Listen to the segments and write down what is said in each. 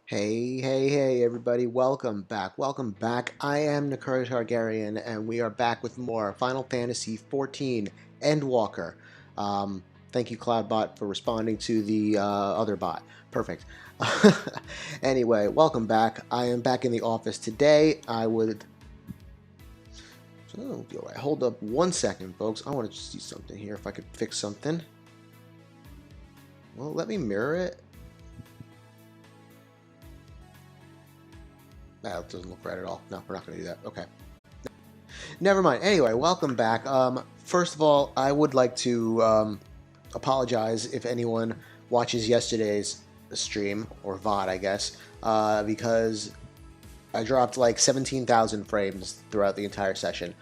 Hey, everybody. Welcome back. I am Nakura Targaryen, and we are back with more Final Fantasy XIV Endwalker. Thank you, Cloudbot, for responding to the other bot. Perfect. Anyway, welcome back. I am back in the office today. All right, hold up 1 second, folks. I want to just see something here, if I could fix something. Well, let me mirror it. That doesn't look right at all. No, we're not going to do that. Okay. Never mind. Anyway, welcome back. First of all, I would like to apologize if anyone watches yesterday's stream, or VOD, I guess, because I dropped like 17,000 frames throughout the entire session.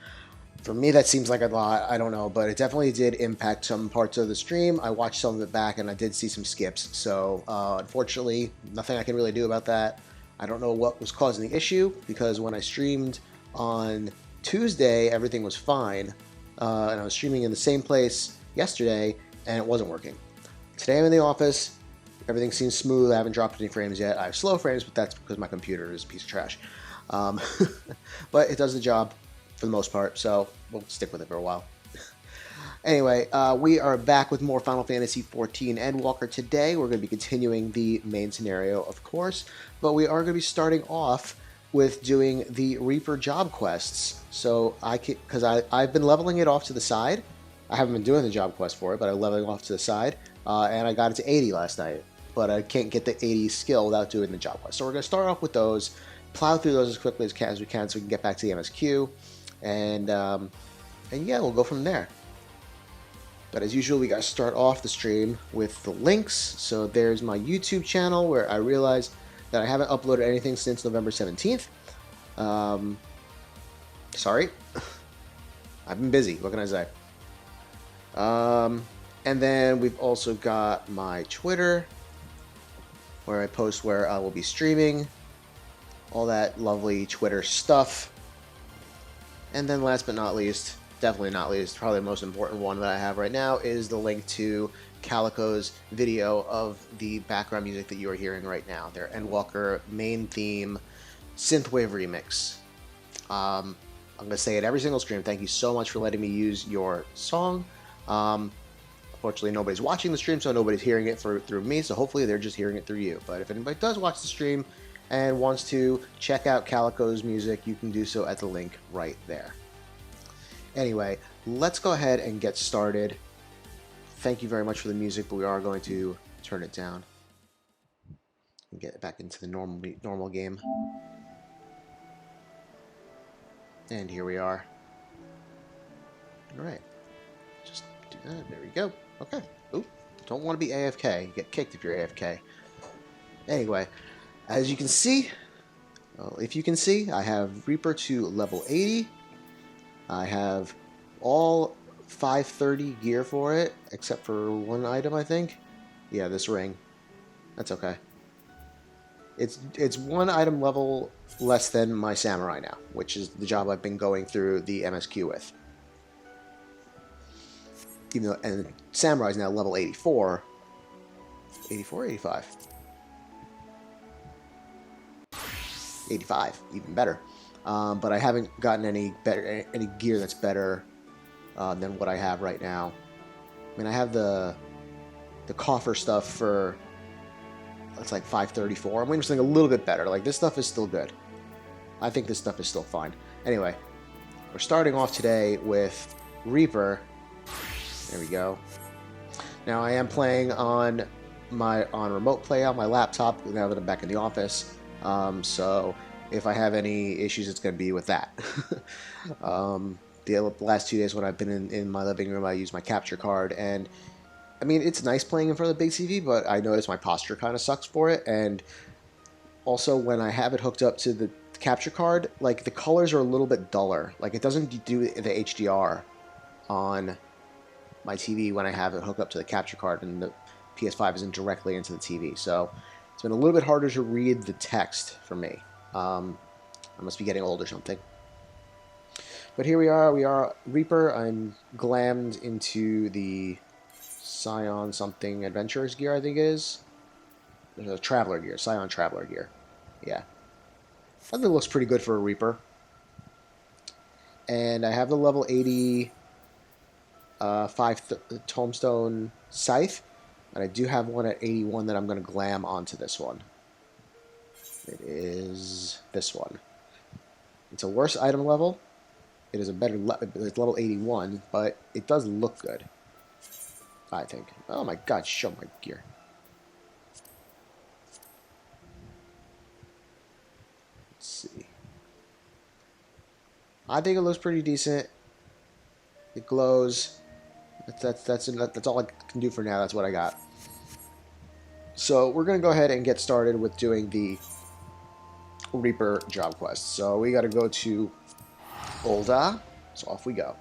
For me, that seems like a lot. I don't know, but it definitely did impact some parts of the stream. I watched some of it back, and I did see some skips. So, unfortunately, nothing I can really do about that. I don't know what was causing the issue, because when I streamed on Tuesday, everything was fine, and I was streaming in the same place yesterday, and it wasn't working. Today I'm in the office, everything seems smooth, I haven't dropped any frames yet. I have slow frames, but that's because my computer is a piece of trash. But it does the job for the most part, so we'll stick with it for a while. Anyway, we are back with more Final Fantasy XIV Endwalker today. We're going to be continuing the main scenario, of course, but we are going to be starting off with doing the Reaper job quests. So because I've been leveling it off to the side. I haven't been doing the job quest for it, but I'm leveling off to the side, and I got it to 80 last night. But I can't get the 80 skill without doing the job quest. So we're going to start off with those, plow through those as quickly as we can, so we can get back to the MSQ, and yeah, we'll go from there. But as usual, we got to start off the stream with the links. So there's my YouTube channel, where I realized that I haven't uploaded anything since November 17th. Sorry. I've been busy. What can I say? And then we've also got my Twitter, where I post where I will be streaming. All that lovely Twitter stuff. And then last but not least, definitely not least, probably the most important one that I have right now is the link to Calico's video of the background music that you are hearing right now. Their Endwalker main theme synthwave remix. I'm going to say it every single stream. Thank you so much for letting me use your song. Unfortunately, nobody's watching the stream, so nobody's hearing it through me, so hopefully they're just hearing it through you. But if anybody does watch the stream and wants to check out Calico's music, you can do so at the link right there. Anyway, let's go ahead and get started. Thank you very much for the music, but we are going to turn it down and get back into the normal game. And here we are. All right, just do that. There we go. Okay. Ooh, don't want to be AFK. You get kicked if you're AFK. Anyway, as you can see, well, if you can see, I have Reaper to level 80. I have all 530 gear for it, except for one item, I think. Yeah, this ring. That's okay. It's one item level less than my samurai now, which is the job I've been going through the MSQ with. Even though, and samurai's now level 84. 84, 85. 85, even better. But I haven't gotten any gear that's better than what I have right now. I mean, I have the coffer stuff for, it's like 534. I'm waiting for something a little bit better. Like, this stuff is still good. I think this stuff is still fine. Anyway, we're starting off today with Reaper. There we go. Now, I am playing on remote play on my laptop now that I'm back in the office. So if I have any issues, it's going to be with that. The last 2 days when I've been in my living room, I use my capture card, and I mean, it's nice playing in front of the big TV, but I notice my posture kind of sucks for it, and also when I have it hooked up to the capture card, like, the colors are a little bit duller. Like, it doesn't do the HDR on my TV when I have it hooked up to the capture card, and the PS5 isn't directly into the TV, so it's been a little bit harder to read the text for me. I must be getting old or something. But here we are Reaper. I'm glammed into the Scion something adventurers gear, I think it is. Traveler gear, Scion Traveler gear. Yeah. I think it looks pretty good for a Reaper. And I have the level 80 Tombstone Scythe. And I do have one at 81 that I'm going to glam onto this one. It is this one. It's a worse item level. It is a better it's level 81, but it does look good, I think. Oh my god, show my gear. Let's see. I think it looks pretty decent. It glows. That's all I can do for now. That's what I got. So we're going to go ahead and get started with doing the Reaper job quest. So we got to go to Ul'dah. So off we go.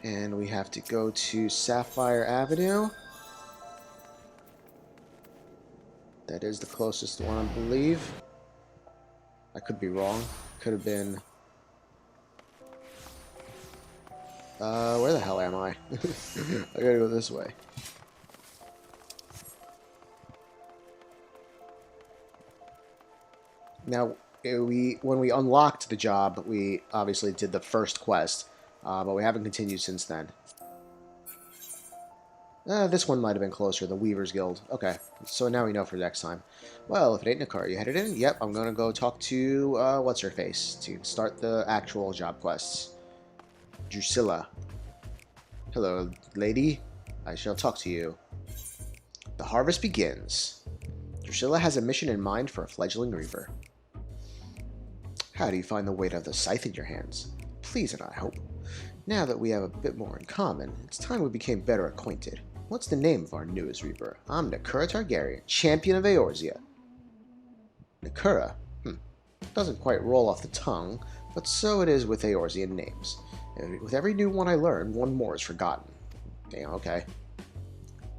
And we have to go to Sapphire Avenue. That is the closest one, I believe. I could be wrong. Could have been... where the hell am I? I gotta go this way. Now, when we unlocked the job, we obviously did the first quest, but we haven't continued since then. This one might have been closer, the Weaver's Guild. Okay, so now we know for next time. Well, if it ain't Nakura, you headed in? Yep, I'm gonna go talk to, what's-her-face, to start the actual job quests. Drusilla. Hello, lady. I shall talk to you. The harvest begins. Drusilla has a mission in mind for a fledgling reaver. How do you find the weight of the scythe in your hands? Please and I hope. Now that we have a bit more in common, it's time we became better acquainted. What's the name of our newest reaper? I'm Nakura Targaryen, champion of Eorzea. Nakura? Doesn't quite roll off the tongue, but so it is with Eorzean names. With every new one I learn, one more is forgotten. Damn, okay.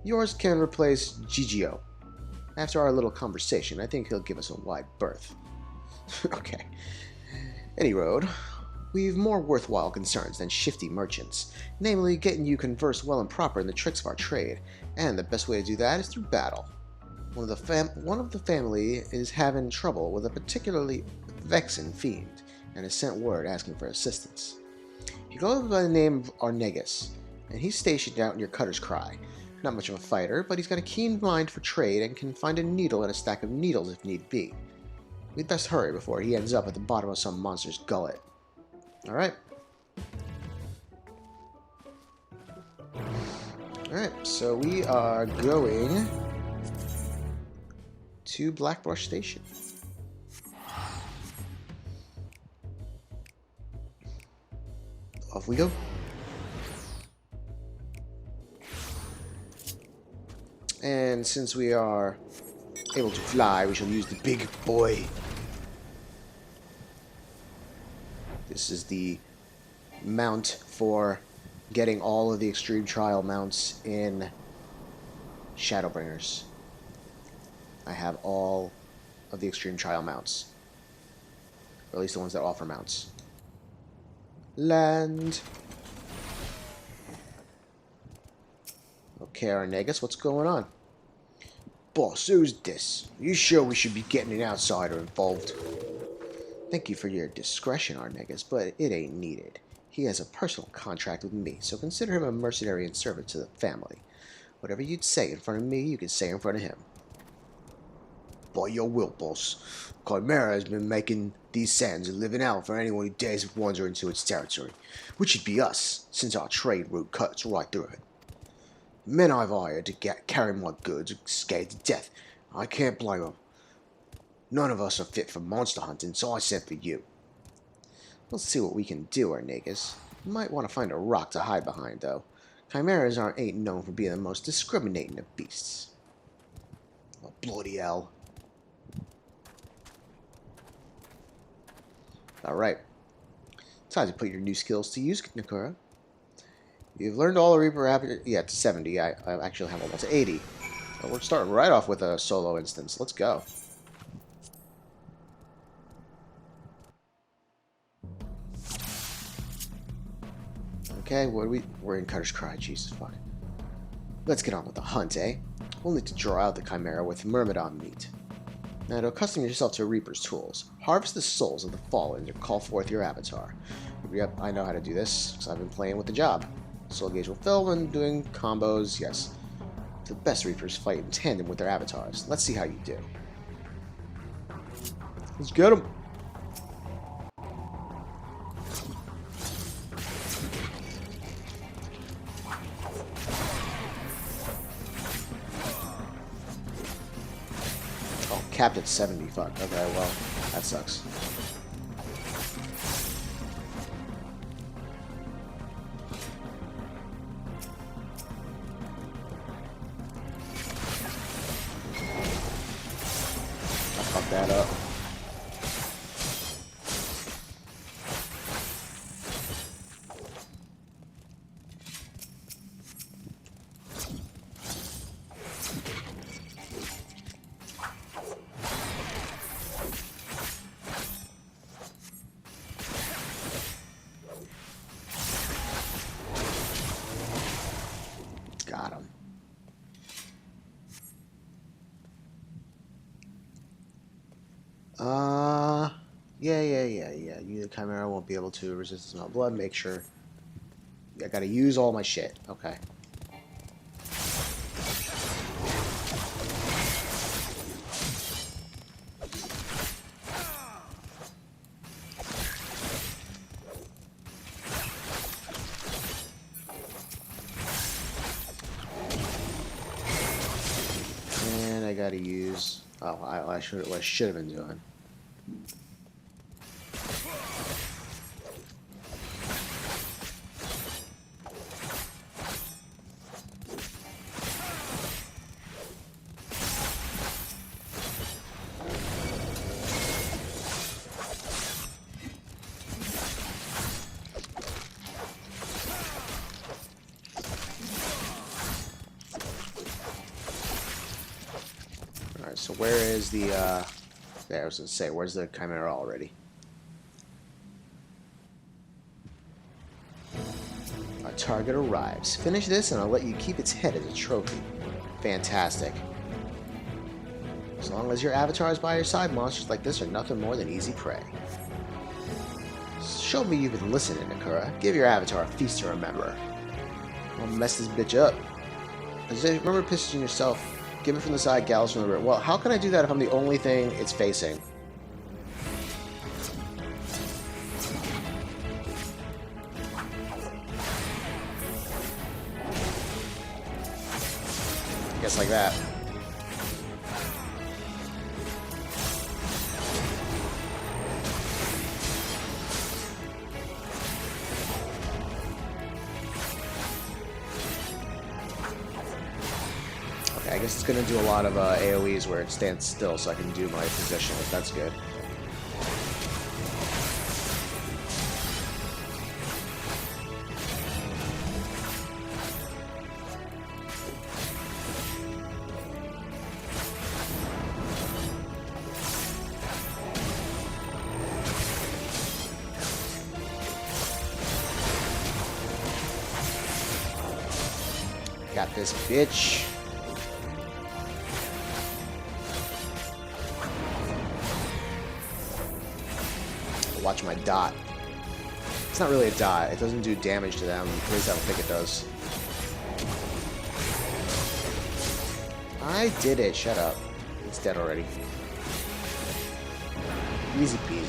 Yours can replace Gigio. After our little conversation, I think he'll give us a wide berth. Okay. Any road, we've more worthwhile concerns than shifty merchants, namely getting you conversed well and proper in the tricks of our trade, and the best way to do that is through battle. One of the family is having trouble with a particularly vexing fiend, and has sent word asking for assistance. He goes by the name of Arnegas, and he's stationed out near Cutter's Cry. Not much of a fighter, but he's got a keen mind for trade and can find a needle in a stack of needles if need be. We'd best hurry before he ends up at the bottom of some monster's gullet. Alright. Alright, so we are going to Blackbrush Station. Off we go. And since we are able to fly, we shall use the big boy. This is the mount for getting all of the extreme trial mounts in Shadowbringers. I have all of the extreme trial mounts. Or at least the ones that offer mounts. Land. Okay, Arnegas, what's going on? Boss, who's this? You sure we should be getting an outsider involved? Thank you for your discretion, Arnegas, but it ain't needed. He has a personal contract with me, so consider him a mercenary and servant to the family. Whatever you'd say in front of me, you can say in front of him. By your will, boss. Chimera has been making these sands a living out for anyone who dares wander into its territory, which would be us, since our trade route cuts right through it. The men I've hired to carry my goods are scared to death. I can't blame them. None of us are fit for monster hunting, so I sent for you. Let's see what we can do, Arnegas. You might want to find a rock to hide behind, though. Chimeras ain't known for being the most discriminating of beasts. Oh, bloody hell. Alright. Time to put your new skills to use, Nakura. You've learned all the Reaper... Yeah, it's 70. I actually have almost 80. But we're starting right off with a solo instance. Let's go. Okay, we're in Cutter's Cry, Jesus fuck. Let's get on with the hunt, eh? We'll need to draw out the Chimera with Myrmidon meat. Now, to accustom yourself to Reaper's tools, harvest the souls of the fallen to call forth your avatar. Yep, I know how to do this, because I've been playing with the job. Soul gauge will fill when doing combos, yes. The best Reapers fight in tandem with their avatars. Let's see how you do. Let's get them! Oh, capped at 70, fuck. Okay, well, that sucks. Fuck that up. Got him. Yeah. You, the Chimera, won't be able to resist the smell of blood. Make sure. I gotta use all my shit. Okay. And I gotta use. Oh, I should have been doing. Alright, so where is the, there, I was gonna say, where's the Chimera already? Our target arrives. Finish this and I'll let you keep its head as a trophy. Fantastic. As long as your avatar is by your side, monsters like this are nothing more than easy prey. Show me you've been listening, Nakura. Give your avatar a feast to remember. I'll mess this bitch up. Remember pissing yourself. Give it from the side, gals from the rear. Well, how can I do that if I'm the only thing it's facing? I guess like that. I guess it's going to do a lot of AoEs where it stands still so I can do my positionless. That's good. Got this bitch. Watch my dot. It's not really a dot. It doesn't do damage to them. At least I don't think it does. I did it. Shut up. It's dead already. Easy peasy.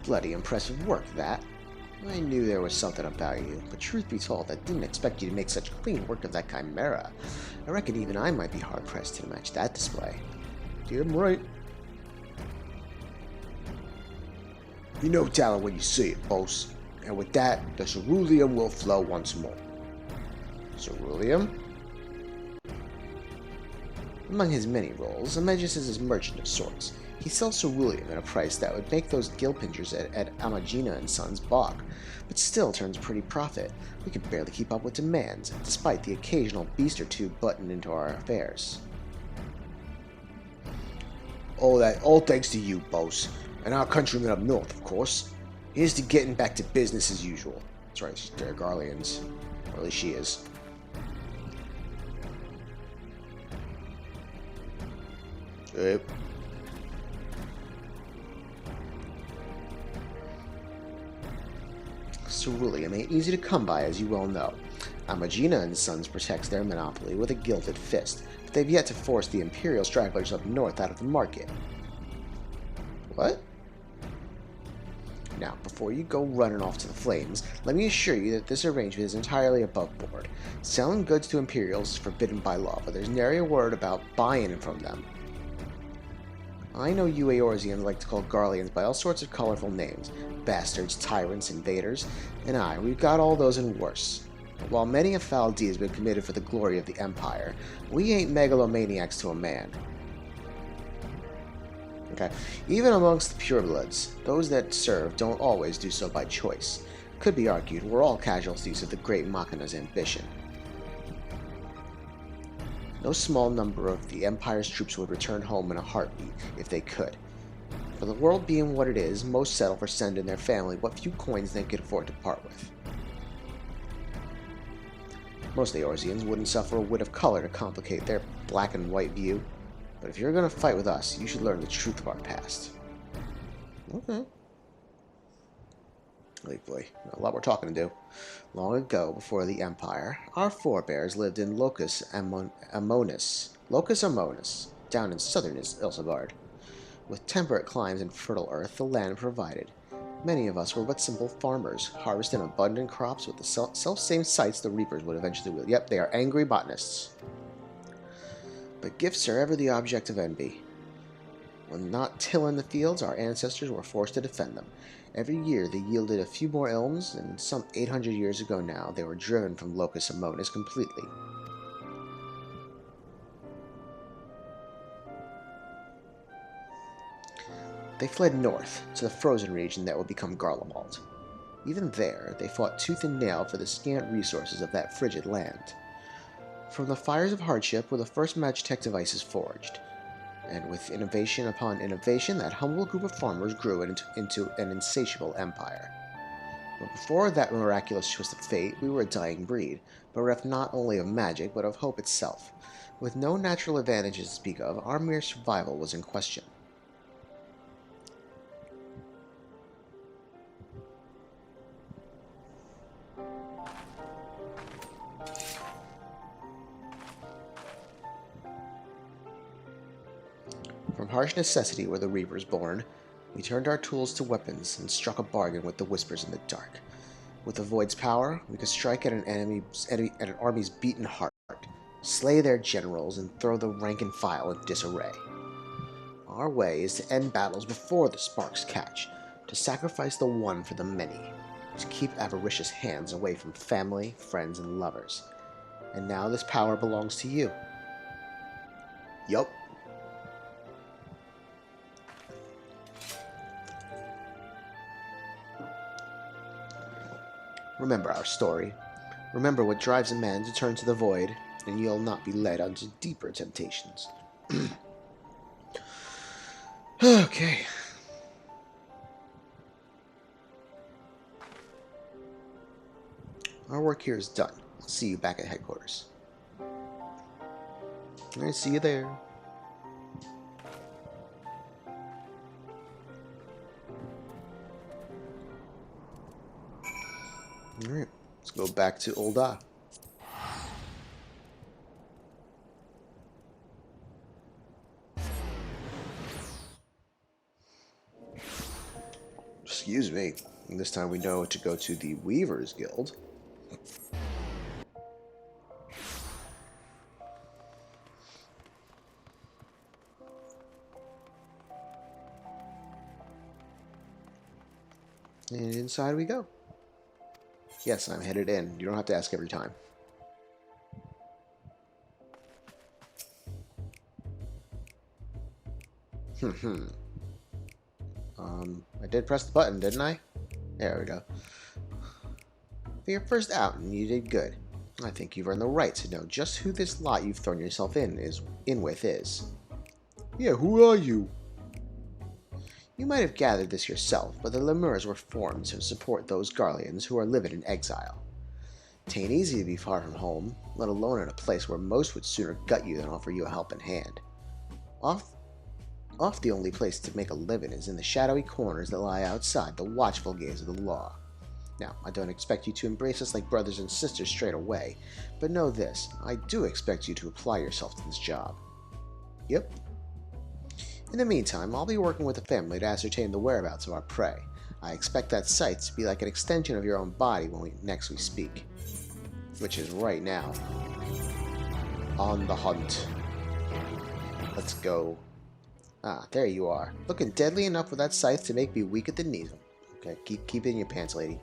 Bloody impressive work, that. I knew there was something about you, but truth be told, I didn't expect you to make such clean work of that Chimera. I reckon even I might be hard-pressed to match that display. Damn right. You know talent when you see it, boss. And with that, the ceruleum will flow once more. Ceruleum? Among his many roles, Amegus is a merchant of sorts. He sells ceruleum at a price that would make those gill pinchers at Amagina and Sons balk, but still turns a pretty profit. We can barely keep up with demands, despite the occasional beast or two buttoned into our affairs. All thanks to you, boss, and our countrymen up north, of course. Here's to getting back to business as usual. That's right, they're Garleans. Or at least she is. Yep. Ceruleum ain't easy to come by, as you well know. Amagina and Sons protects their monopoly with a gilded fist, but they've yet to force the Imperial stragglers up north out of the market. What? Now, before you go running off to the flames, let me assure you that this arrangement is entirely above board. Selling goods to Imperials is forbidden by law, but there's nary a word about buying from them. I know you Eorzeans like to call Garleans by all sorts of colorful names. Bastards, tyrants, invaders, and we've got all those and worse. But while many a foul deed has been committed for the glory of the Empire, we ain't megalomaniacs to a man. Okay. Even amongst the purebloods, those that serve don't always do so by choice. Could be argued we're all casualties of the great Machina's ambition. No small number of the Empire's troops would return home in a heartbeat if they could. For the world being what it is, most settle for sending their family what few coins they could afford to part with. Most Eorzeans wouldn't suffer a whit of color to complicate their black and white view. But if you're going to fight with us, you should learn the truth of our past. Okay. Wait, boy. A lot we're talking to do. Long ago, before the Empire, our forebears lived in Locus Amonis, down in southern Ilsabard. With temperate climes and fertile earth, the land provided. Many of us were but simple farmers, harvesting abundant crops with the self-same sights the reapers would eventually wield. Yep, they are angry botanists. But gifts are ever the object of envy. When not tilling the fields, our ancestors were forced to defend them. Every year they yielded a few more elms, and some 800 years ago now, they were driven from Locus Amonis completely. They fled north, to the frozen region that would become Garlemald. Even there, they fought tooth and nail for the scant resources of that frigid land. From the fires of hardship were the first magitech devices forged, and with innovation upon innovation, that humble group of farmers grew into an insatiable empire. But before that miraculous twist of fate, we were a dying breed, bereft not only of magic, but of hope itself. With no natural advantages to speak of, our mere survival was in question. From harsh necessity were the reapers born. We turned our tools to weapons and struck a bargain with the whispers in the dark. With the void's power, we could strike at an army's beaten heart, slay their generals, and throw the rank and file in disarray. Our way is to end battles before the sparks catch, to sacrifice the one for the many, to keep avaricious hands away from family, friends, and lovers. And now this power belongs to you. Yup. Remember our story. Remember what drives a man to turn to the void, and you'll not be led unto deeper temptations. Okay. Our work here is done. I'll see you back at headquarters. I see you there. Alright, let's go back to Ul'dah. Excuse me. And this time we know to go to the Weavers Guild. And inside we go. Yes, I'm headed in. You don't have to ask every time. I did press the button, didn't I? There we go. For your first outing, you did good. I think you've earned the right to know just who this lot you've thrown yourself in with is. Yeah, who are you? You might have gathered this yourself, but the Lemurs were formed to support those Garleans who are living in exile. Tain't easy to be far from home, let alone in a place where most would sooner gut you than offer you a helping hand. Off the only place to make a living is in the shadowy corners that lie outside the watchful gaze of the law. Now, I don't expect you to embrace us like brothers and sisters straight away, but know this, I do expect you to apply yourself to this job. Yep. In the meantime, I'll be working with the family to ascertain the whereabouts of our prey. I expect that sight to be like an extension of your own body when we next speak. Which is right now. On the hunt. Let's go. Ah, there you are. Looking deadly enough with that scythe to make me weak at the knees. Okay, keep it in your pants, lady.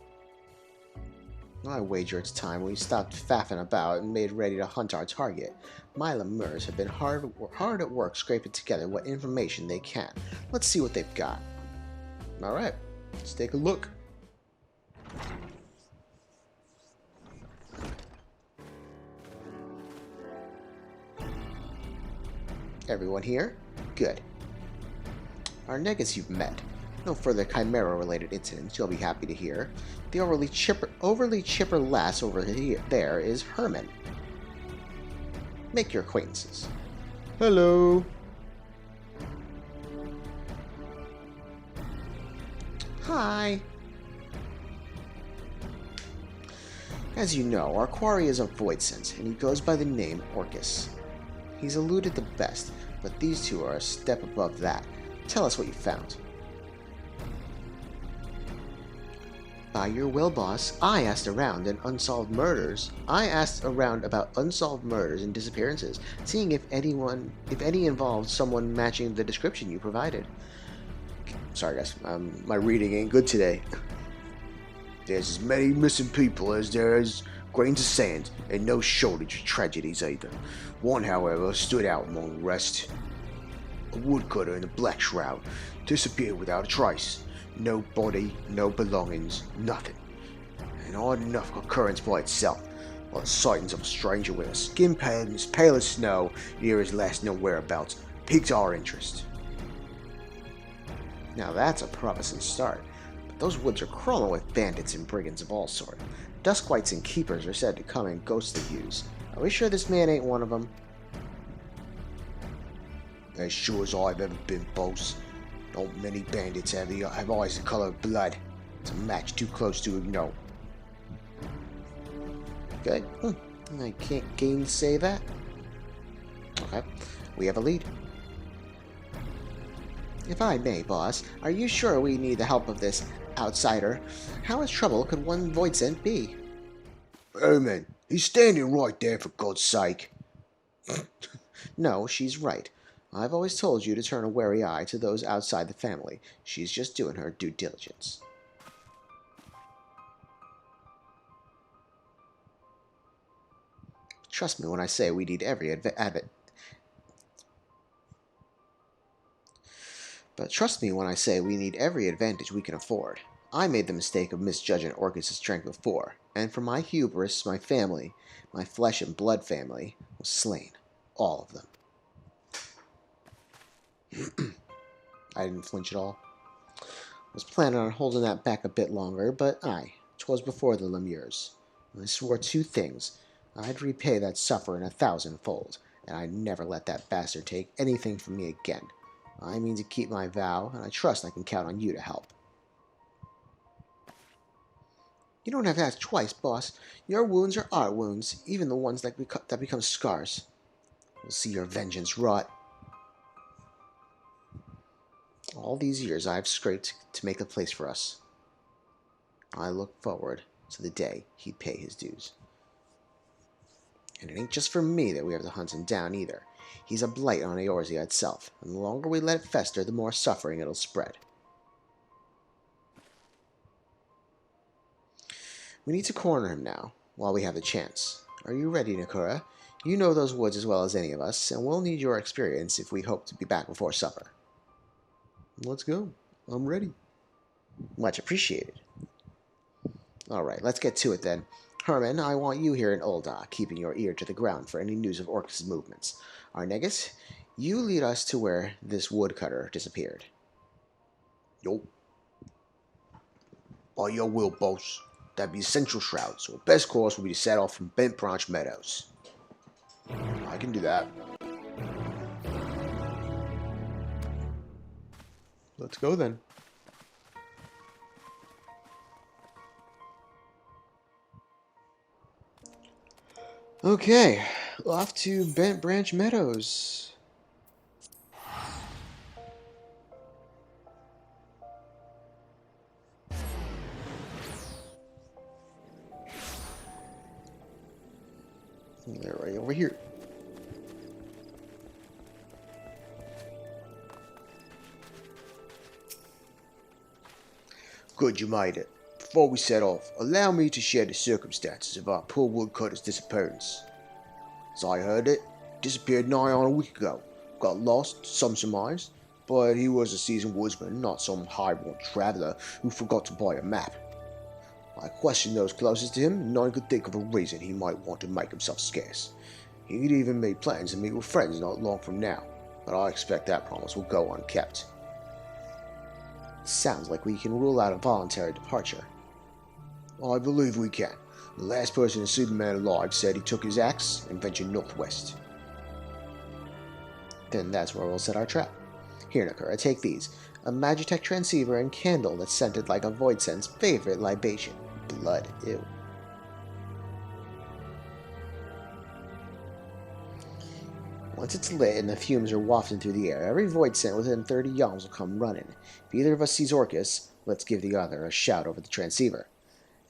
I wager it's time we stopped faffing about and made ready to hunt our target. My lemurs have been hard at work scraping together what information they can. Let's see what they've got. Alright, let's take a look. Everyone here? Good. Our negus you've met. No further Chimera-related incidents, you'll be happy to hear. The overly chipper lass over there is Herman. Make your acquaintances. Hello. Hi. As you know, our quarry is a voidsense, and he goes by the name Orcus. He's eluded the best, but these two are a step above that. Tell us what you found. By your will, boss, I asked around about unsolved murders and disappearances, seeing if any involved someone matching the description you provided. Sorry guys, my reading ain't good today. There's as many missing people as there is grains of sand, and no shortage of tragedies either. One, however, stood out among the rest. A woodcutter in a black shroud disappeared without a trace. No body, no belongings, nothing. An odd enough occurrence by itself, while the sightings of a stranger with a skin pale as snow near his last known whereabouts piqued our interest. Now that's a promising start, but those woods are crawling with bandits and brigands of all sorts. Duskwights and keepers are said to come in ghostly hues. Are we sure this man ain't one of them? As sure as I've ever been, boss. Not many bandits have eyes the color of blood. It's a match too close to ignore. Good. I can't gainsay that. Okay. We have a lead. If I may, boss, are you sure we need the help of this outsider? How much trouble could one voidsent be? Herman, he's standing right there, for God's sake. No, she's right. I've always told you to turn a wary eye to those outside the family. She's just doing her due diligence. Trust me when I say we need every advantage we can afford. I made the mistake of misjudging Orcus' strength before, and for my hubris, my family, my flesh and blood family, was slain. All of them. I didn't flinch at all. I was planning on holding that back a bit longer, but 'twas before the Lemures. I swore two things. I'd repay that sufferer 1,000-fold, and I'd never let that bastard take anything from me again. I mean to keep my vow, and I trust I can count on you to help. You don't have to ask twice, boss. Your wounds are our wounds, even the ones that become scars. We'll see your vengeance wrought. All these years I've scraped to make a place for us. I look forward to the day he'd pay his dues. And it ain't just for me that we have to hunt him down either. He's a blight on Eorzea itself, and the longer we let it fester, the more suffering it'll spread. We need to corner him now, while we have the chance. Are you ready, Nakura? You know those woods as well as any of us, and we'll need your experience if we hope to be back before supper. Let's go. I'm ready. Much appreciated. Alright, let's get to it then. Herman, I want you here in Ulda, keeping your ear to the ground for any news of Orcus' movements. Arnegus, you lead us to where this woodcutter disappeared. Yo. By your will, boss. That'd be Central Shroud, so our best course will be to set off from Bent Branch Meadows. I can do that. Let's go then. Okay, off to Bent Branch Meadows. They're right over here. Good you made it. Before we set off, allow me to share the circumstances of our poor woodcutter's disappearance. As I heard it, he disappeared nigh on a week ago. Got lost, some surmised, but he was a seasoned woodsman, not some highborn traveler who forgot to buy a map. I questioned those closest to him, and none could think of a reason he might want to make himself scarce. He'd even made plans to meet with friends not long from now, but I expect that promise will go unkept. Sounds like we can rule out a voluntary departure. I believe we can. The last person to see the man alive said he took his axe and ventured northwest. Then that's where we'll set our trap. Here, Nakura, take these. A Magitech transceiver and candle that's scented like a Voidsent's favorite libation. Blood. Ew. Once it's lit and the fumes are wafting through the air, every Voidsent within 30 yalms will come running. If either of us sees Orcus, let's give the other a shout over the transceiver.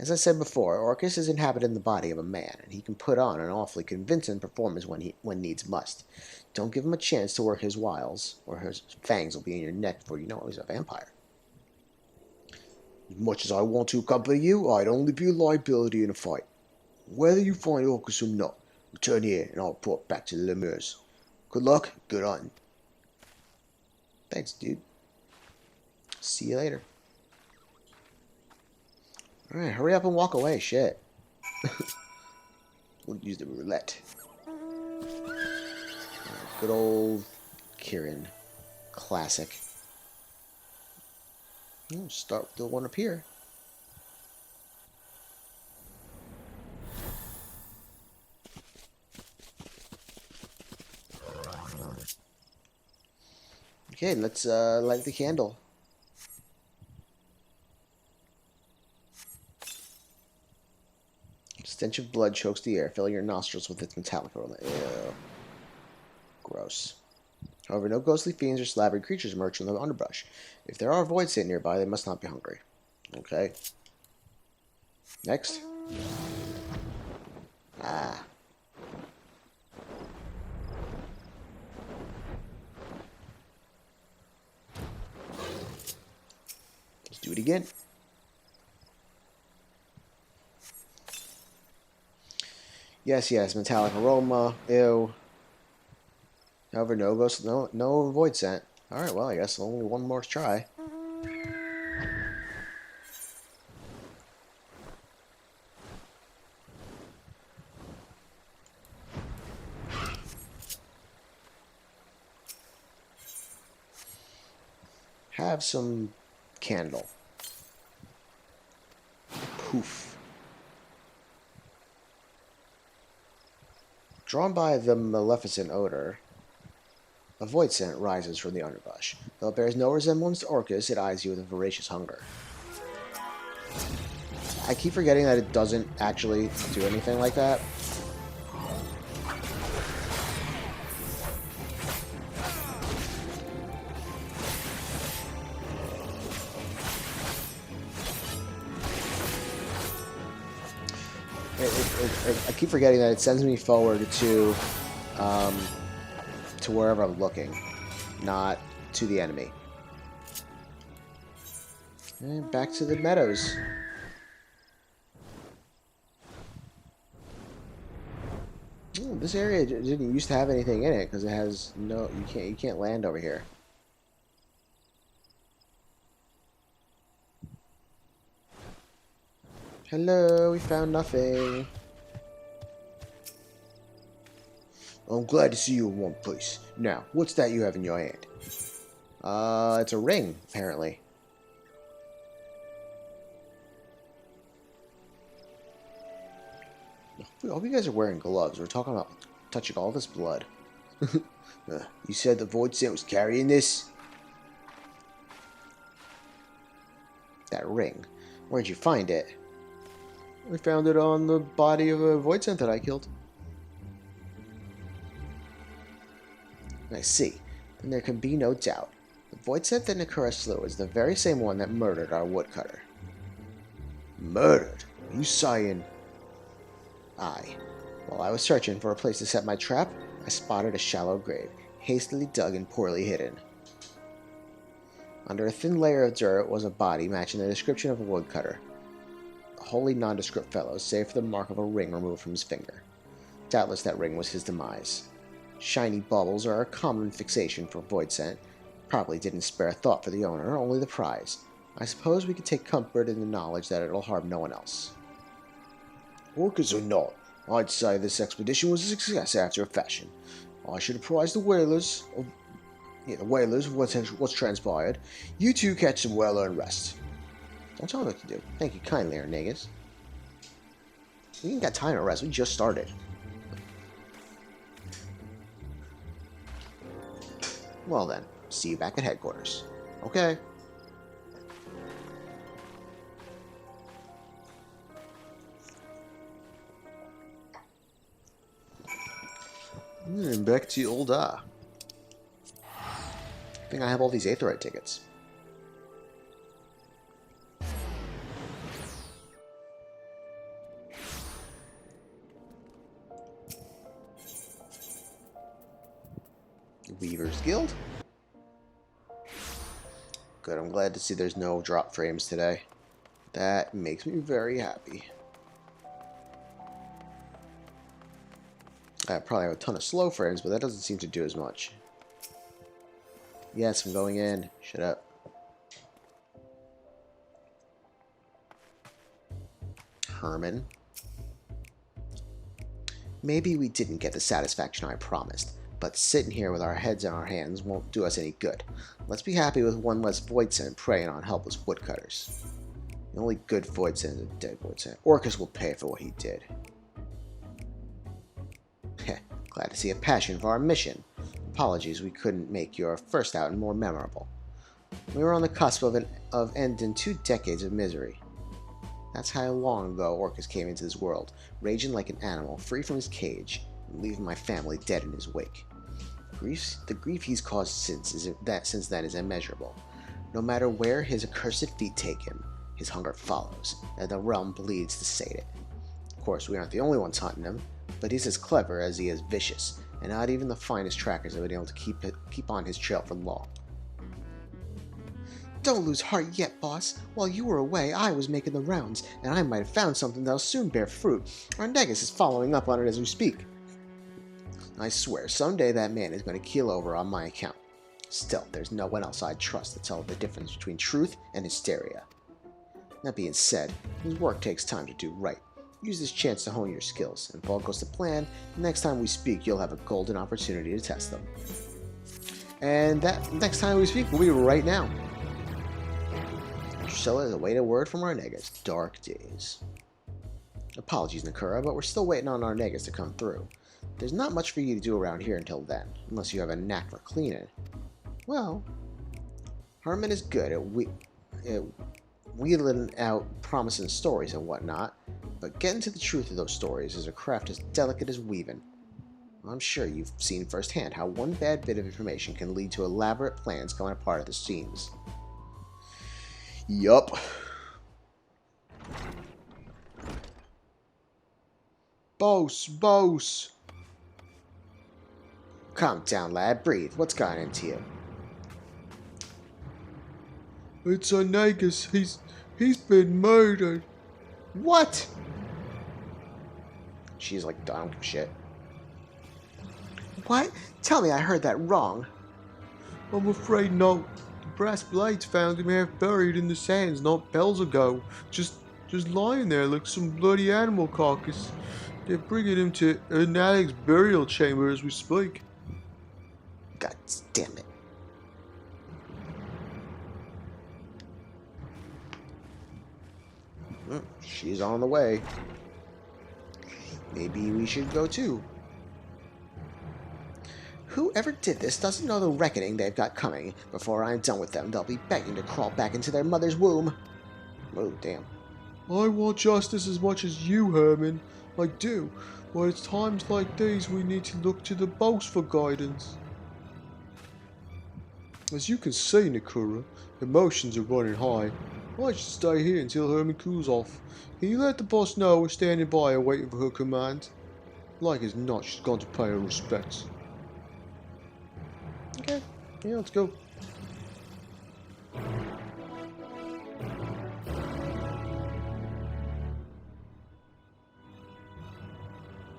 As I said before, Orcus is inhabiting the body of a man, and he can put on an awfully convincing performance when needs must. Don't give him a chance to work his wiles, or his fangs will be in your neck before you know he's a vampire. As much as I want to accompany you, I'd only be a liability in a fight. Whether you find Orcus or not, return here and I'll report back to the Lemurs. Good luck, good hunting. Thanks, dude. See you later. Alright, hurry up and walk away, shit. We'll use the roulette. Good old Kirin. Classic. We'll start with the one up here. Okay, let's light the candle. Stench of blood chokes the air, filling your nostrils with its metallic aroma. Ew. Gross. However, no ghostly fiends or slavery creatures emerge from the underbrush. If there are Voidsent nearby, they must not be hungry. Okay. Next. Ah. Let's do it again. Yes, yes, metallic aroma. Ew. However, no ghost, no Voidsent. Alright, well, I guess only one more try. Have some candle. Poof. Drawn by the maleficent odor, a Voidsent rises from the underbrush. Though it bears no resemblance to Orcus, it eyes you with a voracious hunger. I keep forgetting that it doesn't actually do anything like that. I keep forgetting that it sends me forward to wherever I'm looking, not to the enemy. And back to the meadows. Ooh, this area didn't used to have anything in it because it has no. You can't land over here. Hello, we found nothing. I'm glad to see you in one place. Now, what's that you have in your hand? It's a ring, apparently. I hope you guys are wearing gloves. We're talking about touching all this blood. You said the Void Scent was carrying this? That ring. Where'd you find it? I found it on the body of a Void Scent that I killed. I see. Then there can be no doubt. The Void Scent that Nakura slew is the very same one that murdered our woodcutter. Murdered? Are you saying? Aye. While I was searching for a place to set my trap, I spotted a shallow grave, hastily dug and poorly hidden. Under a thin layer of dirt was a body matching the description of a woodcutter. A wholly nondescript fellow, save for the mark of a ring removed from his finger. Doubtless that ring was his demise. Shiny baubles are a common fixation for Void Scent. Probably didn't spare a thought for the owner, only the prize. I suppose we could take comfort in the knowledge that it'll harm no one else. Orcas or not, I'd say this expedition was a success after a fashion. I should apprise the whalers of what's transpired. You two catch some well-earned rest. Don't tell me what to do. Thank you kindly, Arnegas. We ain't got time to rest. We just started. Well then, see you back at headquarters. Okay. Back to old I think I have all these Aetheryte tickets. Weaver's Guild? Good, I'm glad to see there's no drop frames today. That makes me very happy. I probably have a ton of slow frames, but that doesn't seem to do as much. Yes, I'm going in. Shut up. Herman. Maybe we didn't get the satisfaction I promised, but sitting here with our heads in our hands won't do us any good. Let's be happy with one less Void Scent preying on helpless woodcutters. The only good Void Scent is a dead Void Scent. Orcus will pay for what he did. Glad to see a passion for our mission. Apologies we couldn't make your first outing more memorable. We were on the cusp of ending 2 decades of misery. That's how long ago Orcus came into this world, raging like an animal, free from his cage, and leaving my family dead in his wake. The grief he's caused since then is immeasurable. No matter where his accursed feet take him, his hunger follows, and the realm bleeds to sate it. Of course, we aren't the only ones hunting him, but he's as clever as he is vicious, and not even the finest trackers have been able to keep on his trail for long. Don't lose heart yet, boss. While you were away, I was making the rounds, and I might have found something that'll soon bear fruit. Arnegas is following up on it as we speak. I swear, someday that man is going to keel over on my account. Still, there's no one else I'd trust to tell the difference between truth and hysteria. That being said, his work takes time to do right. Use this chance to hone your skills, and if all goes to plan, the next time we speak, you'll have a golden opportunity to test them. And that next time we speak will be right now. Drusilla is awaiting a word from Arnegas. Dark days. Apologies, Nakura, but we're still waiting on Arnegas to come through. There's not much for you to do around here until then, unless you have a knack for cleaning. Well, Herman is good at wheeling out promising stories and whatnot, but getting to the truth of those stories is a craft as delicate as weaving. I'm sure you've seen firsthand how one bad bit of information can lead to elaborate plans coming apart at the seams. Yup. Boss. Calm down, lad. Breathe. What's gone into you? It's Arnegas. He's been murdered. What? She's like, I don't give a shit. What? Tell me I heard that wrong. I'm afraid not. The brass blades found him half buried in the sands not bells ago. Just just lying there like some bloody animal carcass. They're bringing him to an Alex burial chamber as we speak. God damn it. She's on the way. Maybe we should go too. Whoever did this doesn't know the reckoning they've got coming. Before I'm done with them, they'll be begging to crawl back into their mother's womb. Oh, damn. I want justice as much as you, Herman. I do. But it's times like these we need to look to the boss for guidance. As you can see, Nakura, emotions are running high. I should stay here until Herman cools off. Can you let the boss know we're standing by her waiting for her command? Like as not, she's gone to pay her respects. Okay, yeah, let's go.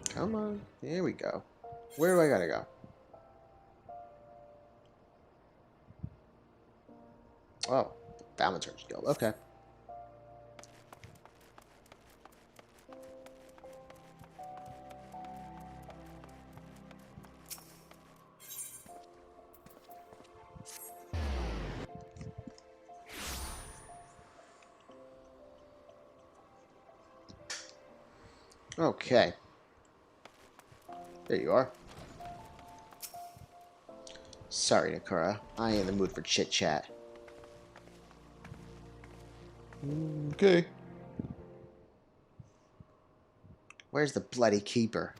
Come on, here we go. Where do I gotta go? Oh, Thaumaturge Guild, okay. Okay. There you are. Sorry, Nakura. I ain't in the mood for chit-chat. Okay. Where's the bloody keeper?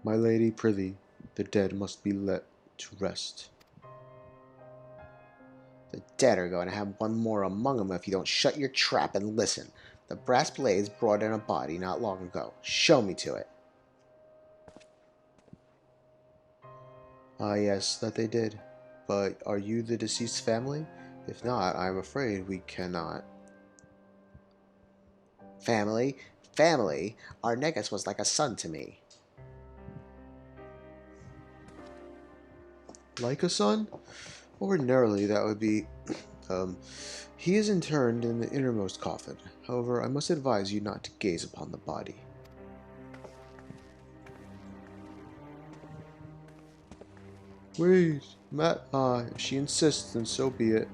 My lady, prithee, the dead must be let to rest. The dead are going to have one more among them if you don't shut your trap and listen. The brass blades brought in a body not long ago. Show me to it. Ah, yes, that they did. But are you the deceased family? If not, I'm afraid we cannot. Family? Family? Our Negus was like a son to me. Like a son? Ordinarily, that would be... he is interned in the innermost coffin. However, I must advise you not to gaze upon the body. Wait, Matt, if she insists, then so be it.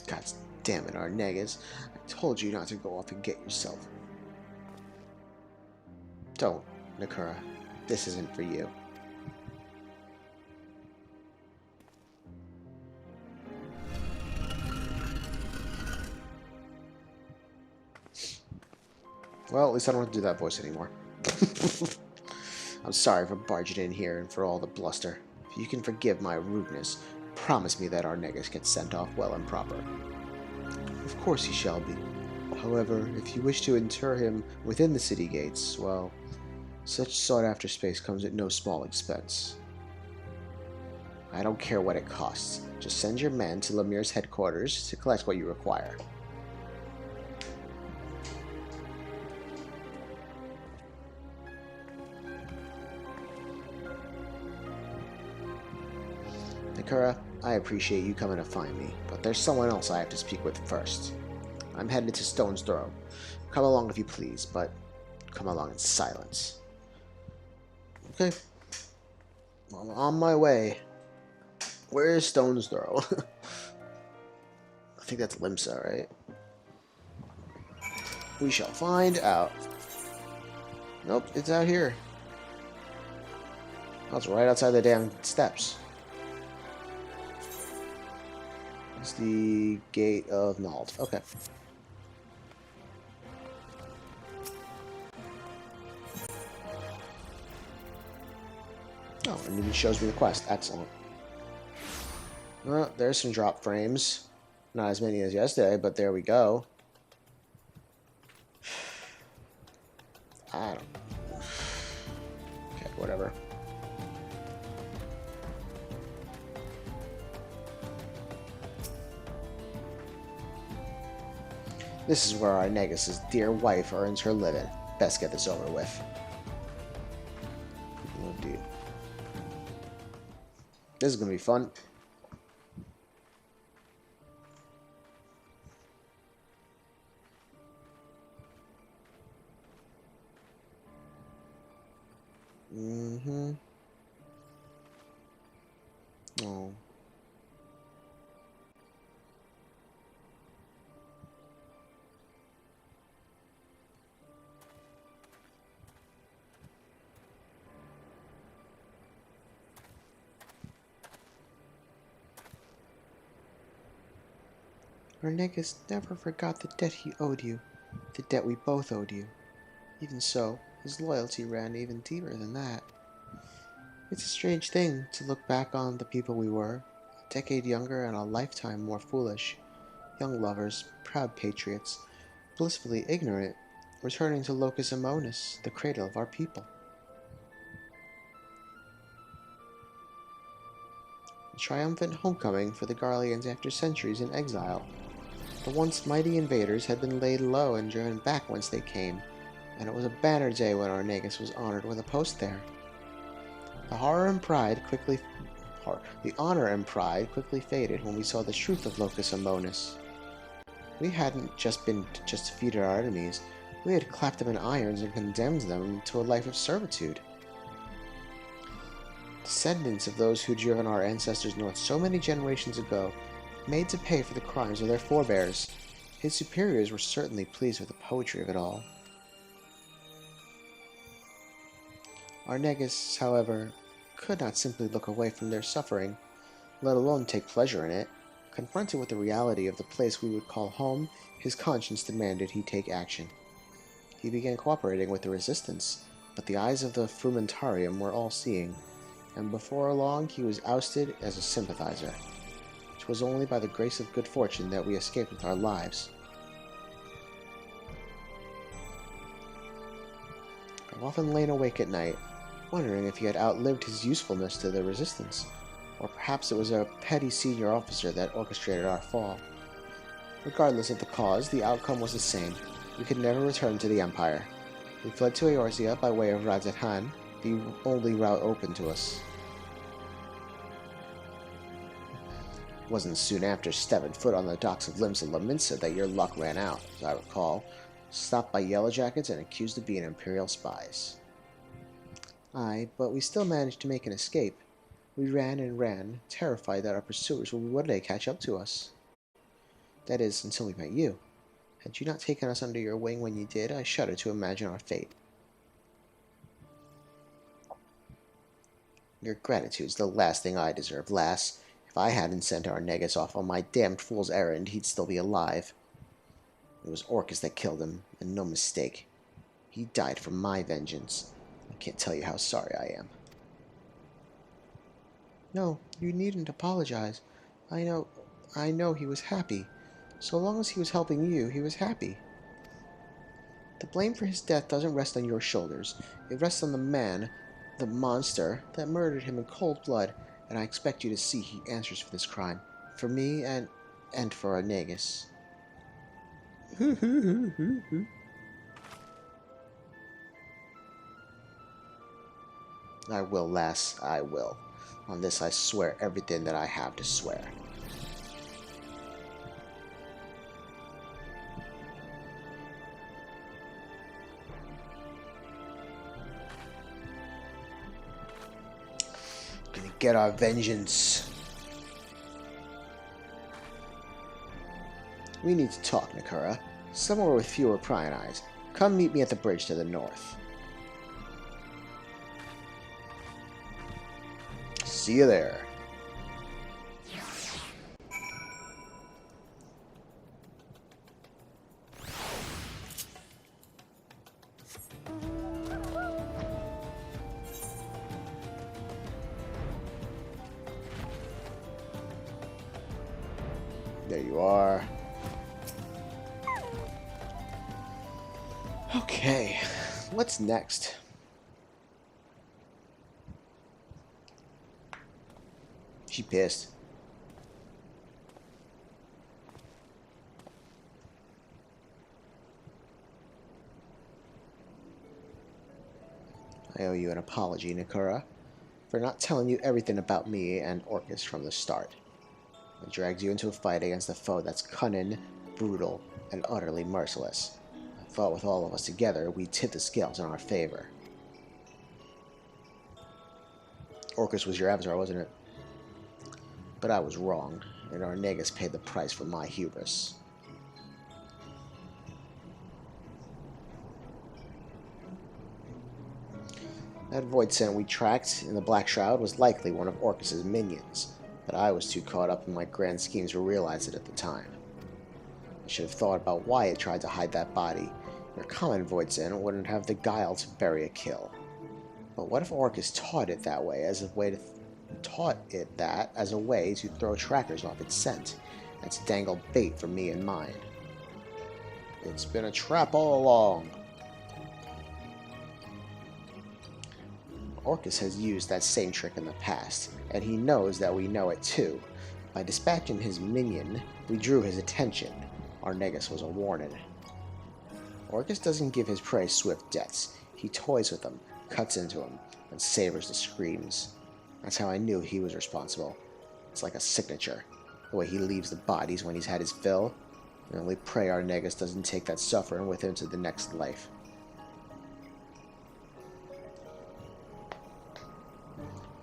God damn it, our Negus. I told you not to go off and get yourself. Don't, Nakura. This isn't for you. Well, at least I don't have to do that voice anymore. I'm sorry for barging in here and for all the bluster. If you can forgive my rudeness, promise me that our Negus gets sent off well and proper. Of course he shall be. However, if you wish to inter him within the city gates, well, such sought-after space comes at no small expense. I don't care what it costs. Just send your men to Lemir's headquarters to collect what you require. Nakura, I appreciate you coming to find me, but there's someone else I have to speak with first. I'm headed to Stone's Throw. Come along if you please, but come along in silence. Okay. Well, on my way. Where is Stone's Throw? I think that's Limsa, right? We shall find out. Nope, it's out here. Oh, it's right outside the damn steps. It's the Gate of Nald. Okay. Oh, and it even shows me the quest. Excellent. Well, there's some drop frames. Not as many as yesterday, but there we go. I don't... Okay. whatever. This is where our Negus' dear wife earns her living. Best get this over with. Oh, dude. This is gonna be fun. Mm-hmm. Oh. Our Negus never forgot the debt he owed you, the debt we both owed you. Even so, his loyalty ran even deeper than that. It's a strange thing to look back on the people we were, a decade younger and a lifetime more foolish, young lovers, proud patriots, blissfully ignorant, returning to Locus Amonis, the cradle of our people. A triumphant homecoming for the Garleans after centuries in exile. The once mighty invaders had been laid low and driven back whence they came, and it was a banner day when our Negus was honored with a post there. The honor and pride quickly faded when we saw the truth of Locus Amonis. We hadn't just defeated our enemies, we had clapped them in irons and condemned them to a life of servitude. Descendants of those who'd driven our ancestors north so many generations ago, made to pay for the crimes of their forebears. His superiors were certainly pleased with the poetry of it all. Our Negus, however, could not simply look away from their suffering, let alone take pleasure in it. Confronted with the reality of the place we would call home, his conscience demanded he take action. He began cooperating with the resistance, but the eyes of the Frumentarium were all-seeing, and before long he was ousted as a sympathizer. It was only by the grace of good fortune that we escaped with our lives. I've often lain awake at night, wondering if he had outlived his usefulness to the resistance, or perhaps it was a petty senior officer that orchestrated our fall. Regardless of the cause, the outcome was the same. We could never return to the Empire. We fled to Eorzea by way of Radz-at-Han, the only route open to us. It wasn't soon after stepping foot on the docks of Limsa Laminsa that your luck ran out, as I recall, stopped by Yellowjackets and accused of being Imperial spies. Aye, but we still managed to make an escape. We ran and ran, terrified that our pursuers would one day catch up to us. That is, until we met you. Had you not taken us under your wing when you did, I shudder to imagine our fate. Your gratitude's the last thing I deserve, lass. If I hadn't sent our Negus off on my damned fool's errand, he'd still be alive. It was Orcus that killed him, and no mistake. He died for my vengeance. I can't tell you how sorry I am. No, you needn't apologize. I know he was happy. So long as he was helping you, he was happy. The blame for his death doesn't rest on your shoulders. It rests on the man, the monster, that murdered him in cold blood, and I expect you to see he answers for this crime. For me and for our Negus. I will, lass, I will. On this I swear everything that I have to swear. Gonna get our vengeance. We need to talk, Nakura. Somewhere with fewer prying eyes. Come meet me at the bridge to the north. See you there. There you are. Okay, what's next? She pissed. I owe you an apology, Nakura, for not telling you everything about me and Orcus from the start. I dragged you into a fight against a foe that's cunning, brutal, and utterly merciless. I thought with all of us together, we'd tip the scales in our favor. Orcus was your avatar, wasn't it? But I was wrong, and our Negus paid the price for my hubris. That void scent we tracked in the Black Shroud was likely one of Orcus's minions, but I was too caught up in my grand schemes to realize it at the time. I should have thought about why it tried to hide that body. Your common void scent wouldn't have the guile to bury a kill. But what if Orcus taught it that way as a way to throw trackers off its scent, and to dangle bait for me and mine? It's been a trap all along. Orcus has used that same trick in the past, and he knows that we know it too. By dispatching his minion, we drew his attention. Our Negus was a warning. Orcus doesn't give his prey swift deaths. He toys with them, cuts into them, and savors the screams. That's how I knew he was responsible. It's like a signature, the way he leaves the bodies when he's had his fill. I only pray our Negus doesn't take that suffering with him to the next life.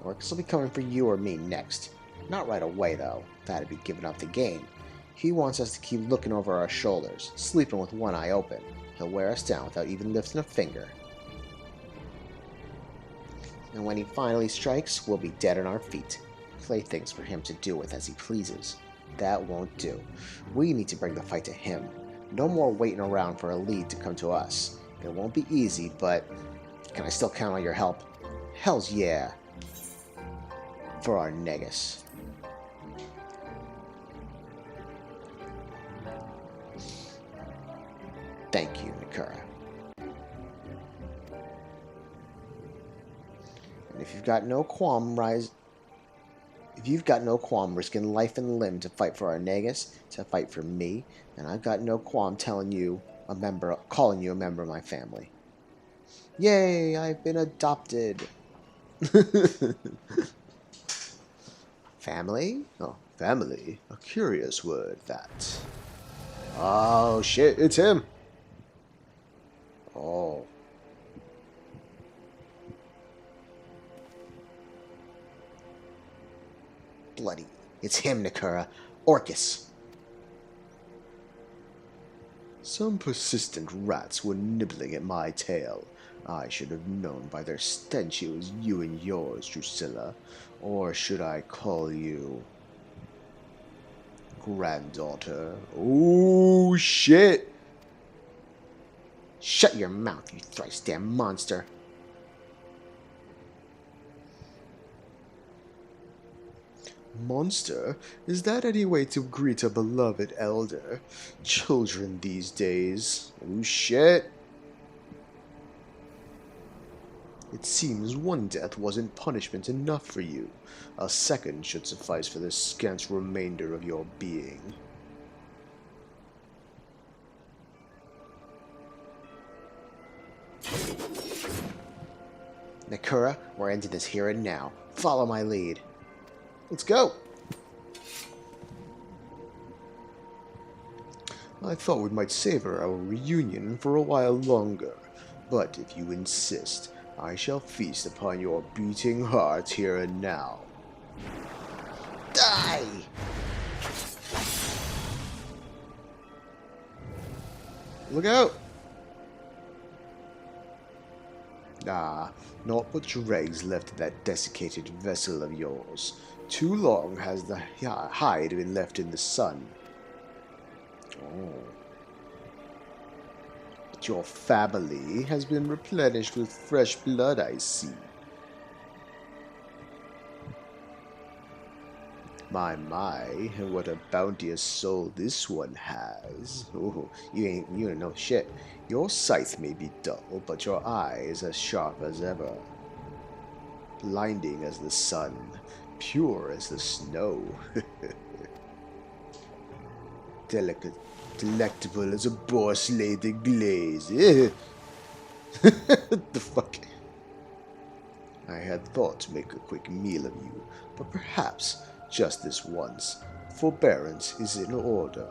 Orcus will be coming for you or me next. Not right away, though. That'd be giving up the game. He wants us to keep looking over our shoulders, sleeping with one eye open. He'll wear us down without even lifting a finger. And when he finally strikes, we'll be dead on our feet. Playthings for him to do with as he pleases. That won't do. We need to bring the fight to him. No more waiting around for a lead to come to us. It won't be easy, but can I still count on your help? Hells yeah. For our Negus. Thank you, Nakura. And if you've got no qualm risking life and limb to fight for our Negus, to fight for me, then I've got no qualm calling you a member of my family. Yay, I've been adopted. Family? Oh, family. A curious word, that. Oh, shit, it's him. Oh. Bloody. It's him, Nakura. Orcus. Some persistent rats were nibbling at my tail. I should have known by their stench it was you and yours, Drusilla. Or should I call you granddaughter? Oh, shit! Shut your mouth, you thrice-damned monster. Monster? Is that any way to greet a beloved elder? Children these days. Oh, shit! It seems one death wasn't punishment enough for you. A second should suffice for the scant remainder of your being. Nakura, we're ending this here and now. Follow my lead. Let's go! I thought we might savor our reunion for a while longer, but if you insist, I shall feast upon your beating heart here and now. Die! Look out! Ah, naught but dregs left of that desiccated vessel of yours. Too long has the hide been left in the sun. Oh. But your family has been replenished with fresh blood, I see. My, and what a bounteous soul this one has. Oh, you ain't no shit. Your sight may be dull, but your eye is as sharp as ever. Blinding as the sun, pure as the snow. Delectable as a boar laid in glaze. What the fuck? I had thought to make a quick meal of you, but perhaps just this once, forbearance is in order.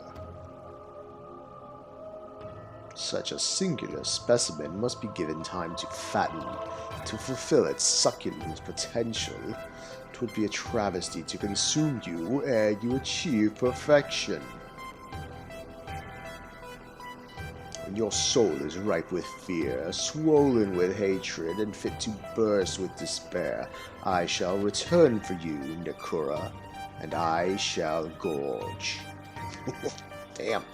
Such a singular specimen must be given time to fatten, to fulfill its succulent potential. It would be a travesty to consume you ere you achieve perfection. When your soul is ripe with fear, swollen with hatred, and fit to burst with despair, I shall return for you, Nakura, and I shall gorge. Damn.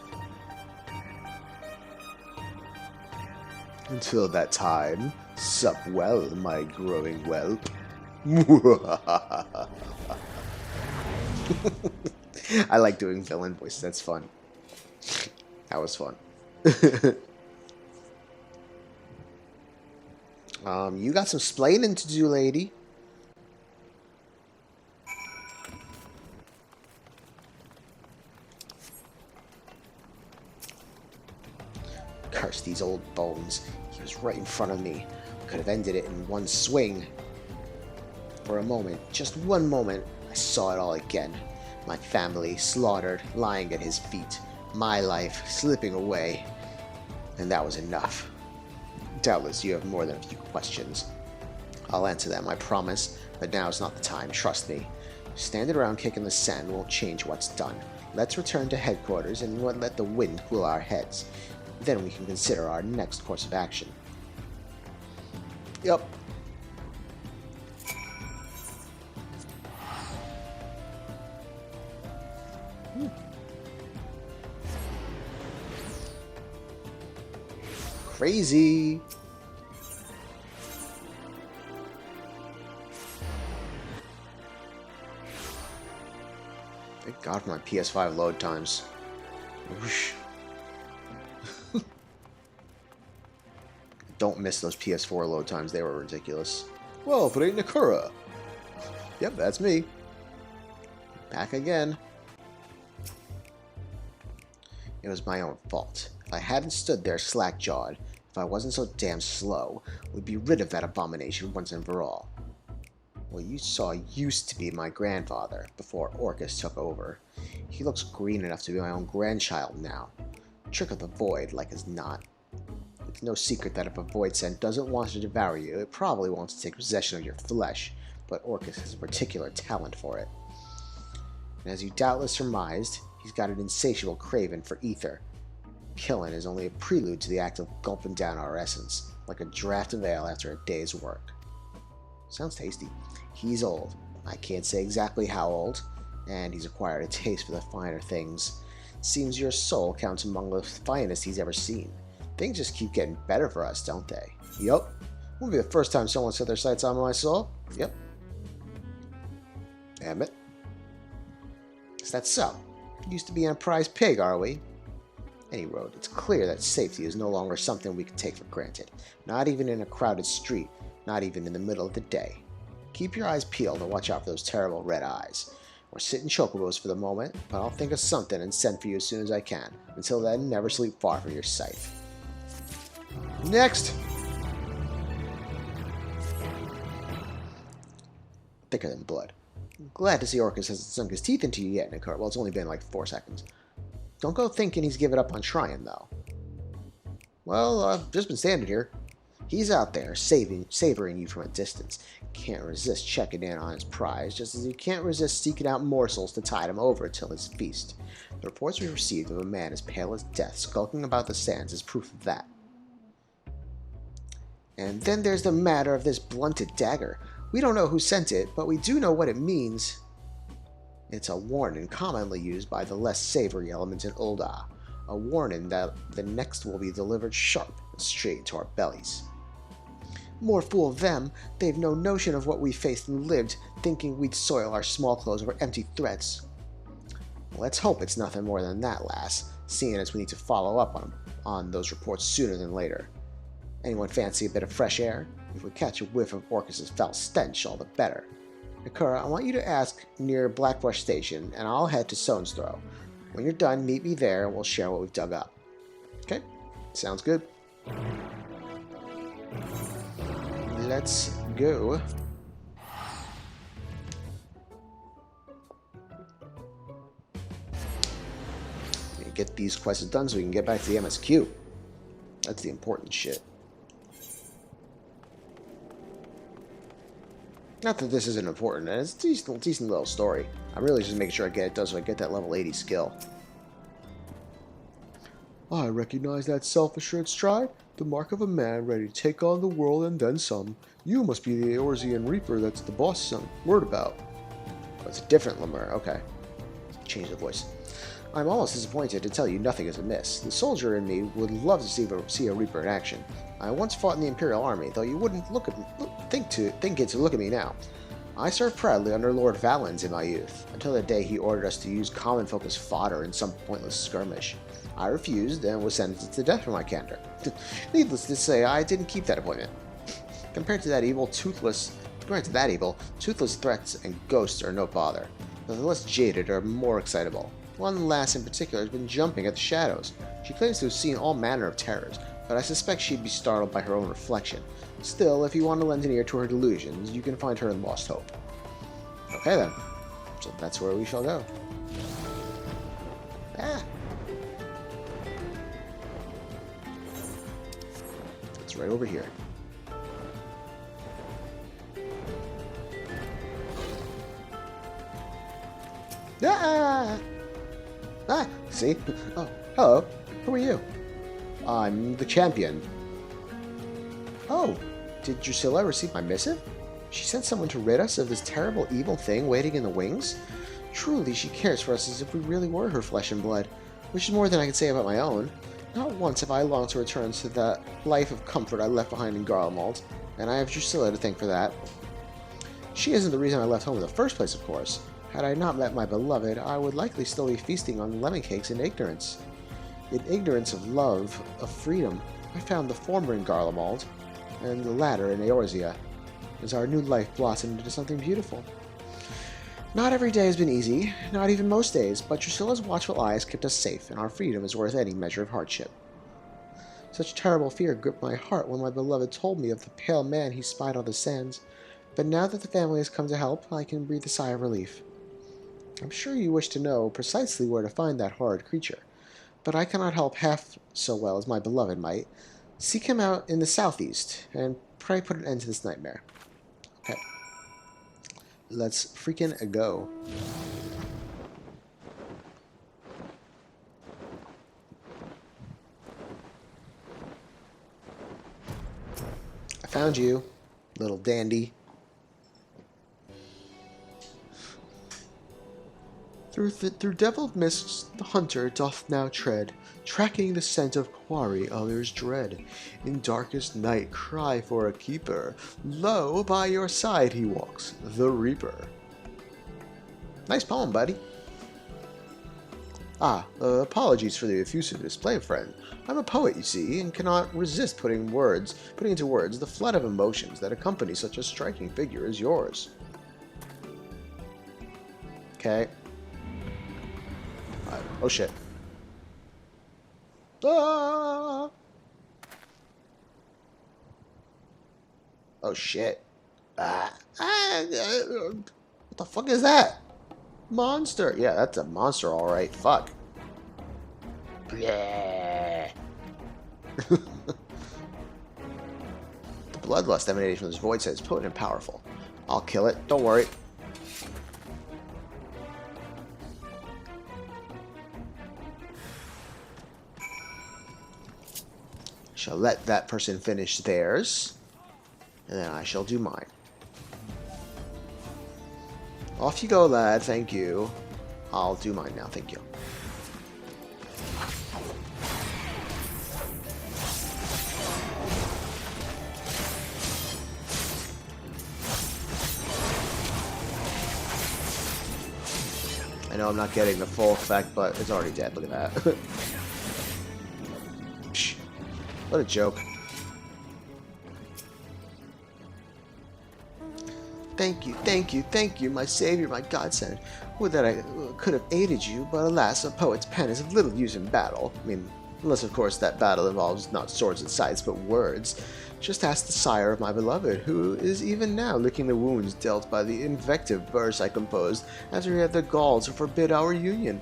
Until that time, sup well, my growing whelp. I like doing villain voice, that's fun. That was fun. You got some splaining to do, lady. Curse these old bones. He was right in front of me. Could have ended it in one swing. For a moment, just one moment, I saw it all again. My family slaughtered, lying at his feet. My life slipping away. And that was enough. Doubtless you have more than a few questions. I'll answer them, I promise, but now is not the time, trust me. Standing around kicking the sand won't change what's done. Let's return to headquarters and let the wind cool our heads. Then we can consider our next course of action. Yep. Crazy. Thank God for my PS5 load times. Whoosh. Don't miss those PS4 load times. They were ridiculous. Well, if it ain't Nakura. Yep, that's me. Back again. It was my own fault. If I hadn't stood there slack-jawed, if I wasn't so damn slow, we'd be rid of that abomination once and for all. What you saw used to be my grandfather, before Orcus took over. He looks green enough to be my own grandchild now. Trick of the Void, like as not. It's no secret that if a Void Scent doesn't want to devour you, it probably wants to take possession of your flesh, but Orcus has a particular talent for it. And as you doubtless surmised, he's got an insatiable craving for ether. Killing is only a prelude to the act of gulping down our essence, like a draught of ale after a day's work. Sounds tasty. He's old. I can't say exactly how old, and he's acquired a taste for the finer things. Seems your soul counts among the finest he's ever seen. Things just keep getting better for us, don't they? Yup. Won't be the first time someone set their sights on my soul. Yep. Damn it. Is that so? Used to be a prize pig, are we? Any road, it's clear that safety is no longer something we can take for granted. Not even in a crowded street, not even in the middle of the day. Keep your eyes peeled and watch out for those terrible red eyes. We're sitting chocobos for the moment, but I'll think of something and send for you as soon as I can. Until then, never sleep far from your sight. Next! Thicker than blood. Glad to see Orcus hasn't sunk his teeth into you yet, Nakura. Well, it's only been like 4 seconds. Don't go thinking he's given up on trying, though. Well, I've just been standing here. He's out there, savoring you from a distance. Can't resist checking in on his prize, just as he can't resist seeking out morsels to tide him over till his feast. The reports we received of a man as pale as death skulking about the sands is proof of that. And then there's the matter of this blunted dagger. We don't know who sent it, but we do know what it means. It's a warning commonly used by the less savory elements in Ul'dah. A warning that the next will be delivered sharp and straight into our bellies. More fool them, they've no notion of what we faced and lived, thinking we'd soil our small clothes over empty threats. Let's hope it's nothing more than that, lass, seeing as we need to follow up on those reports sooner than later. Anyone fancy a bit of fresh air? If we catch a whiff of Orcus's foul stench, all the better. Akura, I want you to ask near Blackbush Station, and I'll head to Stone's Throw. When you're done, meet me there, and we'll share what we've dug up. Okay? Sounds good. Let's go. Get these quests done so we can get back to the MSQ. That's the important shit. Not that this isn't important. It's a decent little story. I'm really just making sure I get it done so I get that level 80 skill. I recognize that self-assured stride, the mark of a man ready to take on the world and then some. You must be the Eorzean Reaper that's the boss sent word about. Oh, it's a different Lemur. Okay. Change the voice. I'm almost disappointed to tell you nothing is amiss. The soldier in me would love to see a Reaper in action. I once fought in the Imperial Army, though you wouldn't think it to look at me now. I served proudly under Lord Valens in my youth, until the day he ordered us to use common folk as fodder in some pointless skirmish. I refused and was sentenced to death for my candor. Needless to say, I didn't keep that appointment. Compared to that evil, toothless threats and ghosts are no bother. The less jaded are more excitable. One lass in particular has been jumping at the shadows. She claims to have seen all manner of terrors, but I suspect she'd be startled by her own reflection. Still, if you want to lend an ear to her delusions, you can find her in Lost Hope. Okay then. So that's where we shall go. Ah! It's right over here. Ah! Ah! See? Oh, hello. Who are you? I'm the champion. Oh, did Drusilla receive my missive? She sent someone to rid us of this terrible evil thing waiting in the wings? Truly, she cares for us as if we really were her flesh and blood, which is more than I can say about my own. Not once have I longed to return to the life of comfort I left behind in Garlemald, and I have Drusilla to thank for that. She isn't the reason I left home in the first place, of course. Had I not met my beloved, I would likely still be feasting on lemon cakes in ignorance. In ignorance of love, of freedom, I found the former in Garlemald, and the latter in Eorzea, as our new life blossomed into something beautiful. Not every day has been easy, not even most days, but Drusilla's watchful eyes kept us safe, and our freedom is worth any measure of hardship. Such terrible fear gripped my heart when my beloved told me of the pale man he spied on the sands, but now that the family has come to help, I can breathe a sigh of relief. I'm sure you wish to know precisely where to find that horrid creature, but I cannot help half so well as my beloved might. Seek him out in the southeast, and pray put an end to this nightmare. Okay. Let's freaking go. I found you, little dandy. Through deviled mists the hunter doth now tread, tracking the scent of quarry others dread. In darkest night cry for a keeper, lo, by your side he walks, the Reaper. Nice poem, buddy. Apologies for the effusive display, friend. I'm a poet, you see, and cannot resist putting into words the flood of emotions that accompany such a striking figure as yours. Okay. Oh shit. Ah! Oh shit. What the fuck is that? Monster. Yeah, that's a monster, alright. Fuck. Yeah. The bloodlust emanating from this void set is potent and powerful. I'll kill it. Don't worry. Shall let that person finish theirs, and then I shall do mine. Off you go, lad. Thank you. I'll do mine now. Thank you. I know I'm not getting the full effect, but it's already dead. Look at that. What a joke. thank you, my savior, my godsend. Would that I could have aided you, but alas, a poet's pen is of little use in battle. I mean, unless, of course, that battle involves not swords and scythes, but words. Just ask the sire of my beloved, who is even now licking the wounds dealt by the invective verse I composed after he had the gall to forbid our union.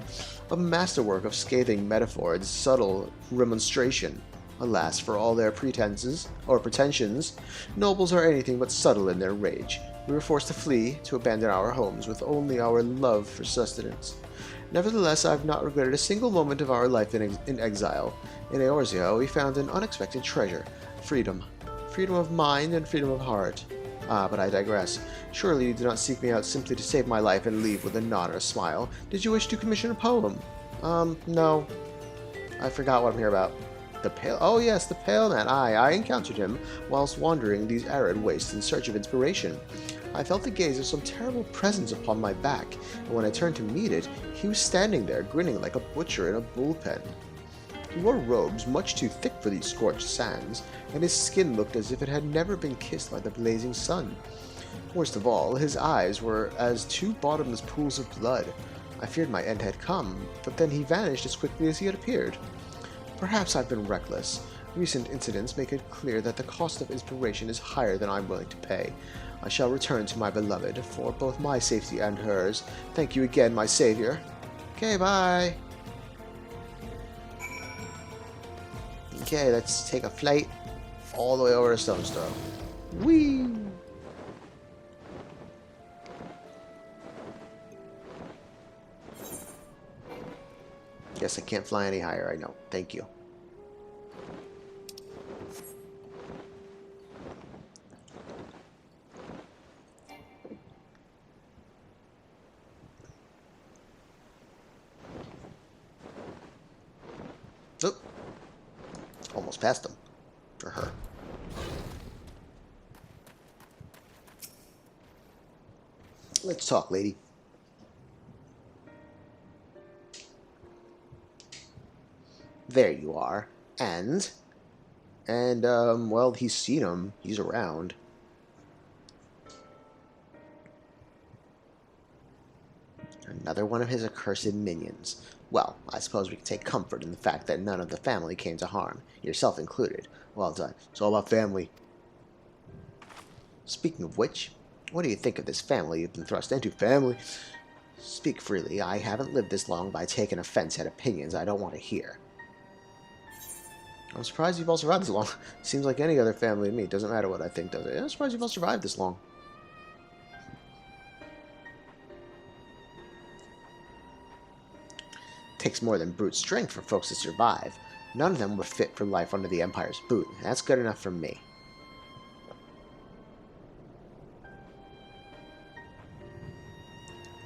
A masterwork of scathing metaphor and subtle remonstration. Alas, for all their pretenses, or pretensions, nobles are anything but subtle in their rage. We were forced to flee, to abandon our homes, with only our love for sustenance. Nevertheless, I have not regretted a single moment of our life in exile. In Eorzea, we found an unexpected treasure, freedom. Freedom of mind and freedom of heart. Ah, but I digress. Surely you did not seek me out simply to save my life and leave with a nod or a smile. Did you wish to commission a poem? No. I forgot what I'm here about. The Pale... Oh yes, the Pale Man. I encountered him whilst wandering these arid wastes in search of inspiration. I felt the gaze of some terrible presence upon my back, and when I turned to meet it, he was standing there, grinning like a butcher in a bullpen. He wore robes much too thick for these scorched sands, and his skin looked as if it had never been kissed by the blazing sun. Worst of all, his eyes were as two bottomless pools of blood. I feared my end had come, but then he vanished as quickly as he had appeared. Perhaps I've been reckless. Recent incidents make it clear that the cost of inspiration is higher than I'm willing to pay. I shall return to my beloved, for both my safety and hers. Thank you again, my savior. Okay, bye. Okay, let's take a flight all the way over to Stone's Throw. Whee! Guess I can't fly any higher, I know. Thank you. Oh! Almost passed him. Or her. Let's talk, lady. There you are. And, well, he's seen him. He's around. Another one of his accursed minions. Well, I suppose we can take comfort in the fact that none of the family came to harm, yourself included. Well done. It's all about family. Speaking of which, what do you think of this family you've been thrust into? Family? Speak freely. I haven't lived this long by taking offense at opinions I don't want to hear. I'm surprised you've all survived this long. Seems like any other family to me. Doesn't matter what I think, does it? I'm surprised you've all survived this long. Takes more than brute strength for folks to survive. None of them were fit for life under the Empire's boot. That's good enough for me.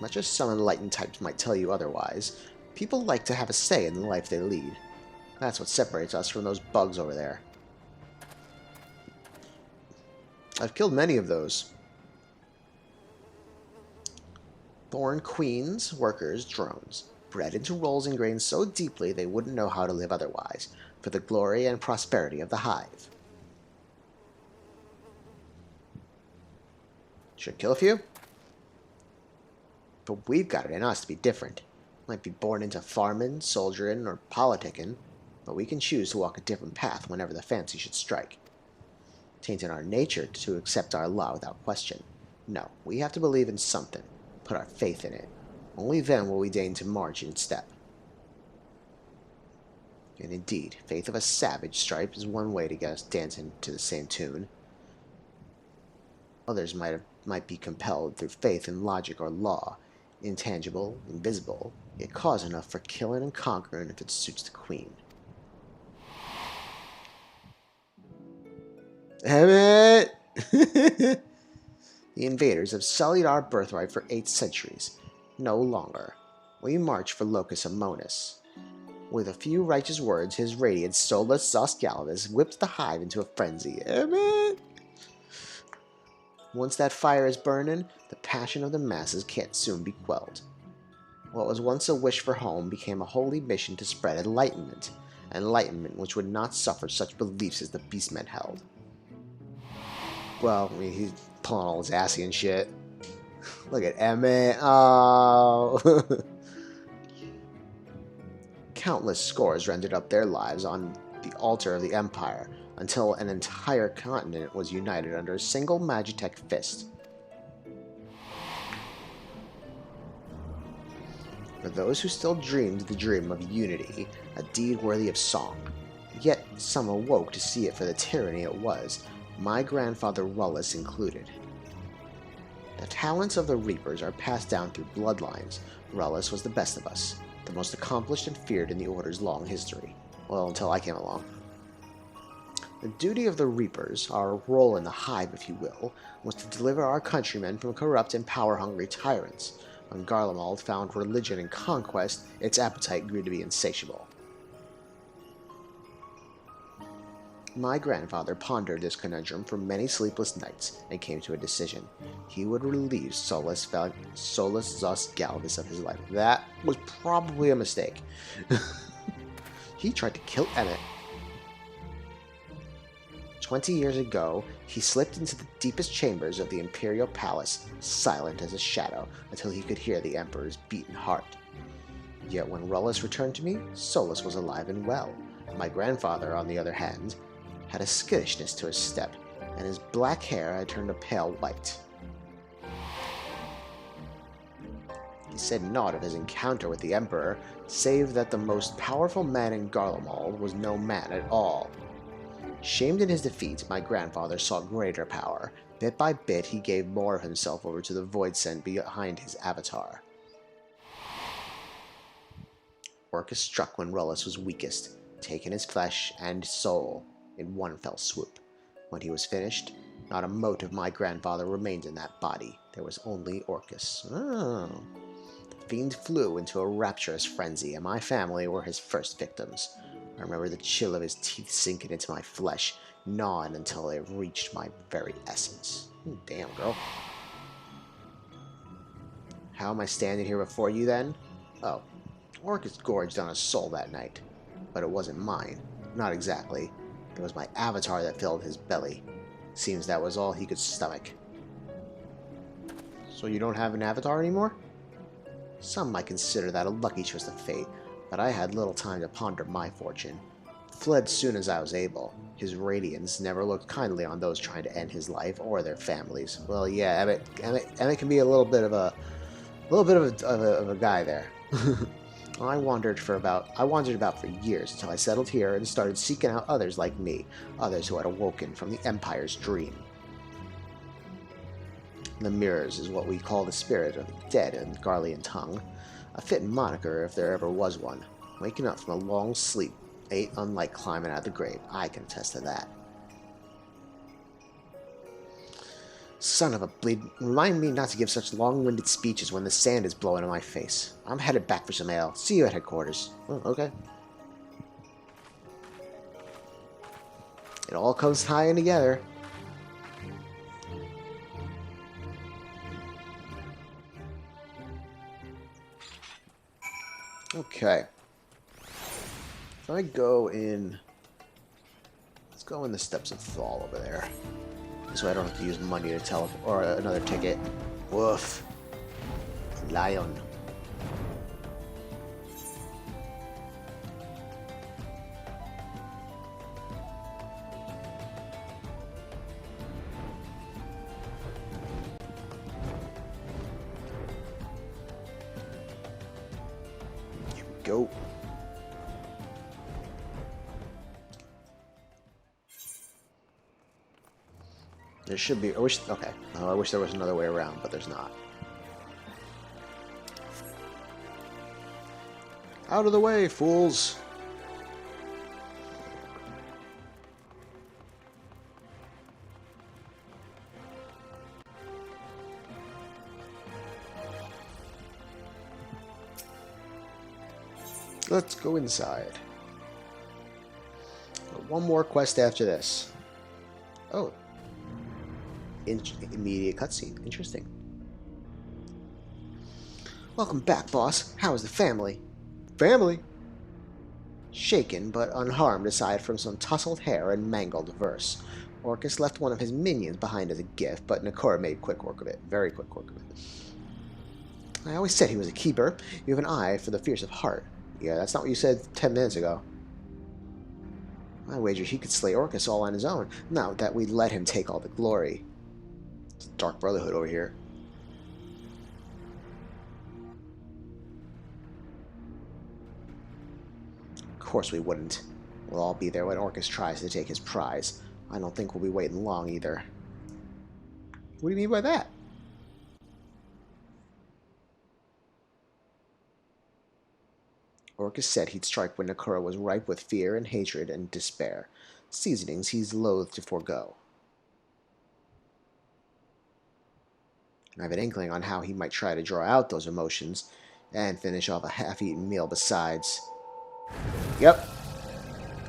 Much as some enlightened types might tell you otherwise, people like to have a say in the life they lead. That's what separates us from those bugs over there. I've killed many of those. Born queens, workers, drones. Bred into roles ingrained so deeply they wouldn't know how to live otherwise, for the glory and prosperity of the hive. Should kill a few? But we've got it in us to be different. Might be born into farming, soldiering, or politicking, but we can choose to walk a different path whenever the fancy should strike. Tain't in our nature to accept our law without question. No, we have to believe in something, put our faith in it. Only then will we deign to march in step. And indeed, faith of a savage stripe is one way to get us dancing to the same tune. Others might be compelled through faith in logic or law, intangible, invisible, yet cause enough for killing and conquering if it suits the queen. Damn it! The invaders have sullied our birthright for 8 centuries. No longer. We march for Locus Amonis. With a few righteous words, his radiant Solus Zoscalvus whipped the hive into a frenzy. Damn it! Once that fire is burning, the passion of the masses can't soon be quelled. What was once a wish for home became a holy mission to spread enlightenment. Enlightenment which would not suffer such beliefs as the beastmen held. Well, I mean, he's pulling all his assy and shit. Look at Emmett. Oh. Countless scores rendered up their lives on the altar of the Empire until an entire continent was united under a single Magitech fist. For those who still dreamed the dream of unity, a deed worthy of song, yet some awoke to see it for the tyranny it was, my grandfather Rullus included. The talents of the Reapers are passed down through bloodlines. Rullus was the best of us, the most accomplished and feared in the Order's long history. Well, until I came along. The duty of the Reapers, our role in the hive, if you will, was to deliver our countrymen from corrupt and power-hungry tyrants. When Garlemald found religion and conquest, its appetite grew to be insatiable. My grandfather pondered this conundrum for many sleepless nights and came to a decision. He would relieve Solus Zos Galvus of his life. That was probably a mistake. He tried to kill Emmett. 20 years ago, he slipped into the deepest chambers of the Imperial Palace, silent as a shadow, until he could hear the Emperor's beating heart. Yet when Rullus returned to me, Solus was alive and well. My grandfather, on the other hand, had a skittishness to his step, and his black hair had turned a pale white. He said naught of his encounter with the Emperor, save that the most powerful man in Garlemald was no man at all. Shamed in his defeat, my grandfather sought greater power. Bit by bit, he gave more of himself over to the void sent behind his avatar. Orcus struck when Rullus was weakest, taking his flesh and soul in one fell swoop. When he was finished, not a mote of my grandfather remained in that body. There was only Orcus. Oh. The fiend flew into a rapturous frenzy, and my family were his first victims. I remember the chill of his teeth sinking into my flesh, gnawing until they reached my very essence. Damn, girl. How am I standing here before you, then? Oh, Orcus gorged on a soul that night. But it wasn't mine. Not exactly. It was my avatar that filled his belly. Seems that was all he could stomach. So you don't have an avatar anymore? Some might consider that a lucky twist of fate, but I had little time to ponder my fortune. Fled soon as I was able. His radiance never looked kindly on those trying to end his life or their families. Well, yeah, Emmett can be a little bit of a guy there. I wandered about for years until I settled here and started seeking out others like me, others who had awoken from the Empire's dream. The Mirrors is what we call the spirit of the dead in Garlean tongue. A fitting moniker if there ever was one. Waking up from a long sleep ain't unlike climbing out of the grave. I can attest to that. Son of a bleed, remind me not to give such long-winded speeches when the sand is blowing in my face. I'm headed back for some ale. See you at headquarters. Oh, okay. It all comes tying together. Okay. If I go in... Let's go in the Steps of Fall over there. So I don't have to use money to teleport, or another ticket. Woof. Lion. Here we go. There should be. I wish there was another way around, but there's not. Out of the way, fools! Let's go inside. One more quest after this. Oh. Immediate cutscene. Interesting. Welcome back, boss. How is the family? Family? Shaken but unharmed aside from some tousled hair and mangled verse. Orcus left one of his minions behind as a gift, but Nakora made quick work of it. Very quick work of it. I always said he was a keeper. You have an eye for the fierce of heart. Yeah, that's not what you said 10 minutes ago. I wager he could slay Orcus all on his own, now that we let him take all the glory. It's Dark Brotherhood over here. Of course we wouldn't. We'll all be there when Orcus tries to take his prize. I don't think we'll be waiting long either. What do you mean by that? Orcus said he'd strike when Nakura was ripe with fear and hatred and despair, seasonings he's loath to forego. I have an inkling on how he might try to draw out those emotions and finish off a half-eaten meal besides. Yep.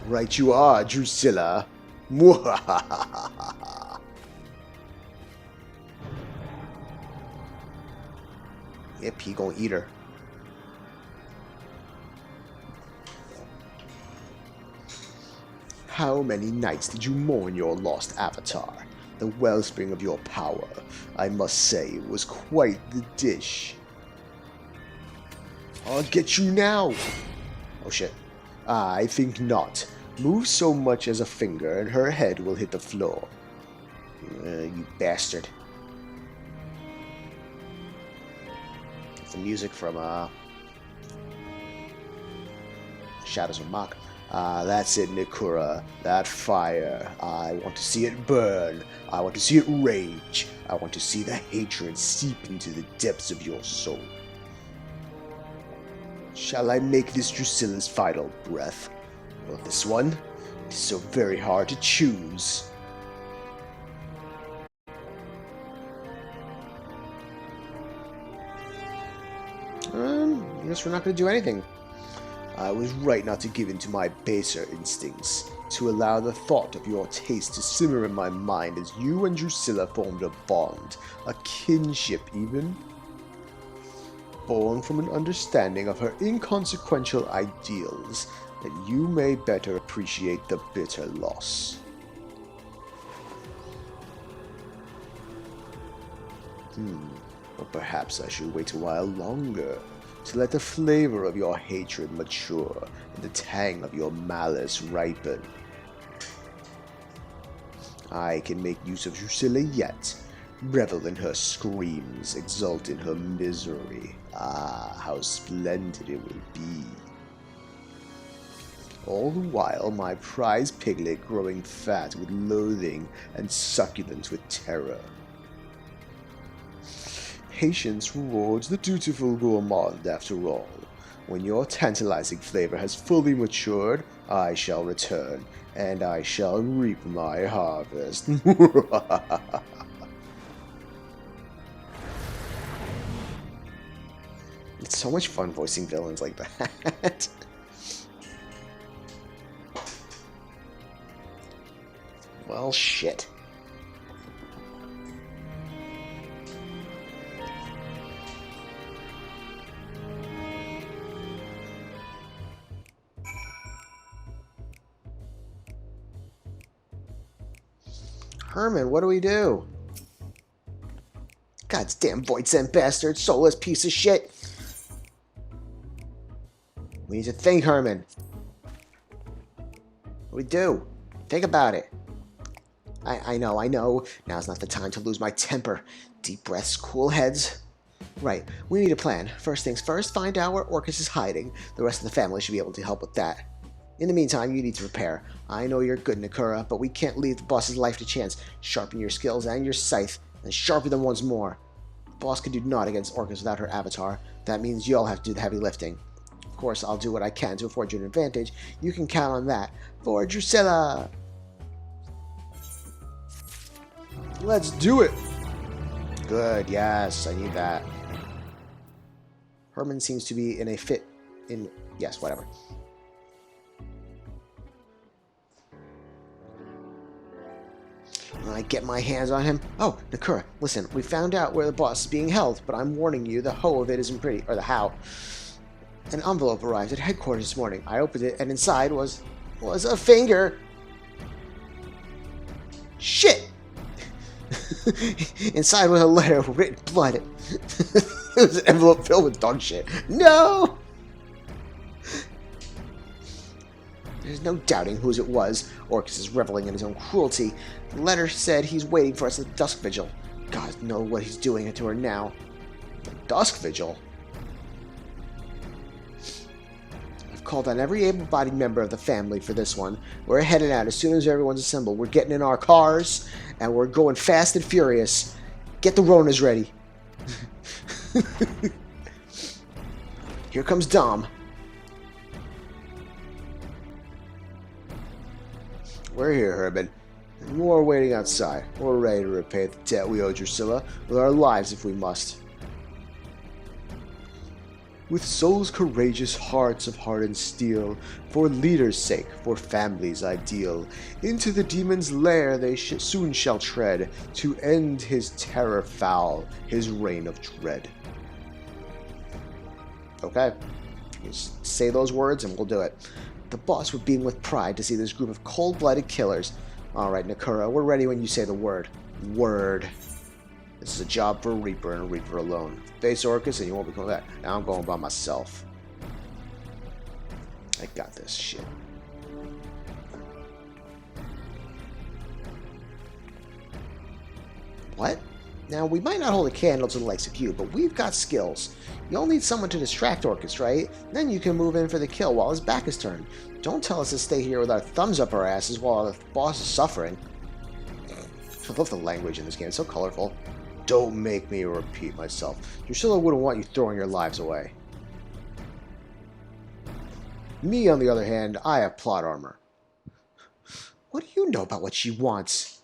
Right you are, Drusilla. Mwahahaha. Yep, he gonna eat her. How many nights did you mourn your lost avatar? The wellspring of your power. I must say, it was quite the dish. I'll get you now! Oh shit. I think not. Move so much as a finger and her head will hit the floor. You bastard. It's the music from, Shadows of Mach. That's it, Nakura. That fire. I want to see it burn. I want to see it rage. I want to see the hatred seep into the depths of your soul. Shall I make this Drusilla's final breath? Or this one? It's so very hard to choose. I guess we're not going to do anything. I was right not to give in to my baser instincts, to allow the thought of your taste to simmer in my mind as you and Drusilla formed a bond, a kinship even. Born from an understanding of her inconsequential ideals, that you may better appreciate the bitter loss. Or perhaps I should wait a while longer, to let the flavor of your hatred mature and the tang of your malice ripen. I can make use of Drusilla yet, revel in her screams, exult in her misery. Ah, how splendid it will be. All the while my prize piglet growing fat with loathing and succulent with terror. Patience rewards the dutiful gourmand after all. When your tantalizing flavor has fully matured, I shall return, and I shall reap my harvest. It's so much fun voicing villains like that. Well, shit. Herman, what do we do? God's damn void-sent bastard, soulless piece of shit. We need to think, Herman. What do we do? Think about it. I know. Now's not the time to lose my temper. Deep breaths, cool heads. Right, we need a plan. First things first, find out where Orcus is hiding. The rest of the family should be able to help with that. In the meantime, you need to prepare. I know you're good, Nakura, but we can't leave the boss's life to chance. Sharpen your skills and your scythe, and sharpen them once more. The boss can do naught against Orcus without her avatar. That means you'll have to do the heavy lifting. Of course, I'll do what I can to afford you an advantage. You can count on that. For Drusilla! Let's do it! Good, yes, I need that. Herman seems to be in a fit in... Yes, whatever. When I get my hands on him... Oh, Nakura, listen, we found out where the boss is being held, but I'm warning you, the hoe of it isn't pretty. Or the how. An envelope arrived at headquarters this morning. I opened it, and inside was a finger. Shit! Inside was a letter written blood. It was an envelope filled with dog shit. No! There's no doubting whose it was. Orcus is reveling in his own cruelty. The letter said he's waiting for us at the Dusk Vigil. God knows what he's doing to her now. The Dusk Vigil? I've called on every able-bodied member of the family for this one. We're heading out as soon as everyone's assembled. We're getting in our cars, and we're going fast and furious. Get the Ronas ready. Here comes Dom. We're here, Herman. And more waiting outside. We're ready to repay the debt we owe Drusilla with our lives if we must. With souls courageous, hearts of hardened steel, for leaders' sake, for families' ideal, into the demon's lair they soon shall tread, to end his terror foul, his reign of dread. Okay. Just say those words and we'll do it. The boss would beam with pride to see this group of cold-blooded killers. Alright, Nakura, we're ready when you say the word. Word. This is a job for a Reaper and a Reaper alone. Face Orcus and you won't be coming back. Now I'm going by myself. I got this shit. What? Now, we might not hold a candle to the likes of you, but we've got skills. You'll need someone to distract Orcus, right? Then you can move in for the kill while his back is turned. Don't tell us to stay here with our thumbs up our asses while the boss is suffering. I love the language in this game. It's so colorful. Don't make me repeat myself. Drusilla wouldn't want you throwing your lives away. Me, on the other hand, I have plot armor. What do you know about what she wants?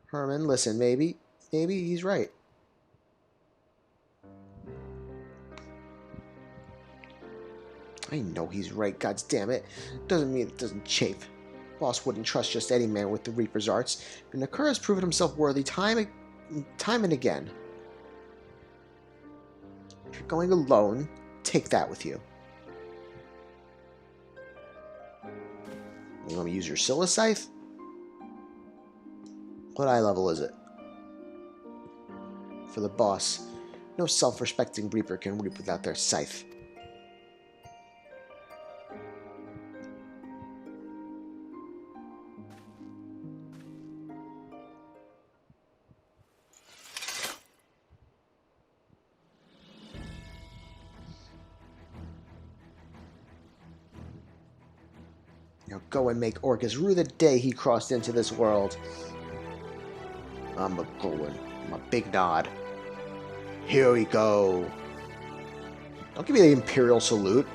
Herman, listen, maybe he's right. I know he's right, goddamn it. Doesn't mean it doesn't chafe. Boss wouldn't trust just any man with the Reaper's arts, but Nakura has proven himself worthy time and again. If you're going alone, take that with you. You want me to use your Scylla Scythe? What eye level is it? For the boss, no self-respecting Reaper can reap without their scythe. Now go and make Orcus rue the day he crossed into this world. I'm a-going. I'm a big nod. Here we go. Don't give me the Imperial salute.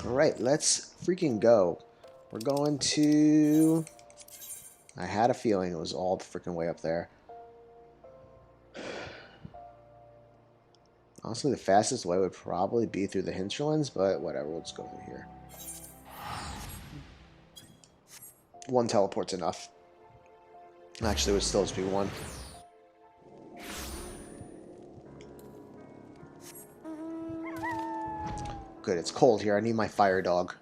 Alright, let's freaking go. We're going to... I had a feeling it was all the freaking way up there. Honestly, the fastest way would probably be through the hinterlands, but whatever, we'll just go through here. One teleport's enough. Actually, it would still just be one. Good, it's cold here. I need my fire dog.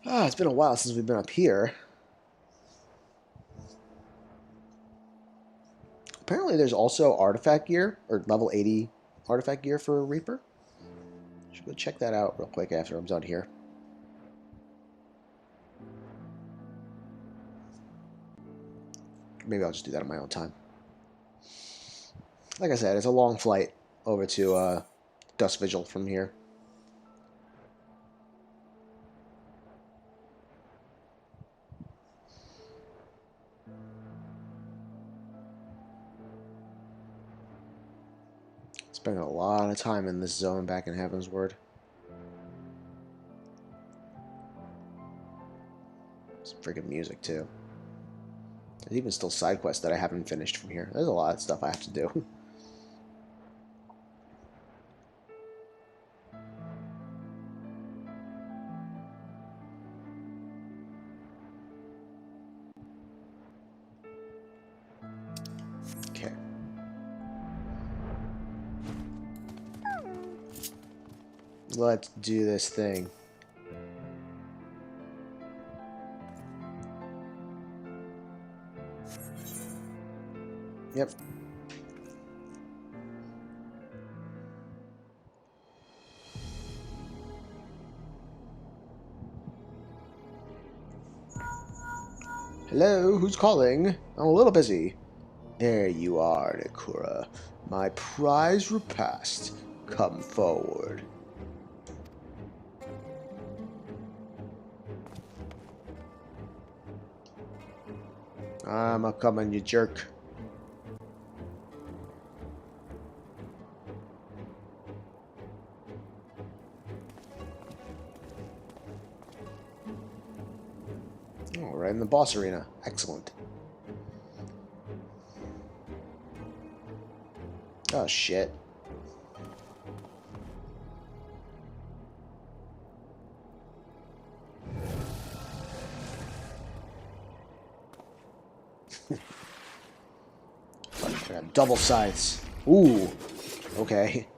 Ah, it's been a while since we've been up here. Apparently there's also artifact gear, or level 80 artifact gear for a Reaper. Should go check that out real quick after I'm done here. Maybe I'll just do that on my own time. Like I said, it's a long flight over to Dusk Vigil from here. Spending a lot of time in this zone back in Heavensward. Some freaking music too. There's even still side quests that I haven't finished from here. There's a lot of stuff I have to do. Let's do this thing. Yep. Hello, who's calling? I'm a little busy. There you are, Nakura. My prize repast. Come forward. I'm a coming, you jerk. Oh, right in the boss arena. Excellent. Oh, shit. I got double scythes. Ooh. Okay.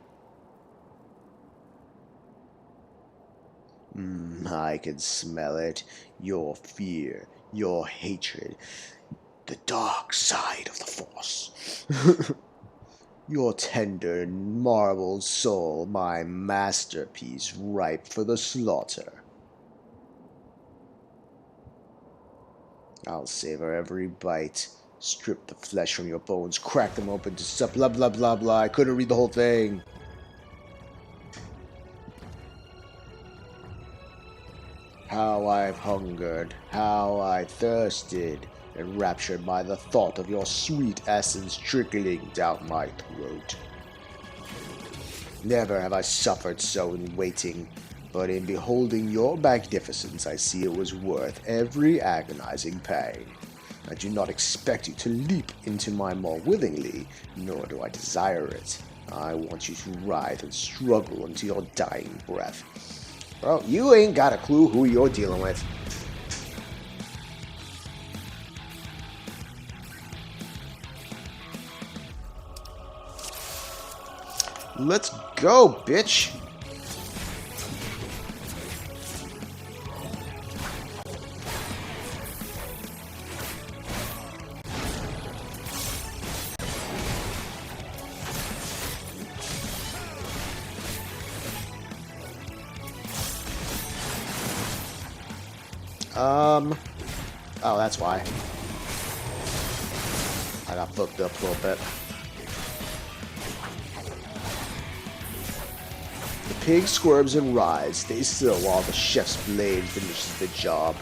I can smell it. Your fear, your hatred, the dark side of the Force. Your tender, marbled soul, my masterpiece, ripe for the slaughter. I'll savor every bite, strip the flesh from your bones, crack them open to sup, blah blah blah blah. I couldn't read the whole thing. How I've hungered, how I thirsted, enraptured by the thought of your sweet essence trickling down my throat. Never have I suffered so in waiting, but in beholding your magnificence I see it was worth every agonizing pain. I do not expect you to leap into my maw willingly, nor do I desire it. I want you to writhe and struggle until your dying breath. Well, you ain't got a clue who you're dealing with. Let's go, bitch! Oh, that's why. I got fucked up a little bit. The pig squirms and writhes. Stay still while the chef's blade finishes the job.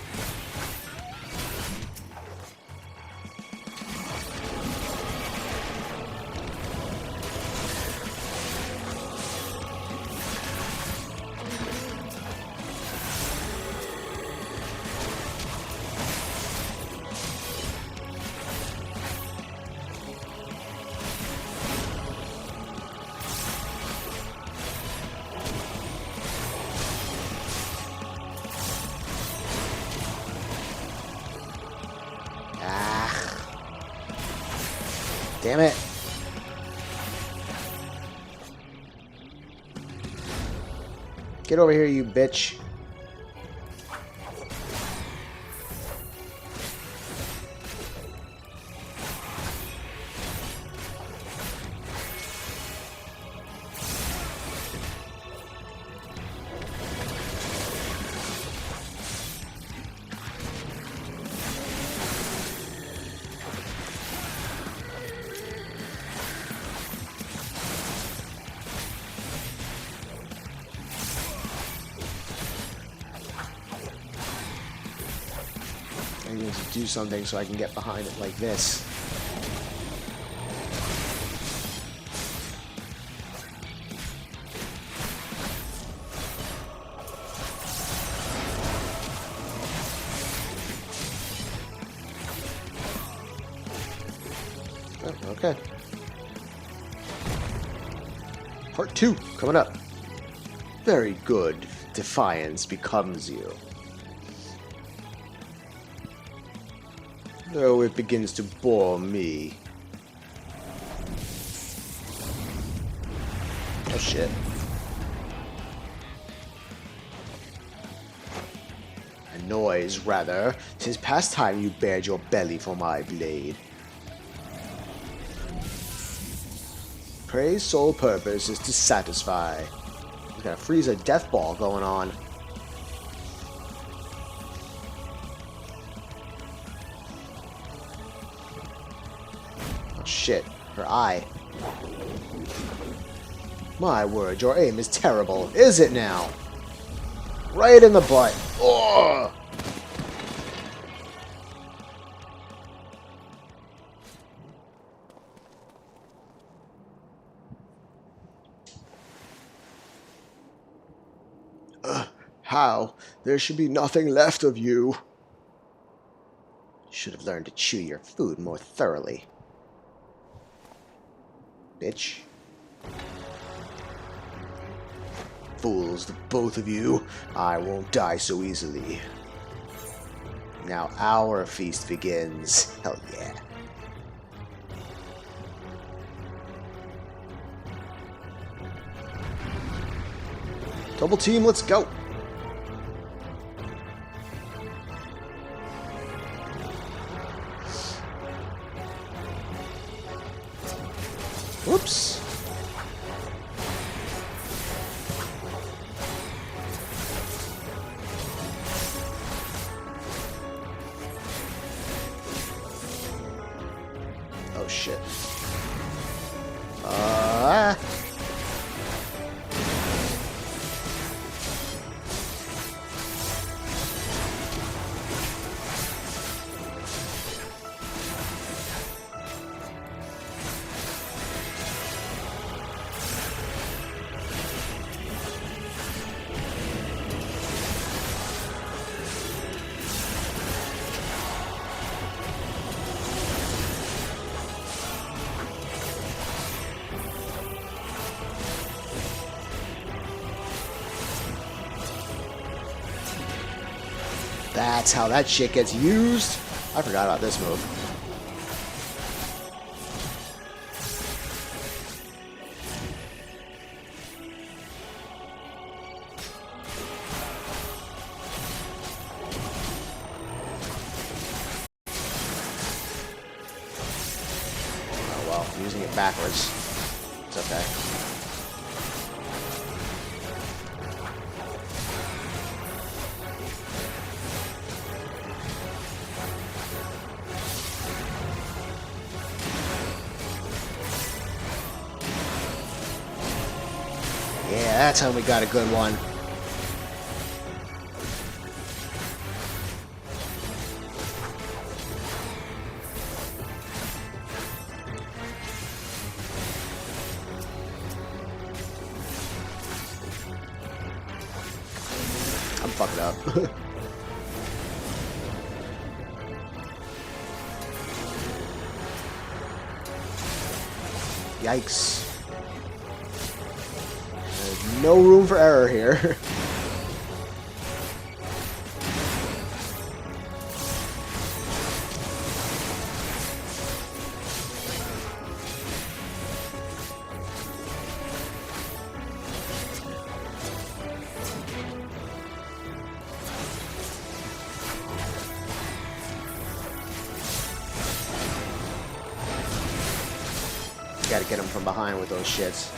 Damn it. Get over here, you bitch. I need to do something so I can get behind it like this. Oh, okay. Part 2 coming up. Very good. Defiance becomes you. Though it begins to bore me. Oh shit. noise, rather. 'Tis past time you bared your belly for my blade. Prey's sole purpose is to satisfy. We got a Frieza death ball going on. Oh shit, her eye. My word, your aim is terrible. Is it now? Right in the butt. Ugh. How? There should be nothing left of you. Should have learned to chew your food more thoroughly. Bitch. Fools, the both of you. I won't die so easily. Now our feast begins. Hell yeah. Double team, let's go. Whoops. Oh shit. That's how that shit gets used. I forgot about this move. Oh well, I'm using it backwards. It's okay. Yeah, that's how we got a good one. I'm fucking up. Yikes. There's no room for error here. Gotta get him from behind with those shits.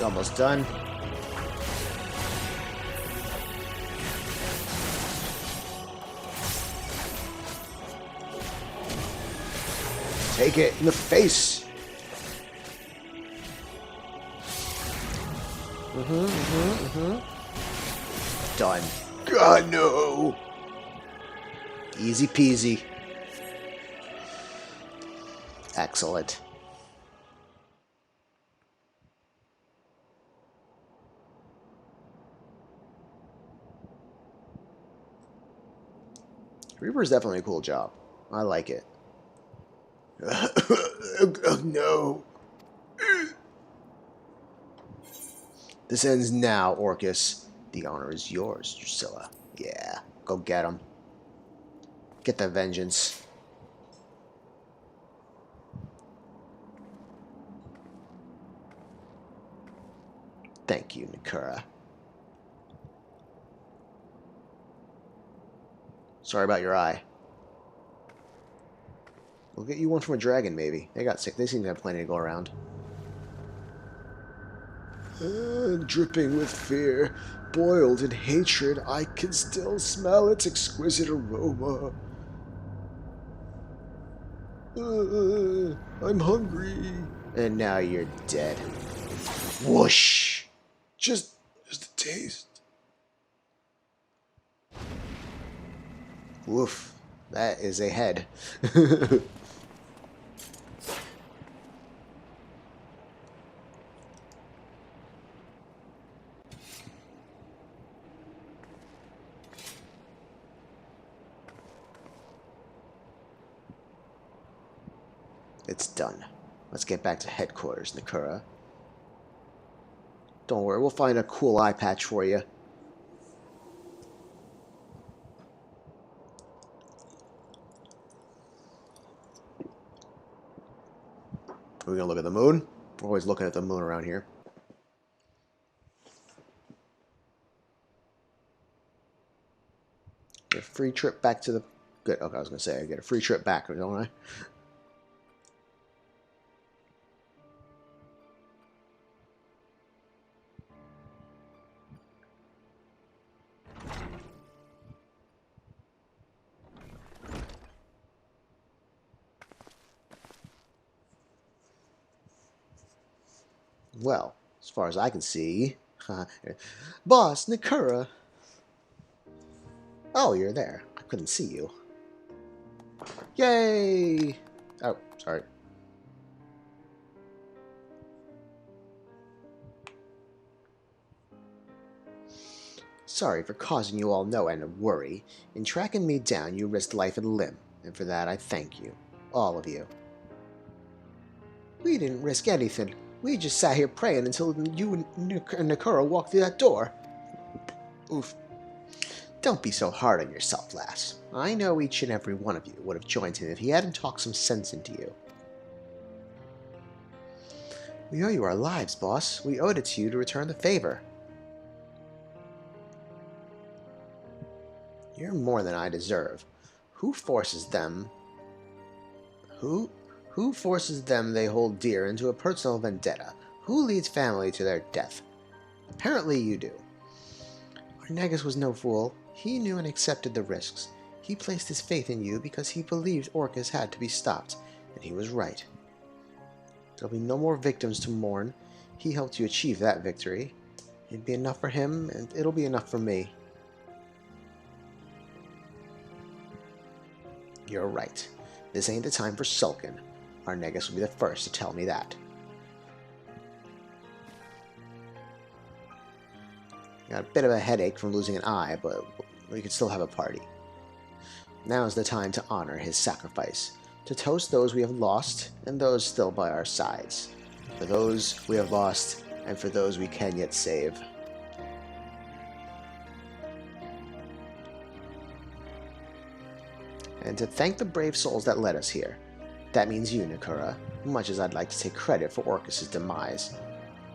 Almost done. Take it in the face. Done. God, no. Easy peasy. Excellent. Reaper's definitely a cool job. I like it. Oh, no. This ends now, Orcus. The honor is yours, Drusilla. Yeah, go get him. Get the vengeance. Thank you, Nakura. Sorry about your eye. We'll get you one from a dragon, maybe. They seem to have plenty to go around. Dripping with fear, boiled in hatred, I can still smell its exquisite aroma. I'm hungry. And now you're dead. Whoosh! Just a taste. Woof. That is a head. It's done. Let's get back to headquarters, Nakura. Don't worry, we'll find a cool eye patch for you. Are we gonna look at the moon? We're always looking at the moon around here. Get a free trip back to the... Good, okay, I was gonna say, I get a free trip back, don't I? Well, as far as I can see... Boss, Nakura! Oh, you're there. I couldn't see you. Yay! Oh, sorry. Sorry for causing you all no end of worry. In tracking me down, you risked life and limb, and for that I thank you. All of you. We didn't risk anything. We just sat here praying until you and Nakura walked through that door. Oof. Don't be so hard on yourself, lass. I know each and every one of you would have joined him if he hadn't talked some sense into you. We owe you our lives, boss. We owed it to you to return the favor. You're more than I deserve. Who forces them they hold dear into a personal vendetta? Who leads family to their death? Apparently you do. Arnegas was no fool. He knew and accepted the risks. He placed his faith in you because he believed Orcus had to be stopped, and he was right. There'll be no more victims to mourn. He helped you achieve that victory. It'd be enough for him, and it'll be enough for me. You're right. This ain't the time for sulking. Arnegas will be the first to tell me that. Got a bit of a headache from losing an eye, but we could still have a party. Now is the time to honor his sacrifice, to toast those we have lost and those still by our sides, for those we have lost and for those we can yet save. And to thank the brave souls that led us here. That means you, Nakura, much as I'd like to take credit for Orcus' demise.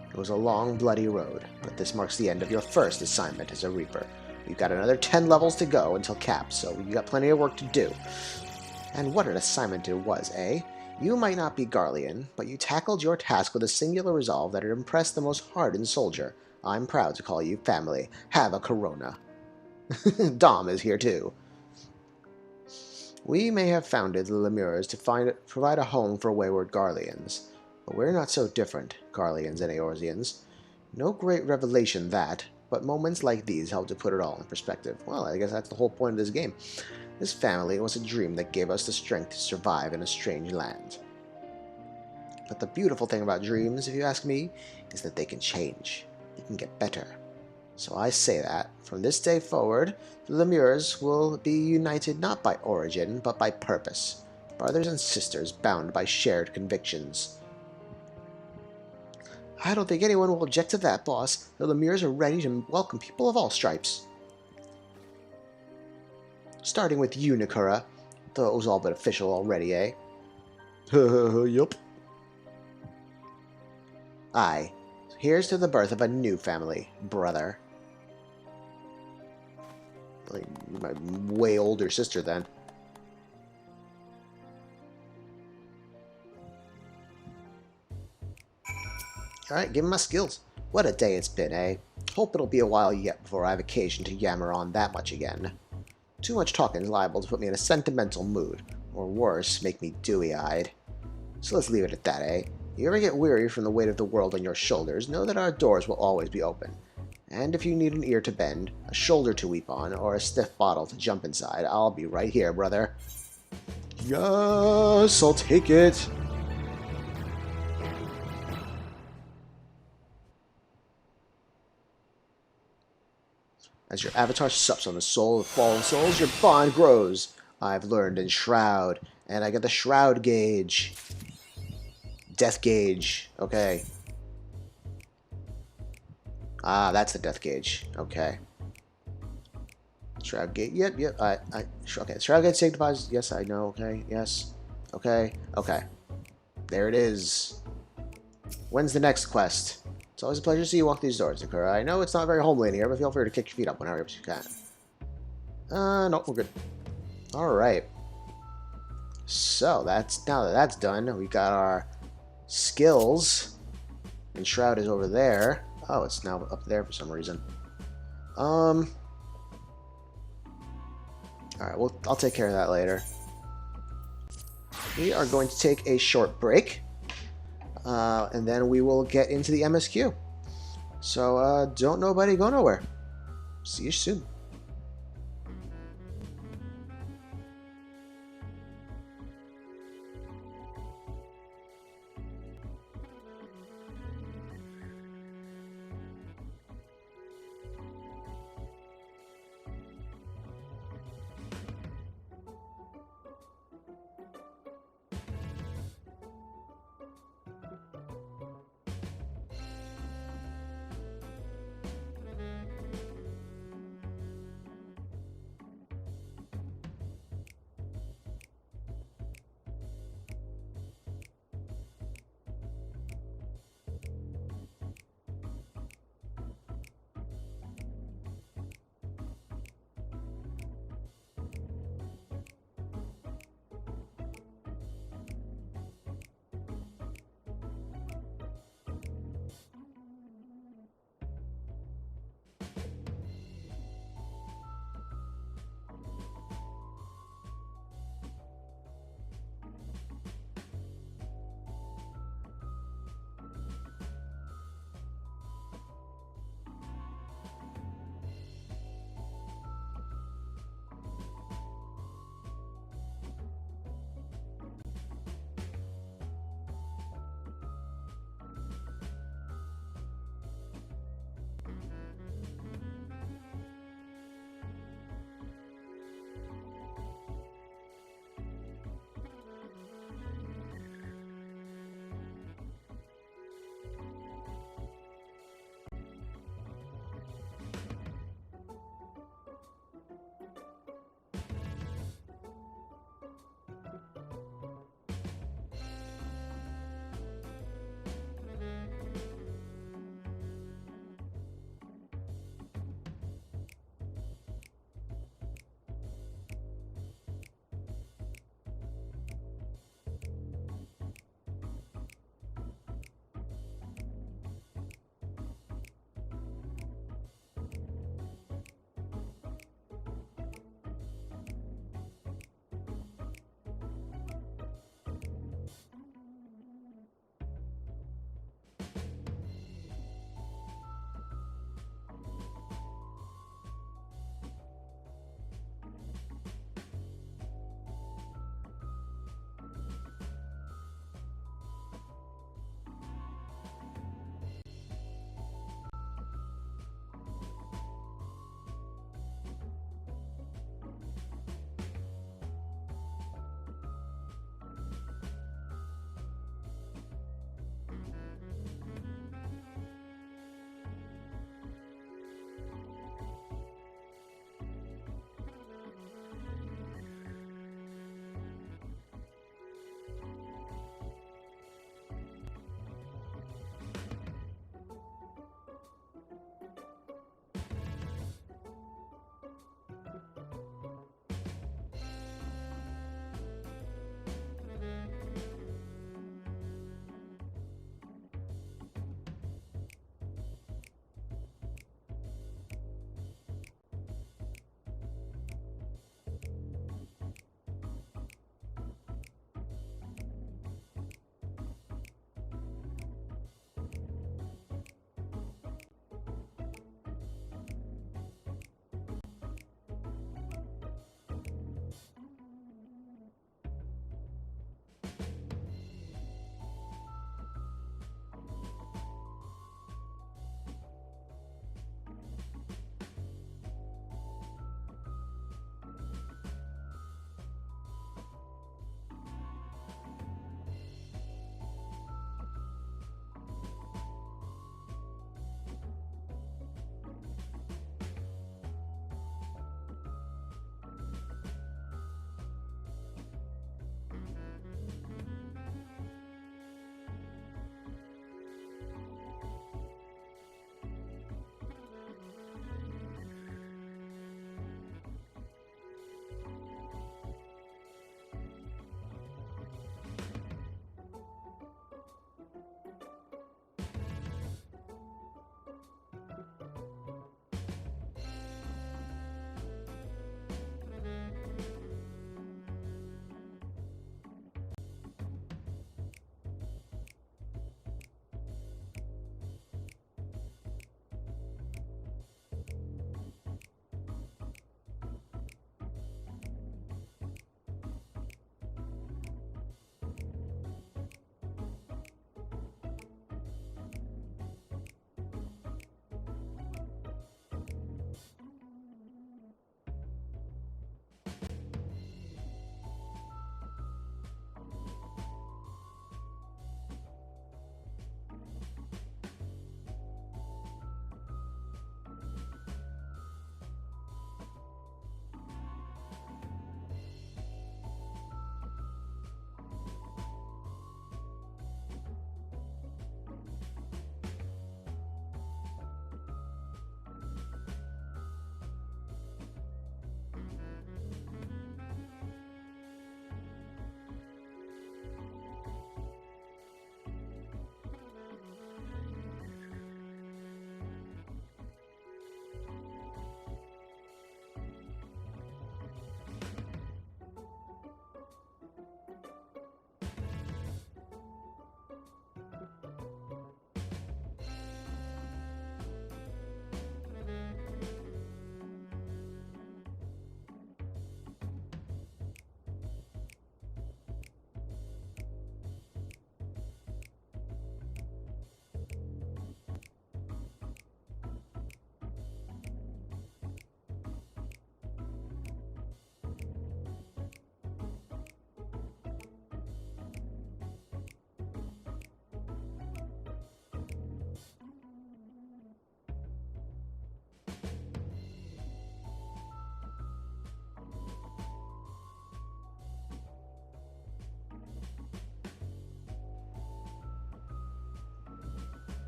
It was a long, bloody road, but this marks the end of your first assignment as a Reaper. You've got another 10 levels to go until cap, so you got plenty of work to do. And what an assignment it was, eh? You might not be Garlean, but you tackled your task with a singular resolve that had impressed the most hardened soldier. I'm proud to call you family. Have a Corona. Dom is here too. We may have founded the Lemures to provide a home for wayward Garleans, but we're not so different, Garleans and Eorzeans. No great revelation that, but moments like these help to put it all in perspective. Well, I guess that's the whole point of this game. This family was a dream that gave us the strength to survive in a strange land. But the beautiful thing about dreams, if you ask me, is that they can change. They can get better. So I say that, from this day forward, the Lemures will be united not by origin, but by purpose. Brothers and sisters bound by shared convictions. I don't think anyone will object to that, boss. The Lemirs are ready to welcome people of all stripes. Starting with you, Nakura. Though it was all but official already, eh? Yup. Aye. Here's to the birth of a new family, brother. Like, my way older sister, then. Alright, give him my skills. What a day it's been, eh? Hope it'll be a while yet before I have occasion to yammer on that much again. Too much talking is liable to put me in a sentimental mood, or worse, make me dewy-eyed. So let's leave it at that, eh? If you ever get weary from the weight of the world on your shoulders, know that our doors will always be open. And if you need an ear to bend, a shoulder to weep on, or a stiff bottle to jump inside, I'll be right here, brother. Yes, I'll take it. As your avatar sups on the soul of fallen souls, your bond grows. I've learned in Shroud, and I get the Shroud gauge. Death gauge. Okay. Ah, that's the death gauge. Okay. Shroud gauge. Yep. Okay. Shroud gauge signifies. Yes, I know. Okay. Yes. Okay. Okay. There it is. When's the next quest? It's always a pleasure to see you walk these doors, Nakura. I know it's not very homely in here, but feel free to kick your feet up whenever you can. No, we're good. Alright. So, now that that's done, we got our skills. And Shroud is over there. Oh, it's now up there for some reason. Alright, well, I'll take care of that later. We are going to take a short break. And then we will get into the MSQ. So, don't nobody go nowhere. See you soon.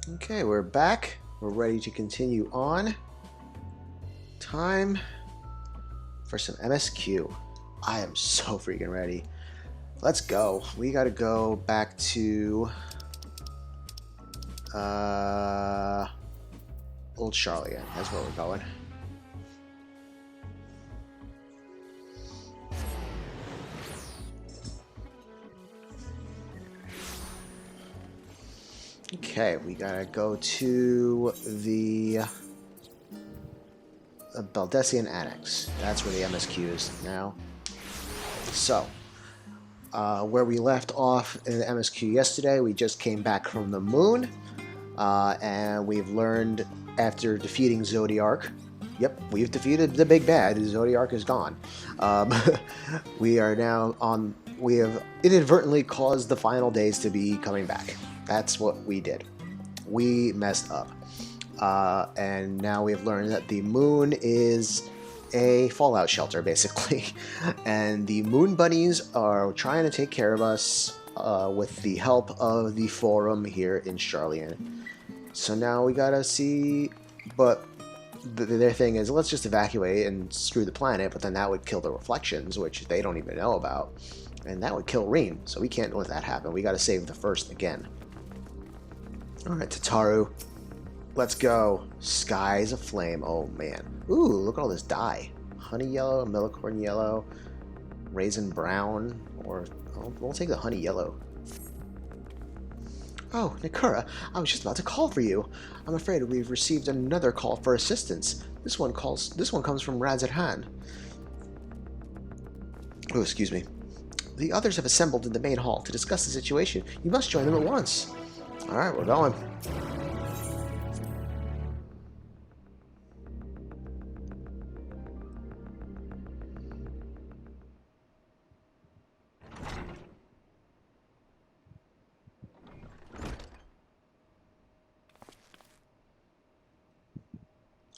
Okay, we're back. We're ready to continue on. Time for some MSQ. I am so freaking ready. Let's go. We gotta go back to Old Charlotte. That's where we're going. Okay, we gotta go to the Baldessian Annex. That's where the MSQ is now. So, where we left off in the MSQ yesterday, we just came back from the moon, and we've learned after defeating Zodiark. Yep, we've defeated the big bad. Zodiark is gone. We are now on. We have inadvertently caused the final days to be coming back. That's what we did. We messed up. And now we've learned that the moon is a fallout shelter, basically. And the moon bunnies are trying to take care of us with the help of the forum here in Charlian. So now we gotta see... But their thing is, let's just evacuate and screw the planet, but then that would kill the reflections, which they don't even know about. And that would kill Reem, so we can't let that happen. We gotta save the first again. Alright, Tataru. Let's go. Skies aflame. Oh, man. Ooh, look at all this dye. Honey yellow, millicorn yellow, raisin brown, or... we'll take the honey yellow. Oh, Nakura, I was just about to call for you. I'm afraid we've received another call for assistance. This one comes from Razat-Han. Oh, excuse me. The others have assembled in the main hall to discuss the situation. You must join them at once. Alright, we're going.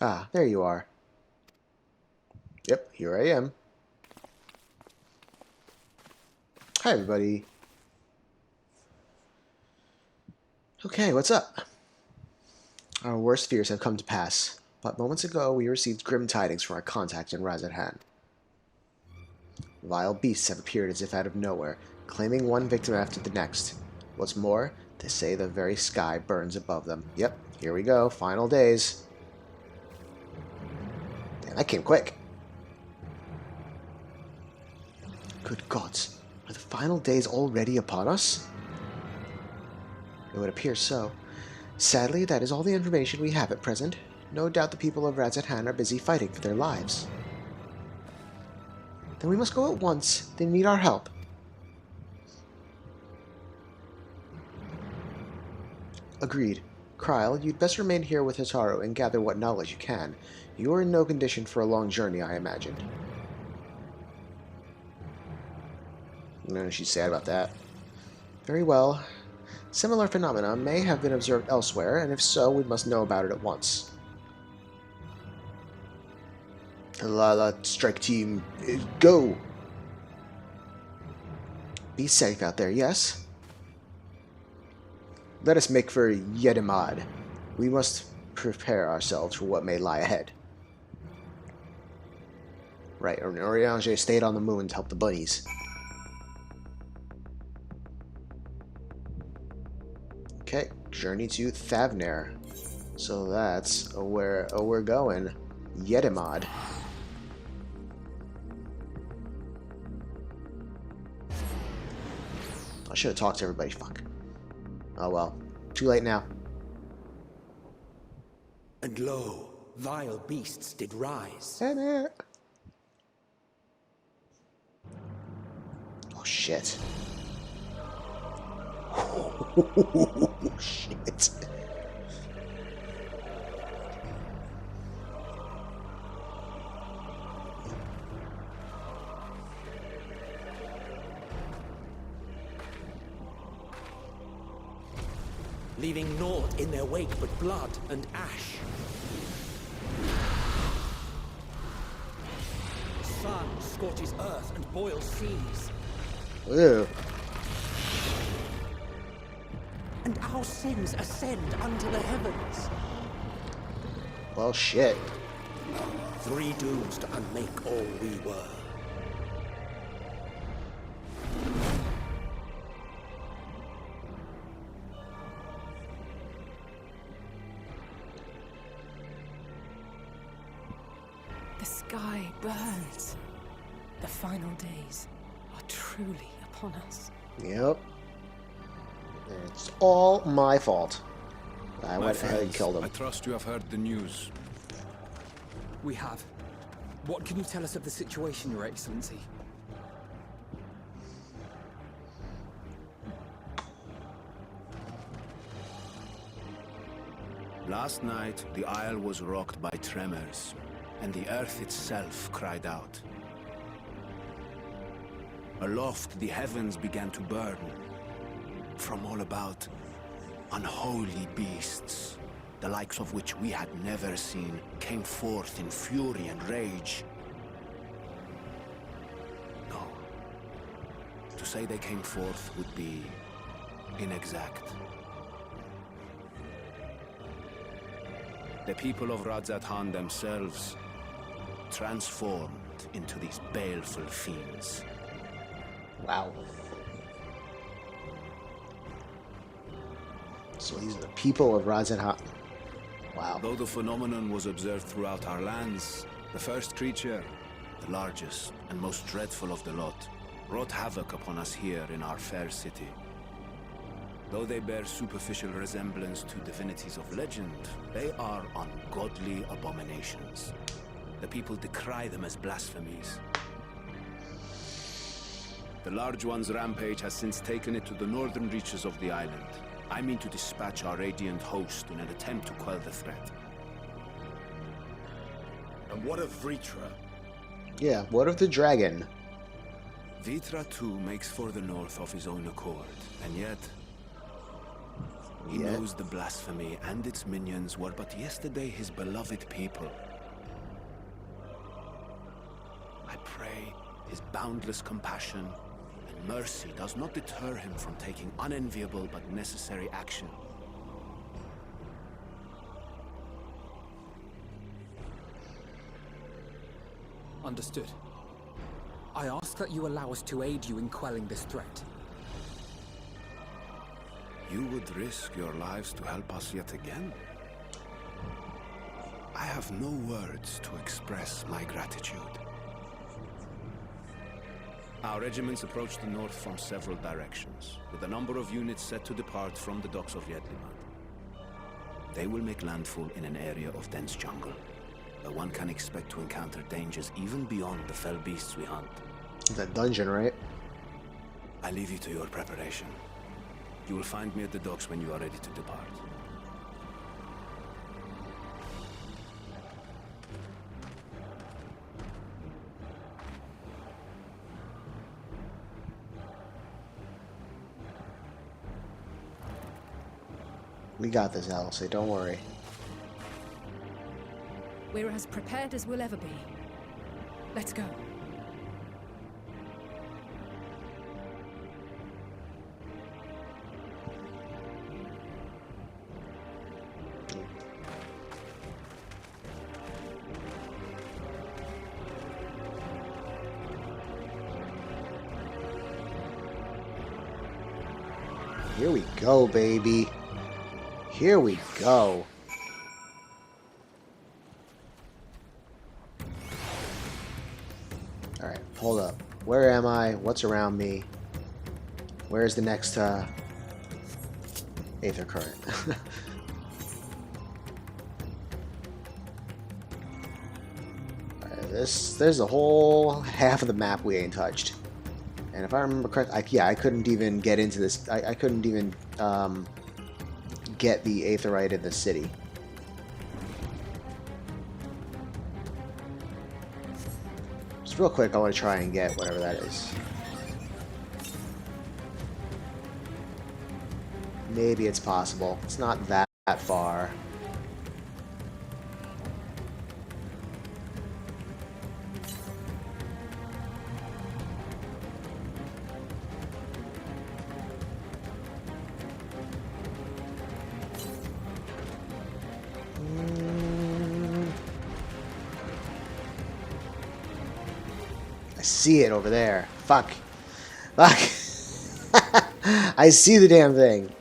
Ah, there you are. Yep, here I am. Hi, everybody. Okay, what's up? Our worst fears have come to pass, but moments ago we received grim tidings from our contact in Razat-Han. Vile beasts have appeared as if out of nowhere, claiming one victim after the next. What's more, they say the very sky burns above them. Yep, here we go, final days. Damn, that came quick. Good gods, are the final days already upon us? It would appear so. Sadly, that is all the information we have at present. No doubt the people of Razat-Han are busy fighting for their lives. Then we must go at once. They need our help. Agreed. Kryle, you'd best remain here with Hitaru and gather what knowledge you can. You are in no condition for a long journey, I imagined. No, she's sad about that. Very well. Similar phenomena may have been observed elsewhere, and if so, we must know about it at once. Lala, strike team, go! Be safe out there, yes? Let us make for Yedimad. We must prepare ourselves for what may lie ahead. Right, Oriange stayed on the moon to help the bunnies. Okay, journey to Thavner. So that's where we're going. Yedimad. I should have talked to everybody. Fuck. Oh well. Too late now. And lo, vile beasts did rise. Oh shit. Shit. Leaving naught in their wake but blood and ash. The sun scorches earth and boils seas. Ew. and our sins ascend unto the heavens. Well, shit. 3 dooms to unmake all we were. The sky burns. The final days are truly upon us. Yep. It's all my fault. I went ahead and killed him. I trust you have heard the news. We have. What can you tell us of the situation, Your Excellency? Last night, the isle was rocked by tremors, and the earth itself cried out. Aloft, the heavens began to burn. From all about, unholy beasts, the likes of which we had never seen, came forth in fury and rage. No. To say they came forth would be inexact. The people of Radzat-Han themselves transformed into these baleful fiends. Wow. So these are the people of Radzat-Han. Wow. Though the phenomenon was observed throughout our lands, the first creature, the largest and most dreadful of the lot, wrought havoc upon us here in our fair city. Though they bear superficial resemblance to divinities of legend, they are ungodly abominations. The people decry them as blasphemies. The large one's rampage has since taken it to the northern reaches of the island. I mean to dispatch our radiant host in an attempt to quell the threat. And what of Vritra? Yeah, what of the dragon? Vitra too makes for the north of his own accord, and yet he knows the blasphemy and its minions were but yesterday his beloved people. I pray his boundless compassion and mercy does not deter him from taking unenviable but necessary action. Understood. I ask that you allow us to aid you in quelling this threat. You would risk your lives to help us yet again? I have no words to express my gratitude. Our regiments approach the north from several directions, with a number of units set to depart from the docks of Yedlimat. They will make landfall in an area of dense jungle, where one can expect to encounter dangers even beyond the fell beasts we hunt. That dungeon, right? I leave you to your preparation. You will find me at the docks when you are ready to depart. We got this, Elsie. Don't worry. We're as prepared as we'll ever be. Let's go. Here we go, baby. Here we go. Alright, hold up. Where am I? What's around me? Where's the next, Aether Current? Alright, there's a whole half of the map we ain't touched. And if I remember correctly, I couldn't even get into this. I couldn't even get the Aetherite in the city. Just real quick, I want to try and get whatever that is. Maybe it's possible. It's not that far. see it over there. Fuck. Fuck. I see the damn thing.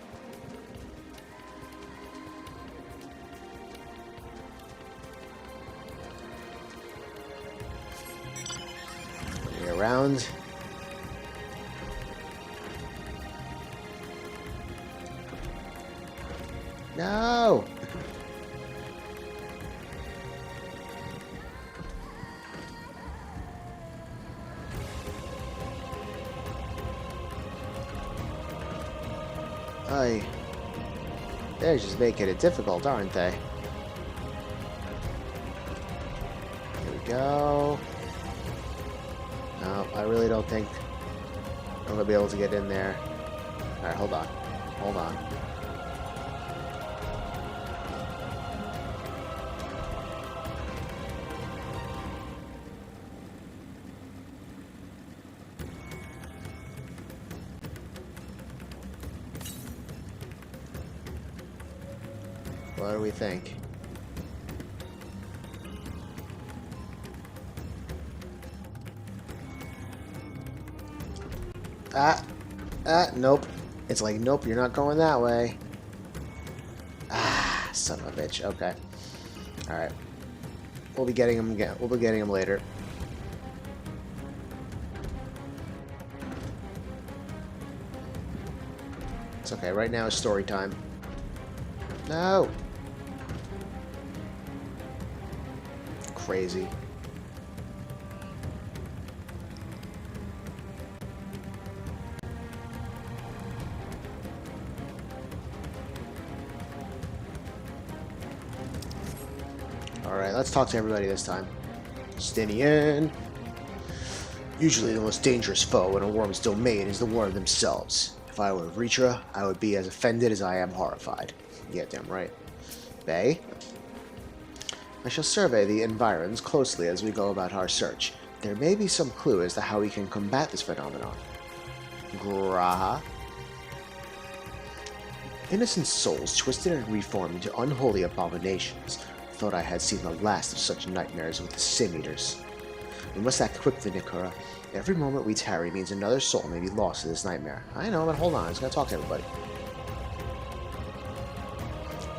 Around. No. They're just making it difficult, aren't they? Here we go. No, I really don't think I'm going to be able to get in there. Alright, hold on. Hold on. What do we think? Nope. It's like, nope, you're not going that way. Ah, son of a bitch. Okay. Alright. We'll be getting him again. We'll be getting him later. It's okay. Right now is story time. No! Crazy. Alright, let's talk to everybody this time. Stinian. Usually the most dangerous foe in a worm's domain is the worm themselves. If I were Vritra, I would be as offended as I am horrified. Yeah, damn right. Bay? I shall survey the environs closely as we go about our search. There may be some clue as to how we can combat this phenomenon. Graha? Innocent souls twisted and reformed into unholy abominations. Thought I had seen the last of such nightmares with the Sin Eaters. We must act quickly, Nikura. Every moment we tarry means another soul may be lost to this nightmare. I know, but hold on, I just gotta talk to everybody.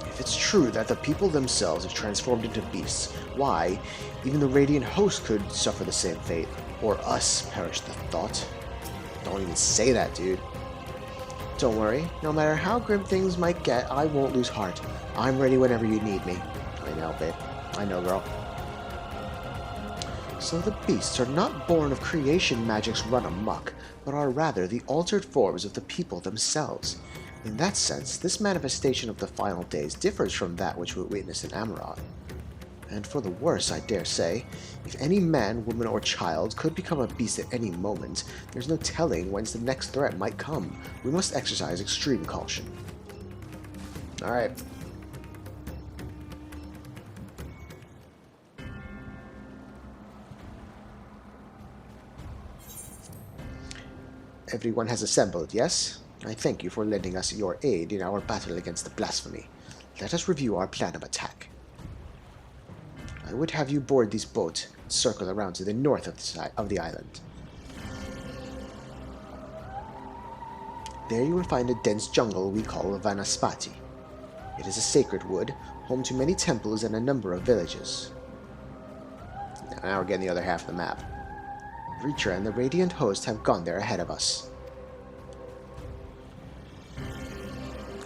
If it's true that the people themselves have transformed into beasts, why, even the Radiant Host could suffer the same fate. Or us, perish the thought. Don't even say that, dude. Don't worry, no matter how grim things might get, I won't lose heart. I'm ready whenever you need me. I know, babe. I know, girl. So the beasts are not born of creation magic's run amok, but are rather the altered forms of the people themselves. In that sense, this manifestation of the final days differs from that which we witnessed in Amaroth. And for the worse, I dare say, if any man, woman, or child could become a beast at any moment, there's no telling whence the next threat might come. We must exercise extreme caution. Alright. Everyone has assembled, yes? I thank you for lending us your aid in our battle against the blasphemy. Let us review our plan of attack. I would have you board this boat and circle around to the north of the island. There you will find a dense jungle we call Vanaspati. It is a sacred wood, home to many temples and a number of villages. Now we're getting the other half of the map. Vritra and the Radiant Host have gone there ahead of us.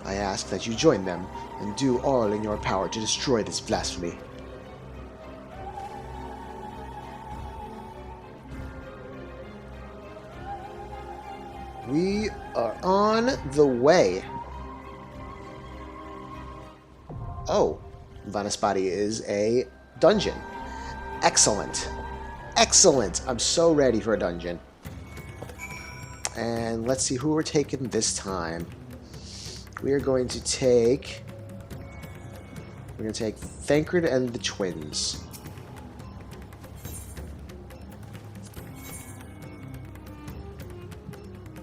I ask that you join them and do all in your power to destroy this blasphemy. We are on the way. Oh, Vanaspati is a dungeon. Excellent. Excellent! I'm so ready for a dungeon. And let's see who we're taking this time. We are going to take... We're going to take Thancred and the twins.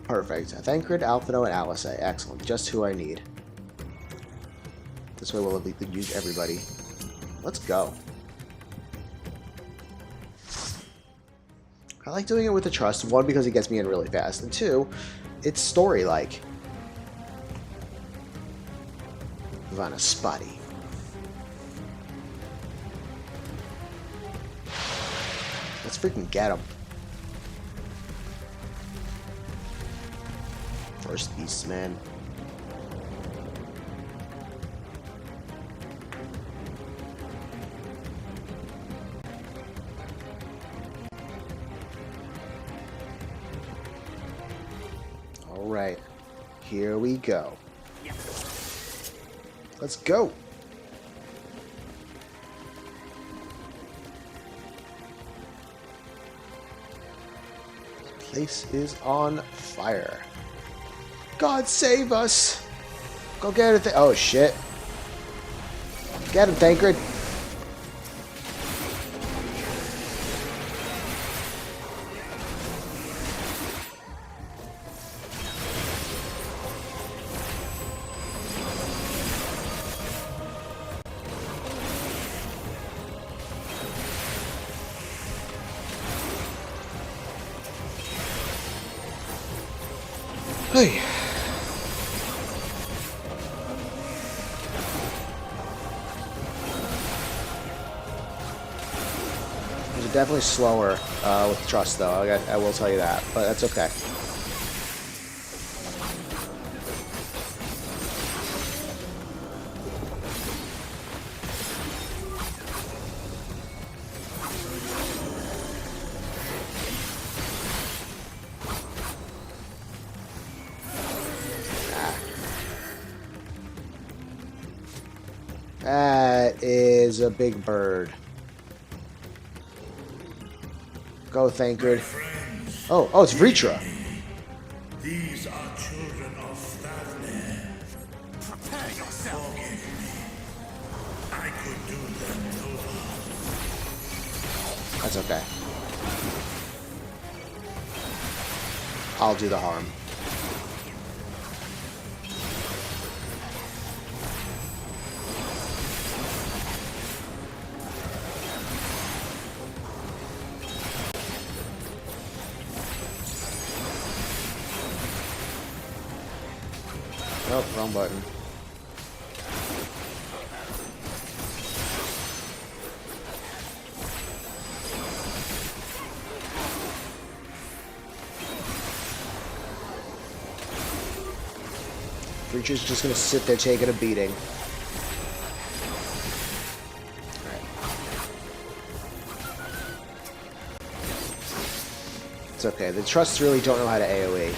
Perfect. Thancred, Alphino, and Alice. Excellent. Just who I need. This way we'll use everybody. Let's go. I like doing it with the trust. One, because it gets me in really fast, and two, it's story-like. Vanna Spotty. Let's freaking get him. First beast, man. Alright. Here we go. Let's go. This place is on fire. God save us! Go get it. Oh shit. Get him, Tancred. Hey. These are definitely slower with trust, though. I will tell you that, but that's okay. That is a big bird. Go, Thancred. Oh, it's Vritra. These are children of Stavne. Prepare yourself. I could do them no harm. That's okay. I'll do the harm. Oh, wrong button. Creature's just gonna sit there taking a beating. Alright. It's okay. The trusts really don't know how to AoE.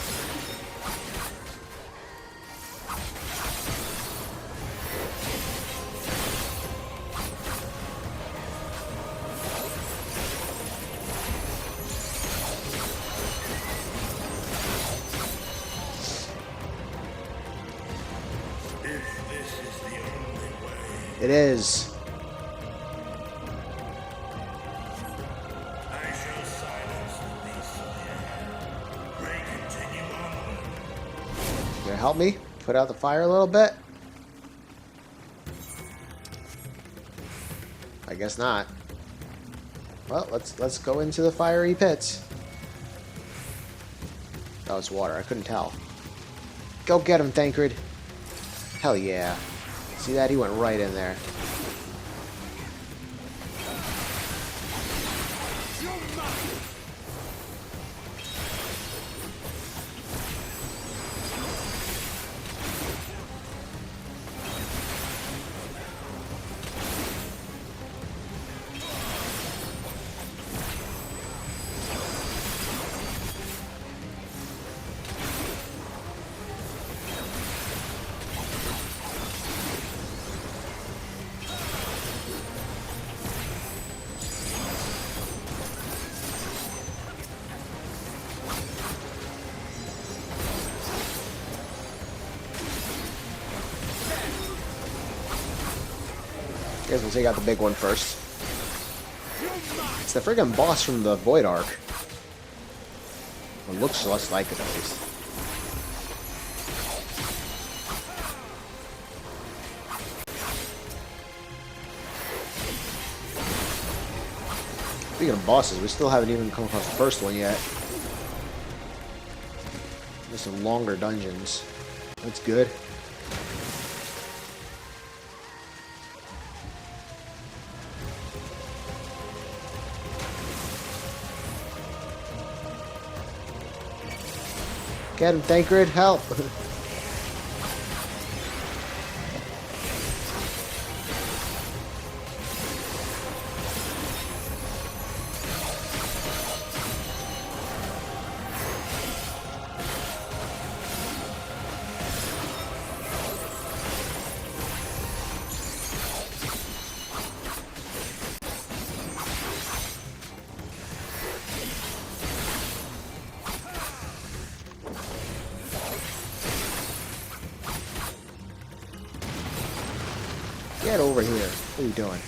It is. I shall silence the beast here. Pray continue onward. You gonna help me put out the fire a little bit? I guess not. Well, let's go into the fiery pits. Oh, it's water. I couldn't tell. Go get him, Thancred. Hell yeah. See that? He went right in there. Guess we'll take out the big one first. It's the friggin' boss from the Void Arc. It looks less like it, at least. Speaking of bosses, we still haven't even come across the first one yet. There's some longer dungeons. That's good. Get him, Thancred, help! Get over here. What are you doing?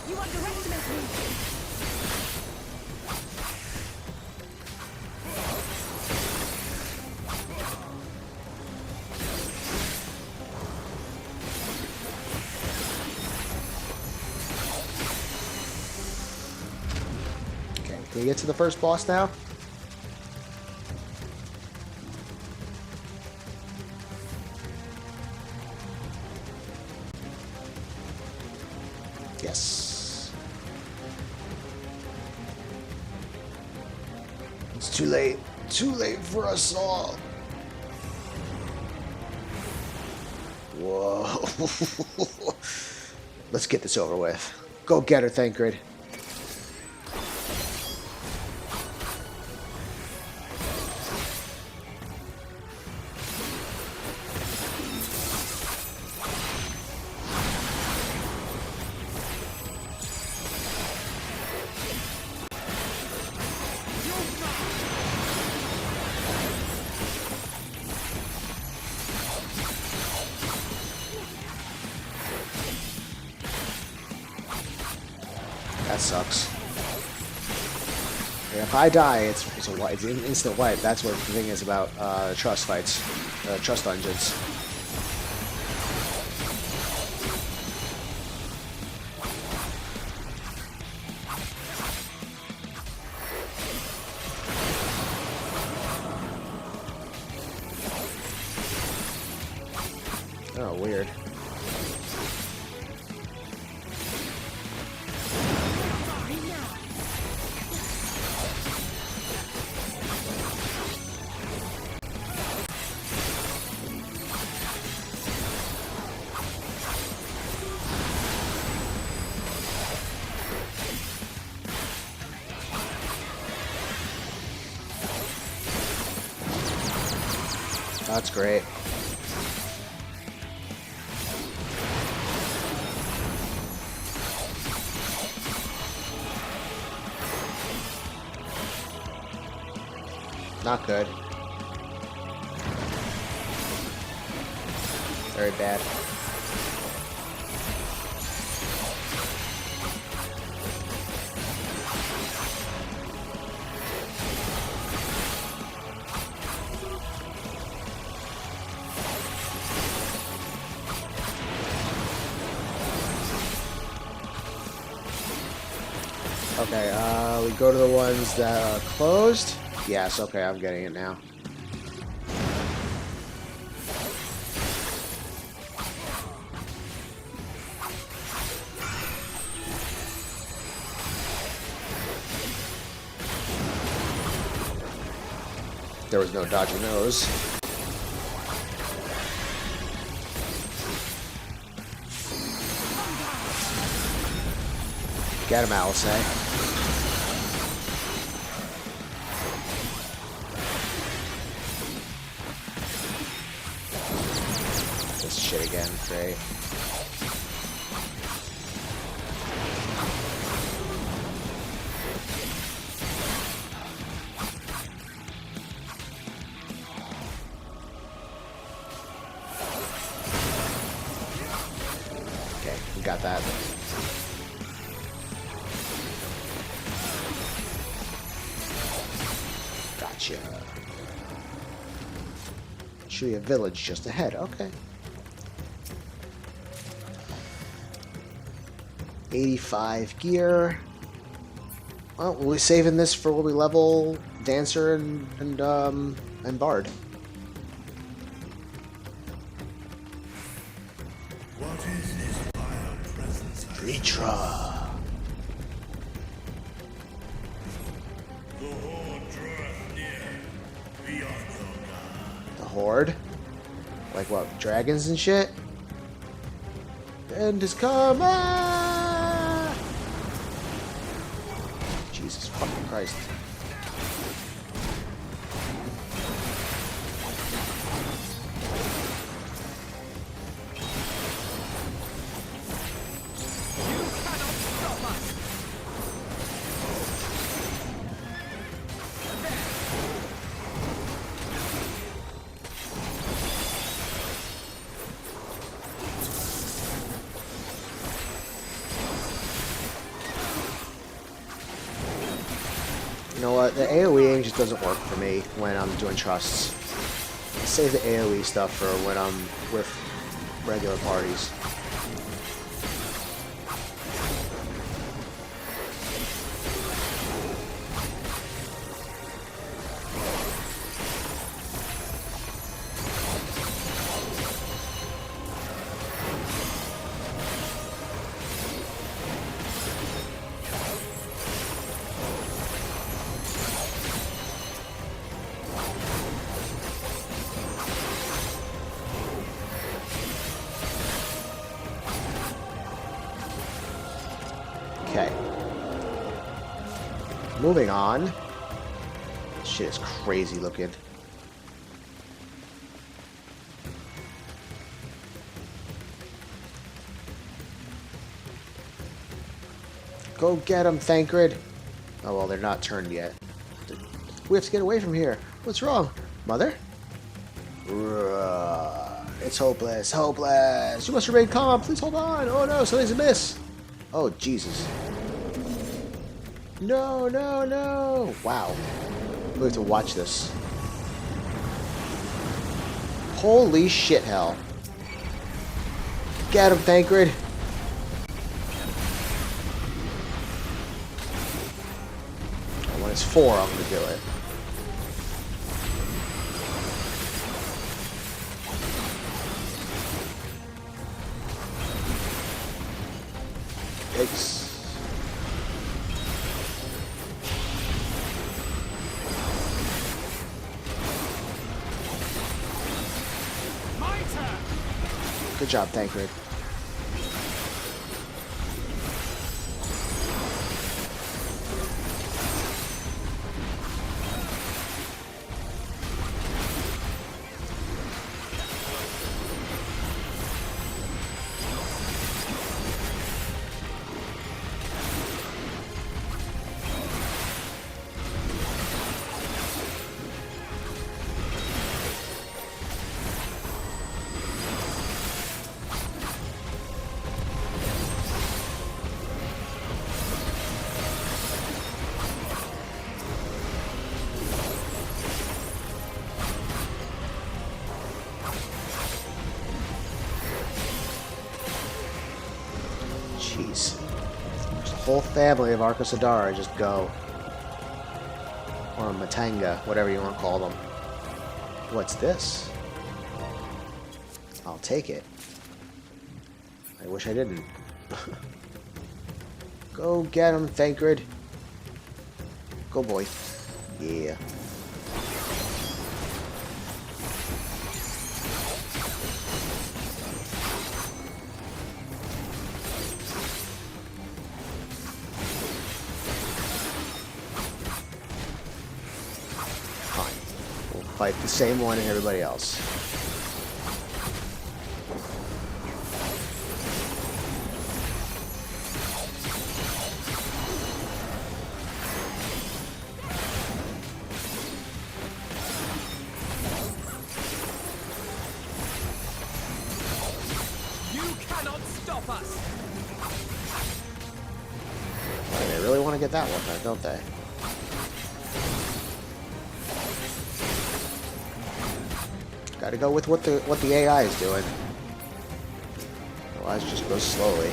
You underestimate me! Okay, can we get to the first boss now? Yes. It's too late. Too late for us all. Whoa. Let's get this over with. Go get her, Thancred. That sucks. Yeah, if I die, it's a wipe. It's an instant wipe. That's what the thing is about trust fights, trust dungeons. Oh, weird. That's great. Not good. Very bad. Okay, we go to the ones that are closed. Yes, okay, I'm getting it now. There was no dodging those. Get him, Alice. This shit again, great. Okay, we got that. Gotcha. Should be a village just ahead. Okay. 85 gear. Well, we'll be saving this for when we level Dancer and Bard. What is this vile presence? Ritra. The horde draweth near. Be on your guard. The Horde? Like what, dragons and shit? The end has come! Ah! Jesus fucking Christ. You know what? The AoE aim just doesn't work for me when I'm doing trusts. I save the AoE stuff for when I'm with regular parties. Okay. Moving on. This shit is crazy looking. Go get him, Thancred. Oh, well, they're not turned yet. We have to get away from here. What's wrong? Mother? It's hopeless. Hopeless. You must remain calm. Please hold on. Oh, no. Something's amiss. Oh, Jesus. No, no, no. Wow. We have to watch this. Holy shit hell. Get him, Thancred. When it's 4, I'm going to do it. Yikes. Good job, Thancred. Jeez. There's a whole family of Arcosadara just go. Or Matanga, whatever you want to call them. What's this? I'll take it. I wish I didn't. Go get him, Thancred. Go, boy. Yeah. Fight the same one and everybody else. You cannot stop us! They really want to get that one done, don't they? Gotta go with what the AI is doing. Otherwise, it just goes slowly.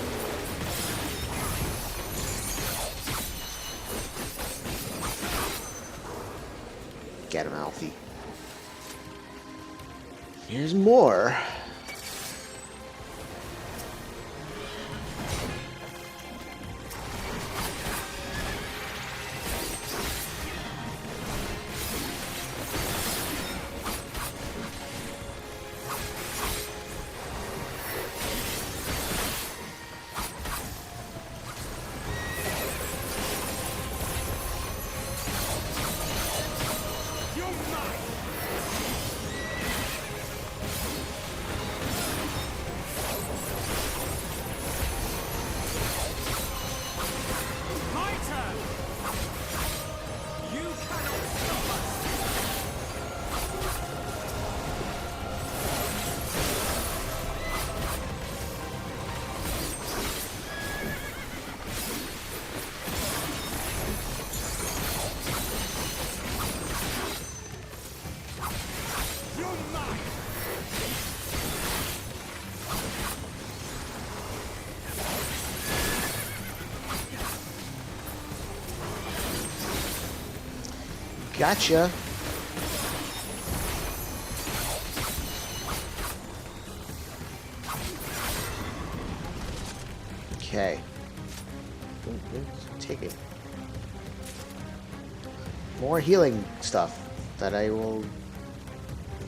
Get him, Alfie. Here's more. Gotcha. Okay. Take it. More healing stuff that I will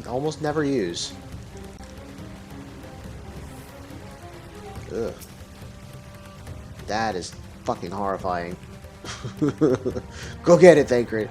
almost never use. Ugh. That is fucking horrifying. Go get it, Thancred.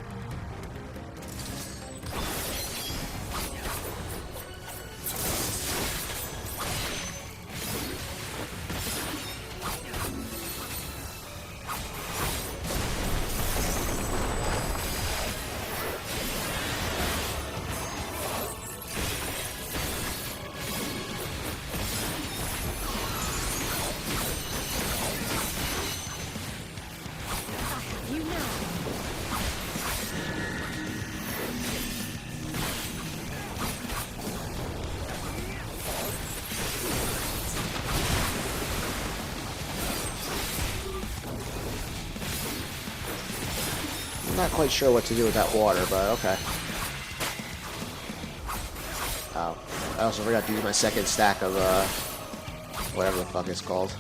I'm not quite sure what to do with that water, but okay. Oh, I also forgot to use my second stack of, whatever the fuck it's called.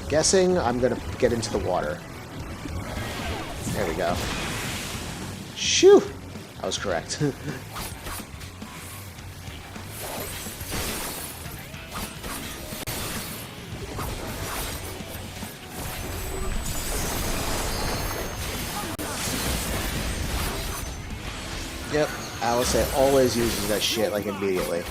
Guessing I'm gonna get into the water. There we go. Shoo! I was correct. Yep, Alice always uses that shit like immediately.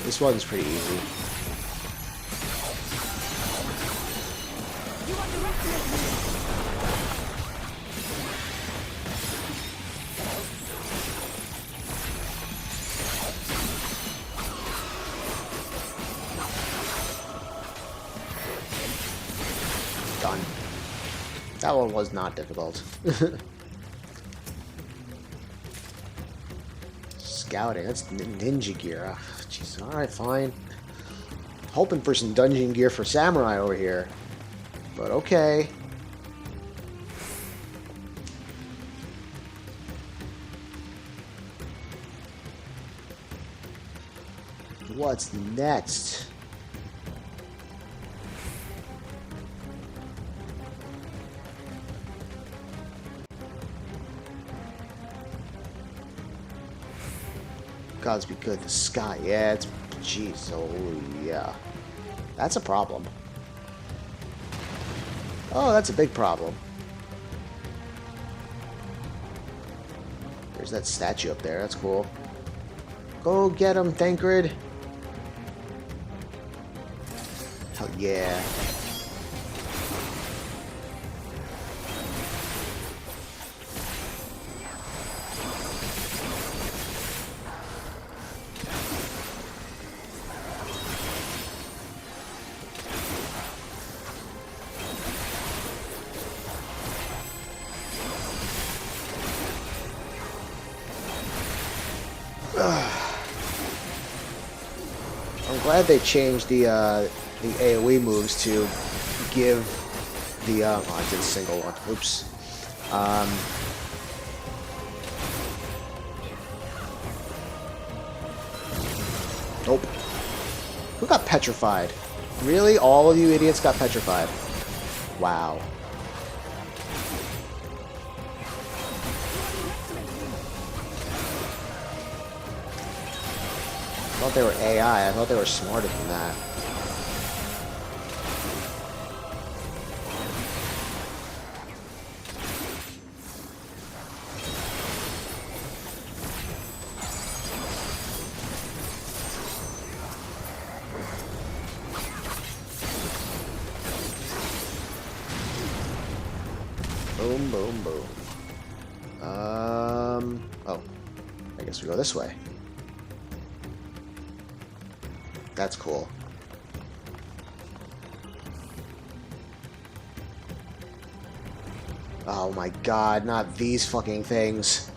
This one's pretty easy. Done. That one was not difficult. scouting. That's ninja gear. Ah, jeez. Alright, fine. Hoping for some dungeon gear for samurai over here. But okay. What's next? Gods be good. The sky. Yeah, it's... Jeez. Oh, yeah. That's a problem. Oh, that's a big problem. There's that statue up there. That's cool. Go get him, Thancred. Hell yeah. I'm glad they changed the AoE moves to give the oh, I did a single one. Oops. Nope. Who got petrified? Really? All of you idiots got petrified. Wow. I thought they were AI. I thought they were smarter than that. Boom, boom, boom. Oh. I guess we go this way. That's cool. Oh my god, not these fucking things.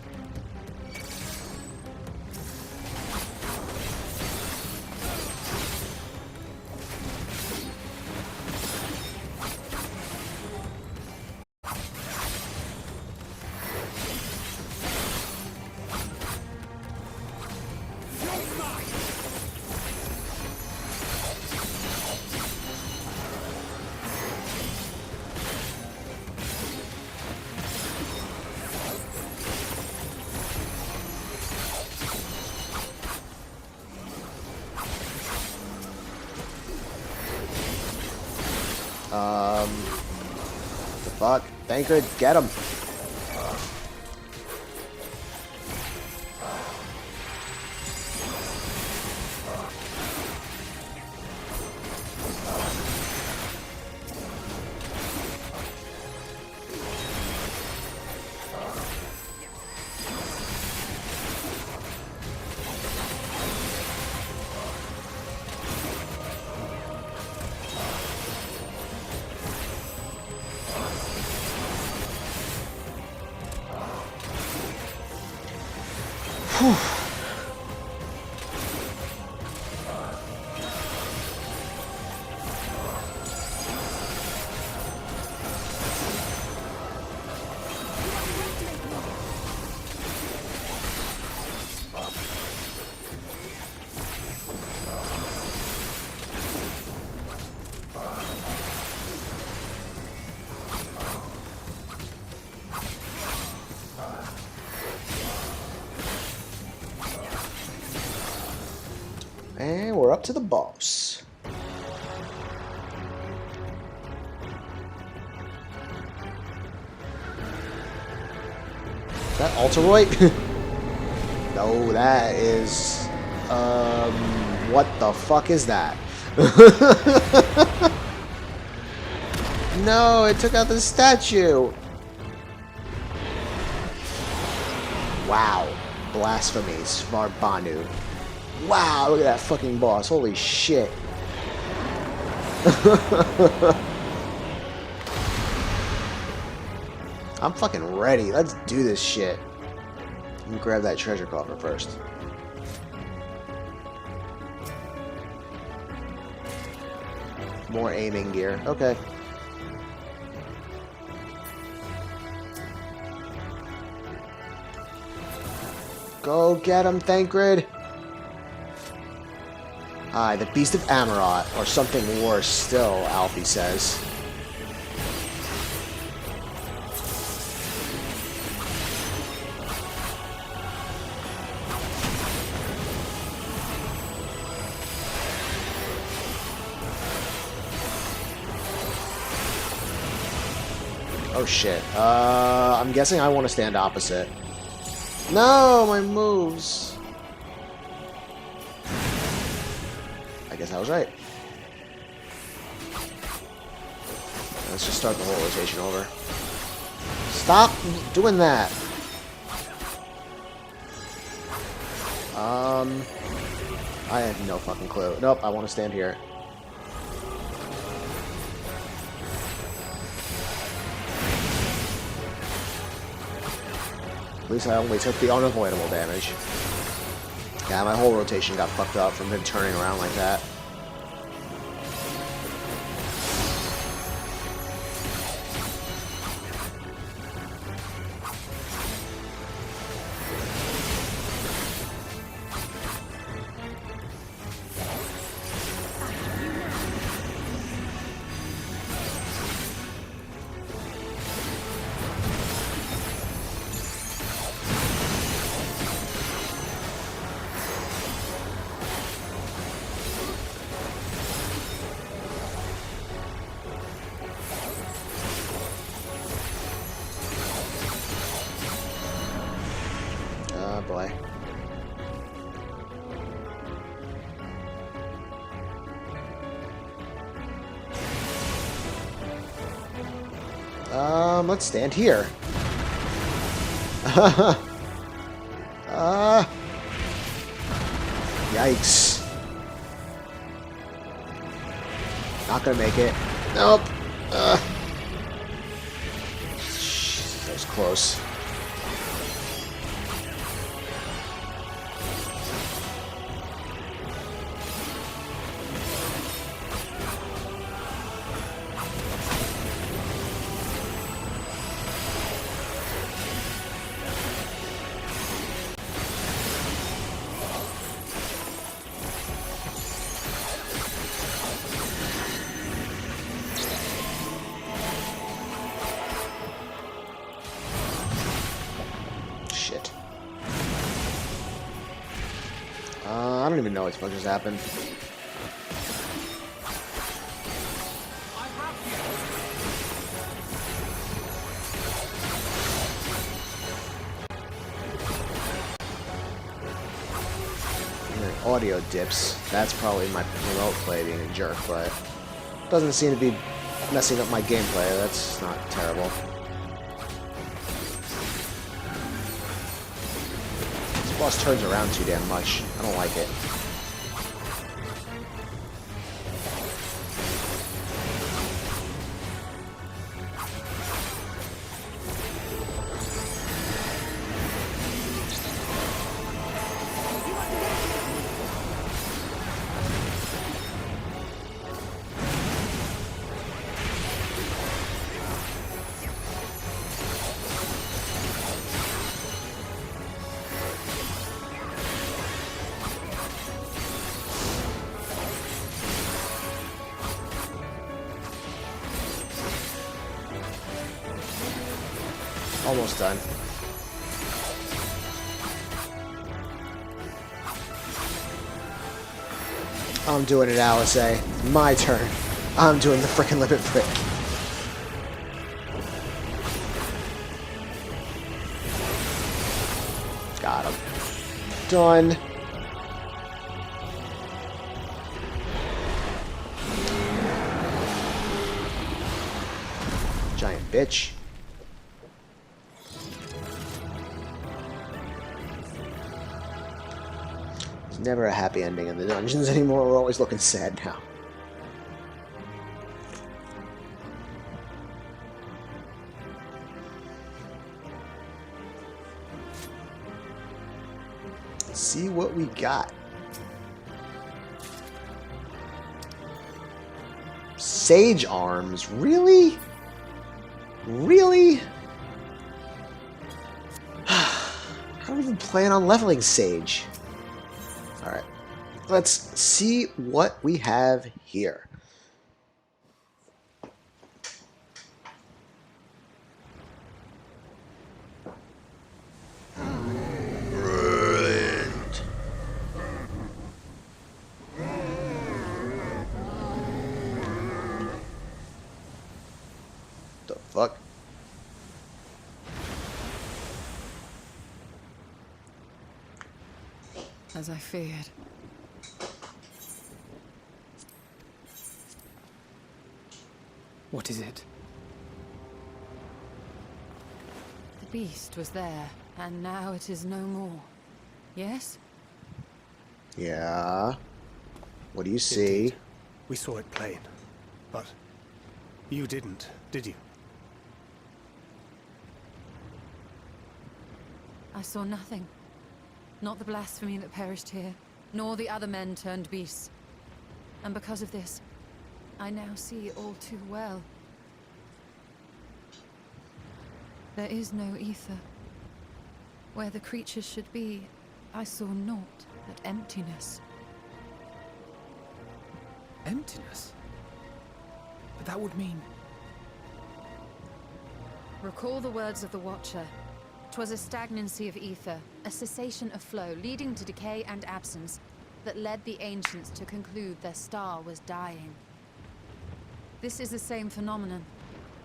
The fuck? Thancred, get him! Whew. And we're up to the boss. Is that Alteroid? No, that is... what the fuck is that? No, it took out the statue! Wow. Blasphemy, Svarbanu. Wow, look at that fucking boss. Holy shit. I'm fucking ready. Let's do this shit. Let me grab that treasure coffer first. More aiming gear. Okay. Go get him, Thancred! Aye, the Beast of Amarot, or something worse still, Alfie says. Oh shit. I'm guessing I want to stand opposite. No, my moves. I guess I was right. Let's just start the whole rotation over. Stop doing that. I have no fucking clue. Nope, I want to stand here. At least I only took the unavoidable damage. Yeah, my whole rotation got fucked up from him turning around like that. Oh boy. Let's stand here. Yikes. Not gonna make it. Nope. Jeez, that was close. Shit. I don't even know what the fuck just happened. Audio dips. That's probably my remote play being a jerk, but doesn't seem to be messing up my gameplay. That's not terrible. This boss turns around too damn much. I don't like it. Almost done. I'm doing it, Alice. My turn. I'm doing the frickin' limit break. Got him. Done. Giant bitch. Never a happy ending in the dungeons anymore. We're always looking sad now. Let's see what we got. Sage arms? Really? Really? I don't even plan on leveling Sage. Alright. Let's see what we have here. Brilliant. The fuck? As I feared. What is it? The beast was there, and now it is no more. Yes? Yeah. What do you see? Indeed. We saw it plain. But you didn't, did you? I saw nothing. Not the blasphemy that perished here, nor the other men turned beasts. And because of this, I now see all too well. There is no ether. Where the creatures should be, I saw naught but emptiness. Emptiness? But that would mean... Recall the words of the Watcher. 'Twas a stagnancy of ether, a cessation of flow, leading to decay and absence, that led the ancients to conclude their star was dying. This is the same phenomenon.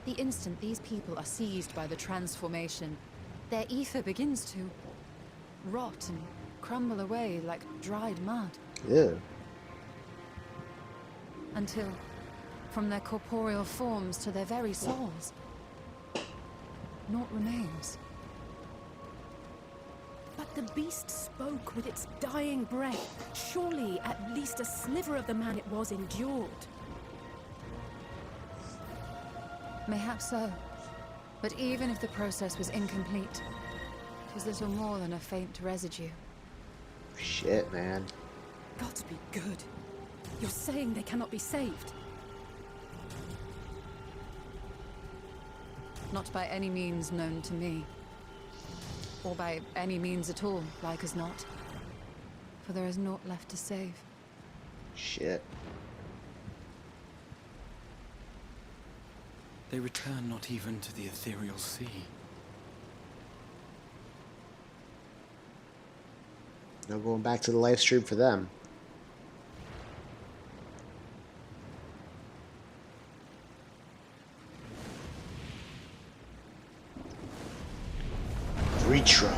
The instant these people are seized by the transformation, their ether begins to rot and crumble away like dried mud. Ew. Until, from their corporeal forms to their very souls, naught remains. But the beast spoke with its dying breath. Surely at least a sliver of the man it was endured. Mayhaps so. But even if the process was incomplete, it was little more than a faint residue. Shit, man. Gods be good. You're saying they cannot be saved? Not by any means known to me. Or by any means at all, like as not. For there is naught left to save. Shit. They return not even to the ethereal sea. No going back to the live stream for them. Retry.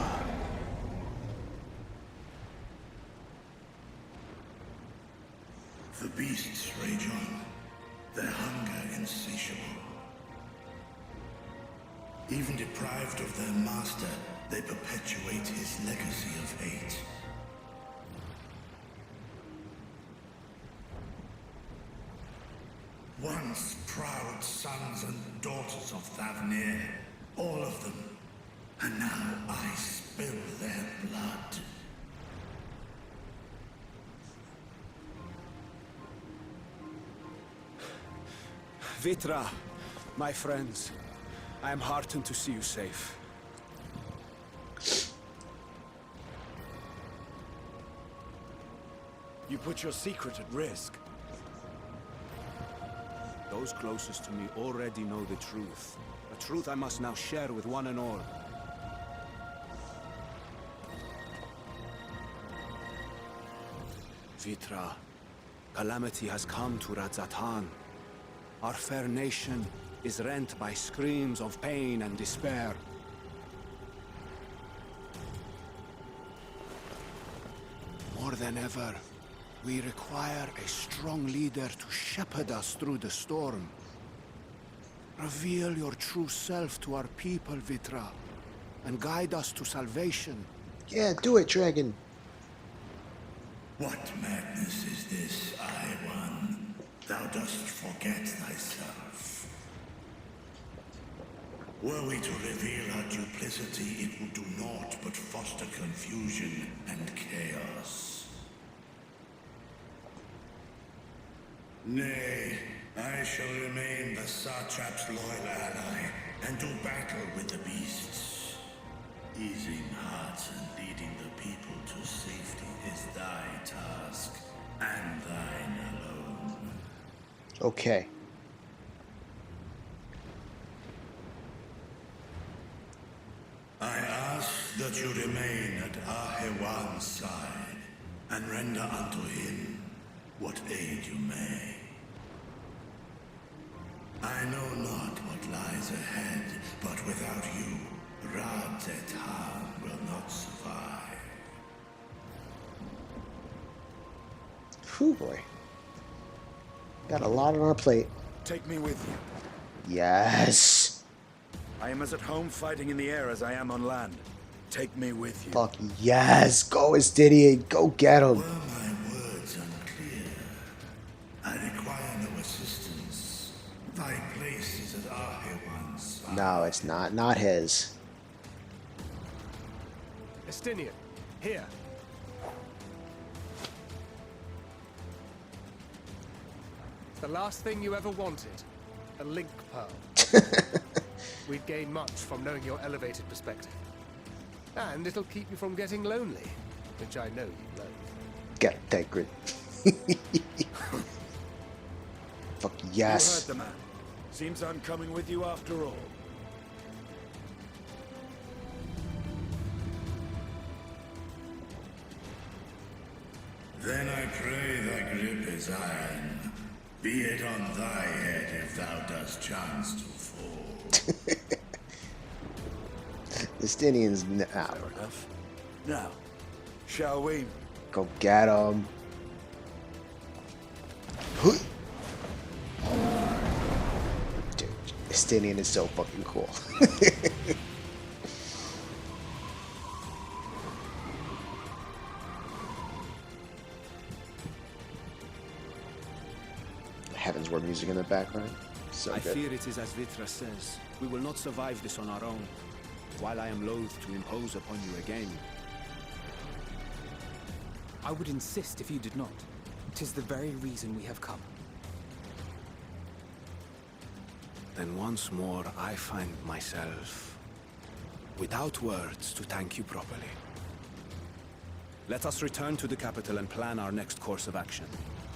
The beasts rage on, their hunger insatiable. Even deprived of their master, they perpetuate his legacy of hate. Once proud sons and daughters of Thavnir, all of them, and now I spill their blood. Vitra, my friends, I am heartened to see you safe. You put your secret at risk. Those closest to me already know the truth. A truth I must now share with one and all. Vitra, calamity has come to Radzatan. Our fair nation is rent by screams of pain and despair. More than ever, we require a strong leader to shepherd us through the storm. Reveal your true self to our people, Vitra, and guide us to salvation. Yeah, do it, Dragon. What madness is this, I-One? Thou dost forget thyself. Were we to reveal our duplicity, it would do naught but foster confusion and chaos. Nay, I shall remain the Satrap's loyal ally and do battle with the beasts. Easing hearts and leading the people to safety is thy task, and thine alone. Okay. I ask that you remain at Ahewan's side, and render unto him what aid you may. I know not what lies ahead, but without you, Ra-Zet-Han will not survive. Whew, boy. Got a lot on our plate. Take me with you. Yes. I am as at home fighting in the air as I am on land. Take me with you. Fuck yes. Go, Estidian. Go get him. Were my words unclear? I require no assistance. Thy place is at Ahewan's side. No, it's not. Not his. Estinian, here. It's the last thing you ever wanted. A link pearl. We'd gain much from knowing your elevated perspective. And it'll keep you from getting lonely, which I know you loathe. Get that grit. Fuck yes. You heard the man. Seems I'm coming with you after all. Then I pray thy grip is iron. Be it on thy head if thou dost chance to fall. Estinian's Fair enough. Now, shall we? Go get him. Dude, Estinian is so fucking cool. Heavens, word music in the background. So I good. fear it is as Vitra says. We will not survive this on our own. While I am loath to impose upon you again. I would insist if you did not. 'Tis the very reason we have come. Then once more I find myself without words to thank you properly. Let us return to the capital and plan our next course of action.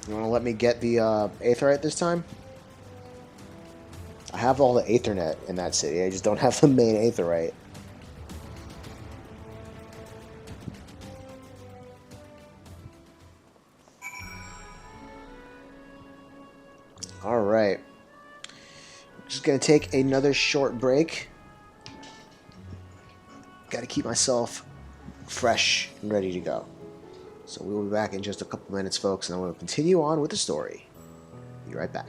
You want to let me get the Aetherite this time? I have all the Aethernet in that city. I just don't have the main Aetherite. Alright. Just going to take another short break. Got to keep myself fresh and ready to go. So we'll be back in just a couple minutes, folks, and then we'll continue on with the story. Be right back.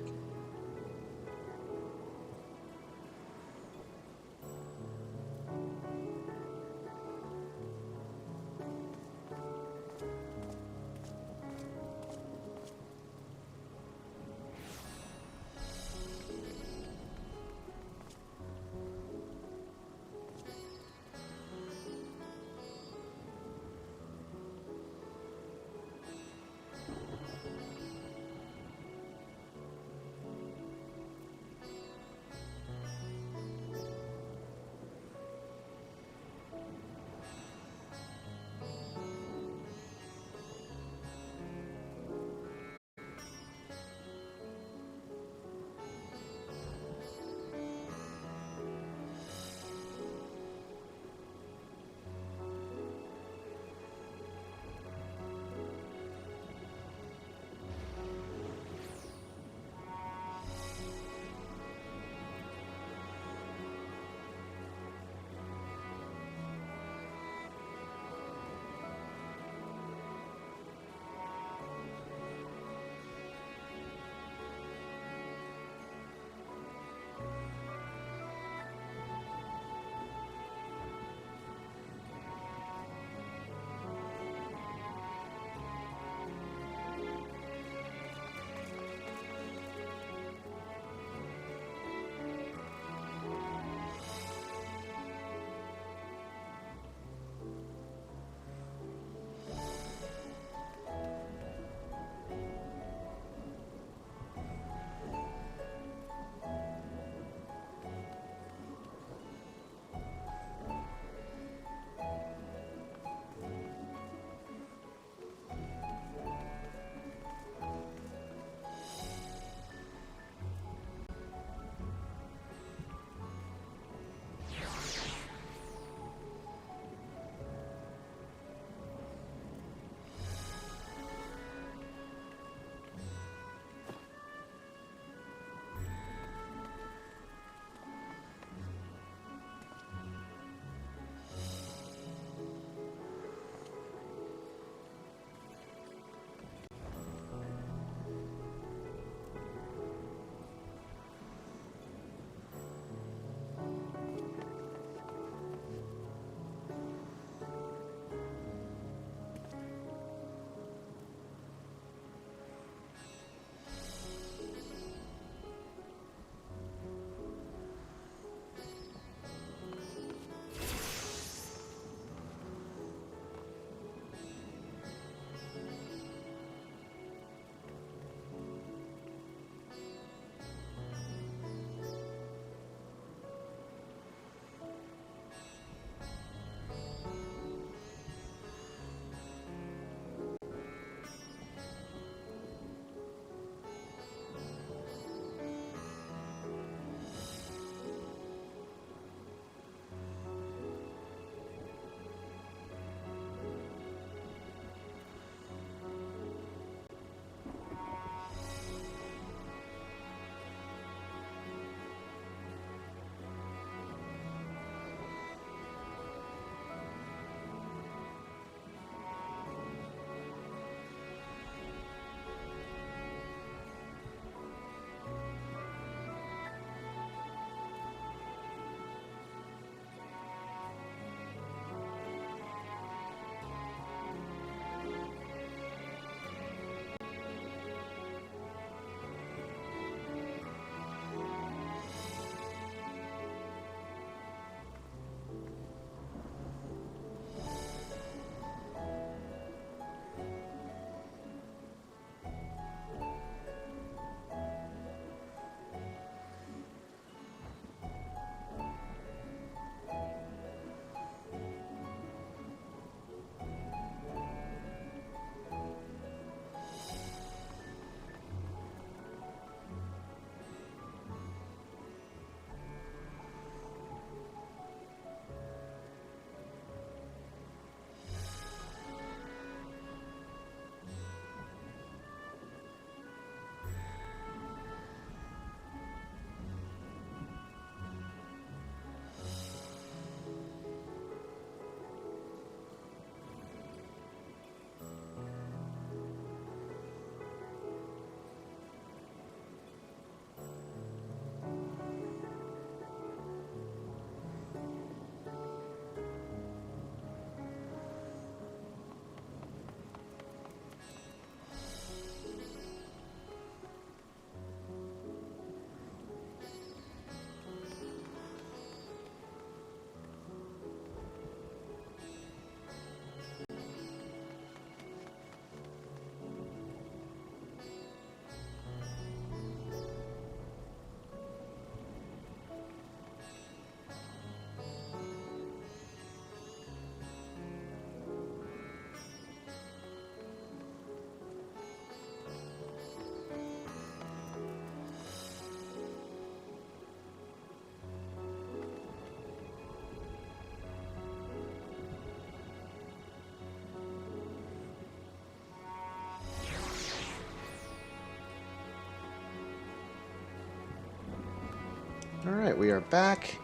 Alright, we are back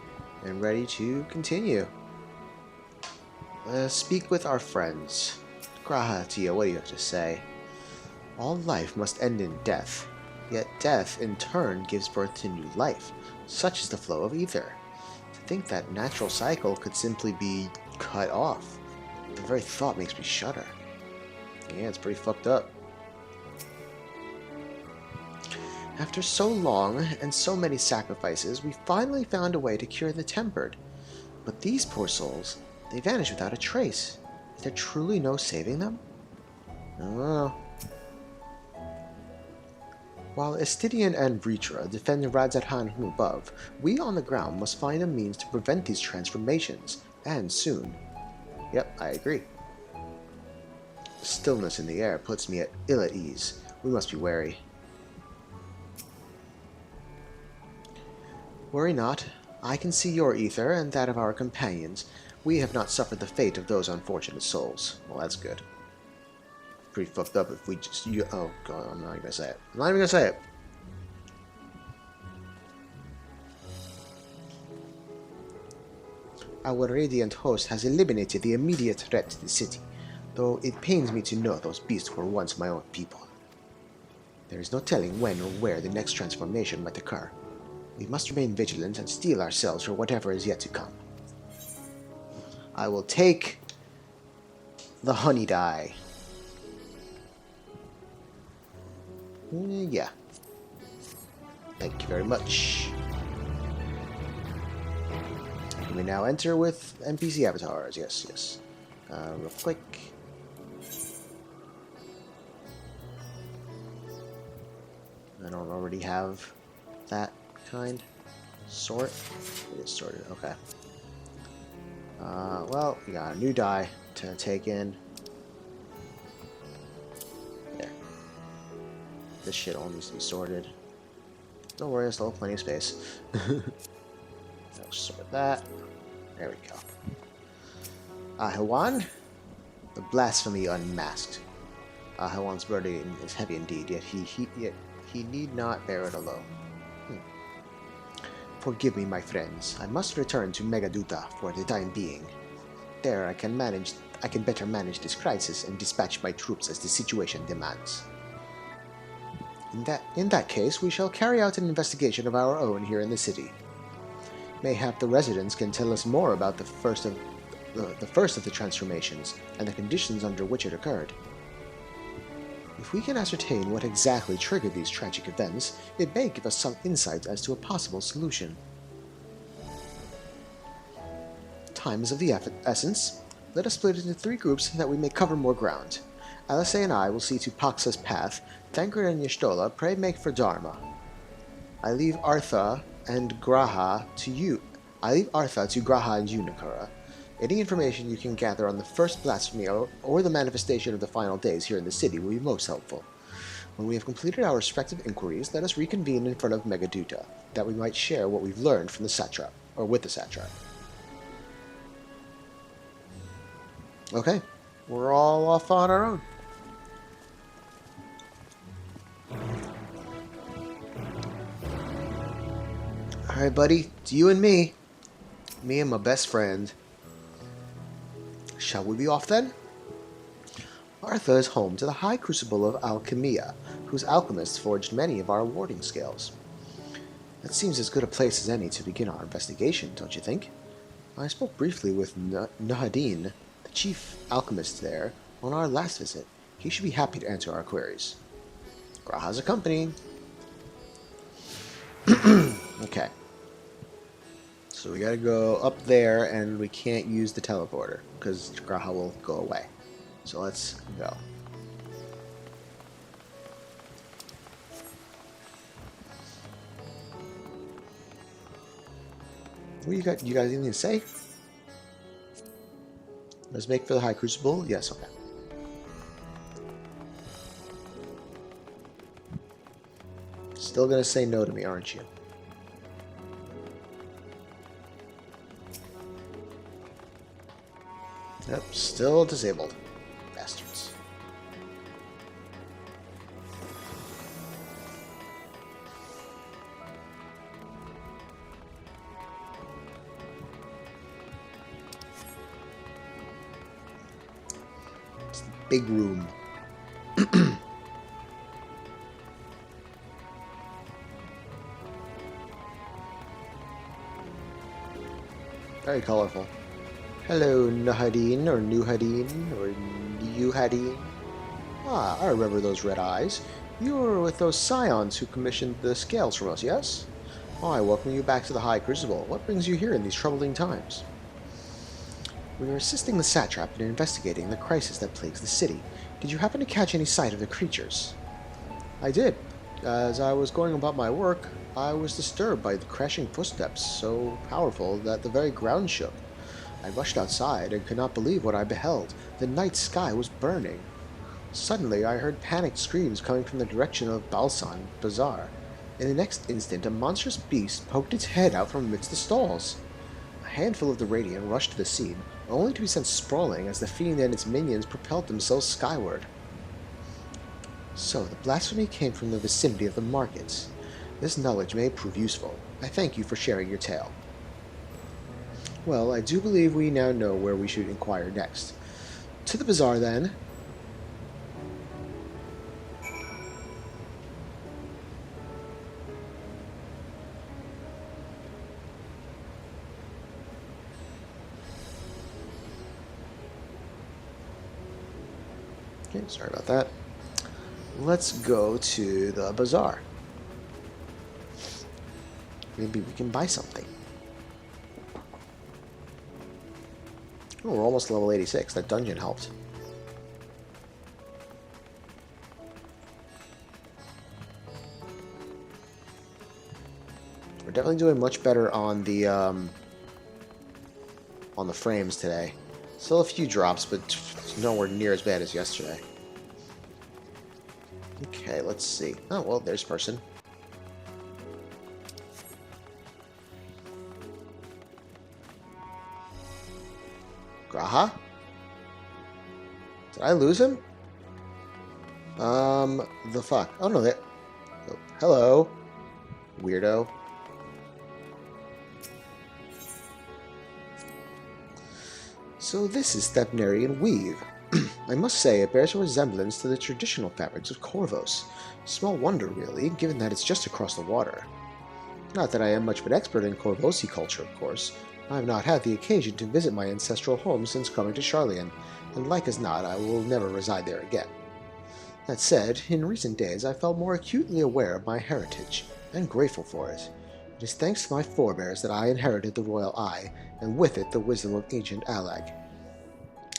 and ready to continue. Speak with our friends. Graha, Tia, what do you have to say? All life must end in death, yet death in turn gives birth to new life. Such is the flow of ether. To think that natural cycle could simply be cut off, the very thought makes me shudder. Yeah, it's pretty fucked up. After so long and so many sacrifices, we finally found a way to cure the tempered. But these poor souls, they vanish without a trace. Is there truly no saving them? Oh. While Estidian and Vritra defend Radzathan from above, we on the ground must find a means to prevent these transformations, and soon. Yep, I agree. The stillness in the air puts me ill at ease. We must be wary. Worry not. I can see your ether and that of our companions. We have not suffered the fate of those unfortunate souls. Well, that's good. Pretty fucked up if we just... oh, God, I'm not even gonna say it. I'm not even gonna say it. Our Radiant host has eliminated the immediate threat to the city, though it pains me to know those beasts were once my own people. There is no telling when or where the next transformation might occur. We must remain vigilant and steel ourselves for whatever is yet to come. I will take the honey dye. Yeah. Thank you very much. We now enter with NPC avatars. Yes, yes. Real quick. I don't already have that kind. Sort? It is sorted, okay. Well, we got a new die to take in. There. This shit all needs to be sorted. Don't worry, I still have plenty of space. I'll sort that. There we go. Ahewan, the blasphemy unmasked. Ahewan's burden is heavy indeed, yet he need not bear it alone. Forgive me, my friends. I must return to Megaduta for the time being. There I can better manage this crisis and dispatch my troops as the situation demands. In that case, we shall carry out an investigation of our own here in the city. Mayhap the residents can tell us more about the first of the transformations and the conditions under which it occurred. If we can ascertain what exactly triggered these tragic events, it may give us some insight as to a possible solution. Time is of the essence. Let us split into 3 groups that we may cover more ground. Alisei and I will see to Paxa's path. Tancred and Yashtola pray make for Dharma. I leave Artha and Graha to you. I leave Artha to Graha and Unikura. Any information you can gather on the first blasphemy or the manifestation of the final days here in the city will be most helpful. When we have completed our respective inquiries, let us reconvene in front of Megaduta, that we might share what we've learned from the satrap, or with the satrap. Okay, we're all off on our own. Alright, buddy, it's you and me. Me and my best friend. Shall we be off then? Artha is home to the High Crucible of Alchemia, whose alchemists forged many of our warding scales. That seems as good a place as any to begin our investigation, don't you think? I spoke briefly with Nahadin, the chief alchemist there, on our last visit. He should be happy to answer our queries. Graha's accompanying. Okay. So we gotta go up there, and we can't use the teleporter, because Graha will go away. So let's go. What you guys anything to say? Let's make for the High Crucible? Yes, okay. Still gonna say no to me, aren't you? Yep, still disabled. Bastards. big room. Very colorful. Hello, Nahadin, or Nuhadin, or Nuhadin. Ah, I remember those red eyes. You were with those scions who commissioned the scales from us, yes? Oh, I welcome you back to the High Crucible. What brings you here in these troubling times? We are assisting the satrap in investigating the crisis that plagues the city. Did you happen to catch any sight of the creatures? I did. As I was going about my work, I was disturbed by the crashing footsteps, so powerful that the very ground shook. I rushed outside and could not believe what I beheld. The night sky was burning. Suddenly, I heard panicked screams coming from the direction of Balsan Bazaar. In the next instant, a monstrous beast poked its head out from amidst the stalls. A handful of the Radiant rushed to the scene, only to be sent sprawling as the fiend and its minions propelled themselves skyward. So, the blasphemy came from the vicinity of the markets. This knowledge may prove useful. I thank you for sharing your tale. Well, I do believe we now know where we should inquire next. To the bazaar, then. Okay, sorry about that. Let's go to the bazaar. Maybe we can buy something. Oh, we're almost level 86. That dungeon helped. We're definitely doing much better on the frames today. Still a few drops, but nowhere near as bad as yesterday. Okay, let's see. Oh, well, there's a person. Graha? Did I lose him? The fuck? Oh, no, that... Oh, hello. Weirdo. So this is Stepnarian weave. I must say, it bears a resemblance to the traditional fabrics of Corvos. Small wonder, really, given that it's just across the water. Not that I am much of an expert in Corvosi culture, of course. I have not had the occasion to visit my ancestral home since coming to Charlian, and like as not, I will never reside there again. That said, in recent days I felt more acutely aware of my heritage, and grateful for it. It is thanks to my forebears that I inherited the royal eye, and with it the wisdom of ancient Alag.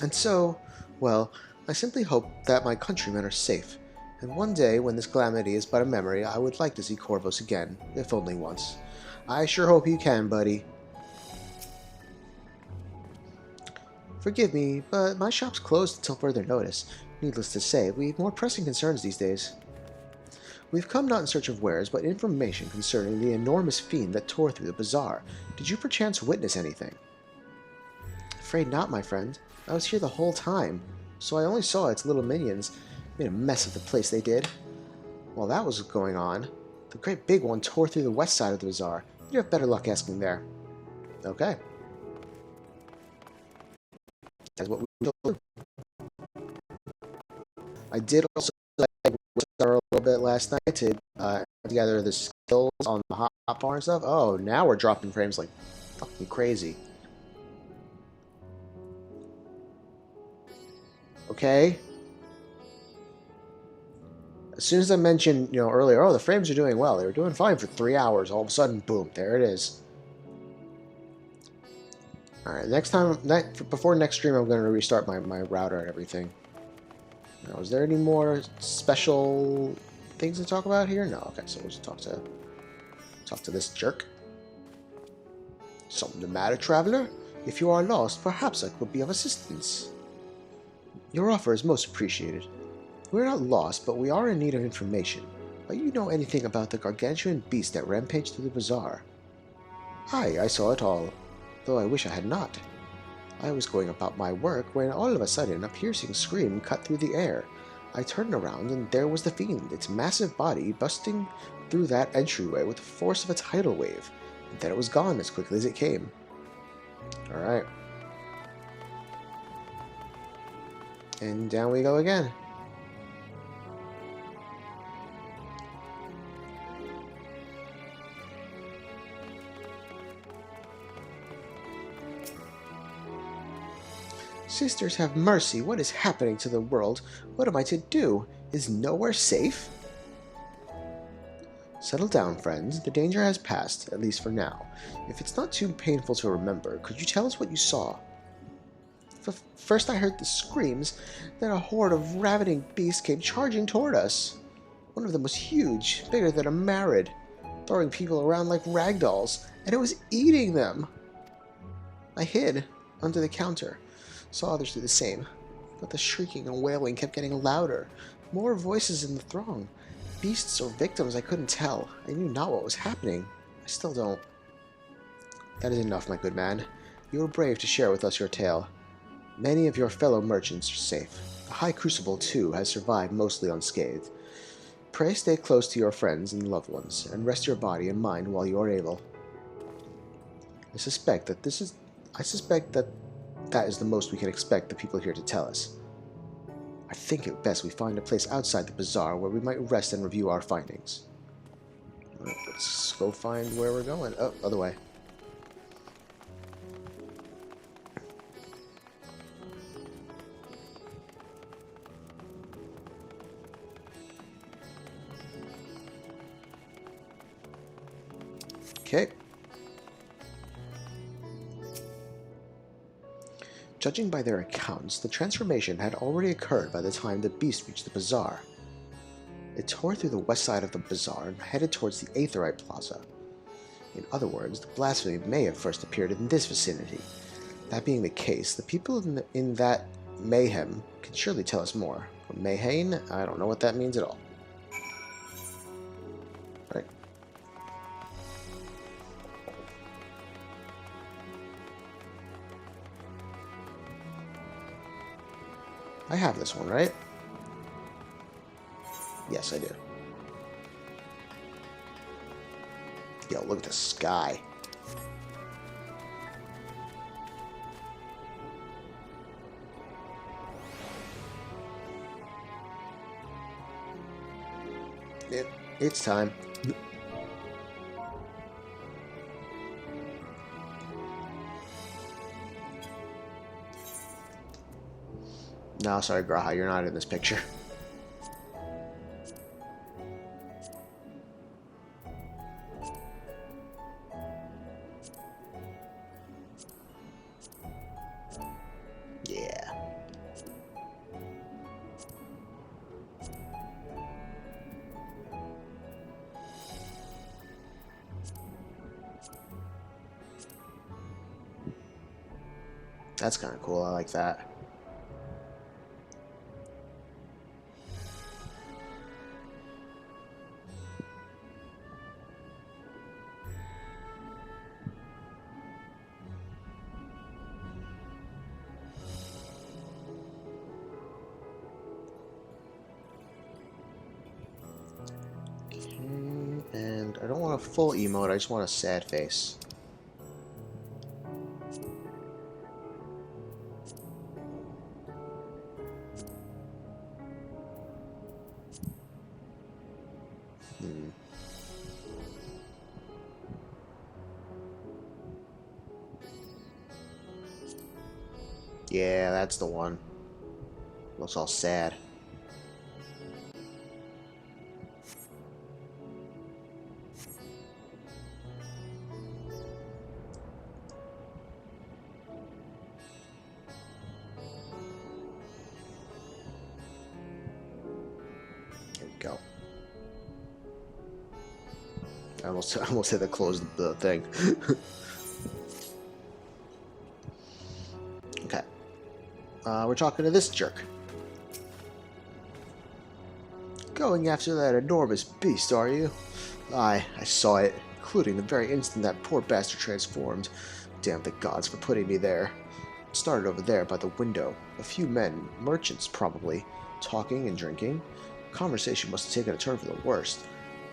And so, well, I simply hope that my countrymen are safe, and one day when this calamity is but a memory, I would like to see Corvos again, if only once. I sure hope you can, buddy. Forgive me, but my shop's closed until further notice. Needless to say, we've more pressing concerns these days. We've come not in search of wares, but information concerning the enormous fiend that tore through the bazaar. Did you perchance witness anything? Afraid not, my friend. I was here the whole time, so I only saw its little minions. Made a mess of the place, they did. While that was going on, the great big one tore through the west side of the bazaar. You'd have better luck asking there. Okay. That's what we do. I did also a little bit last night to gather the skills on the hot bar and stuff. Oh, now we're dropping frames like fucking crazy. Okay. As soon as I mentioned, earlier, oh, the frames are doing well. They were doing fine for 3 hours. All of a sudden, boom, there it is. Alright, before next stream, I'm going to restart my router and everything. Now, is there any more special things to talk about here? No, okay, so we'll just talk to this jerk. Something the matter, traveler? If you are lost, perhaps I could be of assistance. Your offer is most appreciated. We're not lost, but we are in need of information. Do you know anything about the gargantuan beast that rampaged through the bazaar? Aye, I saw it all, though I wish I had not. I was going about my work when all of a sudden a piercing scream cut through the air. I turned around and there was the fiend, its massive body busting through that entryway with the force of a tidal wave. And then it was gone as quickly as it came. Alright. And down we go again. Sisters, have mercy. What is happening to the world? What am I to do? Is nowhere safe? Settle down, friends. The danger has passed, at least for now. If it's not too painful to remember, could you tell us what you saw? First I heard the screams, then a horde of ravening beasts came charging toward us. One of them was huge, bigger than a Marid, throwing people around like rag dolls, and it was eating them. I hid under the counter, saw others do the same, but the shrieking and wailing kept getting louder. More voices in the throng. Beasts or victims, I couldn't tell. I knew not what was happening. I still don't. That is enough, my good man. You were brave to share with us your tale. Many of your fellow merchants are safe. The High Crucible, too, has survived mostly unscathed. Pray stay close to your friends and loved ones, and rest your body and mind while you are able. I suspect that that is the most we can expect the people here to tell us. I think it best we find a place outside the bazaar where we might rest and review our findings. Right, let's go find where we're going. Oh, other way. Okay. Judging by their accounts, the transformation had already occurred by the time the beast reached the bazaar. It tore through the west side of the bazaar and headed towards the Aetherite Plaza. In other words, the blasphemy may have first appeared in this vicinity. That being the case, the people in that mayhem can surely tell us more. Mayhem? I don't know what that means at all. Right. I have this one, right? Yes, I do. Yo, look at the sky. It's time. No, sorry, Graha, you're not in this picture. Yeah. That's kind of cool. I like that. And I don't want a full emote, I just want a sad face. Yeah, that's the one. Looks all sad. There we go. I almost had to close the thing. Okay. We're talking to this jerk. Going after that enormous beast, are you? Aye, I saw it, including the very instant that poor bastard transformed. Damn the gods for putting me there. It started over there by the window. A few men, merchants probably, talking and drinking. Conversation must have taken a turn for the worst.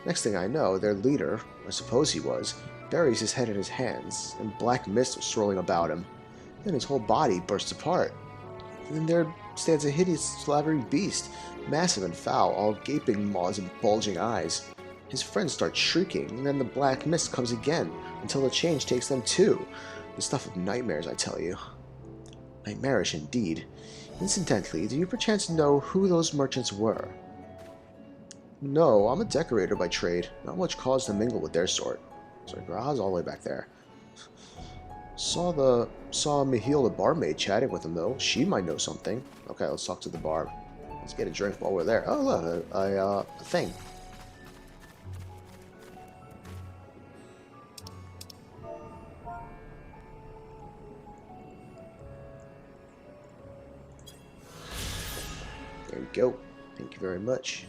Next thing I know, their leader, I suppose he was, buries his head in his hands, and black mist was swirling about him. Then his whole body bursts apart. And then there stands a hideous, slavery beast, massive and foul, all gaping maws and bulging eyes. His friends start shrieking, and then the black mist comes again, until the change takes them too. The stuff of nightmares, I tell you. Nightmarish indeed. Incidentally, do you perchance know who those merchants were? No, I'm a decorator by trade. Not much cause to mingle with their sort. Sorry, Graz all the way back there. Saw Mihail the barmaid chatting with him though. She might know something. Okay, let's talk to the bar. Let's get a drink while we're there. Oh look, a thing. There we go. Thank you very much.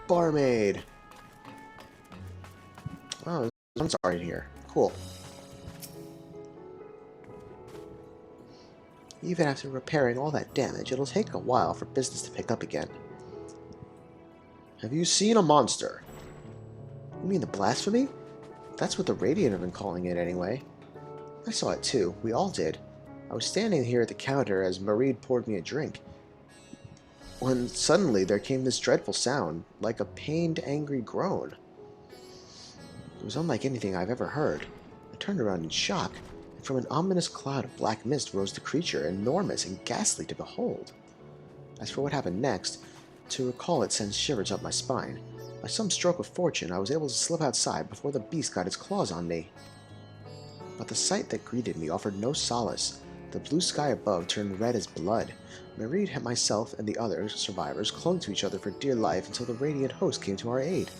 Barmaid. Oh, I'm sorry in here. Cool. Even after repairing all that damage, it'll take a while for business to pick up again. Have you seen a monster? You mean the blasphemy? That's what the Radiant have been calling it anyway. I saw it too. We all did. I was standing here at the counter as Marie poured me a drink, when suddenly there came this dreadful sound, like a pained, angry groan. It was unlike anything I've ever heard. I turned around in shock, and from an ominous cloud of black mist rose the creature, enormous and ghastly to behold. As for what happened next, to recall it sends shivers up my spine. By some stroke of fortune, I was able to slip outside before the beast got its claws on me. But the sight that greeted me offered no solace. The blue sky above turned red as blood. Marie, myself, and the other survivors clung to each other for dear life until the Radiant host came to our aid.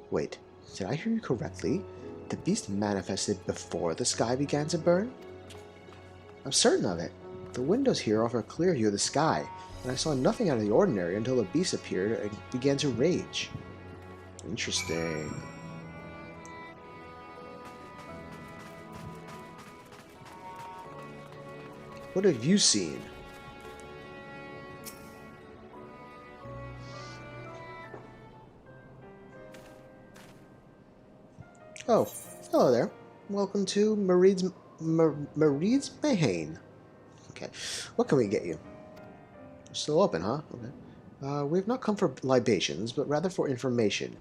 Wait, did I hear you correctly? The beast manifested before the sky began to burn? I'm certain of it. The windows here offer a clear view of the sky, and I saw nothing out of the ordinary until the beast appeared and began to rage. Interesting. What have you seen? Oh, hello there. Welcome to Marie's Mahane. Okay, what can we get you? Still open, huh? Okay. We have not come for libations, but rather for information.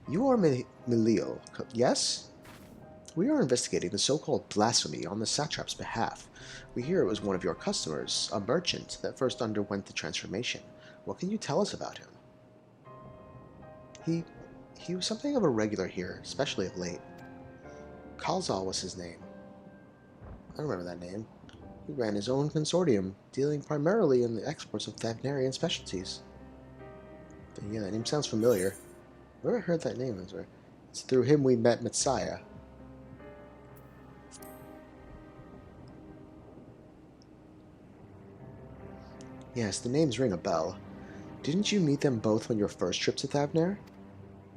You are Milio, yes? We are investigating the so-called blasphemy on the satrap's behalf. We hear it was one of your customers, a merchant, that first underwent the transformation. What can you tell us about him? He was something of a regular here, especially of late. Kalzal was his name. I remember that name. He ran his own consortium, dealing primarily in the exports of Thavnarian specialties. But yeah, that name sounds familiar. Where I heard that name is where. It's through him we met Messiah. Yes, the names ring a bell. Didn't you meet them both on your first trip to Thavnar?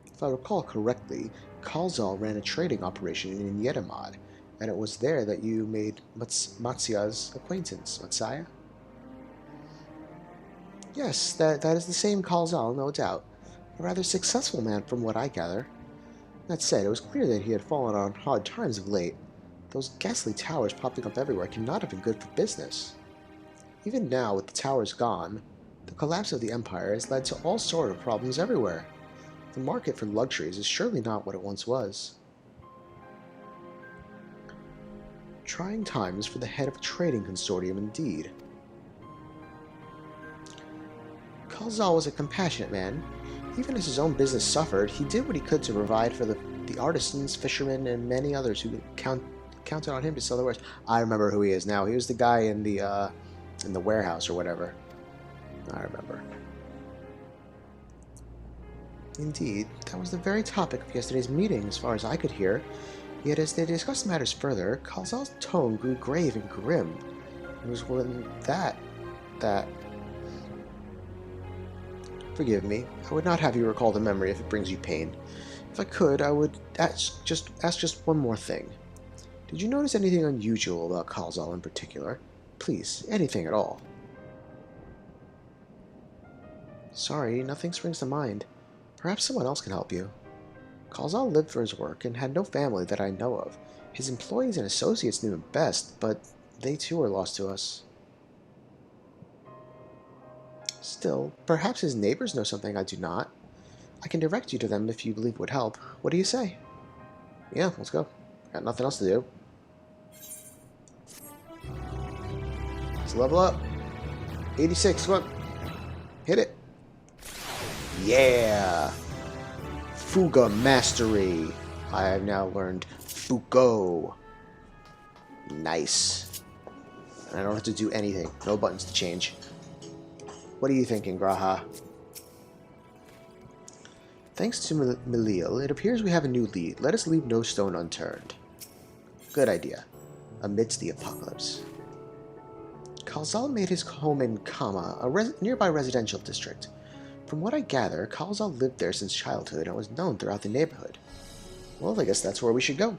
If I recall correctly, Kalzal ran a trading operation in Yedamad, and it was there that you made Matsia's acquaintance, Messiah? Yes, that is the same Kalzal, no doubt. A rather successful man from what I gather. That said, it was clear that he had fallen on hard times of late. Those ghastly towers popping up everywhere cannot have been good for business. Even now, with the towers gone, the collapse of the Empire has led to all sorts of problems everywhere. The market for luxuries is surely not what it once was. Trying times for the head of a trading consortium indeed. Kalzal was a compassionate man. Even as his own business suffered, he did what he could to provide for the artisans, fishermen, and many others who counted on him to sell their wares. I remember who he is now. He was the guy in the warehouse or whatever. I remember. Indeed, that was the very topic of yesterday's meeting, as far as I could hear. Yet as they discussed matters further, Kalzal's tone grew grave and grim. It was when that... Forgive me. I would not have you recall the memory if it brings you pain. If I could, I would ask just one more thing. Did you notice anything unusual about Kalzal in particular? Please, anything at all. Sorry, nothing springs to mind. Perhaps someone else can help you. Kalzal lived for his work and had no family that I know of. His employees and associates knew him best, but they too are lost to us. Still, perhaps his neighbors know something I do not. I can direct you to them if you believe would help. What do you say? Yeah, let's go. Got nothing else to do. Let's level up. 86, come on. Hit it. Yeah! Fuga Mastery. I have now learned Fugo. Nice. And I don't have to do anything. No buttons to change. What are you thinking, Graha? Thanks to Melil, it appears we have a new lead. Let us leave no stone unturned. Good idea. Amidst the apocalypse. Kalzal made his home in Kama, a nearby residential district. From what I gather, Kalzal lived there since childhood and was known throughout the neighborhood. Well, I guess that's where we should go.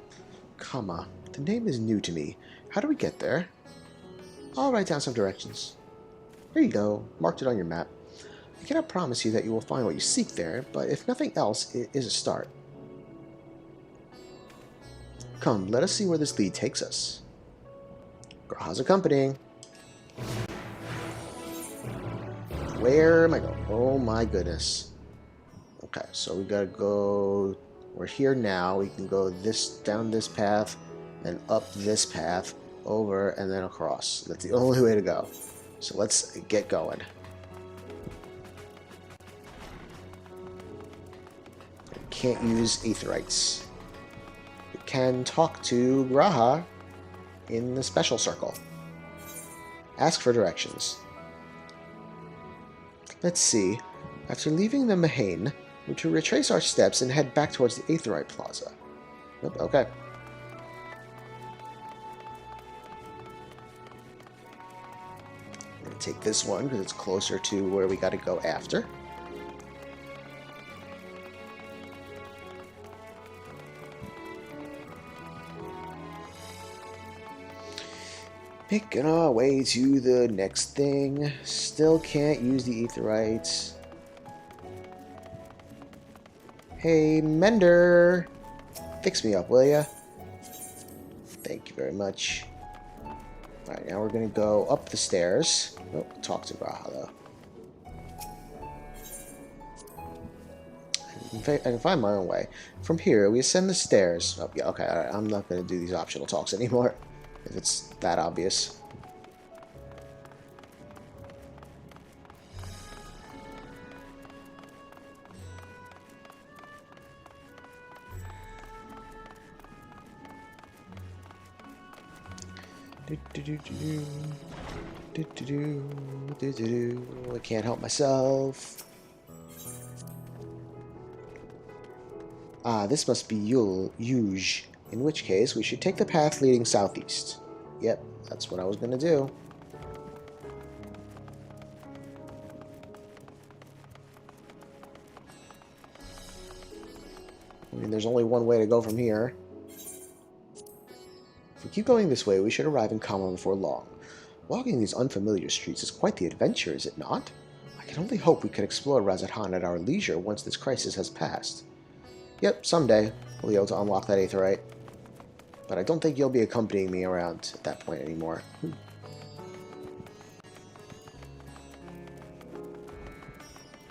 Kama. The name is new to me. How do we get there? I'll write down some directions. Here you go. Marked it on your map. I cannot promise you that you will find what you seek there, but if nothing else, it is a start. Come, let us see where this lead takes us. Graha's accompanying. Where am I going? Oh my goodness. Okay, so we gotta go... We're here now. We can go down this path, and up this path, over, and then across. That's the only way to go. So let's get going. We can't use aetherites. We can talk to Graha in the special circle. Ask for directions. Let's see. After leaving the Mahane, we're to retrace our steps and head back towards the Aetherite Plaza. Okay. I'm going to take this one because it's closer to where we got to go after. Making our way to the next thing. Still can't use the Aetherites. Hey, Mender! Fix me up, will ya? Thank you very much. Alright, now we're gonna go up the stairs. Oh, talk to Graha, though. I can find my own way. From here, we ascend the stairs. Oh, yeah, okay, alright. I'm not gonna do these optional talks anymore, if it's that obvious. I can't help myself. Ah, this must be Yuge. In which case, we should take the path leading southeast. Yep, that's what I was going to do. I mean, there's only one way to go from here. If we keep going this way, we should arrive in Kama before long. Walking these unfamiliar streets is quite the adventure, is it not? I can only hope we can explore Razathan at our leisure once this crisis has passed. Yep, someday we'll be able to unlock that Aetherite. But I don't think you'll be accompanying me around at that point anymore.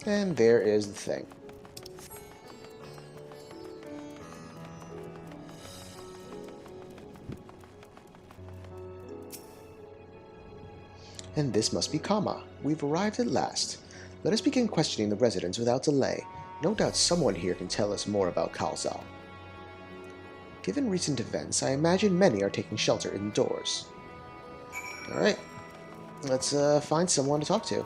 And there is the thing. And this must be Kama. We've arrived at last. Let us begin questioning the residents without delay. No doubt someone here can tell us more about Kalzal. Given recent events, I imagine many are taking shelter indoors. Alright. Let's find someone to talk to.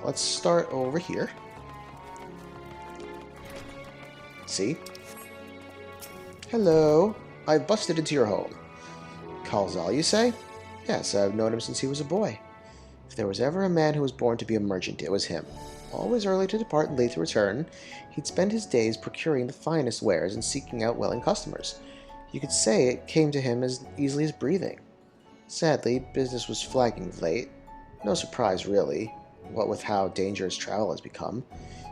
Let's start over here. See? Hello. I've busted into your home. Kalzal, you say? Yes, I've known him since he was a boy. If there was ever a man who was born to be a merchant, it was him. Always early to depart and late to return, he'd spend his days procuring the finest wares and seeking out willing customers. You could say it came to him as easily as breathing. Sadly, business was flagging of late. No surprise, really. what with how dangerous travel has become.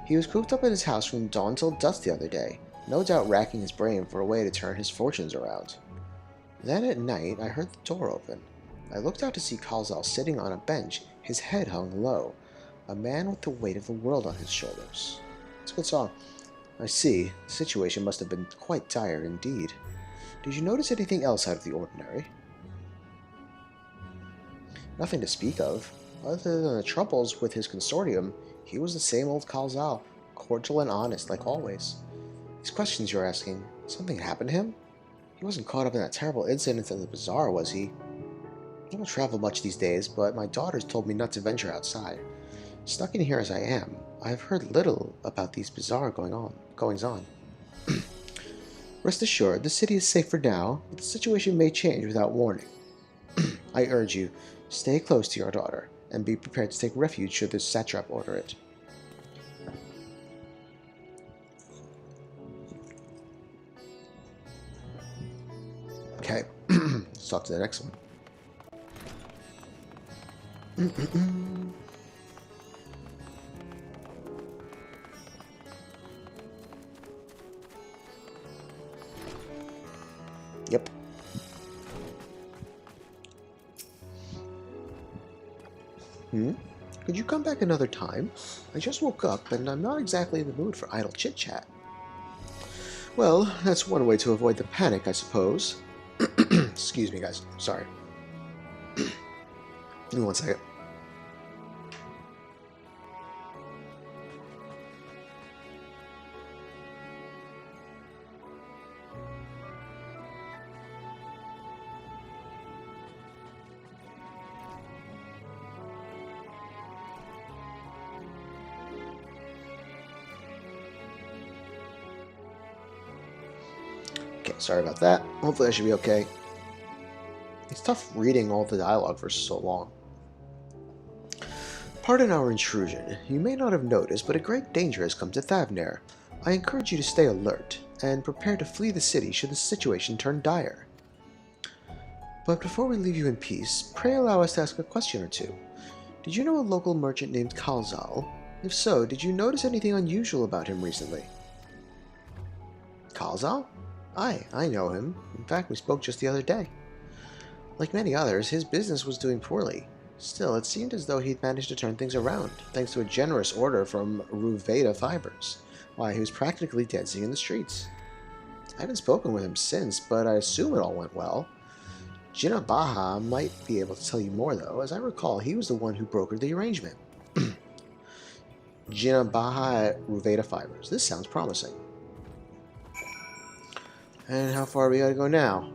He was cooped up in his house from dawn till dusk the other day, no doubt racking his brain for a way to turn his fortunes around. Then at night, I heard the door open. I looked out to see Kalzal sitting on a bench, his head hung low, a man with the weight of the world on his shoulders. It's a good song. I see. The situation must have been quite dire indeed. Did you notice anything else out of the ordinary? Nothing to speak of. Other than the troubles with his consortium, he was the same old Kalzal, cordial and honest like always. These questions you're asking, something happened to him? He wasn't caught up in that terrible incident at the bazaar, was he? I don't travel much these days, but my daughters told me not to venture outside. Stuck in here as I am, I've heard little about these bizarre goings-on. Rest assured, the city is safe for now, but the situation may change without warning. I urge you, stay close to your daughter, and be prepared to take refuge should the satrap order it. Okay, let's talk to the next one. Yep. Could you come back another time? I just woke up, and I'm not exactly in the mood for idle chit-chat. Well, that's one way to avoid the panic, I suppose. Excuse me, guys. Sorry. Give me 1 second. Okay, sorry about that. Hopefully I should be okay. It's tough reading all the dialogue for so long. Pardon our intrusion. You may not have noticed, but a great danger has come to Thavner. I encourage you to stay alert, and prepare to flee the city should the situation turn dire. But before we leave you in peace, pray allow us to ask a question or two. Did you know a local merchant named Kalzal? If so, did you notice anything unusual about him recently? Kalzal? Aye, I know him. In fact, we spoke just the other day. Like many others, his business was doing poorly. Still, it seemed as though he'd managed to turn things around, thanks to a generous order from Ruveda Fibers. Why, he was practically dancing in the streets. I haven't spoken with him since, but I assume it all went well. Jinabaha might be able to tell you more, though. As I recall, he was the one who brokered the arrangement. Jinabaha at Ruveda Fibers. This sounds promising. And how far we gotta go now?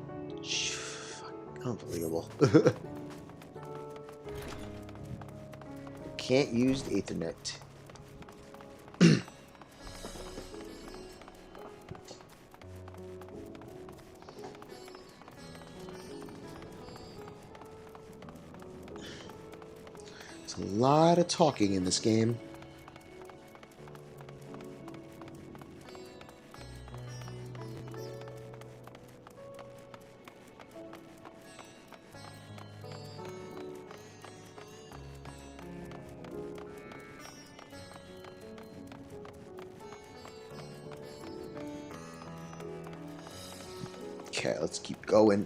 Unbelievable. Can't use the Ethernet. It's a lot of talking in this game. Okay, let's keep going.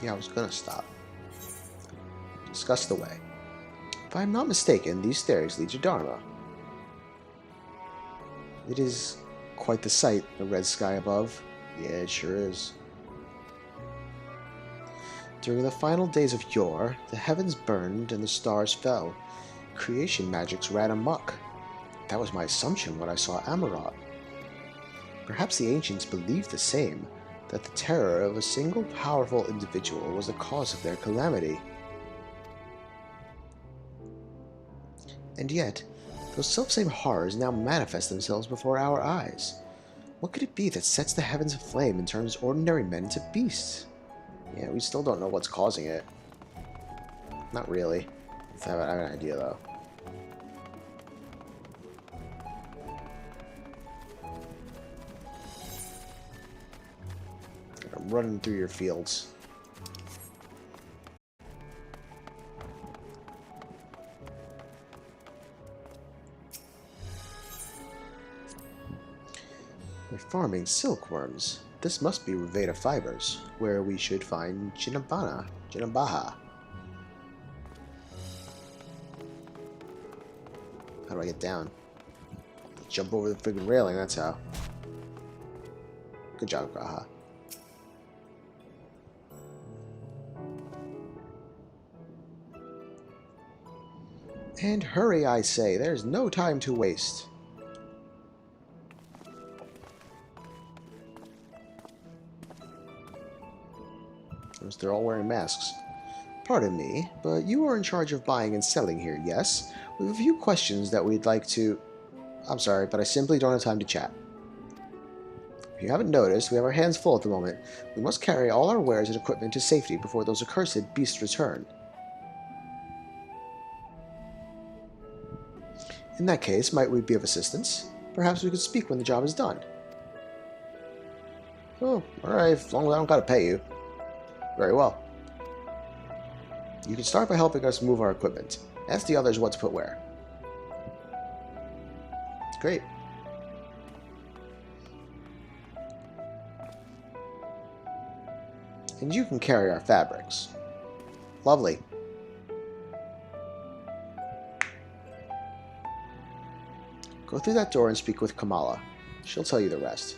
Yeah, I was gonna stop. Discuss the way. If I'm not mistaken, these stairs lead to Dharma. It is quite the sight, the red sky above. Yeah, it sure is. During the final days of yore, the heavens burned and the stars fell. Creation magics ran amok. That was my assumption when I saw Amarat. Perhaps the ancients believed the same, that the terror of a single powerful individual was the cause of their calamity. And yet, those selfsame horrors now manifest themselves before our eyes. What could it be that sets the heavens aflame and turns ordinary men into beasts? Yeah, we still don't know what's causing it. Not really. I have an idea, though. running through your fields. We're farming silkworms. This must be Ruveda fibers, where we should find Jinabaha. How do I get down? Jump over the friggin' railing, that's how. Good job, Graha. And hurry, I say. There's no time to waste. Notice they're all wearing masks. Pardon me, but you are in charge of buying and selling here, yes? We have a few questions that we'd like to... I'm sorry, but I simply don't have time to chat. If you haven't noticed, we have our hands full at the moment. We must carry all our wares and equipment to safety before those accursed beasts return. In that case, might we be of assistance? Perhaps we could speak when the job is done. Oh, alright, as long as I don't gotta pay you. Very well. You can start by helping us move our equipment. Ask the others what to put where. Great. And you can carry our fabrics. Lovely. Go through that door and speak with Kamala. She'll tell you the rest.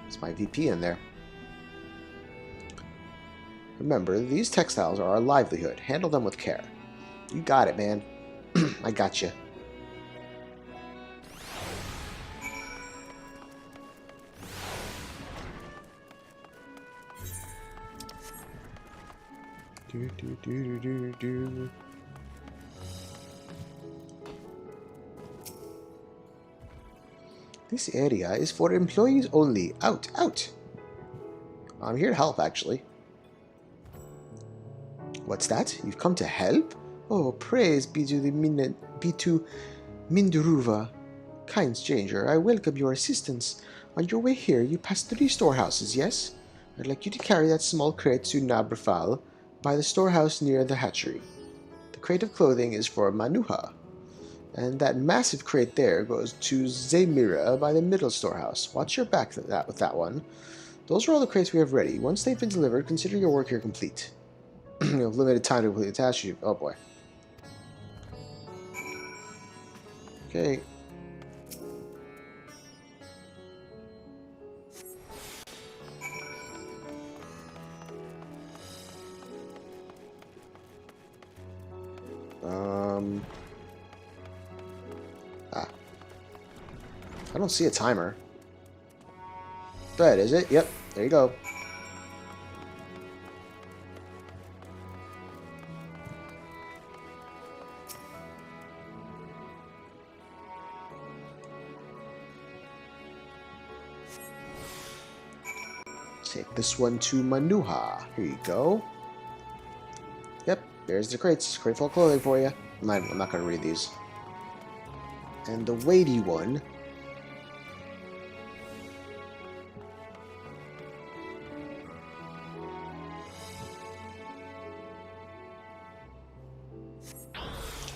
It's my VP in there. Remember, these textiles are our livelihood. Handle them with care. You got it, man. I got you. This area is for employees only. Out, out. I'm here to help, actually. What's that? You've come to help? Oh, praise be to Minduruva. Kind stranger, I welcome your assistance. On your way here, you passed 3 storehouses, yes? I'd like you to carry that small crate to Nabrafal by the storehouse near the hatchery. The crate of clothing is for Manuha. And that massive crate there goes to Zemira by the middle storehouse. Watch your back with that one. Those are all the crates we have ready. Once they've been delivered, consider your work here complete. You have limited time to complete the task. Oh boy. Okay. I don't see a timer. That is it. Yep. There you go. Take this one to Manuha. Here you go. Yep, there's the crates. Crate full of clothing for you. I'm not going to read these. And the weighty one.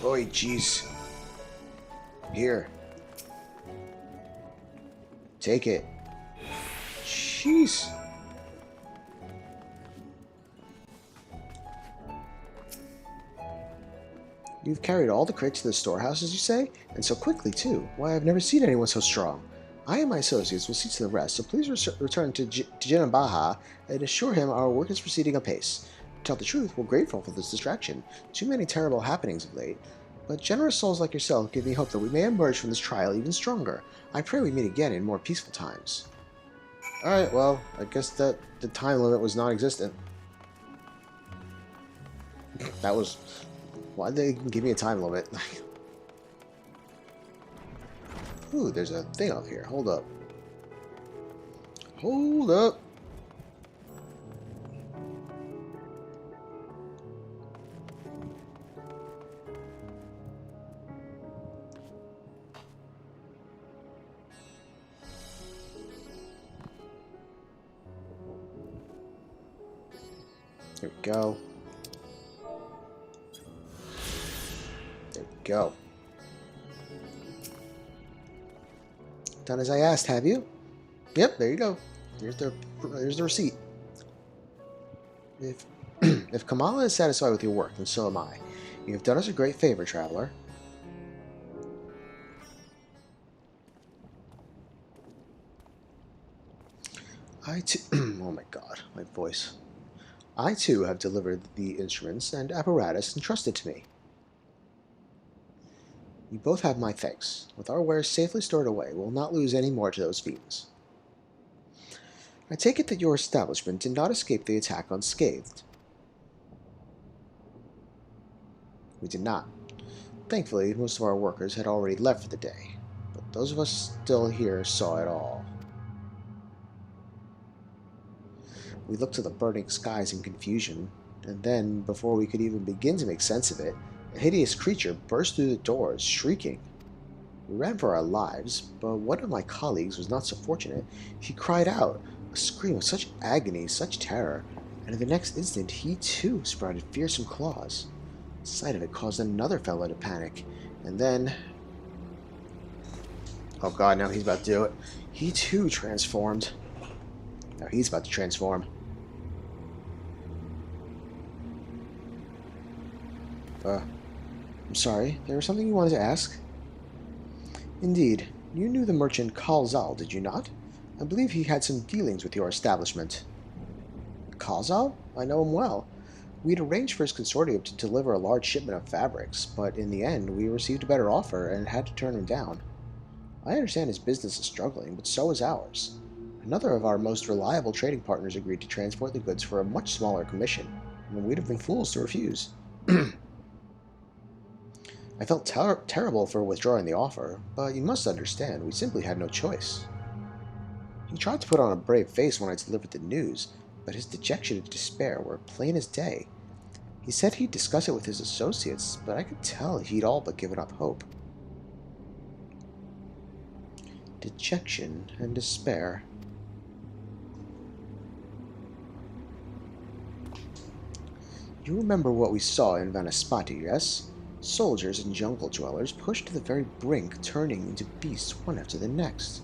Oi, jeez. Here. Take it. Jeez. You've carried all the crates to the storehouses, you say? And so quickly, too. Why, I've never seen anyone so strong. I and my associates will see to the rest, so please return to Jinabaha and assure him our work is proceeding apace. To tell the truth, we're grateful for this distraction. Too many terrible happenings of late. But generous souls like yourself give me hope that we may emerge from this trial even stronger. I pray we meet again in more peaceful times. Alright, well, I guess that the time limit was non-existent. That was... Why'd they give me a time limit? Ooh, there's a thing up here. Hold up. Hold up. There we go. There we go. Done as I asked, have you? Yep, there you go. There's the receipt. If if Kamala is satisfied with your work, then so am I. You have done us a great favor, traveler. I too oh my god, my voice. I too have delivered the instruments and apparatus entrusted to me. You both have my thanks. With our wares safely stored away, we'll not lose any more to those fiends. I take it that your establishment did not escape the attack unscathed. We did not. Thankfully, most of our workers had already left for the day, but those of us still here saw it all. We looked to the burning skies in confusion, and then, before we could even begin to make sense of it, a hideous creature burst through the doors, shrieking. We ran for our lives, but one of my colleagues was not so fortunate. He cried out, a scream of such agony, such terror, and in the next instant he too sprouted fearsome claws. The sight of it caused another fellow to panic, and then... Oh god, now he's about to do it. He too transformed. Now he's about to transform. I'm sorry, there was something you wanted to ask? Indeed. You knew the merchant Kalzal, did you not? I believe he had some dealings with your establishment. Kalzal? I know him well. We'd arranged for his consortium to deliver a large shipment of fabrics, but in the end we received a better offer and had to turn him down. I understand his business is struggling, but so is ours. Another of our most reliable trading partners agreed to transport the goods for a much smaller commission, and we'd have been fools to refuse. I felt terrible for withdrawing the offer, but you must understand, we simply had no choice. He tried to put on a brave face when I delivered the news, but his dejection and despair were plain as day. He said he'd discuss it with his associates, but I could tell he'd all but given up hope. Dejection and despair. You remember what we saw in Vanaspati, yes? Soldiers and jungle dwellers pushed to the very brink, turning into beasts one after the next.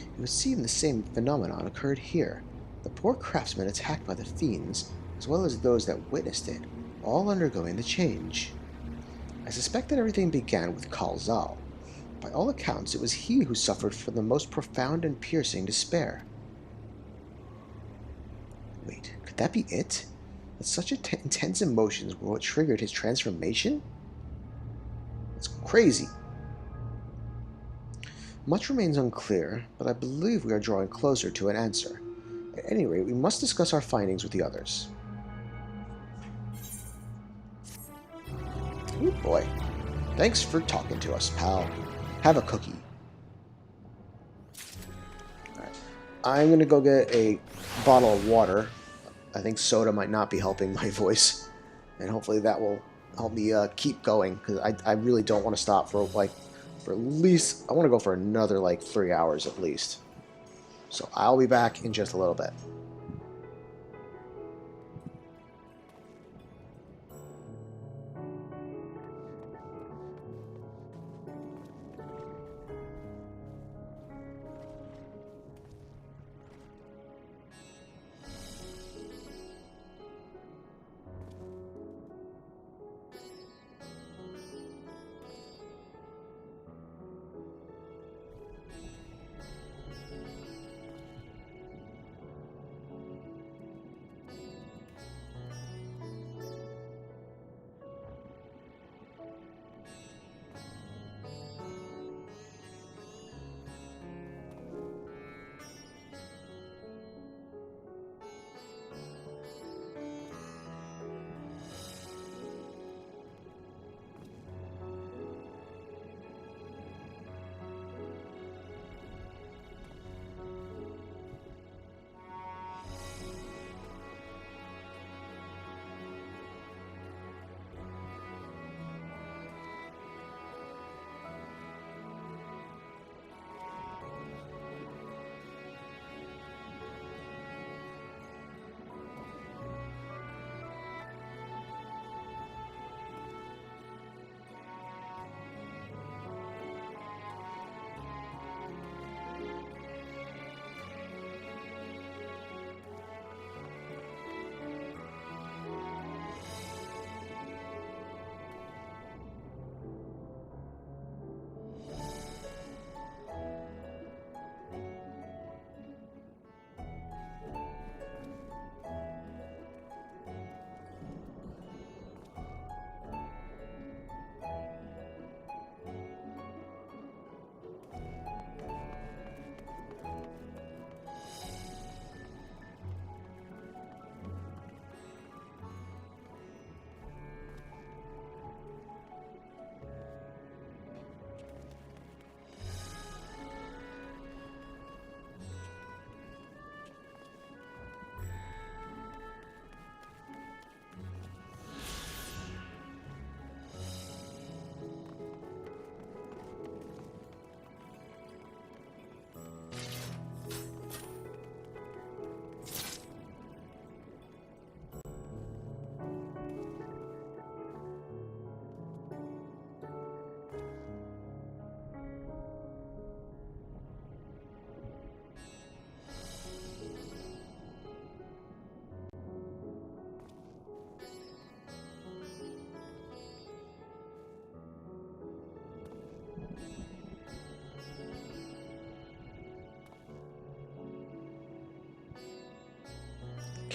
It would seem the same phenomenon occurred here. The poor craftsmen attacked by the fiends, as well as those that witnessed it, all undergoing the change. I suspect that everything began with Kalzal. By all accounts, it was he who suffered from the most profound and piercing despair. Wait, could that be it? That such intense emotions were what triggered his transformation? It's crazy. Much remains unclear, but I believe we are drawing closer to an answer. At any rate, we must discuss our findings with the others. Oh boy. Thanks for talking to us, pal. Have a cookie. Alright. I'm gonna go get a bottle of water. I think soda might not be helping my voice. And hopefully that will help me keep going, because I really don't want to stop for at least, I want to go for another 3 hours at least. So I'll be back in just a little bit.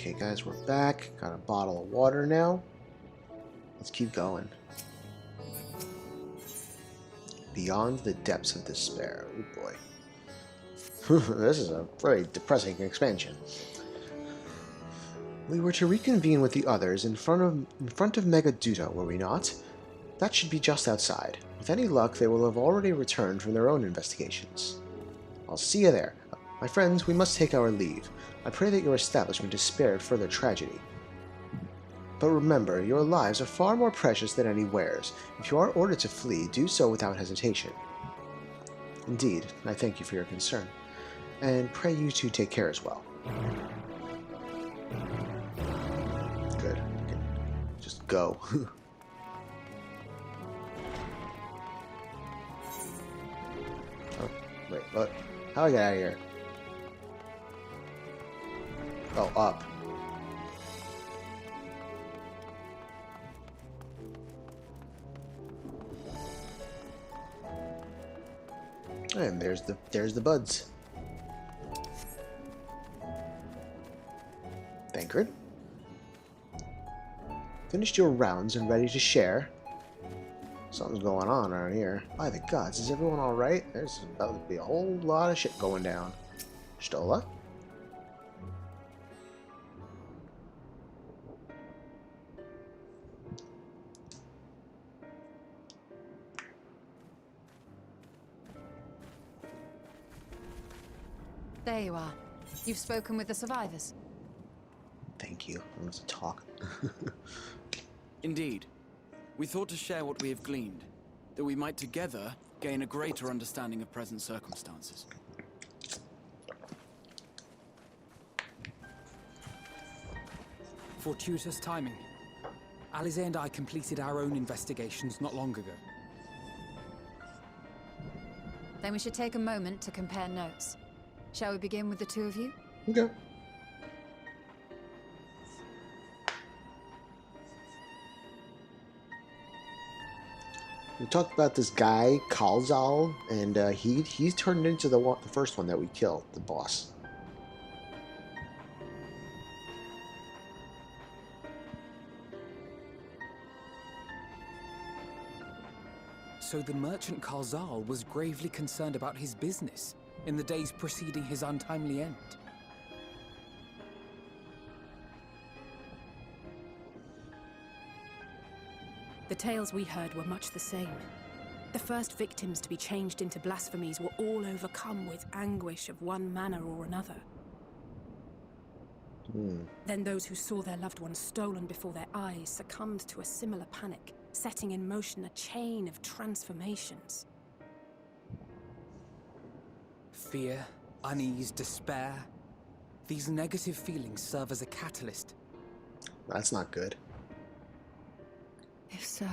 Okay, guys, we're back. Got a bottle of water now. Let's keep going. Beyond the depths of despair. Oh boy. This is a very depressing expansion. We were to reconvene with the others in front of Megaduta, were we not? That should be just outside. With any luck, they will have already returned from their own investigations. I'll see you there. My friends, we must take our leave. I pray that your establishment is spared further tragedy. But remember, your lives are far more precious than any wares. If you are ordered to flee, do so without hesitation. Indeed, I thank you for your concern. And pray you two take care as well. Good. We can just go. Oh, wait, what? How do I get out of here? Oh, up. And there's the buds. Thancred. Finished your rounds and ready to share? Something's going on around here. By the gods, is everyone alright? There's about to be a whole lot of shit going down. Stola? There you are. You've spoken with the survivors. Thank you. I want to talk. Indeed. We thought to share what we have gleaned, that we might together gain a greater understanding of present circumstances. Fortuitous timing. Alize and I completed our own investigations not long ago. Then we should take a moment to compare notes. Shall we begin with the two of you? Okay. We talked about this guy, Kalzal, and he's turned into the first one that we killed, the boss. So the merchant Kalzal was gravely concerned about his business in the days preceding his untimely end. The tales we heard were much the same. The first victims to be changed into blasphemies were all overcome with anguish of one manner or another. Then those who saw their loved ones stolen before their eyes succumbed to a similar panic, setting in motion a chain of transformations. Fear, unease, despair. These negative feelings serve as a catalyst. That's not good. If so,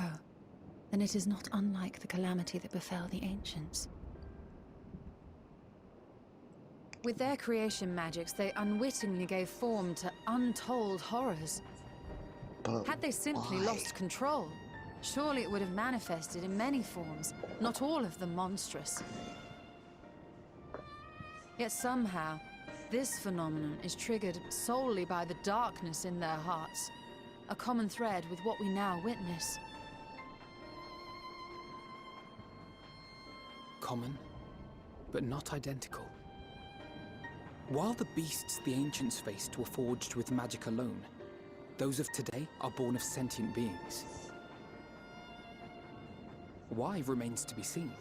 then it is not unlike the calamity that befell the ancients. With their creation magics, they unwittingly gave form to untold horrors. But Had they simply why? lost control, surely it would have manifested in many forms, not all of them monstrous. Yet somehow, this phenomenon is triggered solely by the darkness in their hearts, a common thread with what we now witness. Common, but not identical. While the beasts the ancients faced were forged with magic alone, those of today are born of sentient beings. Why remains to be seen.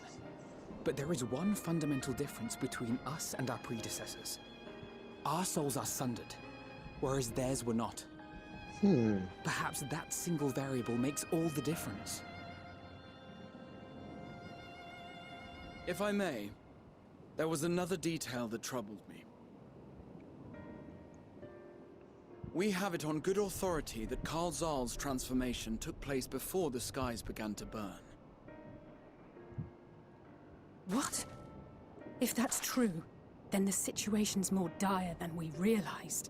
But there is one fundamental difference between us and our predecessors. Our souls are sundered, whereas theirs were not. Perhaps that single variable makes all the difference. If I may, there was another detail that troubled me. We have it on good authority that Karl Zal's transformation took place before the skies began to burn. What? If that's true, then the situation's more dire than we realized.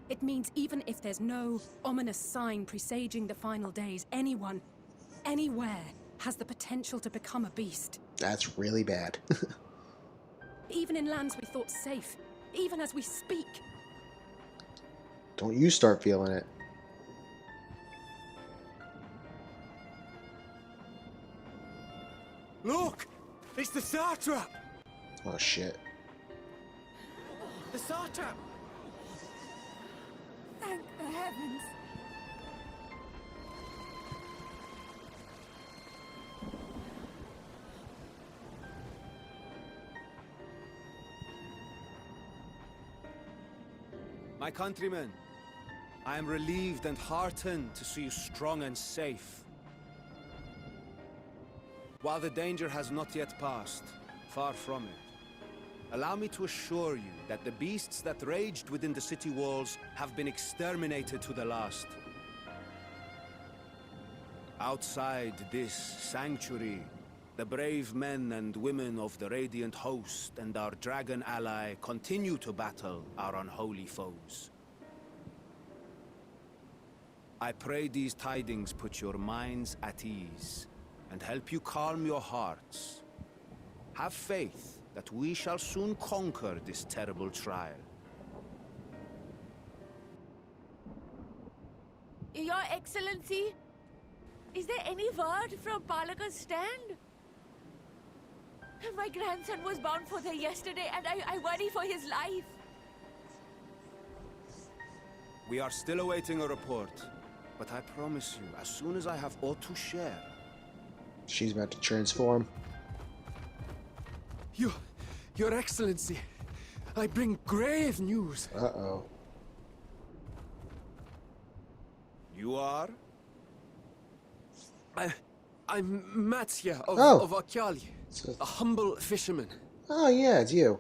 It means even if there's no ominous sign presaging the final days, anyone, anywhere, has the potential to become a beast. That's really bad. Even in lands we thought safe, even as we speak. Don't you start feeling it. Look! It's the satrap! Oh shit. The satrap! Thank the heavens. My countrymen, I am relieved and heartened to see you strong and safe. While the danger has not yet passed, far from it, allow me to assure you that the beasts that raged within the city walls have been exterminated to the last. Outside this sanctuary, the brave men and women of the Radiant Host and our dragon ally continue to battle our unholy foes. I pray these tidings put your minds at ease and help you calm your hearts. Have faith that we shall soon conquer this terrible trial. Your Excellency, is there any word from Palaka's stand? My grandson was bound for there yesterday, and I worry for his life. We are still awaiting a report, but I promise you, as soon as I have aught to share... She's about to transform. Your Excellency, I bring grave news. Uh-oh. You are? I'm Matya of Akyali, a humble fisherman. Oh yeah, it's you.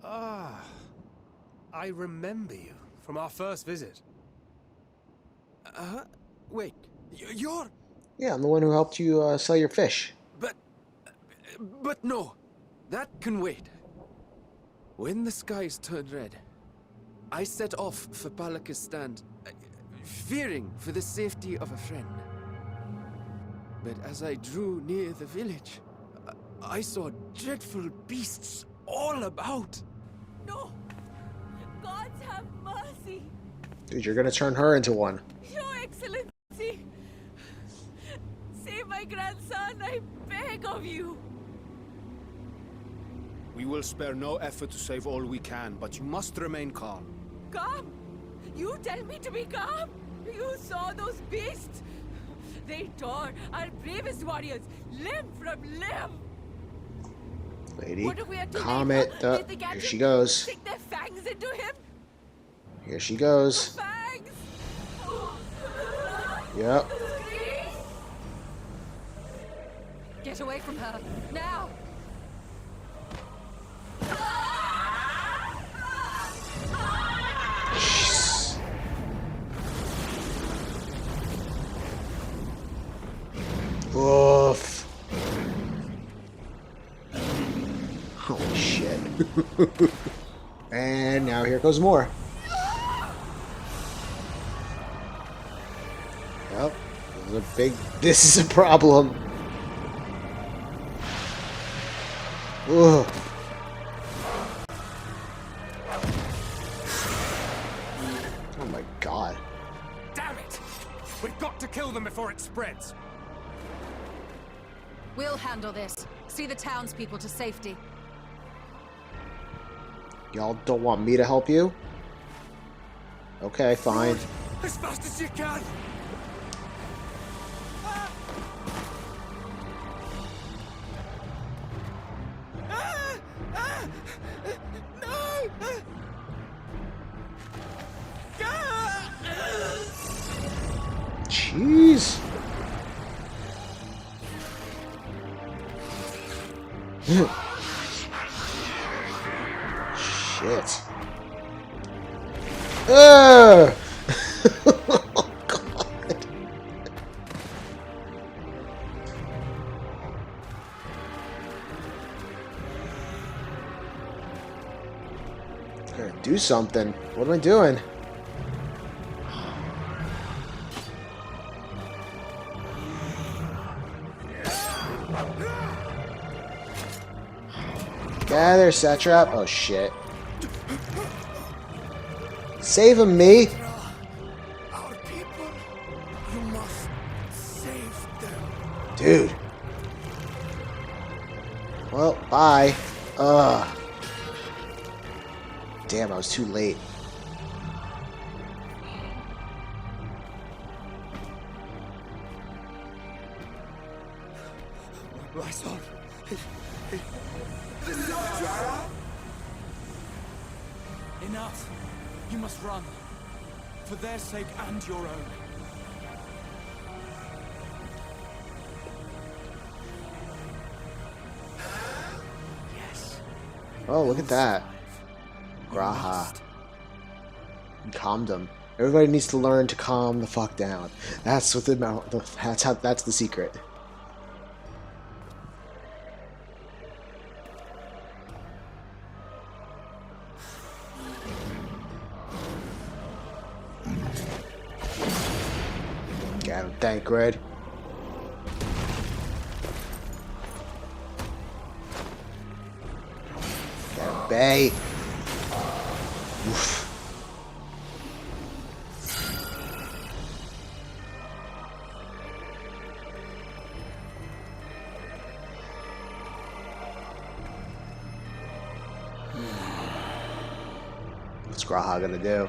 Ah, I remember you from our first visit. Wait, you're... Yeah, I'm the one who helped you sell your fish. But no, that can wait. When the skies turned red, I set off for Palaka's stand, fearing for the safety of a friend. But as I drew near the village, I saw dreadful beasts all about. No! Gods have mercy! Dude, you're gonna turn her into one. Your Excellency! Save my grandson, I beg of you! We will spare no effort to save all we can, but you must remain calm. Calm? You tell me to be calm? You saw those beasts? They tore our bravest warriors limb from limb. Lady, What are we to calm do? it. Did they Here get she him? goes. Stick their fangs into him? Here she goes. Fangs! Yep. Get away from her, now! Oof. Holy shit. And now here goes more. Yep. This is a problem. Ugh. Oh my god. Damn it! We've got to kill them before it spreads. We'll handle this. See the townspeople to safety. Y'all don't want me to help you? Okay, fine. As fast as you can! No! Jeez. Shit. Oh, God. Gotta do something. What am I doing? Gather, satrap. Oh shit. Saving me. Our people, you must save them. Dude. Well, bye. Damn, I was too late. My son. Enough. You must run. For their sake and your own. Yes. Oh, look at that. Graha. Calmed him. Everybody needs to learn to calm the fuck down. That's what that's the secret. Got him, thank Red. Got him, Bay. Oof. What's Graha gonna do?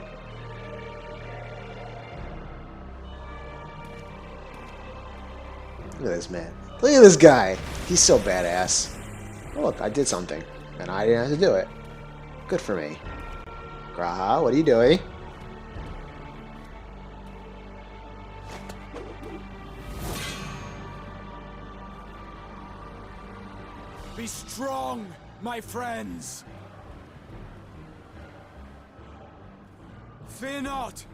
Look at this man. Look at this guy. He's so badass. Oh, look, I did something. And I didn't have to do it. Good for me. Graha, what are you doing? Be strong, my friends. Fear not,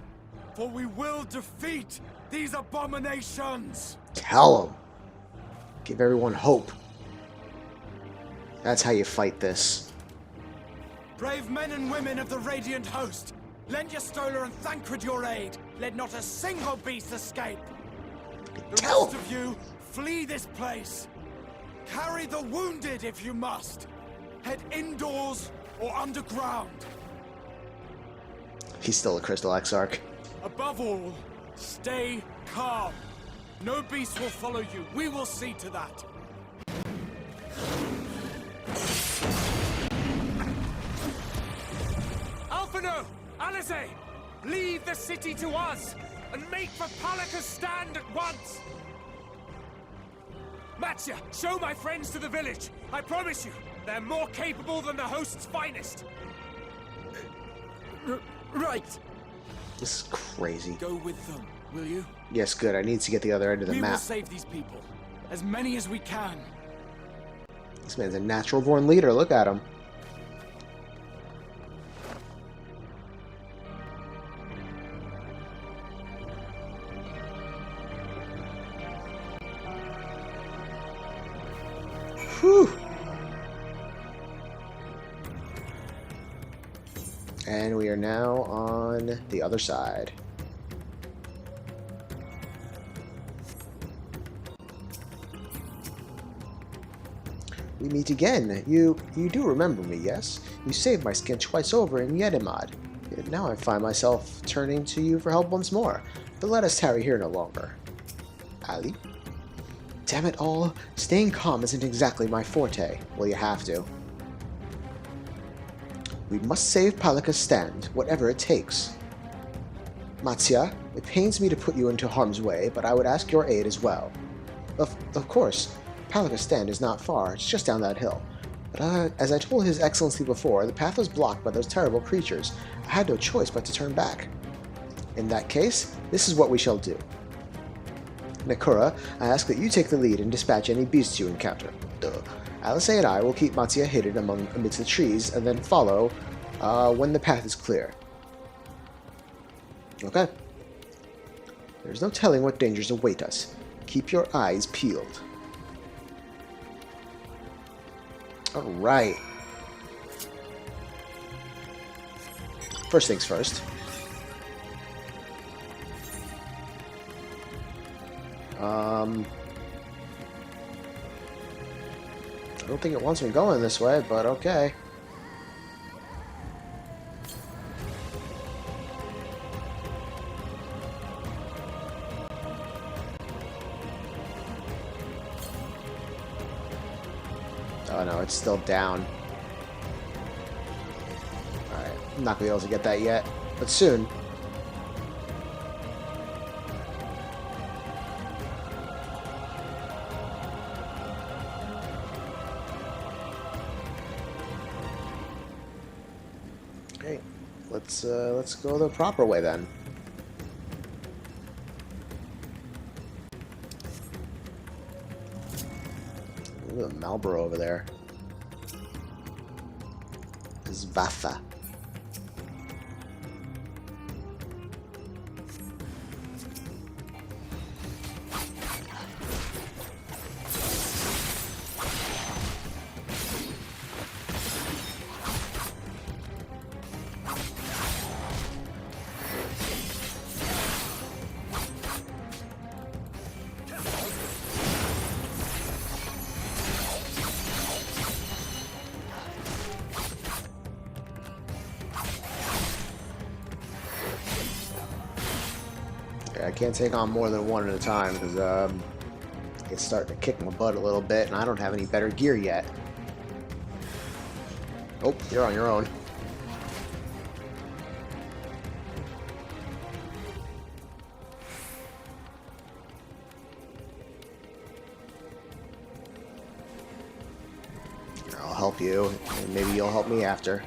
for we will defeat these abominations. Tell him. Give everyone hope. That's how you fight this. Brave men and women of the Radiant Host, lend your Stola and Thancred your aid. Let not a single beast escape. The rest of you, flee this place. Carry the wounded if you must. Head indoors or underground. He's still a Crystal Exarch. Above all, stay calm. No beast will follow you. We will see to that. Alphino! Alice! Leave the city to us, and make for Palika's stand at once! Matya, show my friends to the village. I promise you, they're more capable than the host's finest. Right. This is crazy. Go with them, will you? Yes, good. I need to get the other end of the We map. will save these people. As many as we can. This man's a natural born leader. Look at him. Whew. And we are now on the other side. We meet again. You do remember me, yes? You saved my skin twice over in Yedimad. Yet now I find myself turning to you for help once more. But let us tarry here no longer. Ali? Damn it all, staying calm isn't exactly my forte. Well, you have to. We must save Palika's stand, whatever it takes. Matsya, it pains me to put you into harm's way, but I would ask your aid as well. Of course, Palika's stand is not far, it's just down that hill. But as I told His Excellency before, the path was blocked by those terrible creatures. I had no choice but to turn back. In that case, this is what we shall do. Nakura, I ask that you take the lead and dispatch any beasts you encounter. Alice and I will keep Matsya hidden amidst the trees, and then follow when the path is clear. Okay. There's no telling what dangers await us. Keep your eyes peeled. Alright. First things first. I don't think it wants me going this way, but okay. Oh no, it's still down. Alright, I'm not gonna be able to get that yet, but soon. Okay, let's go the proper way then. Look at Marlboro over there. Zwaffe. I can't take on more than one at a time because it's starting to kick my butt a little bit, and I don't have any better gear yet. Oh, you're on your own. I'll help you, and maybe you'll help me after.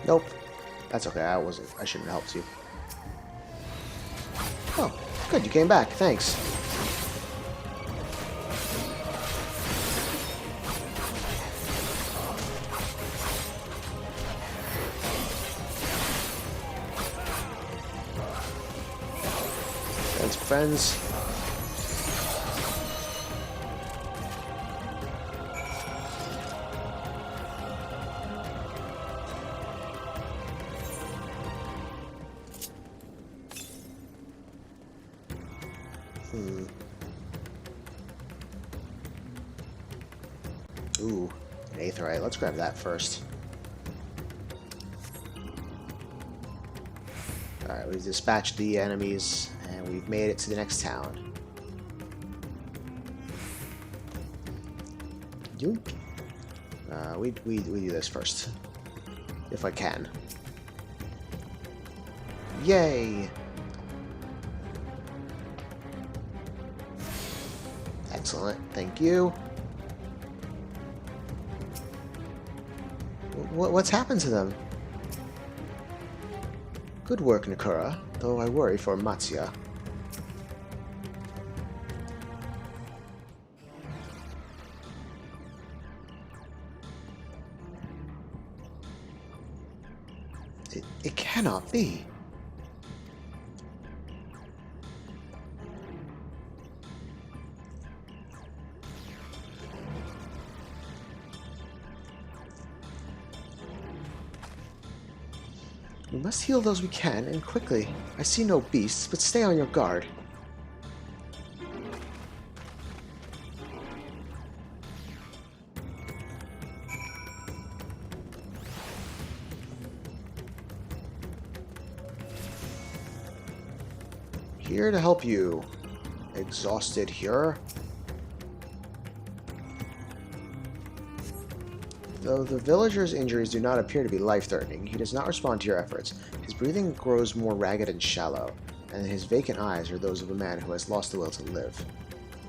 Nope. That's okay. I shouldn't have helped you. Oh, good. You came back. Thanks. Thanks, friends. Ooh, an aetheryte. Let's grab that first. Alright, we've dispatched the enemies, and we've made it to the next town. Yoink. We do this first. If I can. Yay! Excellent, thank you. What's happened to them? Good work, Nakura, though I worry for Matsuya. It cannot be. We must heal those we can, and quickly. I see no beasts, but stay on your guard. Here to help you. Exhausted here. Though the villager's injuries do not appear to be life-threatening, he does not respond to your efforts. His breathing grows more ragged and shallow, and his vacant eyes are those of a man who has lost the will to live.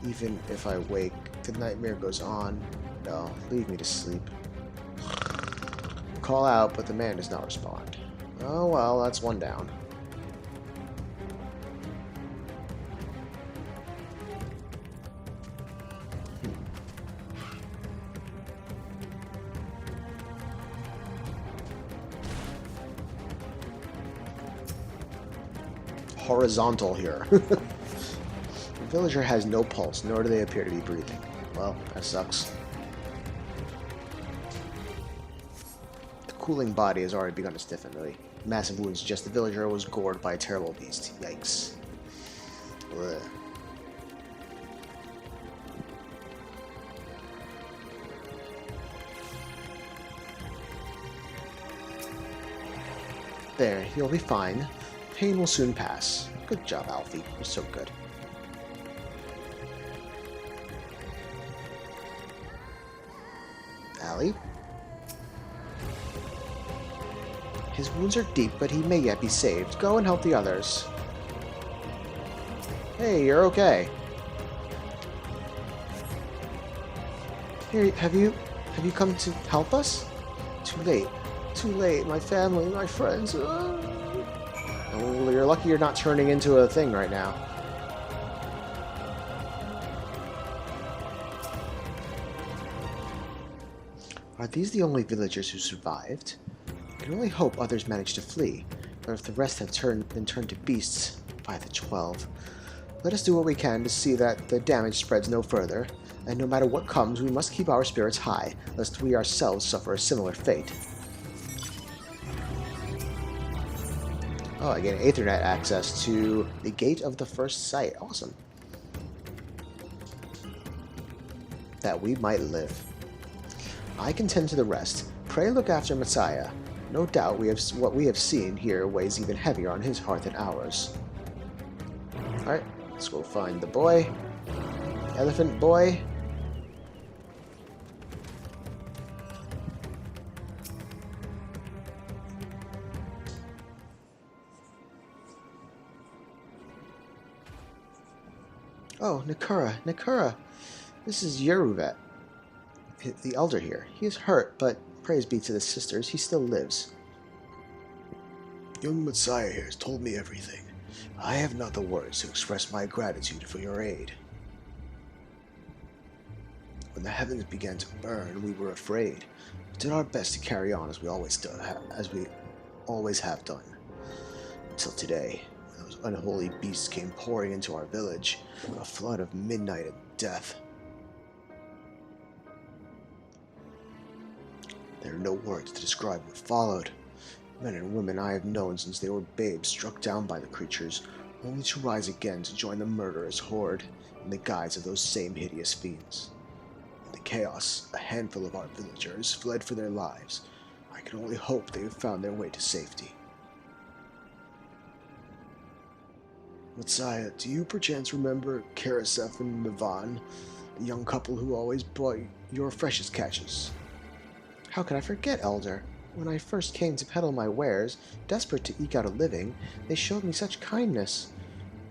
Even if I wake, the nightmare goes on. No, leave me to sleep. Call out, but the man does not respond. Oh well, that's one down. Horizontal here. The villager has no pulse, nor do they appear to be breathing. Well, that sucks. The cooling body has already begun to stiffen, really. Massive wounds suggest the villager was gored by a terrible beast. Yikes. Ugh. There, you'll be fine. Pain will soon pass. Good job, Alfie. You're so good. Allie? His wounds are deep, but he may yet be saved. Go and help the others. Hey, you're okay. Here, have you come to help us? Too late. Too late. My family, my friends. Oh, you're lucky you're not turning into a thing right now. Are these the only villagers who survived? I can only hope others managed to flee, or if the rest have been turned to beasts by the 12. Let us do what we can to see that the damage spreads no further, and no matter what comes, we must keep our spirits high, lest we ourselves suffer a similar fate. Oh, I get Ethernet access to the Gate of the First Sight. Awesome. That we might live. I can tend to the rest. Pray look after Messiah. No doubt what we have seen here weighs even heavier on his heart than ours. Alright, let's go find the boy. Elephant boy. Oh, Nakura. This is Yeruvet, the elder here. He is hurt, but praise be to the sisters, he still lives. Young Messiah here has told me everything. I have not the words to express my gratitude for your aid. When the heavens began to burn, we were afraid. We did our best to carry on as we always have done. Until today, when those unholy beasts came pouring into our village, a flood of midnight and death. There are no words to describe what followed. Men and women I have known since they were babes struck down by the creatures, only to rise again to join the murderous horde in the guise of those same hideous fiends. In the chaos, a handful of our villagers fled for their lives. I can only hope they have found their way to safety. Messiah, do you perchance remember Karasef and Mivan, the young couple who always brought your freshest catches? How could I forget, Elder? When I first came to peddle my wares, desperate to eke out a living, they showed me such kindness.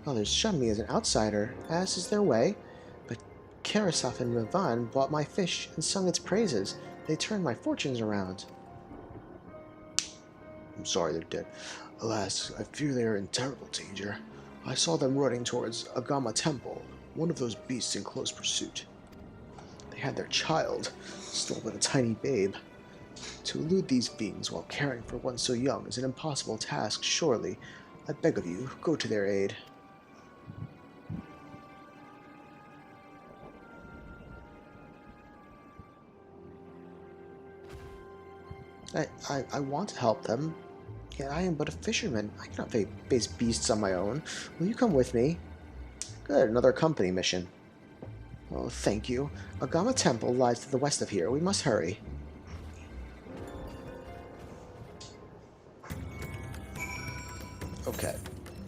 Others shunned me as an outsider, as is their way, but Karasaf and Mivan bought my fish and sung its praises. They turned my fortunes around. I'm sorry they're dead. Alas, I fear they are in terrible danger. I saw them running towards Agama Temple, one of those beasts in close pursuit. They had their child, still but a tiny babe. To elude these fiends while caring for one so young is an impossible task, surely. I beg of you, go to their aid. I want to help them, yet I am but a fisherman. I cannot face beasts on my own. Will you come with me? Good, another company mission. Oh, thank you. Agama Temple lies to the west of here. We must hurry. Okay.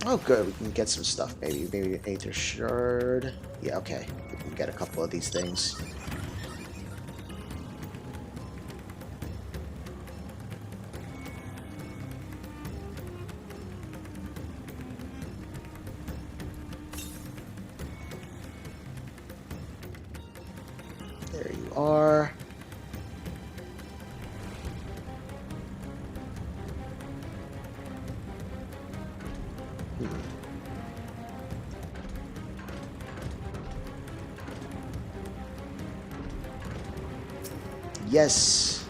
Oh, good. We can get some stuff. Maybe an Aether Shard. Yeah, okay. We can get a couple of these things. There you are. Yes.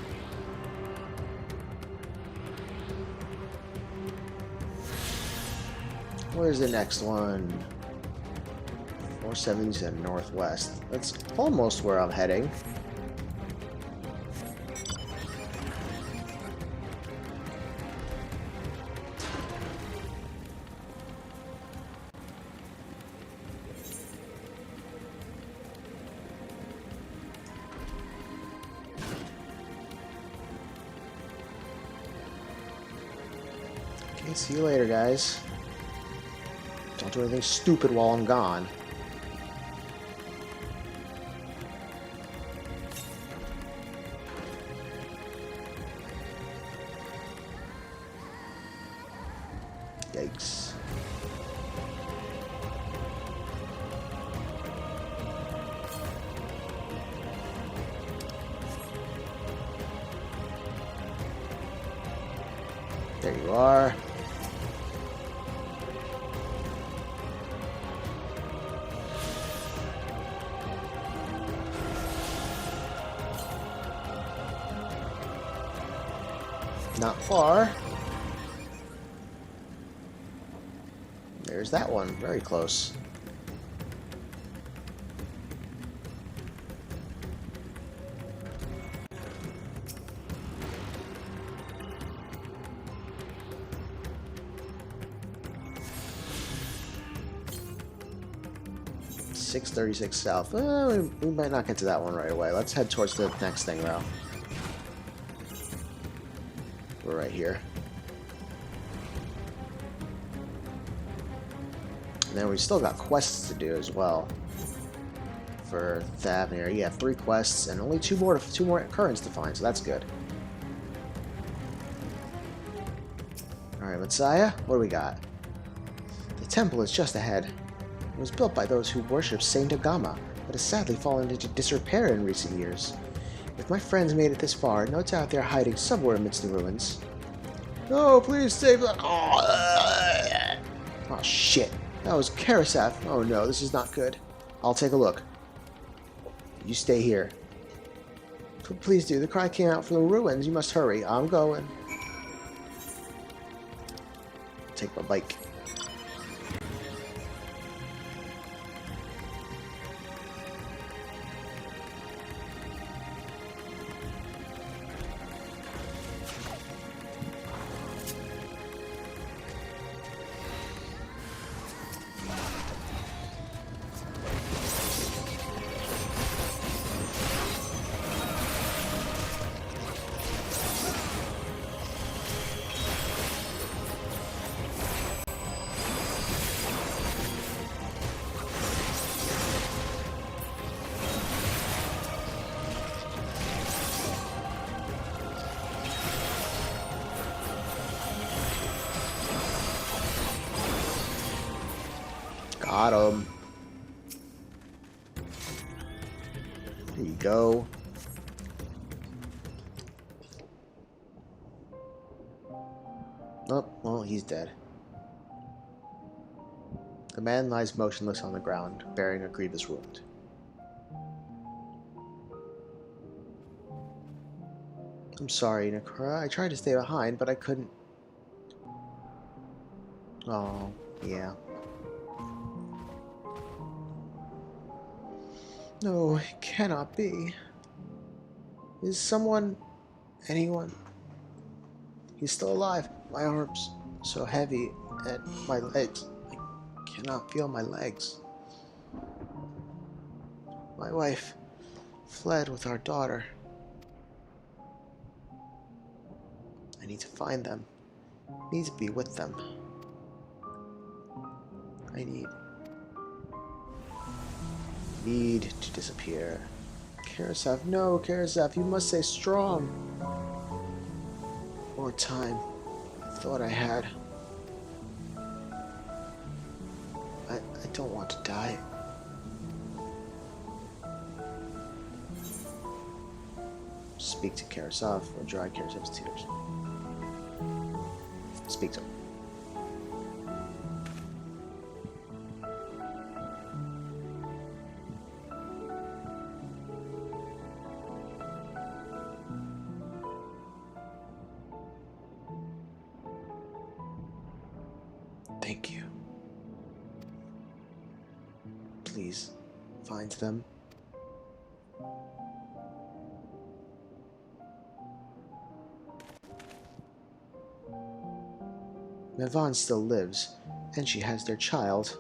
Where's the next one? 477 northwest. That's almost where I'm heading. Okay, see you later, guys. Don't do anything stupid while I'm gone. Yikes. There you are. Not far. There's that one. Very close. .636 south. We might not get to that one right away. Let's head towards the next thing, though. We're right here. And then we still got quests to do as well. For Thavnir. Yeah, 3 quests and only 2 more currents to find, so that's good. Alright, Messiah, what do we got? The temple is just ahead. It was built by those who worship Saint Agama, but has sadly fallen into disrepair in recent years. If my friends made it this far, no doubt they're hiding somewhere amidst the ruins. No, please save them! Oh, shit. That was Karasaf. Oh no, this is not good. I'll take a look. You stay here. Please do. The cry came out from the ruins. You must hurry. I'm going. Take my bike. Got him. There you go. Oh, well, he's dead. The man lies motionless on the ground, bearing a grievous wound. I'm sorry, Nakura. I tried to stay behind, but I couldn't. Oh, yeah. No, it cannot be. Is someone... anyone... He's still alive. My arms so heavy, and my legs... I cannot feel my legs. My wife fled with our daughter. I need to find them. I need to be with them. I need to disappear. Karasaf, no, Karasaf, you must stay strong. More time. I thought I had. I don't want to die. Speak to Karasaf or dry Karasaf's tears. Speak to him. Thank you. Please, find them. Mevan still lives, and she has their child.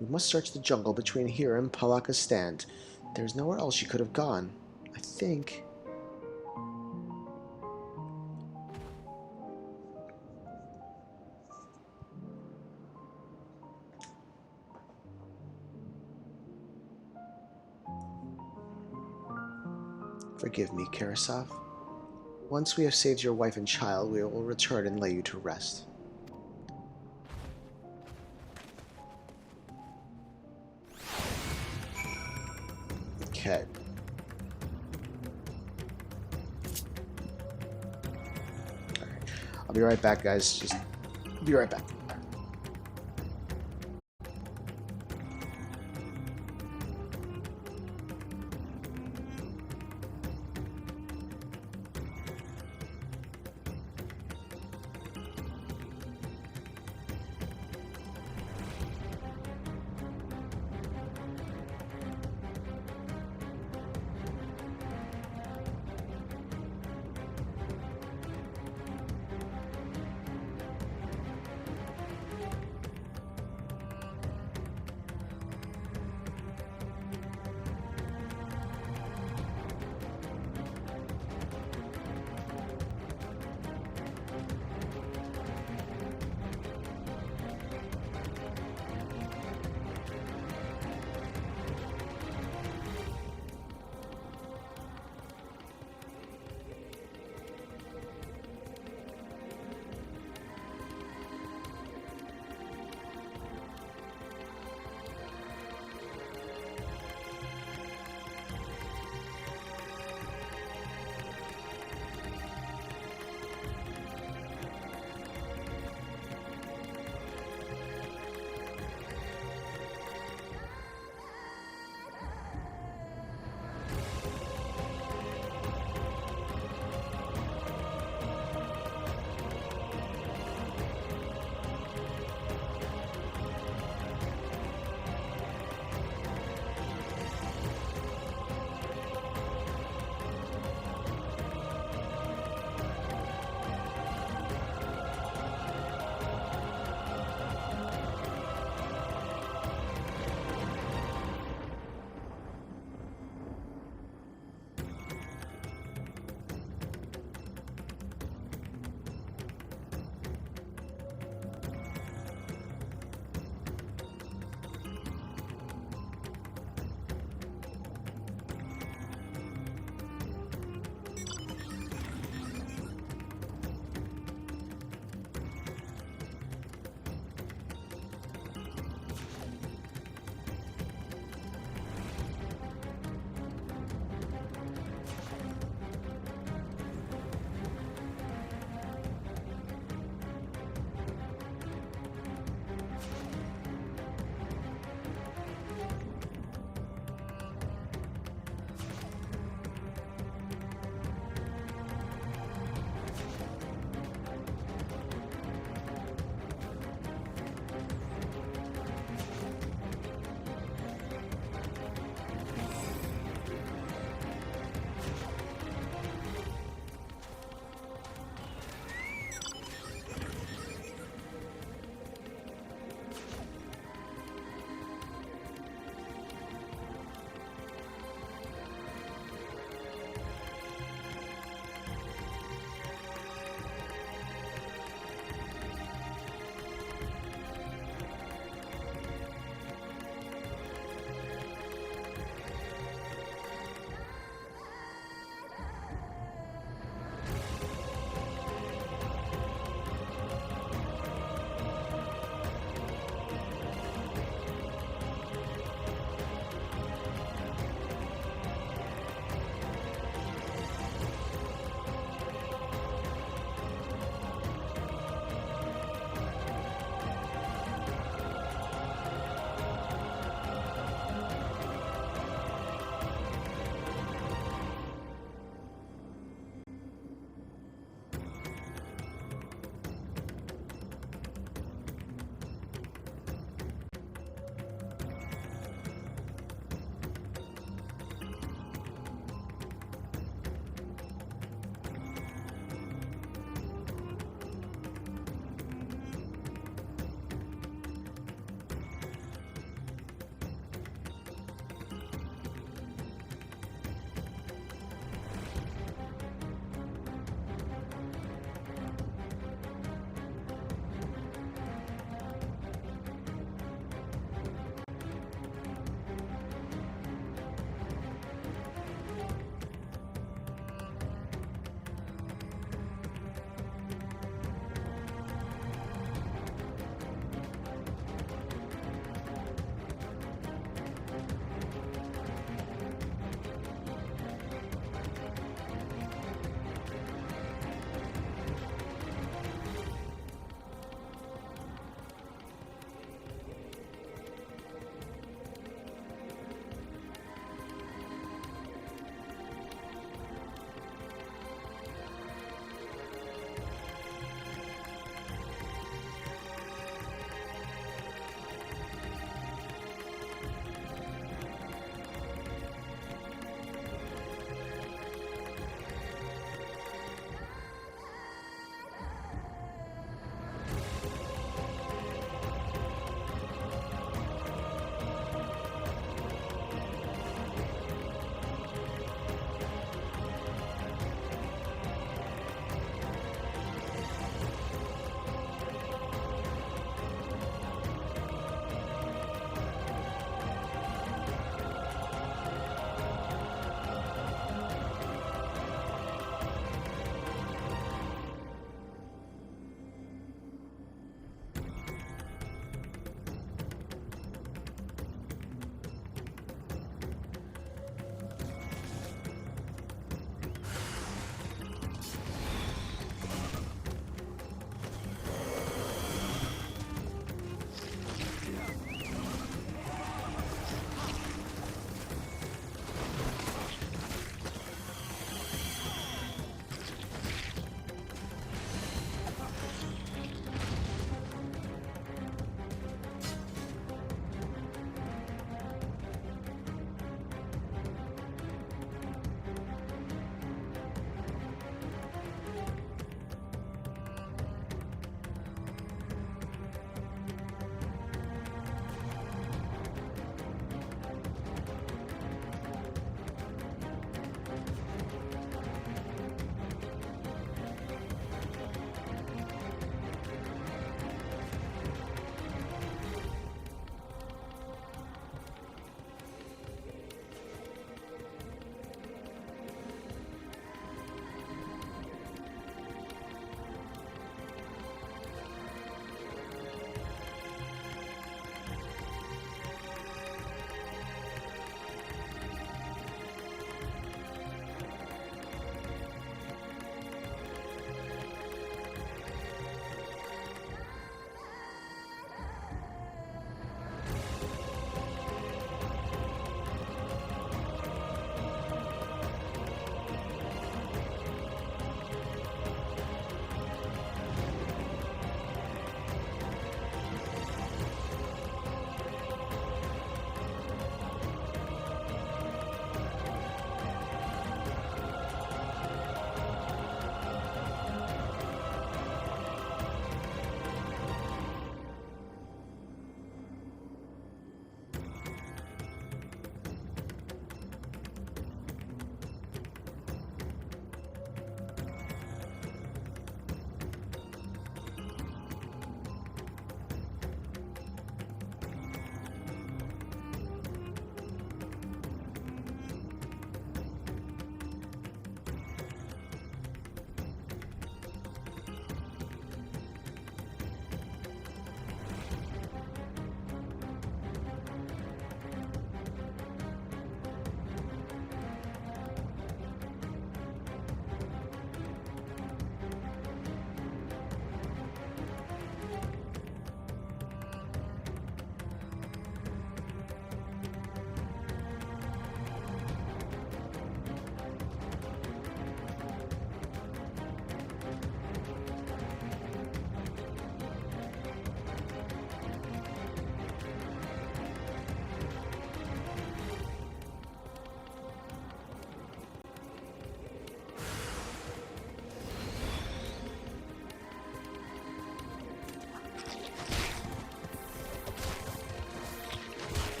We must search the jungle between here and Palaka's stand. There's nowhere else she could have gone. I think... Forgive me, Karasov. Once we have saved your wife and child, we will return and lay you to rest. Okay. Alright. I'll be right back, guys. Just be right back.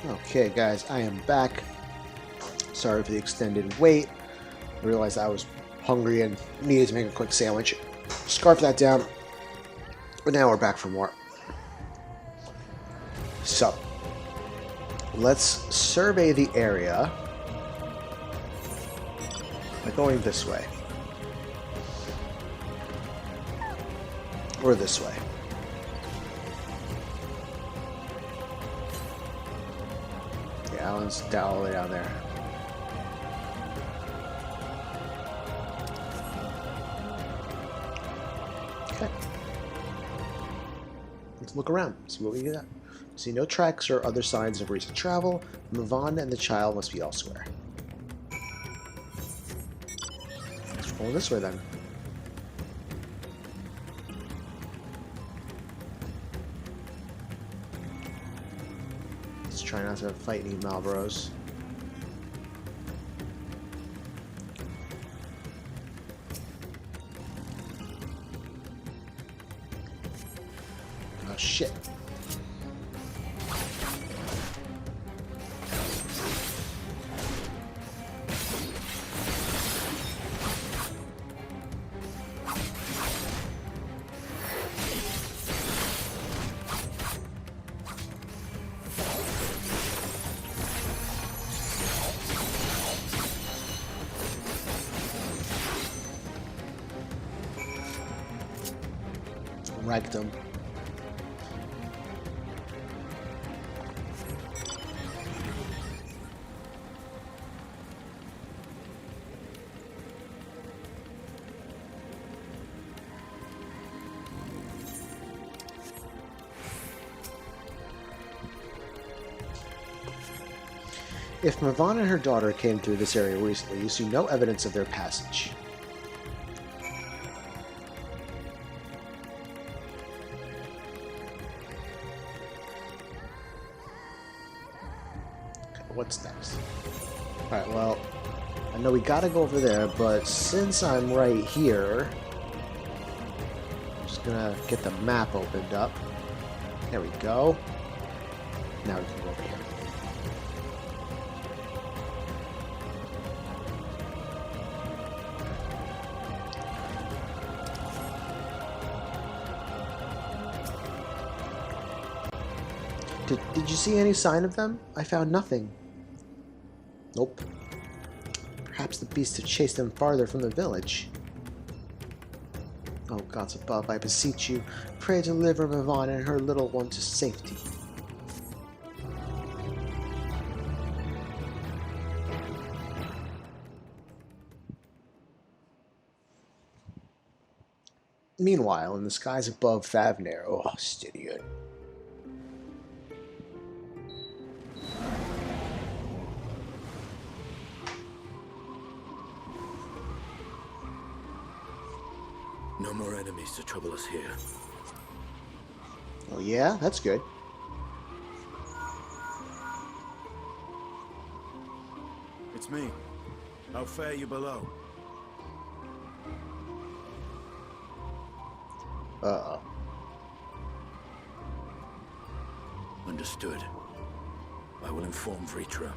Okay, guys, I am back. Sorry for the extended wait. I realized I was hungry and needed to make a quick sandwich. Scarf that down. But now we're back for more. So, let's survey the area by going this way. Or this way. Yeah, that one's all the way down there. Okay. Let's look around, see what we get. See no tracks or other signs of recent travel. Mavon and the child must be elsewhere. Let's go this way then. Let's try not to fight any Malboros. Oh shit. Wrecked him. If Mavon and her daughter came through this area recently, you see no evidence of their passage. What's next? Alright, well, I know we gotta go over there, but since I'm right here, I'm just gonna get the map opened up. There we go. Now we can go over here. Did you see any sign of them? I found nothing. Nope. Perhaps the beasts have chased them farther from the village. Oh, gods above, I beseech you, pray deliver Mavon and her little one to safety. Meanwhile, in the skies above Thavner, oh, Stygian. No more enemies to trouble us here. Oh yeah? That's good. It's me. How fare you below? Uh-oh. Understood. I will inform Vritra.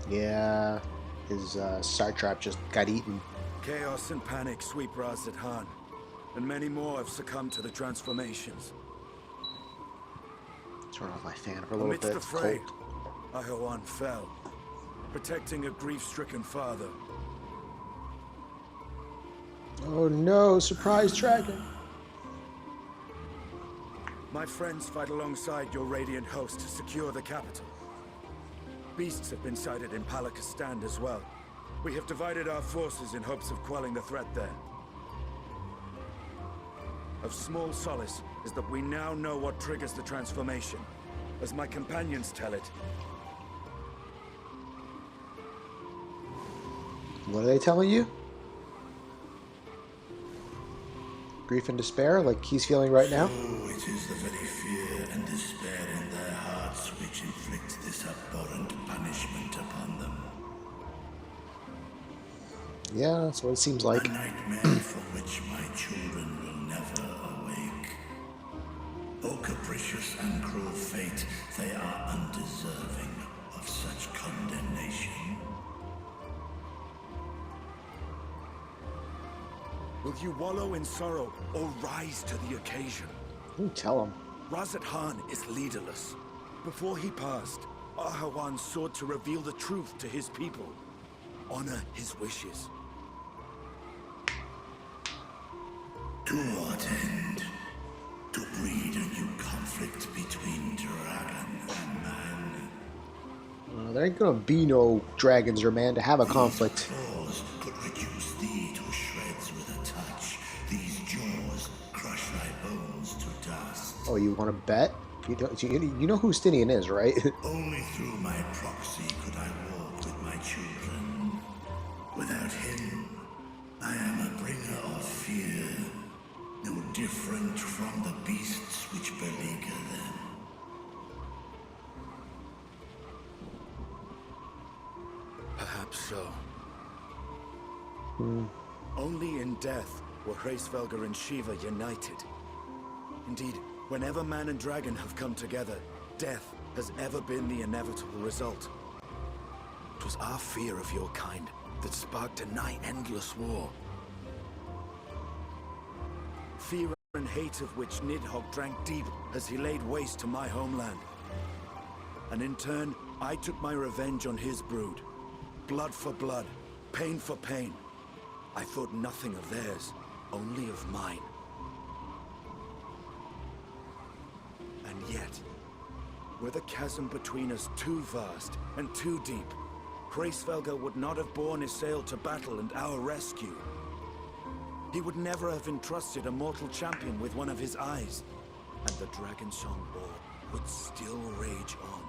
Yeah, his Sartrap just got eaten. Chaos and panic sweep Raz Khan, and many more have succumbed to the transformations. Turn off my fan for a little Amidst bit. the It's fray, cold. Ahoan fell, protecting a grief-stricken father. Oh no, surprise dragon. My friends fight alongside your radiant host to secure the capital. Beasts have been sighted in Palakistan as well. We have divided our forces in hopes of quelling the threat there. Of small solace is that we now know what triggers the transformation. As my companions tell it. What are they telling you? Grief and despair, like he's feeling right now? Oh, it is the very fear and despair in their hearts which inflict this abhorrent punishment upon them. Yeah, that's what it seems like. A nightmare from which my children will never awake. Oh, capricious and cruel fate, they are undeserving. of such condemnation. Will you wallow in sorrow or rise to the occasion? Ooh, tell him. Razat Khan is leaderless. Before he passed, Ahawan sought to reveal the truth to his people. Honor his wishes. To what end? To breed a new conflict between dragon and man. There ain't gonna be no dragons or man to have a conflict. Claws could reduce thee to shreds with a touch. These jaws crush thy bones to dust. Oh, you want to bet? You know who Stinian is, right? Only through my proxy could I walk with my children. Without him, I am a bringer of fear, no different from the beasts which beleaguer them. Perhaps so. Only in death were Hraesvelgr and Shiva united. Indeed, whenever man and dragon have come together, death has ever been the inevitable result. It was our fear of your kind that sparked a nigh endless war. Fear and hate of which Nidhogg drank deep as he laid waste to my homeland. And in turn, I took my revenge on his brood. Blood for blood, pain for pain. I thought nothing of theirs, only of mine. And yet, were the chasm between us too vast and too deep, Hraesvelgr would not have borne his sail to battle and our rescue. He would never have entrusted a mortal champion with one of his eyes, and the Dragonsong War would still rage on.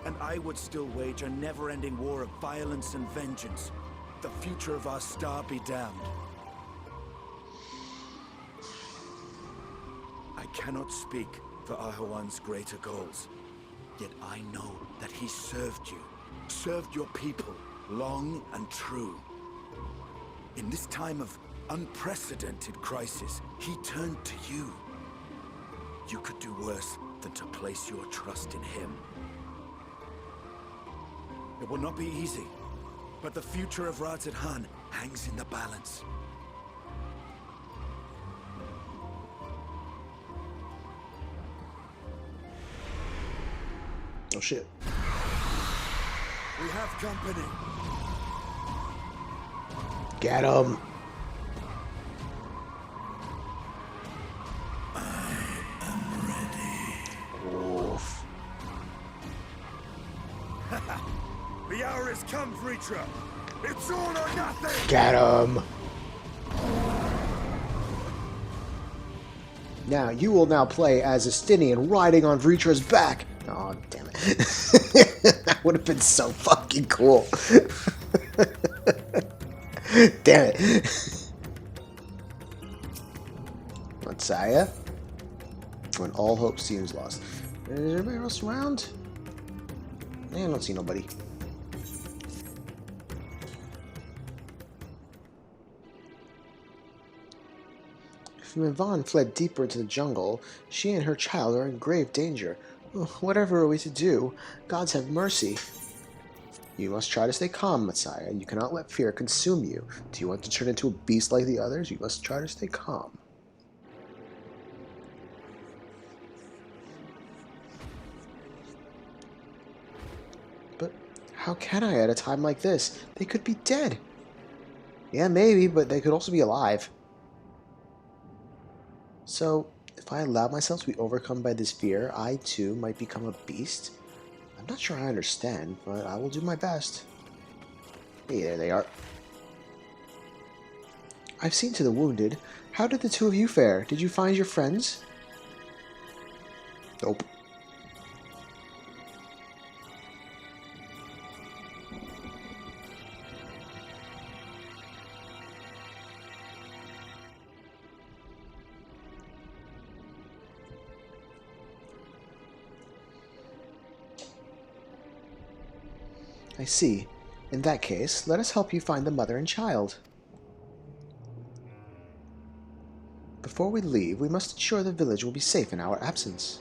And I would still wage a never-ending war of violence and vengeance. The future of our star be damned. I cannot speak for Ahawan's greater goals. Yet I know that he served you, served your people, long and true. In this time of unprecedented crisis, he turned to you. You could do worse than to place your trust in him. It will not be easy, but the future of Razat Khan hangs in the balance. Oh shit. We have company. Get him. Oof. The hour has come, Vritra. It's all or nothing. Get him. Now, you will now play as Estinian riding on Vritra's back. Oh, damn it. That would have been so fucking cool. Damn it. Messiah. When all hope seems lost. Is everybody else around? I don't see nobody. If Mivan fled deeper into the jungle, she and her child are in grave danger. Whatever are we to do? Gods have mercy. You must try to stay calm, Messiah. You cannot let fear consume you. Do you want to turn into a beast like the others? You must try to stay calm. But how can I at a time like this? They could be dead. Yeah, maybe, but they could also be alive. So, if I allow myself to be overcome by this fear, I too might become a beast? I'm not sure I understand, but I will do my best. Hey, there they are. I've seen to the wounded. How did the two of you fare? Did you find your friends? Nope. I see. In that case, let us help you find the mother and child. Before we leave, we must ensure the village will be safe in our absence.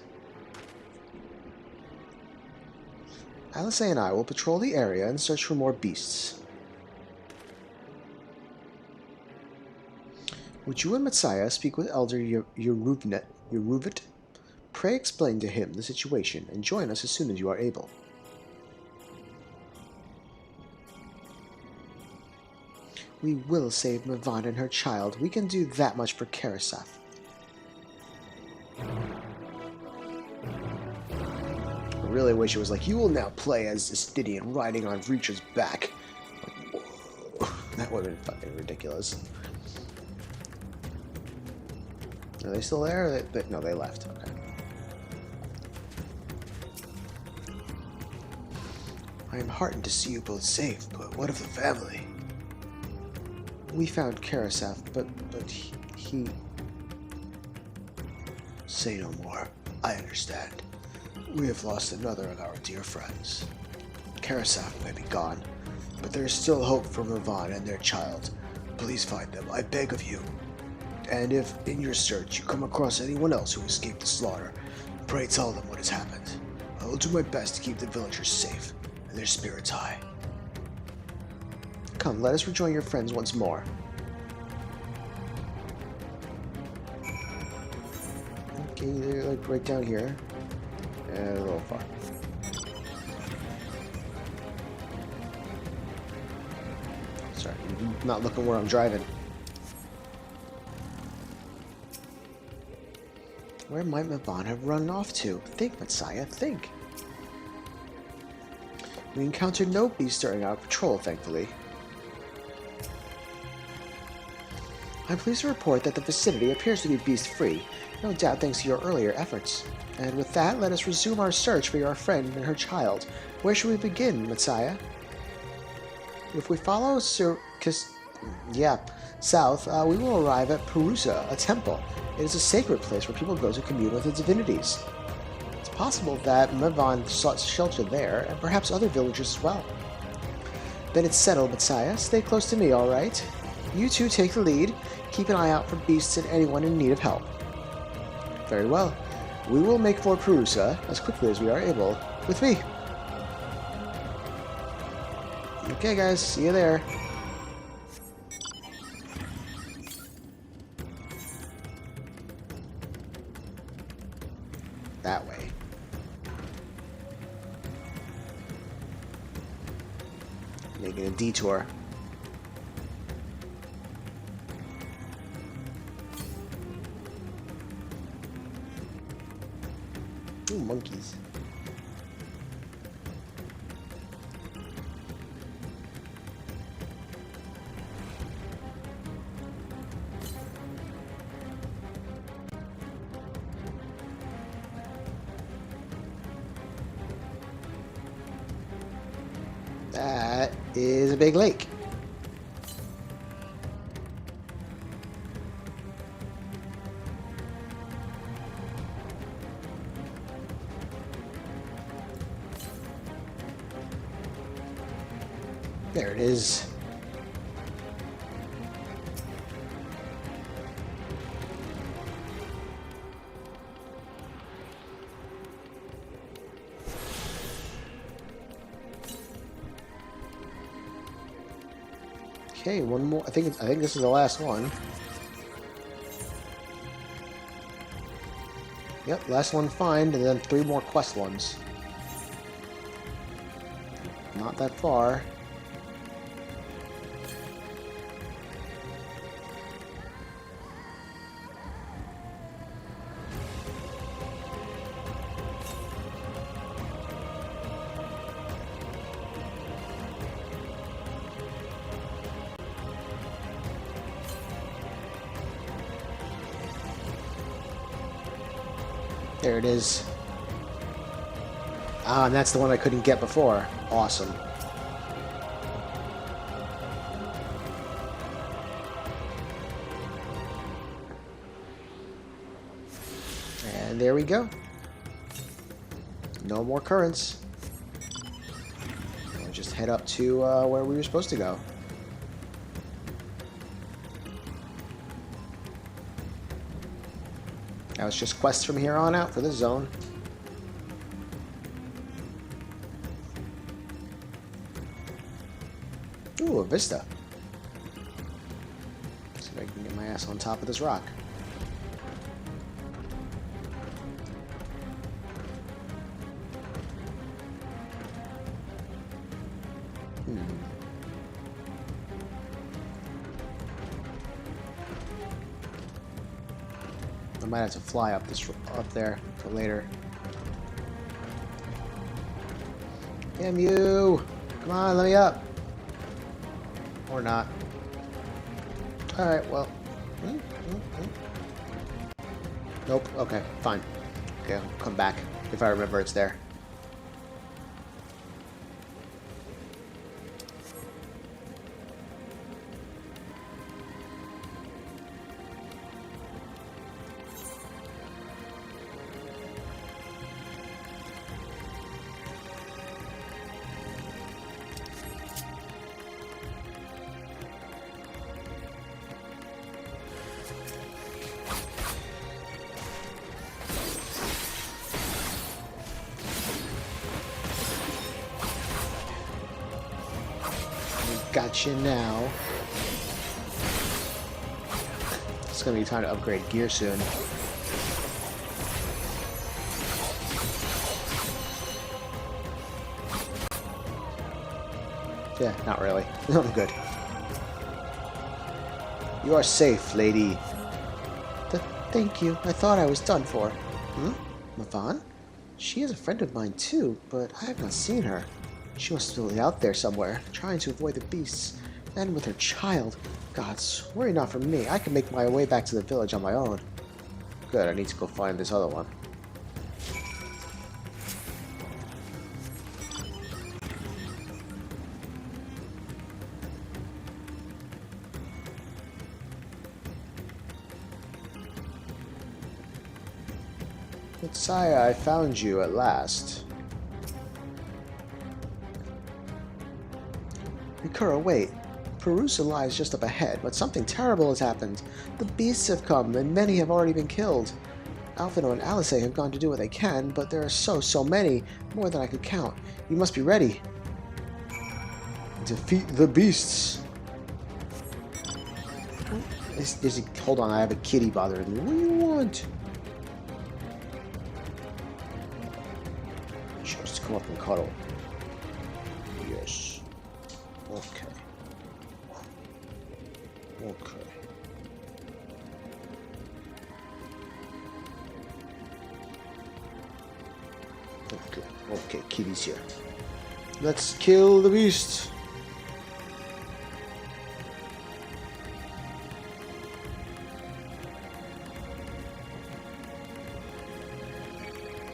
Alice and I will patrol the area and search for more beasts. Would you and Matsaya speak with Elder Yeruvit? Pray explain to him the situation and join us as soon as you are able. We will save Mavan and her child. We can do that much for Karasaf. I really wish it was like, you will now play as Estidian riding on Reacher's back. Like, whoa. That would have been fucking ridiculous. Are they still there? No, they left. Okay. I am heartened to see you both safe, but what of the family? We found Karasaf, but he... Say no more. I understand. We have lost another of our dear friends. Karasaf may be gone, but there is still hope for Mavan and their child. Please find them, I beg of you. And if, in your search, you come across anyone else who escaped the slaughter, pray tell them what has happened. I will do my best to keep the villagers safe, and their spirits high. Come, let us rejoin your friends once more. Okay, they're like right down here. And a little far. Sorry, I'm not looking where I'm driving. Where might Mavan have run off to? Think, Messiah, think. We encountered no beasts during our patrol, thankfully. I'm pleased to report that the vicinity appears to be beast-free, no doubt thanks to your earlier efforts. And with that, let us resume our search for your friend and her child. Where should we begin, Messiah? If we follow south, we will arrive at Perusa, a temple. It is a sacred place where people go to commune with the divinities. It's possible that Mavan sought shelter there, and perhaps other villagers as well. Then it's settled, Messiah. Stay close to me, alright? You two take the lead. Keep an eye out for beasts and anyone in need of help. Very well. We will make for Perusa as quickly as we are able. With me. Okay, guys. See you there. That way. Making a detour. Ooh, monkeys. That is a big lake. There it is. Okay, one more. I think this is the last one. Yep, last one find, and then 3 more quest ones. Not that far. There it is. Ah, and that's the one I couldn't get before. Awesome. And there we go. No more currents. We'll just head up to where we were supposed to go. Now it's just quests from here on out for this zone. vista. See if I can get my ass on top of this rock. I might have to fly up there for later. Damn you! Come on, let me up. Or not. Alright, well. Nope, okay, fine. Okay, I'll come back if I remember it's there. Gotcha now. It's gonna be time to upgrade gear soon. Yeah, not really. I'm good. You are safe, lady. Thank you. I thought I was done for. Mavan? She is a friend of mine too, but I have not seen her. She must still be out there somewhere, trying to avoid the beasts. And with her child. Gods, worry not for me. I can make my way back to the village on my own. Good, I need to go find this other one. Messiah, I found you at last. Mikura, wait. Perusa lies just up ahead, but something terrible has happened. The beasts have come, and many have already been killed. Alphino and Alice have gone to do what they can, but there are so many, more than I could count. You must be ready. Defeat the beasts. Hold on, I have a kitty bothering me. What do you want? She wants to come up and cuddle. Yes. Okay. Okay. Okay, kitty's here. Let's kill the beast.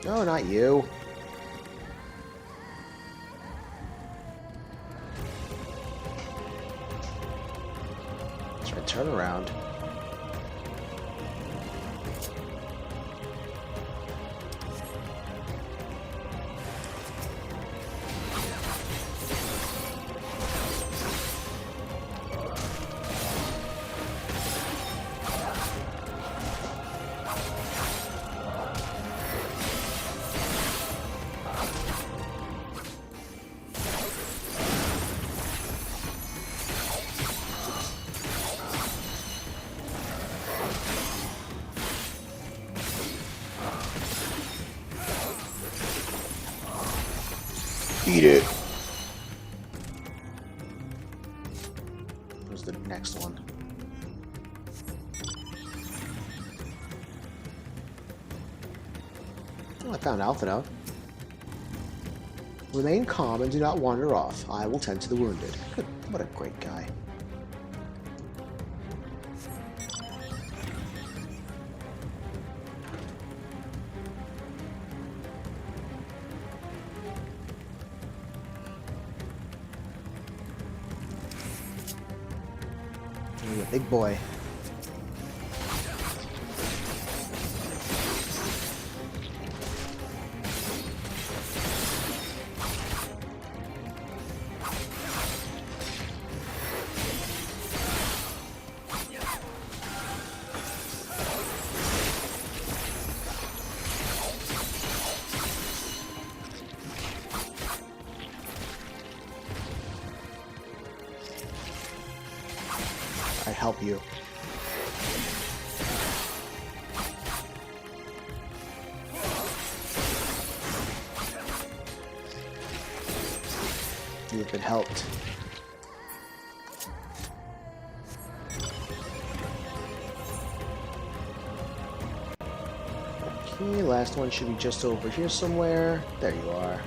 No, not you. Turn around. Eat it. Where's the next one? Oh, I found Alphino. Remain calm and do not wander off. I will tend to the wounded. Good. What a great guy. Big boy. help you. You've been helped. Okay, last one should be just over here somewhere. There you are.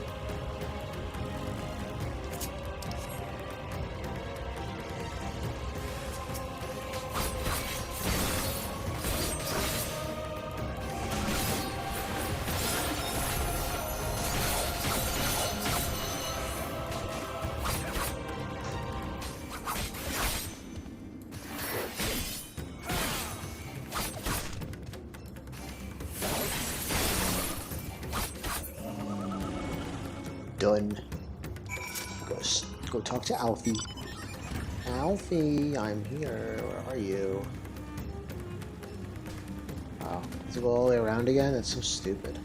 Done. Go talk to Alfie. Alfie, I'm here. Where are you? Wow. Does it go all the way around again? That's so stupid.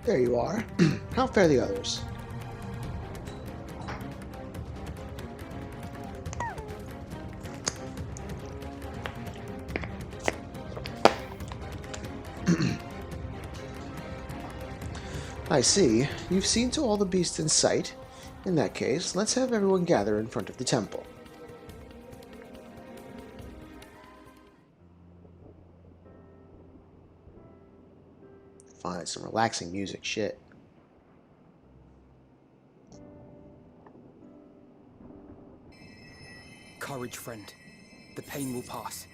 There you are. How fare the others? I see. You've seen to all the beasts in sight. In that case, let's have everyone gather in front of the temple. Find some relaxing music. Shit. Courage, friend. The pain will pass.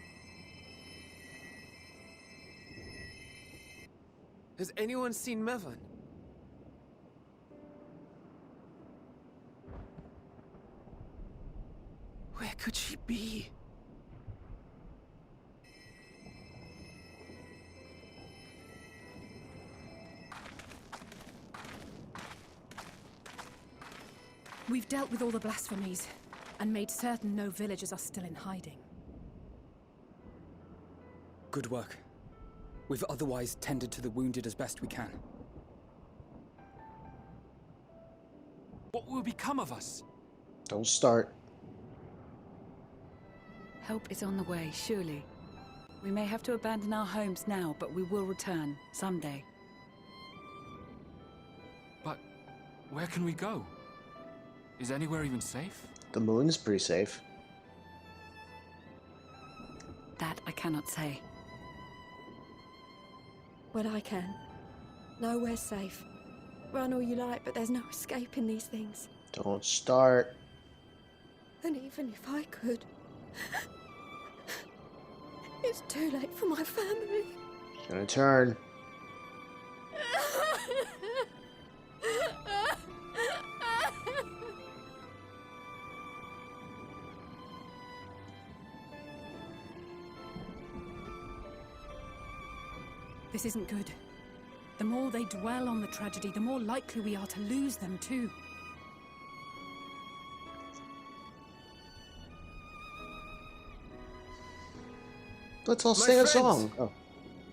Has anyone seen Mevan? Where could she be? We've dealt with all the blasphemies and made certain no villagers are still in hiding. Good work. We've otherwise tended to the wounded as best we can. What will become of us? Don't start. Help is on the way, surely. We may have to abandon our homes now, but we will return someday. But where can we go? Is anywhere even safe? The moon's pretty safe. That I cannot say. Well, I can. Nowhere's safe. Run all you like, but there's no escaping these things. Don't start. And even if I could, it's too late for my family. It's gonna turn. This isn't good. The more they dwell on the tragedy, the more likely we are to lose them too. Let's all sing a song. Oh.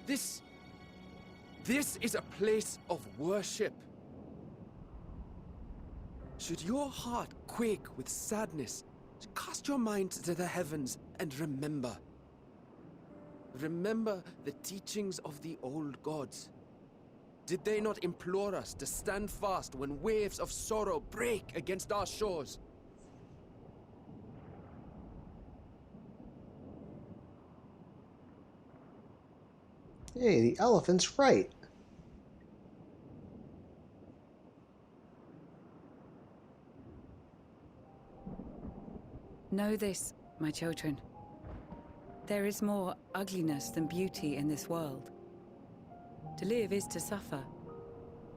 This is a place of worship. Should your heart quake with sadness, cast your mind to the heavens and remember. Remember the teachings of the old gods. Did they not implore us to stand fast when waves of sorrow break against our shores? Hey, the elephant's right. Know this, my children. There is more ugliness than beauty in this world. To live is to suffer.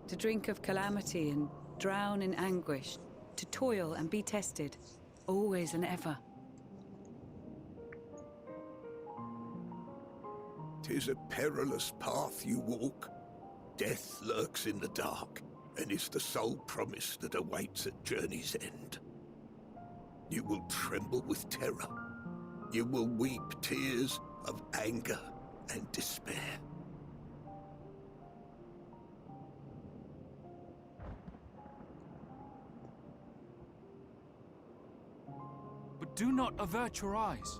To drink of calamity and drown in anguish. To toil and be tested, always and ever. 'Tis a perilous path you walk. Death lurks in the dark, and is the sole promise that awaits at journey's end. You will tremble with terror. You will weep tears of anger and despair. But do not avert your eyes.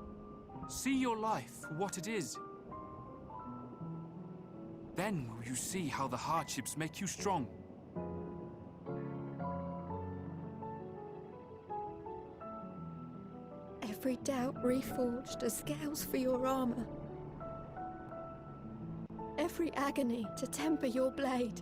See your life for what it is. Then will you see how the hardships make you strong. Every doubt reforged as scales for your armor. Every agony to temper your blade.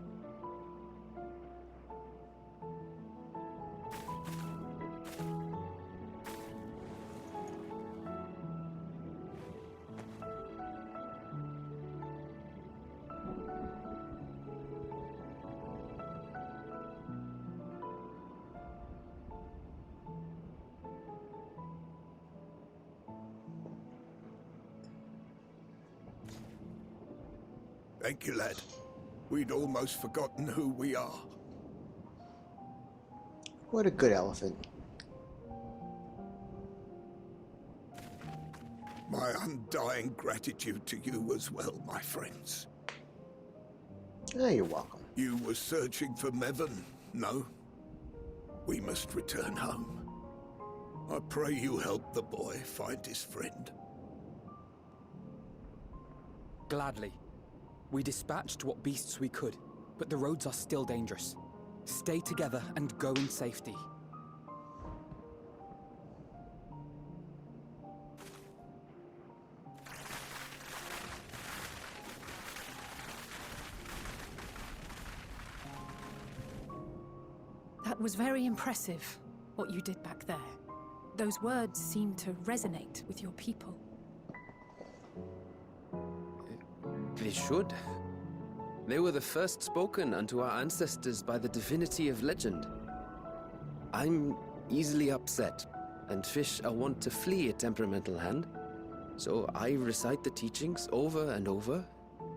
Thank you, lad. We'd almost forgotten who we are. What a good elephant. My undying gratitude to you as well, my friends. Oh, you're welcome. You were searching for Mevon, no? We must return home. I pray you help the boy find his friend. Gladly. We dispatched what beasts we could, but the roads are still dangerous. Stay together and go in safety. That was very impressive, what you did back there. Those words seem to resonate with your people. They should. They were the first spoken unto our ancestors by the divinity of legend. I'm easily upset, and fish are wont to flee a temperamental hand, so I recite the teachings over and over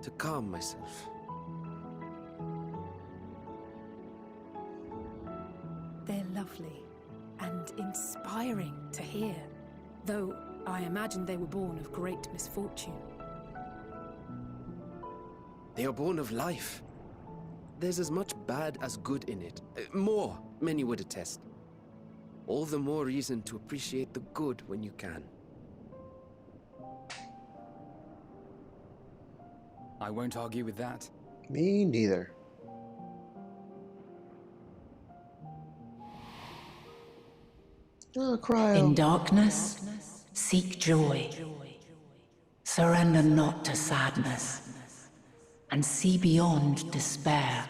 to calm myself. They're lovely and inspiring to hear, though I imagine they were born of great misfortune. They are born of life. There's as much bad as good in it. More, many would attest. All the more reason to appreciate the good when you can. I won't argue with that. Me neither. Oh, cryo. In darkness, seek joy. Surrender not to sadness, and see beyond despair.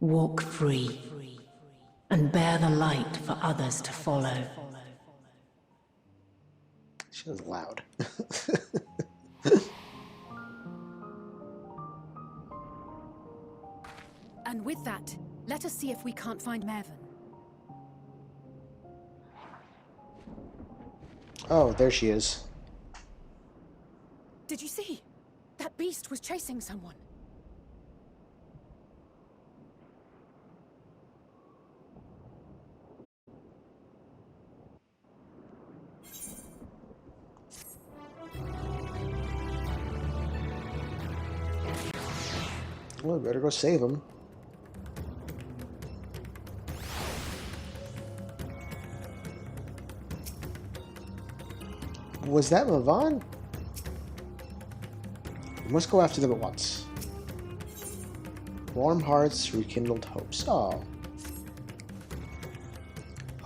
Walk free, and bear the light for others to follow. She was loud. And with that, let us see if we can't find Mervyn. Oh, there she is. Did you see? That beast was chasing someone. Well, we better go save him. Was that Mevon? We must go after them at once. Warm hearts, rekindled hopes. Oh.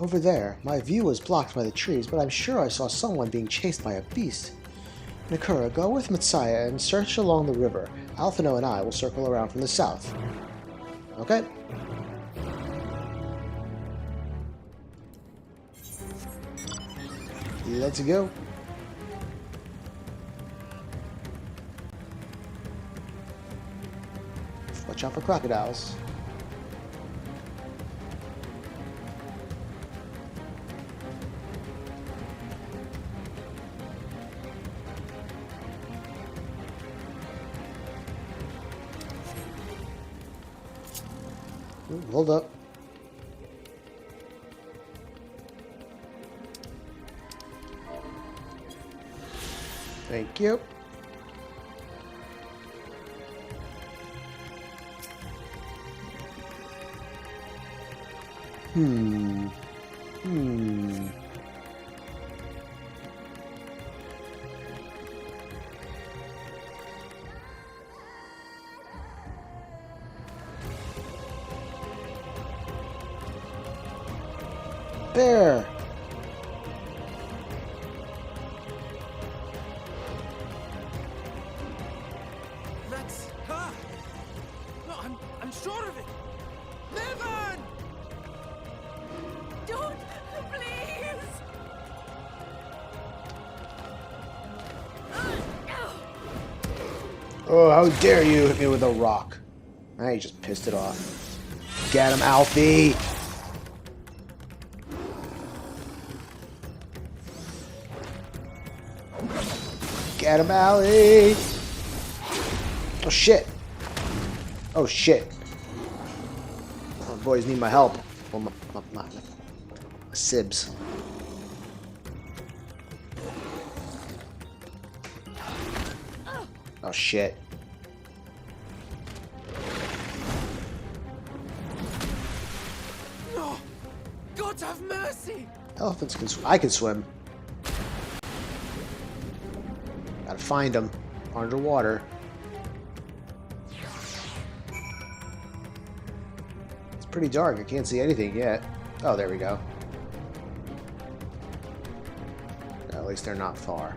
Over there, my view was blocked by the trees, but I'm sure I saw someone being chased by a beast. Nakura, go with Messiah and search along the river. Alphino and I will circle around from the south. Okay. Let's go. Watch out for crocodiles. Hold up. Thank you. Hmm. There. That's her! No, I'm sure of it! Niven! Don't, please! Oh, how dare you hit me with a rock. Now you just pissed it off. Get him, Alfie! Get him, Allie! Oh, shit. Oh, shit. Oh, boys need my help. Well, my sibs. Oh, shit. No! God have mercy! Elephants can swim. I can swim. Gotta find them underwater. It's pretty dark. I can't see anything yet. Oh, there we go. At least they're not far.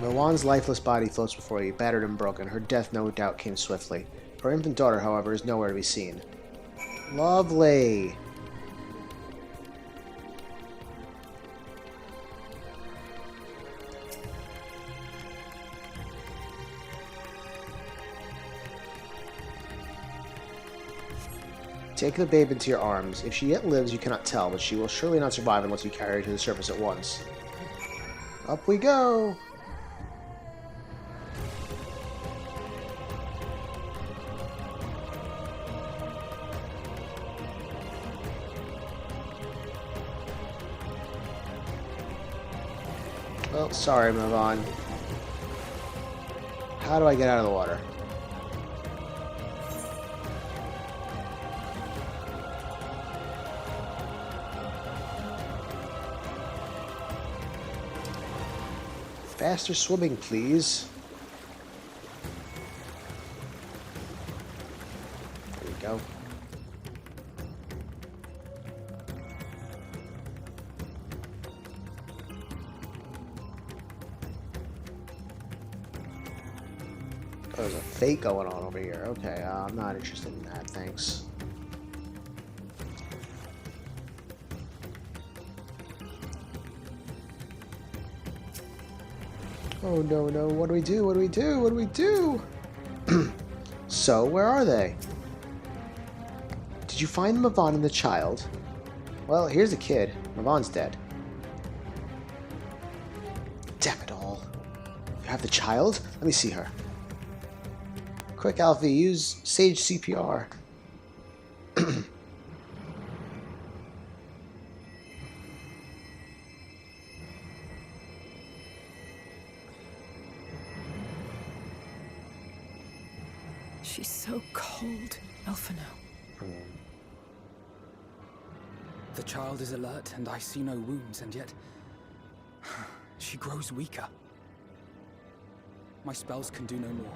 Milan's lifeless body floats before you, battered and broken. Her death no doubt came swiftly. Her infant daughter, however, is nowhere to be seen. Lovely! Take the babe into your arms. If she yet lives, you cannot tell, but she will surely not survive unless you carry her to the surface at once. Up we go! Well, sorry, Milan. How do I get out of the water? Faster swimming, please. There we go. Oh, there's a fake going on over here. Okay, I'm not interested in that, thanks. Oh, no, no, what do we do? What do we do? What do we do? So, where are they? Did you find Mavan and the child? Well, here's the kid. Mavan's dead. Damn it all. You have the child? Let me see her. Quick, Alfie, use Sage CPR. She's so cold, Elfino. The child is alert, and I see no wounds, and yet she grows weaker. My spells can do no more.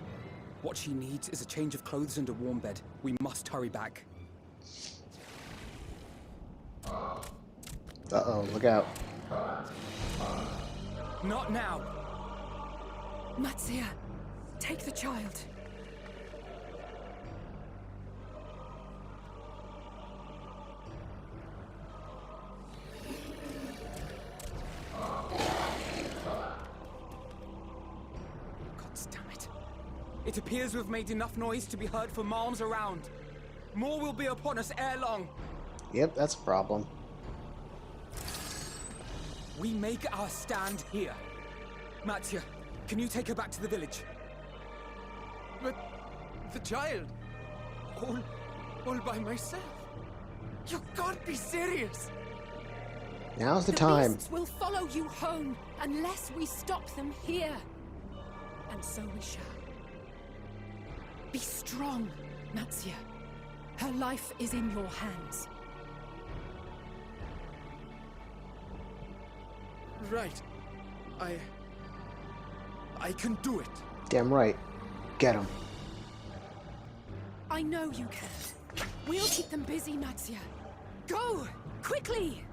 What she needs is a change of clothes and a warm bed. We must hurry back. Uh-oh, look out. Not now! Matsia, take the child. It appears we've made enough noise to be heard for miles around. More will be upon us ere long. Yep, that's a problem. We make our stand here. Matzia, can you take her back to the village? But the child, all by myself. You can't be serious. Now's the The time. beasts will follow you home unless we stop them here. And so we shall. Be strong, Matzia. Her life is in your hands. Right. I can do it. Damn right. Get him. I know you can. We'll keep them busy, Matzia. Go! Quickly!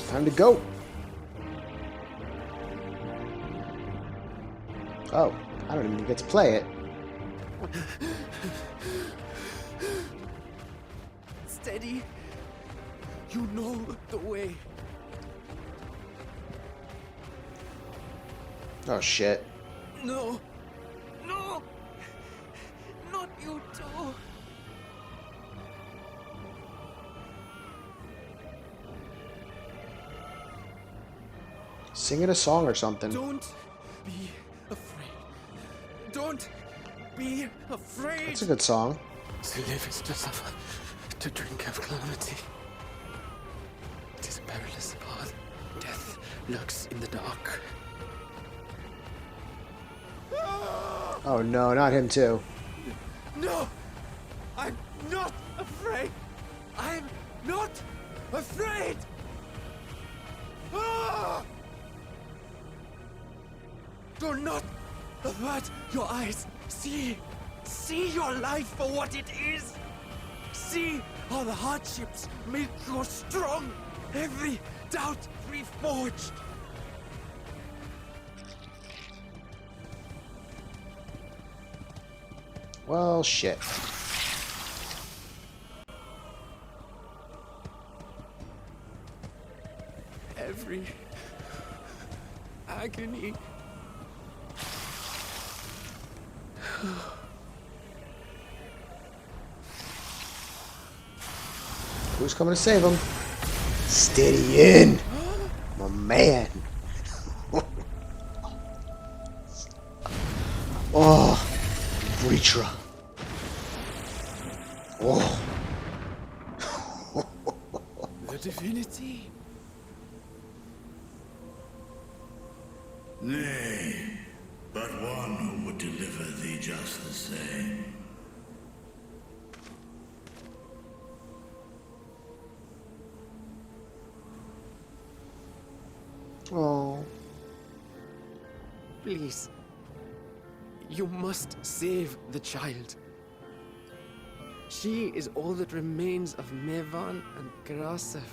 Time to go. Oh, I don't even get to play it. Steady. You know the way. Oh shit. No. No. Not you too. Sing it a song or something. Don't be afraid. Don't be afraid. That's a good song. To live is to suffer, to drink of calamity. It is a perilous path. Death lurks in the dark. Oh no, not him too. No! I'm not afraid! I'm not afraid! Ah! Do not avert your eyes. See your life for what it is. See how the hardships make you strong. Every doubt reforged. Well, shit. Every agony. Who's coming to save him? Steady in, my man. Oh, Reacher. Oh. The divinity. Nay, but one who would deliver thee just the same. Oh. Please. You must save the child. She is all that remains of Mevan and Grasef.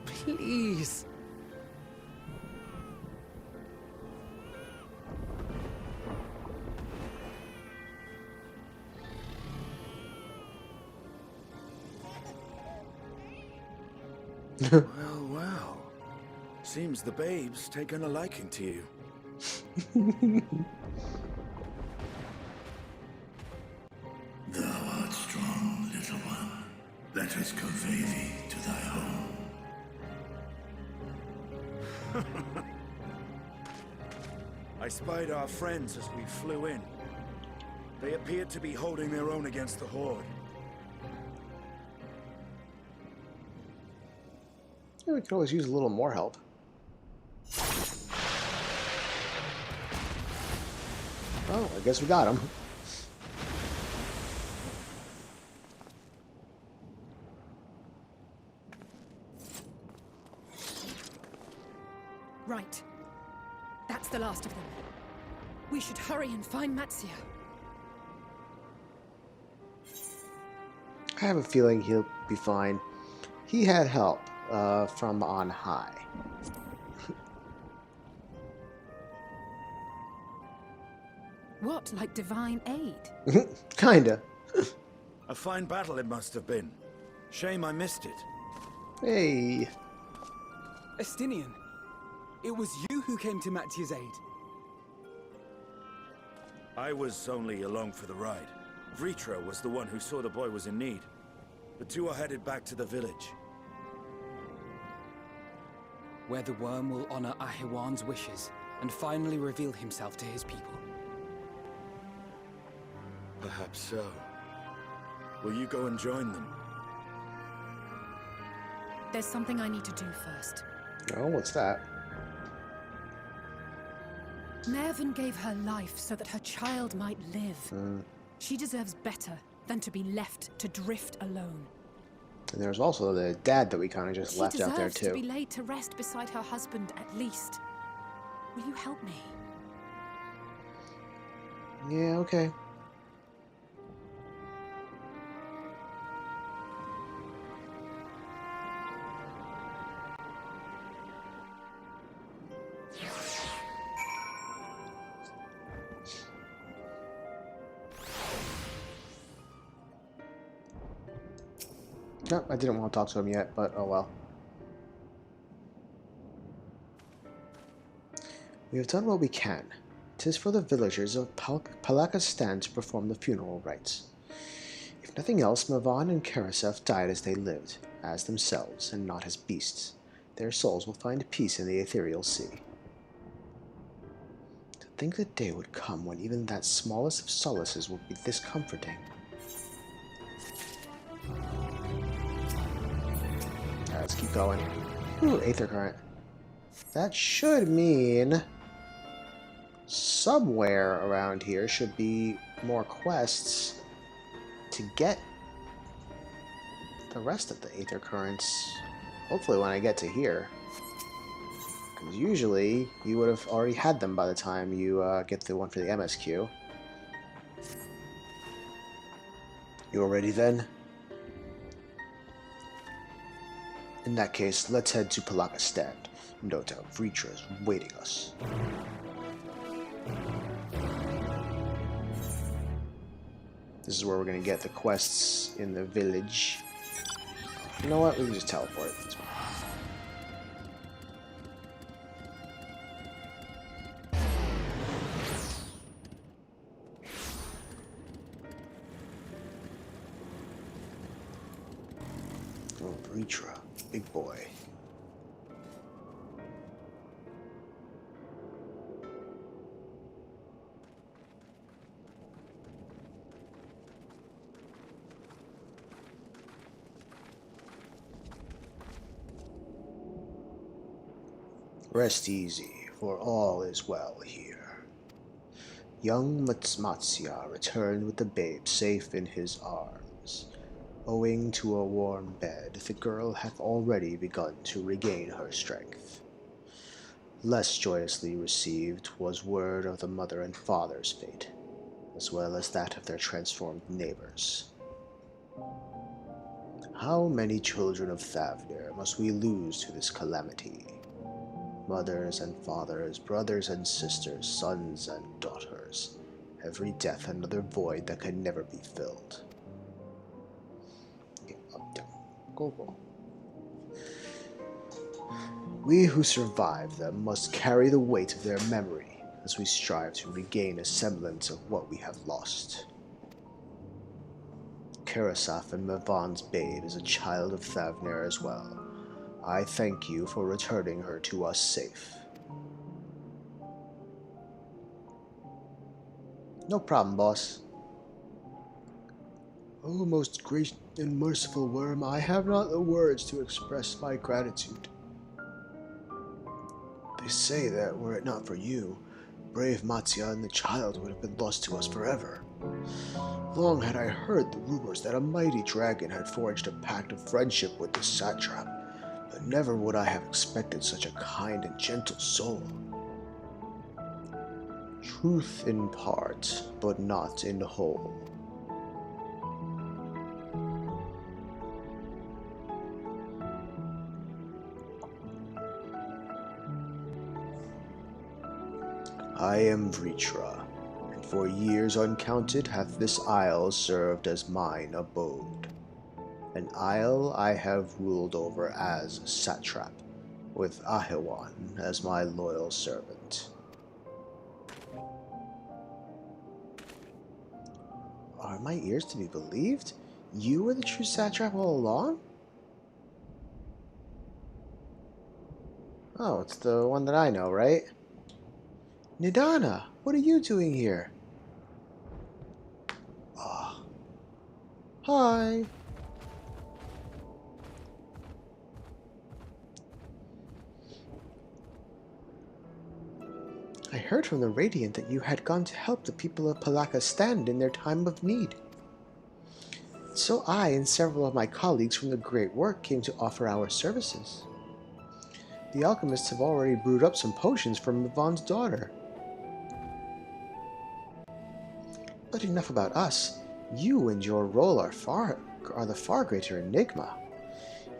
Please. Well, well. Seems the babe's taken a liking to you. Thou art strong, little one. Let us convey thee to thy home. I spied our friends as we flew in. They appeared to be holding their own against the Horde. Yeah, we could always use a little more help. Oh, I guess we got him. Right. That's the last of them. We should hurry and find Matzia. I have a feeling he'll be fine. He had help from on high. What, like divine aid? Kinda. A fine battle it must have been. Shame I missed it. Hey. Estinian, it was you who came to Mattia's aid. I was only along for the ride. Vritra was the one who saw the boy was in need. The two are headed back to the village. Where the worm will honor Ahiwan's wishes and finally reveal himself to his people. Perhaps so. Will you go and join them? There's something I need to do first. Oh, what's that? Mervyn gave her life so that her child might live. She deserves better than to be left to drift alone. And there's also the dad that we kind of just left out there She deserves to too. be laid to rest beside her husband at least. Will you help me? Yeah, okay. No, I didn't want to talk to him yet, but oh well. We have done what we can. 'Tis for the villagers of Palakistan to perform the funeral rites. If nothing else, Mavan and Karasef died as they lived, as themselves, and not as beasts. Their souls will find peace in the ethereal sea. To think the day would come when even that smallest of solaces would be this comforting. Alright, let's keep going. Ooh, Aether Current. That should mean somewhere around here should be more quests to get the rest of the Aether Currents. Hopefully when I get to here. Because usually you would have already had them by the time you get the one for the MSQ. You all ready then? In that case, let's head to Palakistan. No doubt Vritra is waiting us. This is where we're going to get the quests in the village. You know what? We can just teleport. That's fine. Oh, Vritra. Big boy. Rest easy, for all is well here. Young Matsmatsia returned with the babe safe in his arms. Owing to a warm bed, the girl hath already begun to regain her strength. Less joyously received was word of the mother and father's fate, as well as that of their transformed neighbors. How many children of Thavnir must we lose to this calamity? Mothers and fathers, brothers and sisters, sons and daughters. Every death another void that can never be filled. Okay, up, down. Go. We who survive them must carry the weight of their memory as we strive to regain a semblance of what we have lost. Karasaf and Mavan's babe is a child of Thavnir as well. I thank you for returning her to us safe. No problem, boss. Oh, most great and merciful worm, I have not the words to express my gratitude. They say that were it not for you, brave Matsya and the child would have been lost to us forever. Long had I heard the rumors that a mighty dragon had forged a pact of friendship with the satrap, but never would I have expected such a kind and gentle soul. Truth in part, but not in whole. I am Vritra, and for years uncounted hath this isle served as mine abode. An isle I have ruled over as satrap, with Ahiwan as my loyal servant. Are my ears to be believed? You were the true satrap all along? Oh, it's the one that I know, right? Nidana, what are you doing here? Oh. Hi. I heard from the Radiant that you had gone to help the people of Palaka stand in their time of need. So I and several of my colleagues from the Great Work came to offer our services. The alchemists have already brewed up some potions for Mavon's daughter. But enough about us. You and your role are the far greater enigma.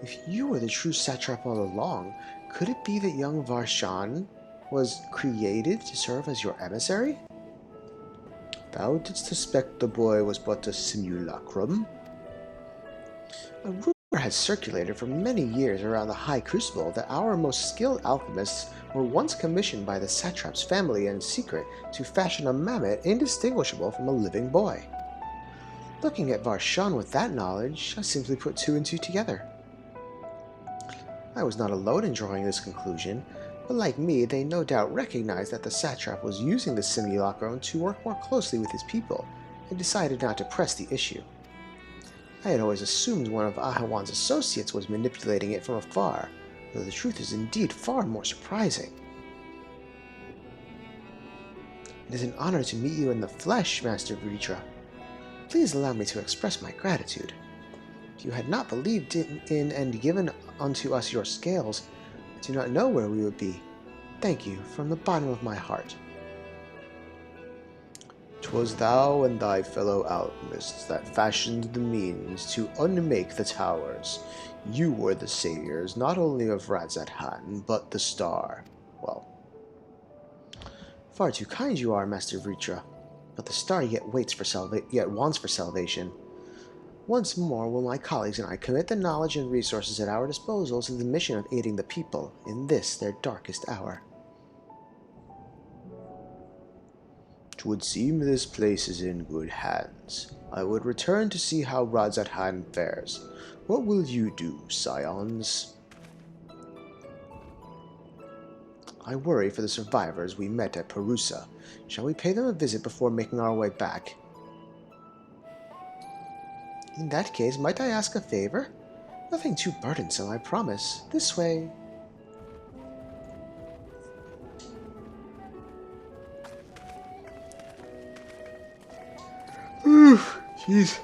If you were the true satrap all along, could it be that young Varshan was created to serve as your emissary? Thou didst suspect the boy was but a simulacrum? A rumor has circulated for many years around the High Crucible that our most skilled alchemists were once commissioned by the satrap's family in secret to fashion a mammoth indistinguishable from a living boy. Looking at Varshan with that knowledge, I simply put two and two together. I was not alone in drawing this conclusion, but like me, they no doubt recognized that the satrap was using the simulacrum to work more closely with his people, and decided not to press the issue. I had always assumed one of Ahawan's associates was manipulating it from afar, though the truth is indeed far more surprising. It is an honor to meet you in the flesh, Master Vritra. Please allow me to express my gratitude. If you had not believed in and given unto us your scales, I do not know where we would be. Thank you from the bottom of my heart. 'Twas thou and thy fellow alchemists that fashioned the means to unmake the towers. You were the saviors not only of Radzat-Han, but the star. Well, far too kind you are, Master Vritra, but the star yet wants for salvation. Once more will my colleagues and I commit the knowledge and resources at our disposal to the mission of aiding the people in this their darkest hour. 'Twould seem this place is in good hands. I would return to see how Radzat-Han fares. What will you do, scions? I worry for the survivors we met at Perusa. Shall we pay them a visit before making our way back? In that case, might I ask a favor? Nothing too burdensome, I promise. This way. Jeez.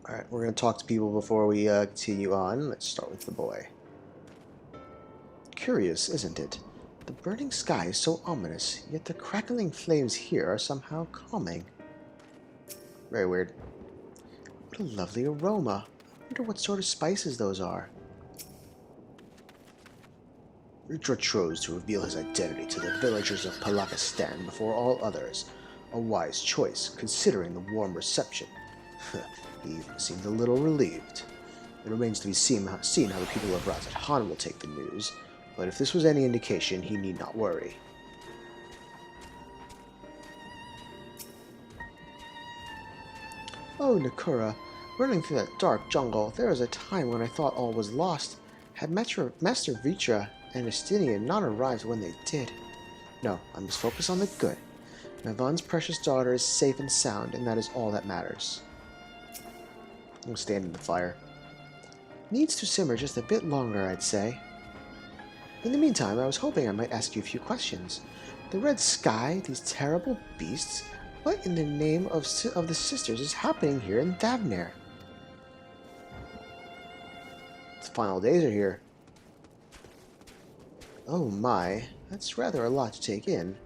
Alright, we're going to talk to people before we continue on. Let's start with the boy. Curious, isn't it? The burning sky is so ominous, yet the crackling flames here are somehow calming. Very weird. What a lovely aroma. I wonder what sort of spices those are. Vritra chose to reveal his identity to the villagers of Palakistan before all others. A wise choice, considering the warm reception. He even seemed a little relieved. It remains to be seen how the people of Radzat-Han will take the news, but if this was any indication, he need not worry. Oh, Nakura, running through that dark jungle, there was a time when I thought all was lost. Had Master Vritra and Estinian not arrived when they did. No, I must focus on the good. Mavon's precious daughter is safe and sound, and that is all that matters. I'm stand in the fire. Needs to simmer just a bit longer, I'd say. In the meantime, I was hoping I might ask you a few questions. The red sky, these terrible beasts, what in the name of the sisters is happening here in Thavnair? The final days are here. Oh my, that's rather a lot to take in.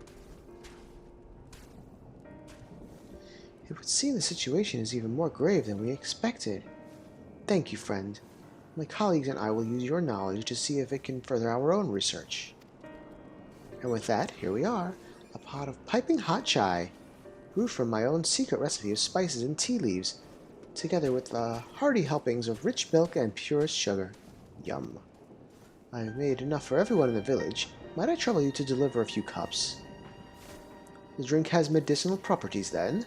It would seem the situation is even more grave than we expected. Thank you, friend. My colleagues and I will use your knowledge to see if it can further our own research. And with that, here we are, a pot of piping hot chai, brewed from my own secret recipe of spices and tea leaves. together with hearty helpings of rich milk and purest sugar. Yum. I've made enough for everyone in the village. Might I trouble you to deliver a few cups? The drink has medicinal properties, then?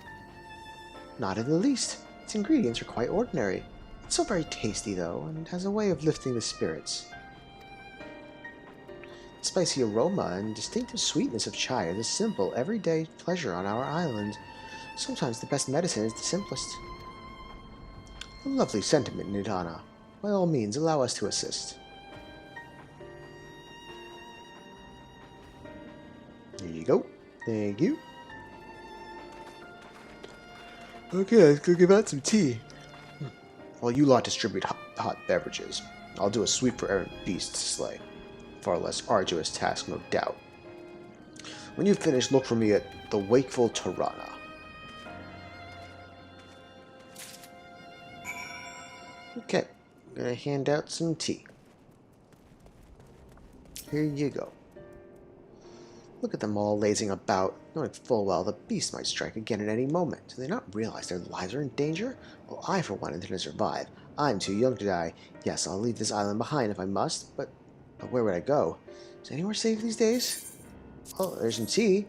Not in the least. Its ingredients are quite ordinary. It's so very tasty, though, and has a way of lifting the spirits. The spicy aroma and distinctive sweetness of chai is a simple, everyday pleasure on our island. Sometimes the best medicine is the simplest. A lovely sentiment, Nidana. By all means, allow us to assist. There you go. Thank you. Okay, let's go give out some tea. While you lot distribute hot beverages, I'll do a sweep for errant beasts to slay. Far less arduous task, no doubt. When you've finished, look for me at the Wakeful Tirana. Okay, I'm gonna hand out some tea. Here you go. Look at them all lazing about, knowing full well the beast might strike again at any moment. Do they not realize their lives are in danger? Well, I, for one, intend to survive. I'm too young to die. Yes, I'll leave this island behind if I must, but where would I go? Is anywhere safe these days? Oh, there's some tea.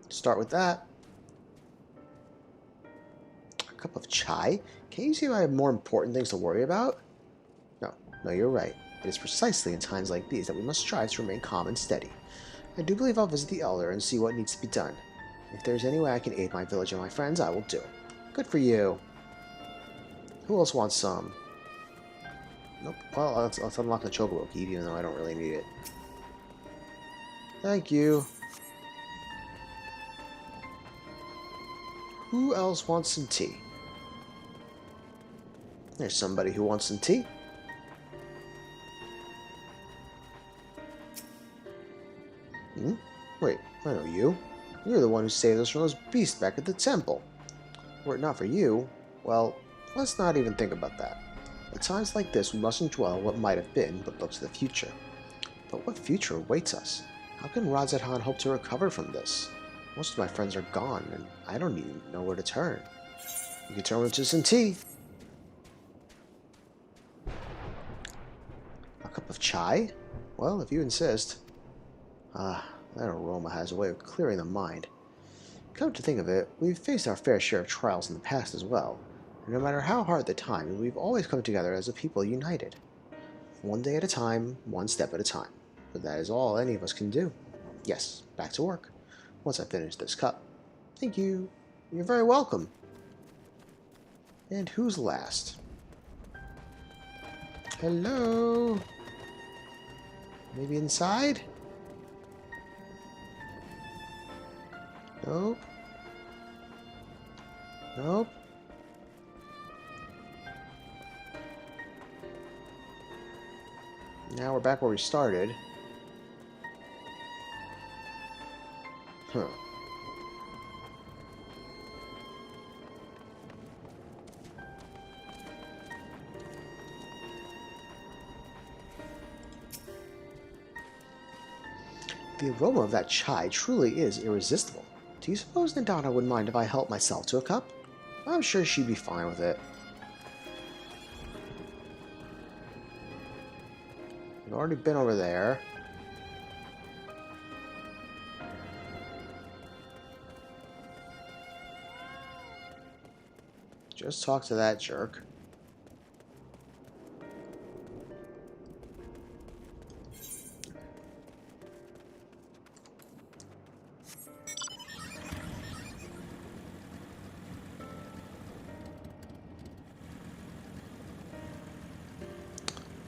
Start with that. A cup of chai? Can't you see I have more important things to worry about? No, you're right. It is precisely in times like these that we must strive to remain calm and steady. I do believe I'll visit the Elder and see what needs to be done. If there's any way I can aid my village and my friends, I will do. Good for you. Who else wants some? Nope. Well, let's unlock the Chocobo key, even though I don't really need it. Thank you. Who else wants some tea? There's somebody who wants some tea. Wait, I know you. You're the one who saved us from those beasts back at the temple. Were it not for you, well, let's not even think about that. At times like this, we mustn't dwell on what might have been, but look to the future. But what future awaits us? How can Radz-at-Han hope to recover from this? Most of my friends are gone, and I don't even know where to turn. You can turn to some tea. A cup of chai? Well, if you insist. That aroma has a way of clearing the mind. Come to think of it, we've faced our fair share of trials in the past as well, and no matter how hard the time, we've always come together as a people united. One day at a time, one step at a time. But that is all any of us can do. Yes, back to work. Once I finish this cup. Thank you. You're very welcome. And who's last? Hello? Maybe inside? Nope. Nope. Now we're back where we started. Huh. The aroma of that chai truly is irresistible. Do you suppose Nidana would mind if I helped myself to a cup? I'm sure she'd be fine with it. We've already been over there. Just talk to that jerk.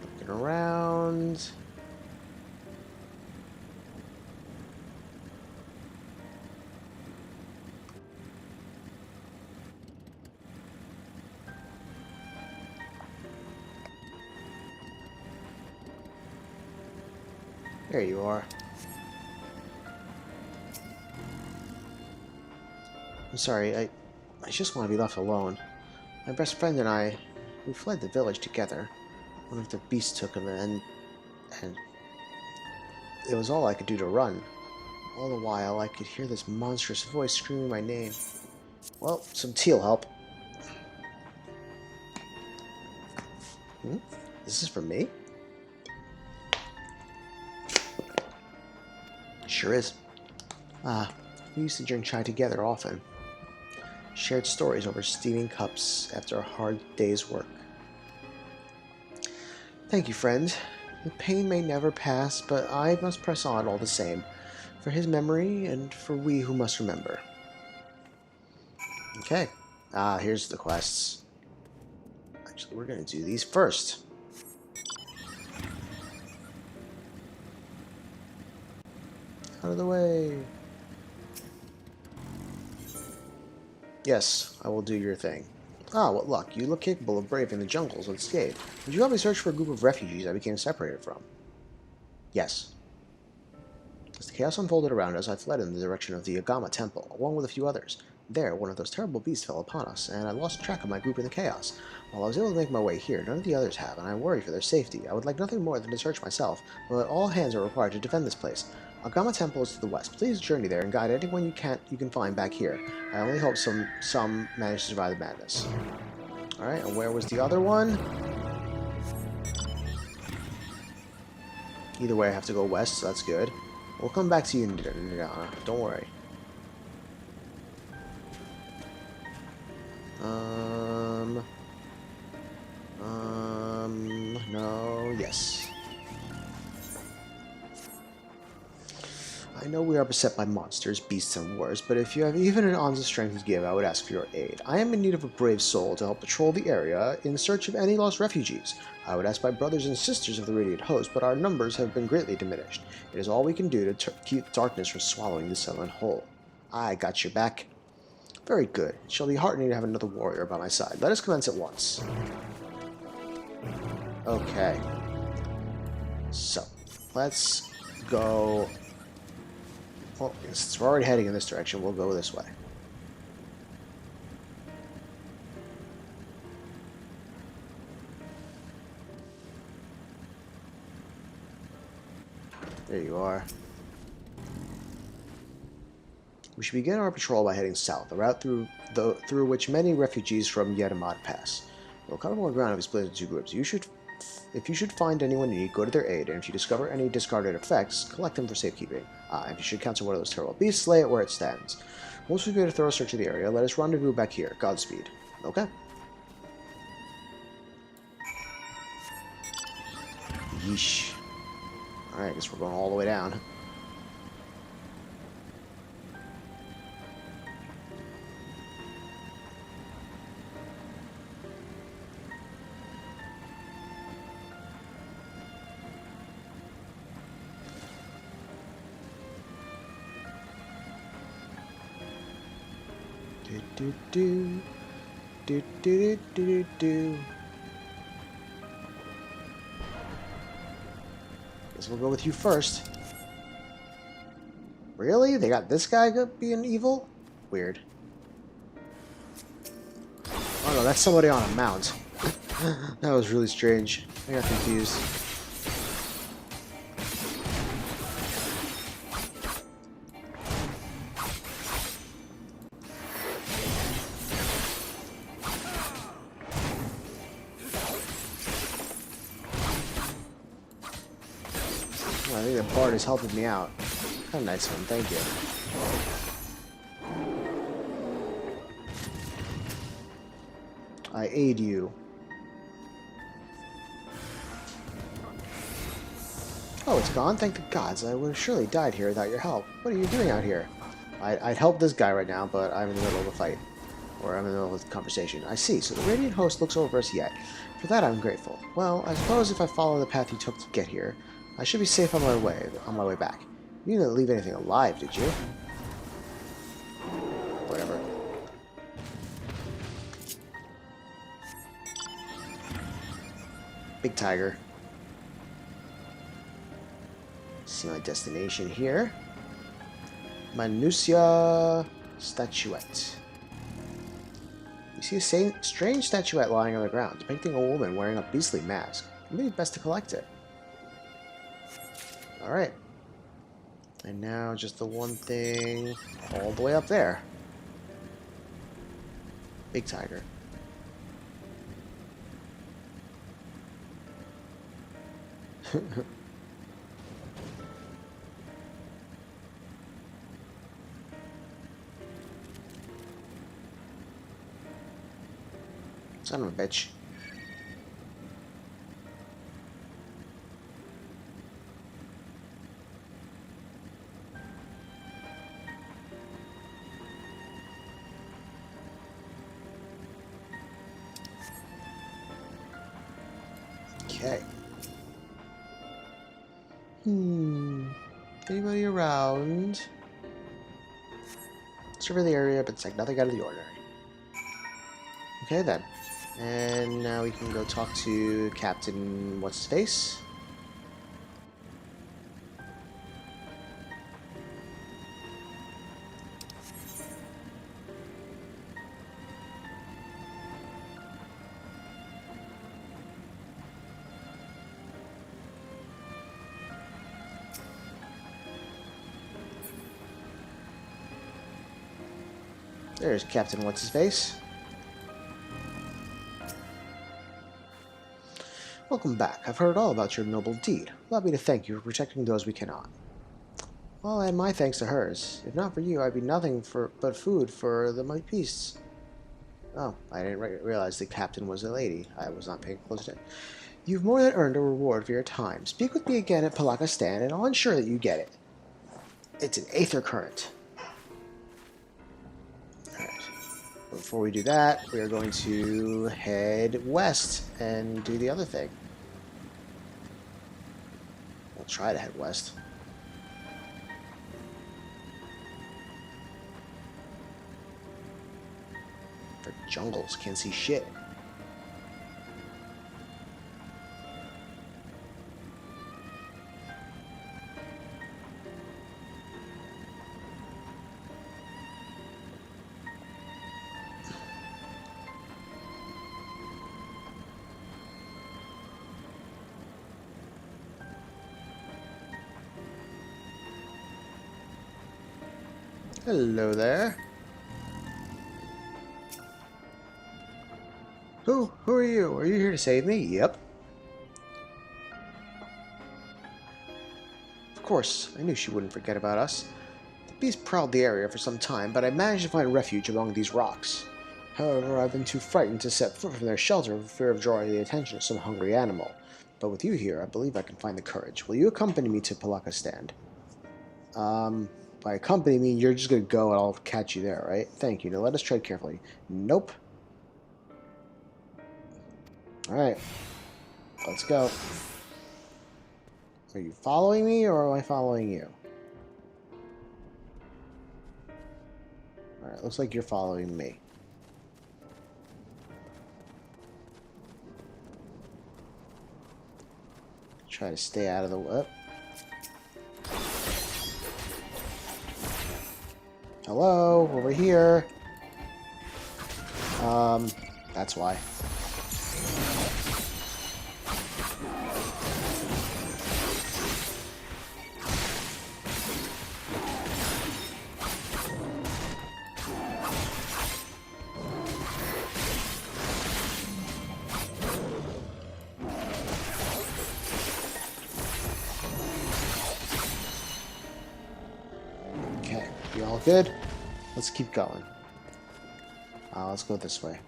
Looking around. There you are. I'm sorry, I just want to be left alone. My best friend and I, we fled the village together. One of the beasts took him, and it was all I could do to run. All the while, I could hear this monstrous voice screaming my name. Well, some tea will help. This is for me? Sure is. We used to drink chai together often. Shared stories over steaming cups after a hard day's work. Thank you, friend. The pain may never pass, but I must press on all the same, for his memory and for we who must remember. Okay. Here's the quests. Actually, we're going to do these first. Out of the way. Yes, I will do your thing. Ah, what luck. You look capable of braving the jungles unscathed. Would you help me search for a group of refugees I became separated from? Yes. As the chaos unfolded around us, I fled in the direction of the Agama Temple, along with a few others. There, one of those terrible beasts fell upon us, and I lost track of my group in the chaos. While I was able to make my way here, none of the others have, and I worry for their safety. I would like nothing more than to search myself, but all hands are required to defend this place. Agama Temple is to the west. Please journey there and guide anyone you can find back here. I only hope some manage to survive the madness. Alright, and where was the other one? Either way, I have to go west, so that's good. We'll come back to you, Nidana. Don't worry. No, yes. I know we are beset by monsters, beasts, and wars, but if you have even an ounce of strength to give, I would ask for your aid. I am in need of a brave soul to help patrol the area in search of any lost refugees. I would ask my brothers and sisters of the Radiant Host, but our numbers have been greatly diminished. It is all we can do to keep darkness from swallowing the settlement whole. I got your back. Very good. It shall be heartening to have another warrior by my side. Let us commence at once. Okay. So, let's go... Well, since we're already heading in this direction, we'll go this way. There you are. We should begin our patrol by heading south, a route through which many refugees from Yedamad pass. We'll cover more ground if we split into two groups. If you should find anyone in need, go to their aid, and if you discover any discarded effects, collect them for safekeeping. If you should encounter one of those terrible beasts, slay it where it stands. Once we've made a thorough search of the area, let us rendezvous back here. Godspeed. Okay. Yeesh. Alright, I guess we're going all the way down. Guess we'll go with you first. Really? They got this guy being evil? Weird. Oh no, that's somebody on a mount. That was really strange. I got confused. I think the bard is helping me out. Kind of nice one, thank you. I aid you. Oh, it's gone? Thank the gods. I would have surely died here without your help. What are you doing out here? I'd help this guy right now, but I'm in the middle of a fight. Or I'm in the middle of a conversation. I see, so the Radiant Host looks over us yet. For that I'm grateful. Well, I suppose if I follow the path you took to get here, I should be safe on my way back. You didn't leave anything alive, did you? Whatever. Big tiger. See my destination here. Manusia statuette. You see a strange statuette lying on the ground, depicting a woman wearing a beastly mask. Maybe it's best to collect it. Alright. And now just the one thing all the way up there. Big tiger. Son of a bitch. Okay. Anybody around? Survey the area, but it's like nothing out of the ordinary. Okay then. And now we can go talk to Captain What's-His-Face. There's Captain What's-His-Face. Welcome back. I've heard all about your noble deed. Allow me to thank you for protecting those we cannot. Well, and my thanks to hers. If not for you, I'd be nothing but food for the mighty beasts. Oh, I didn't realize the captain was a lady. I was not paying close attention. You've more than earned a reward for your time. Speak with me again at Palaka Stand, and I'll ensure that you get it. It's an aether current. Alright. Before we do that, we are going to head west and do the other thing. We'll try to head west. For jungles, can't see shit. Hello there. Who are you? Are you here to save me? Yep. Of course, I knew she wouldn't forget about us. The beast prowled the area for some time, but I managed to find refuge among these rocks. However, I've been too frightened to set foot from their shelter for fear of drawing the attention of some hungry animal. But with you here, I believe I can find the courage. Will you accompany me to Palaka Stand? By accompany me, you're just gonna go and I'll catch you there, right? Thank you. Now let us tread carefully. Nope. Alright. Let's go. Are you following me or am I following you? Alright, looks like you're following me. Try to stay out of the way. Hello, over here. That's why. Okay, you all good? Let's keep going. Let's go this way.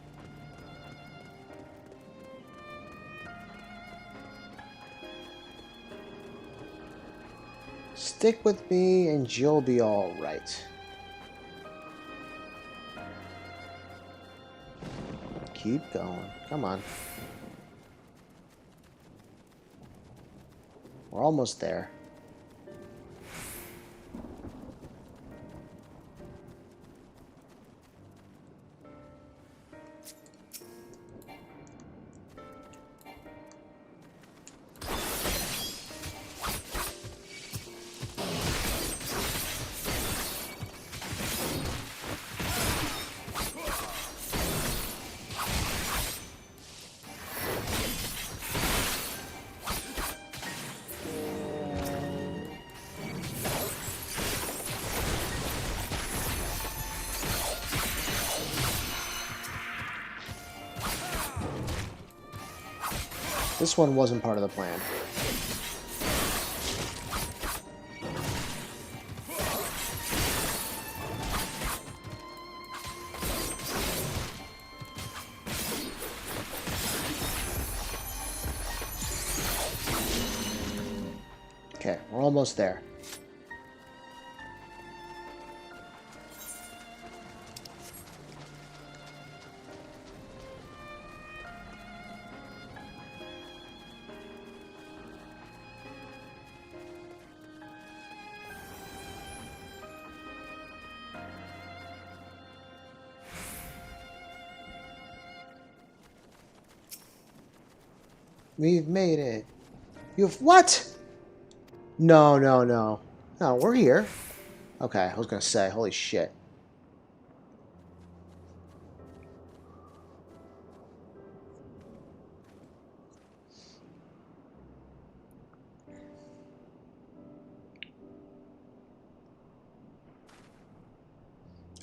Stick with me and you'll be all right. Keep going. Come on. We're almost there. This one wasn't part of the plan. Okay, we're almost there. We've made it. You've what? No, no, no. No, we're here. Okay, I was gonna say, holy shit.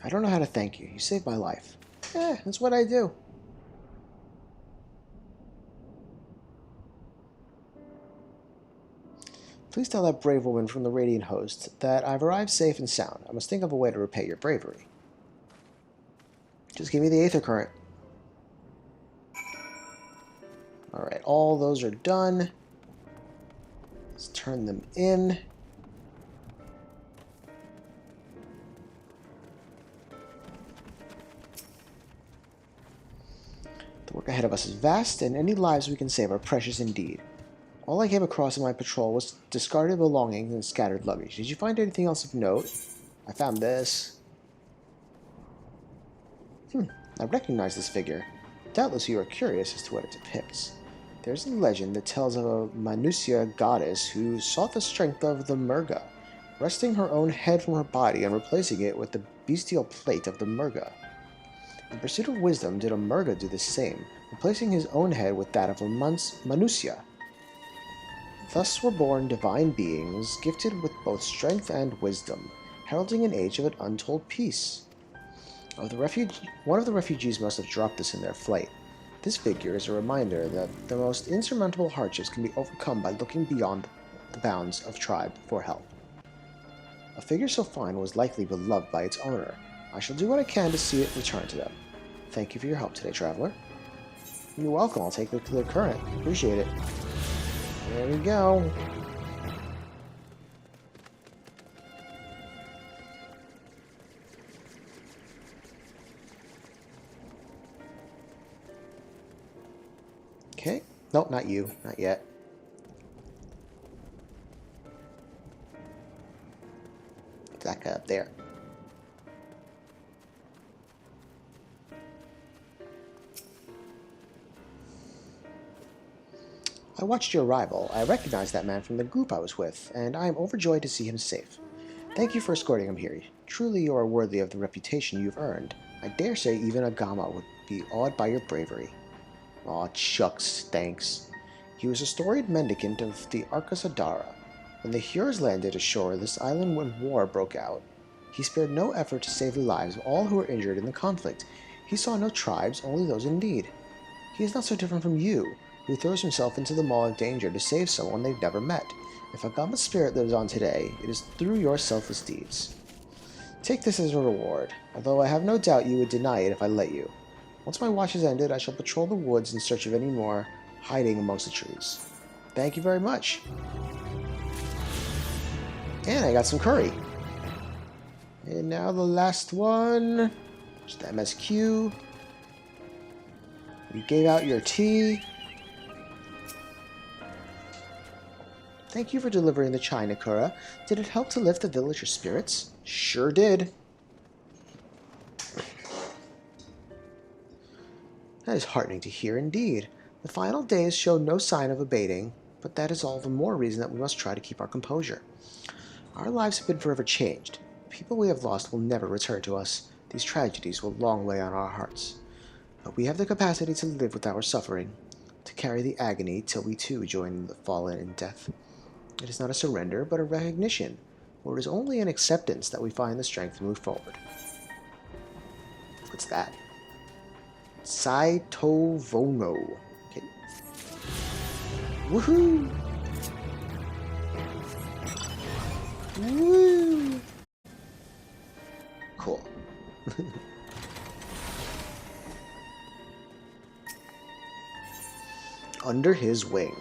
I don't know how to thank you. You saved my life. That's what I do. Please tell that brave woman from the Radiant Host that I've arrived safe and sound. I must think of a way to repay your bravery. Just give me the Aether Current. Alright, all those are done. Let's turn them in. The work ahead of us is vast, and any lives we can save are precious indeed. All I came across in my patrol was discarded belongings and scattered luggage. Did you find anything else of note? I found this. I recognize this figure. Doubtless you are curious as to what it depicts. There's a legend that tells of a Manusia goddess who sought the strength of the Murga, wresting her own head from her body and replacing it with the bestial plate of the Murga. In pursuit of wisdom, did a Murga do the same, replacing his own head with that of a Manusia. Thus were born divine beings, gifted with both strength and wisdom, heralding an age of an untold peace. One of the refugees must have dropped this in their flight. This figure is a reminder that the most insurmountable hardships can be overcome by looking beyond the bounds of tribe for help. A figure so fine was likely beloved by its owner. I shall do what I can to see it return to them. Thank you for your help today, traveler. You're welcome. I'll take the current. Appreciate it. There we go. Okay. Nope, not you. Not yet. That guy up there. I watched your arrival. I recognized that man from the group I was with, and I am overjoyed to see him safe. Thank you for escorting him here. Truly you are worthy of the reputation you've earned. I dare say even a Gama would be awed by your bravery. Aw, shucks, thanks. He was a storied mendicant of the Arcus Adara. When the Hures landed ashore this island when war broke out, he spared no effort to save the lives of all who were injured in the conflict. He saw no tribes, only those in need. He is not so different from you, who throws himself into the maw of danger to save someone they've never met. If a Gama spirit lives on today, it is through your selfless deeds. Take this as a reward, although I have no doubt you would deny it if I let you. Once my watch is ended, I shall patrol the woods in search of any more hiding amongst the trees. Thank you very much. And I got some curry. And now the last one. Just the MSQ. You gave out your tea. Thank you for delivering the china, Kura. Did it help to lift the villagers' spirits? Sure did. That is heartening to hear indeed. The final days show no sign of abating, but that is all the more reason that we must try to keep our composure. Our lives have been forever changed. The people we have lost will never return to us. These tragedies will long weigh on our hearts. But we have the capacity to live with our suffering, to carry the agony till we too join the fallen in death. It is not a surrender, but a recognition, for it is only in acceptance that we find the strength to move forward. What's that? Saitovono. Okay. Woohoo! Woo! Cool. Under his wing.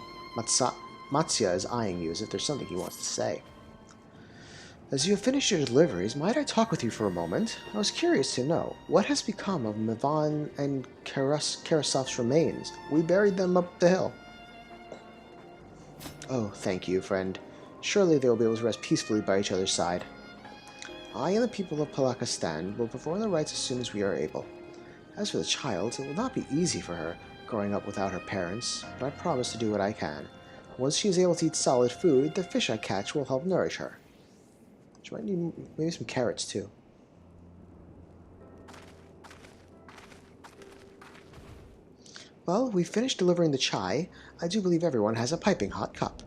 Matsya is eyeing you as if there's something he wants to say. As you have finished your deliveries, might I talk with you for a moment? I was curious to know, what has become of Mivan and Karasov's remains? We buried them up the hill. Oh, thank you, friend. Surely they will be able to rest peacefully by each other's side. I and the people of Palakistan will perform the rites as soon as we are able. As for the child, it will not be easy for her, growing up without her parents, but I promise to do what I can. Once she is able to eat solid food, the fish I catch will help nourish her. She might need maybe some carrots, too. Well, we finished delivering the chai. I do believe everyone has a piping hot cup.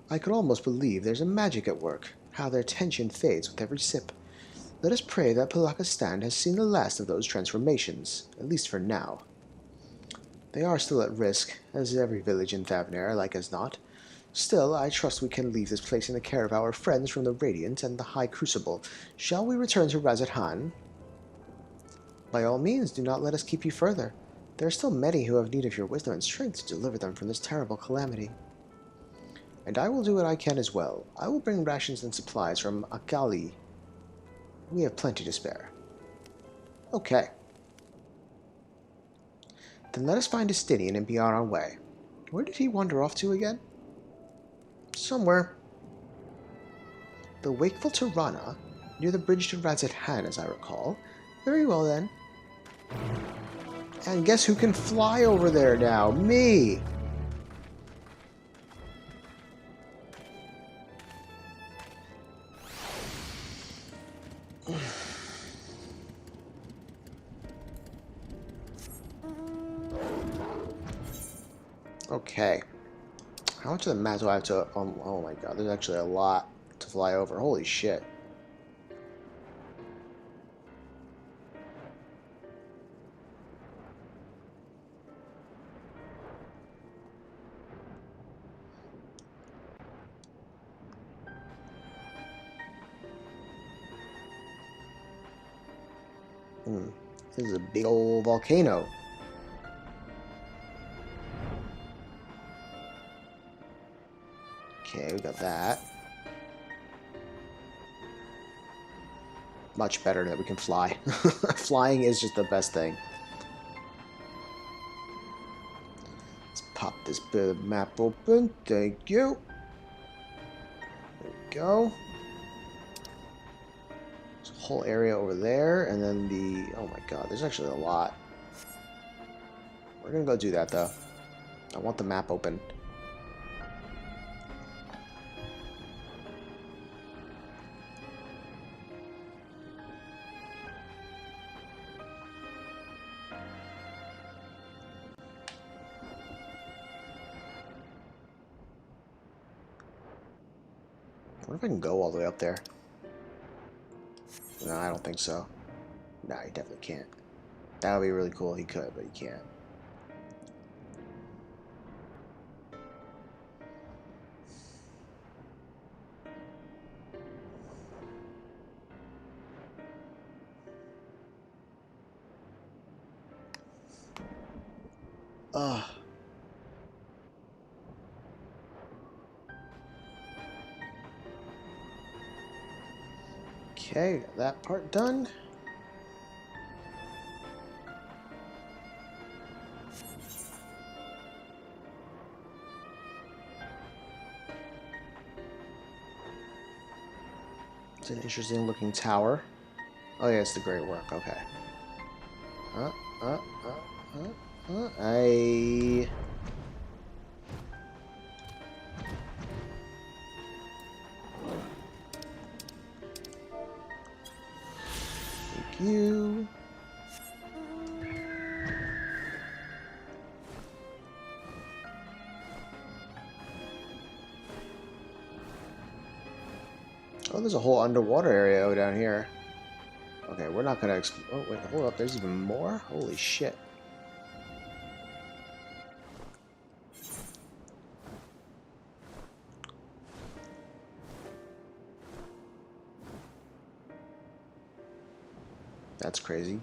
I could almost believe there's a magic at work, how their tension fades with every sip. Let us pray that Palakistan has seen the last of those transformations, at least for now. They are still at risk, as every village in Thavnair, like as not. Still, I trust we can leave this place in the care of our friends from the Radiant and the High Crucible. Shall we return to Razat-Han? By all means, do not let us keep you further. There are still many who have need of your wisdom and strength to deliver them from this terrible calamity. And I will do what I can as well. I will bring rations and supplies from Akali. We have plenty to spare. Okay. Then let us find Justinian and be on our way. Where did he wander off to again? Somewhere. The Wakeful Tirana, near the bridge to Razat-Han, as I recall. Very well, then. And guess who can fly over there now? Me! Okay. How much of the map do I have to... oh my god, there's actually a lot to fly over. Holy shit. This is a big old volcano. Okay, we got that. Much better that we can fly. Flying is just the best thing. Let's pop this bit of map open. Thank you. There we go. There's a whole area over there, and then the... oh my god, there's actually a lot. We're gonna go do that, though. I want the map open. I wonder if I can go all the way up there. No, I don't think so. No, he definitely can't. That would be really cool. He could, but he can't. Ugh. Okay, got that part done. It's an interesting looking tower. Oh yeah, it's the Great Work, okay. Thank you. Oh, there's a whole underwater area over down here. Okay, we're not gonna oh, wait, hold up, there's even more? Holy shit. That's crazy.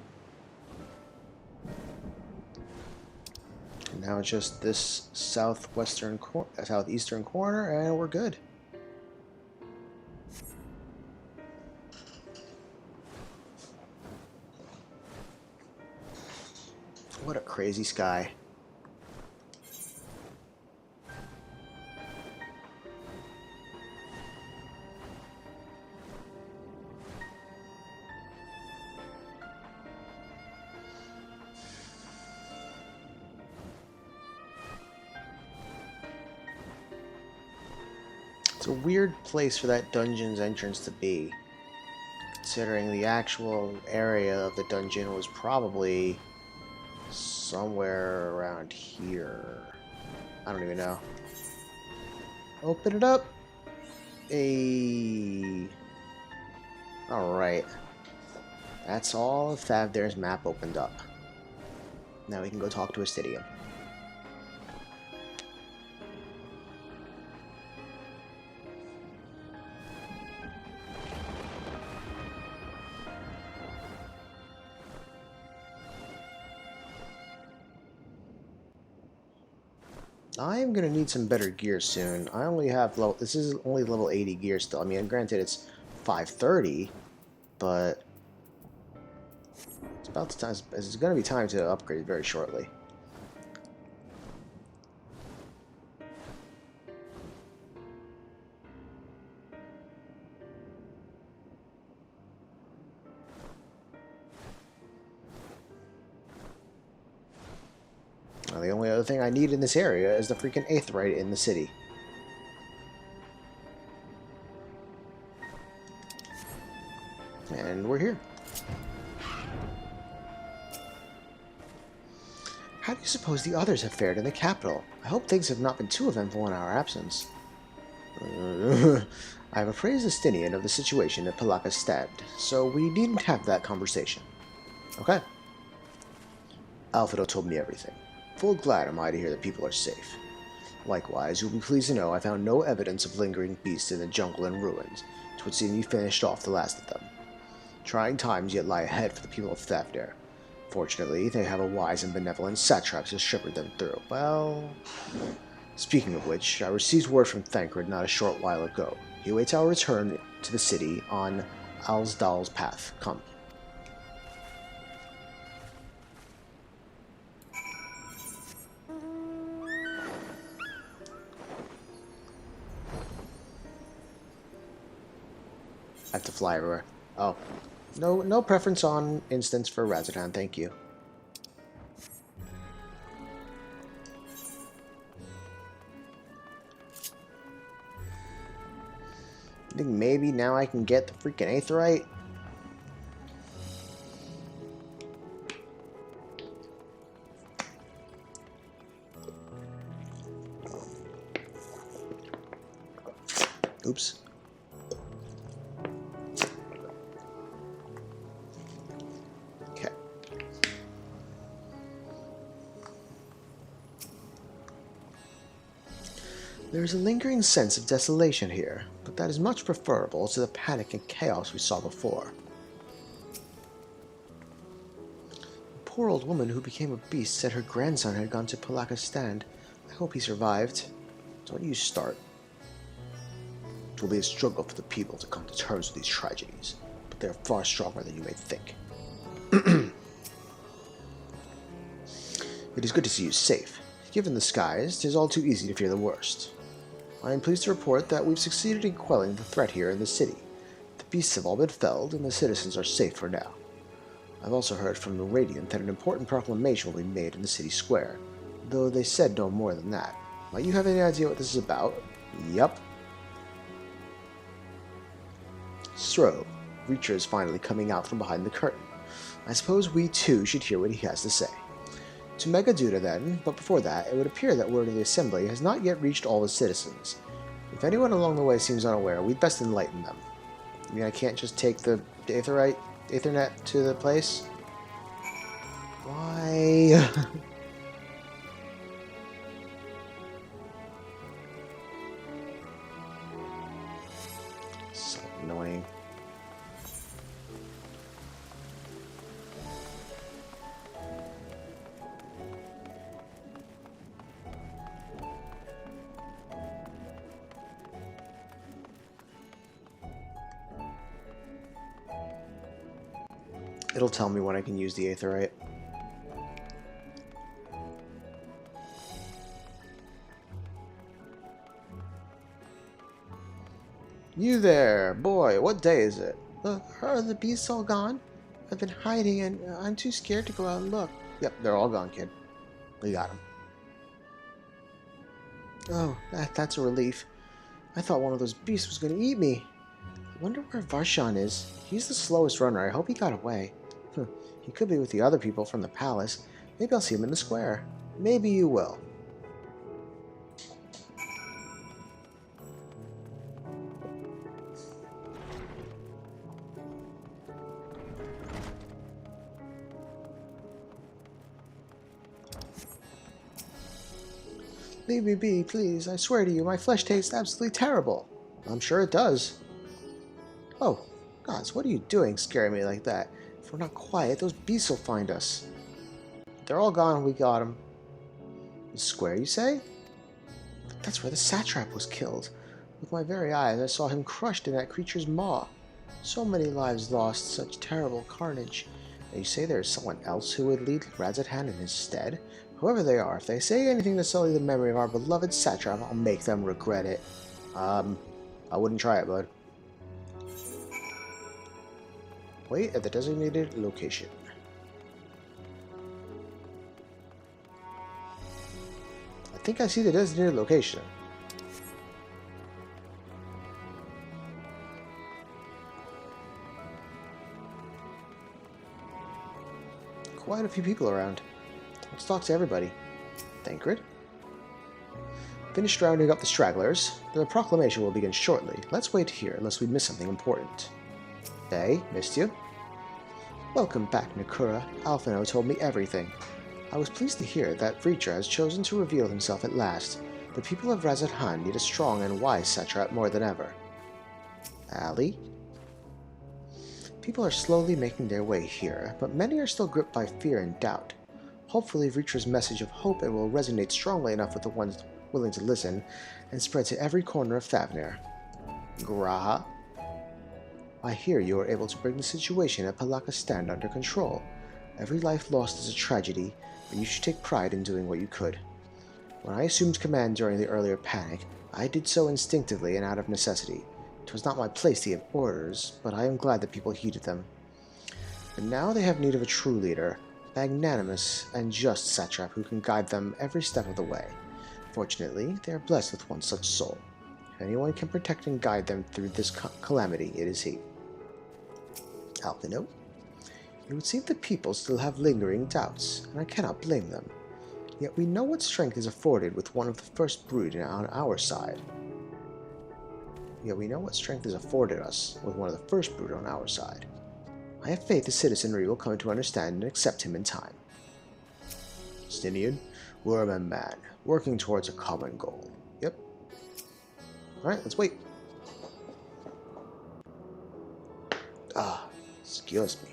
now it's just this southeastern corner, and we're good. What a crazy sky. It's a weird place for that dungeon's entrance to be, considering the actual area of the dungeon was probably somewhere around here. I don't even know. Open it up. Alright. That's all of Thavdair's map opened up. Now we can go talk to Astidian. I am gonna need some better gear soon. I only have level. This is only level 80 gear still. I mean, granted, it's 530, but it's about the time. It's gonna be time to upgrade very shortly. Now, the only other thing I need in this area is the freaking Aetheryte in the city. And we're here. How do you suppose the others have fared in the capital? I hope things have not been too eventful in our absence. I have apprised Estinian of the situation at Palaka's stand, so we needn't have that conversation. Okay. Alfredo told me everything. Full glad am I to hear that people are safe. Likewise, you'll be pleased to know I found no evidence of lingering beasts in the jungle and ruins. It would seem you finished off the last of them. Trying times yet lie ahead for the people of Thavdair. Fortunately, they have a wise and benevolent satrap to shepherd them through. Well, speaking of which, I received word from Thancred not a short while ago. He awaits our return to the city on Alsdal's path. Come. I have to fly everywhere. Oh. No preference on instance for Razadan, thank you. I think maybe now I can get the freaking Aetheryte. Oops. There is a lingering sense of desolation here, but that is much preferable to the panic and chaos we saw before. The poor old woman who became a beast said her grandson had gone to Palaka's stand. I hope he survived. Don't you start. It will be a struggle for the people to come to terms with these tragedies, but they are far stronger than you may think. It is good to see you safe. Given the skies, 'tis all too easy to fear the worst. I am pleased to report that we've succeeded in quelling the threat here in the city. The beasts have all been felled, and the citizens are safe for now. I've also heard from the Radiant that an important proclamation will be made in the city square, though they said no more than that. Might you have any idea what this is about? Yup. Sro, Reacher is finally coming out from behind the curtain. I suppose we too should hear what he has to say. To Megaduda then, but before that, it would appear that word of the Assembly has not yet reached all the citizens. If anyone along the way seems unaware, we'd best enlighten them. I mean, I can't just take the Aethernet to the place? Why? So annoying. It'll tell me when I can use the Aetherite. You there, boy, what day is it? Are the beasts all gone? I've been hiding and I'm too scared to go out and look. Yep, they're all gone, kid. We got them. Oh, that's a relief. I thought one of those beasts was going to eat me. I wonder where Varshan is. He's the slowest runner. I hope he got away. He could be with the other people from the palace. Maybe I'll see him in the square. Maybe you will. Leave me be, please. I swear to you, my flesh tastes absolutely terrible. I'm sure it does. Oh, gods, what are you doing scaring me like that? If we're not quiet, those beasts will find us. They're all gone, we got them. The square, you say? That's where the satrap was killed. With my very eyes, I saw him crushed in that creature's maw. So many lives lost, such terrible carnage. And you say there is someone else who would lead Razathan in his stead? Whoever they are, if they say anything to sully the memory of our beloved satrap, I'll make them regret it. I wouldn't try it, bud. Wait at the designated location. I think I see the designated location. Quite a few people around. Let's talk to everybody. Thancred. Finished rounding up the stragglers. The proclamation will begin shortly. Let's wait here, unless we miss something important. Hey, missed you. Welcome back, Nakura. Alphino told me everything. I was pleased to hear that Vritra has chosen to reveal himself at last. The people of Razathan need a strong and wise satrap more than ever. Ali? People are slowly making their way here, but many are still gripped by fear and doubt. Hopefully Vritra's message of hope will resonate strongly enough with the ones willing to listen, and spread to every corner of Thavnir. Graha? I hear you were able to bring the situation at Palakastan under control. Every life lost is a tragedy, but you should take pride in doing what you could. When I assumed command during the earlier panic, I did so instinctively and out of necessity. It was not my place to give orders, but I am glad that people heeded them. But now they have need of a true leader, magnanimous and just satrap who can guide them every step of the way. Fortunately, they are blessed with one such soul. If anyone can protect and guide them through this calamity, it is he. Alphino? It would seem the people still have lingering doubts, and I cannot blame them. Yet we know what strength is afforded with one of the first brood on our side. I have faith the citizenry will come to understand and accept him in time. Stinian, worm and man, working towards a common goal. Yep. Alright, let's wait. Excuse me.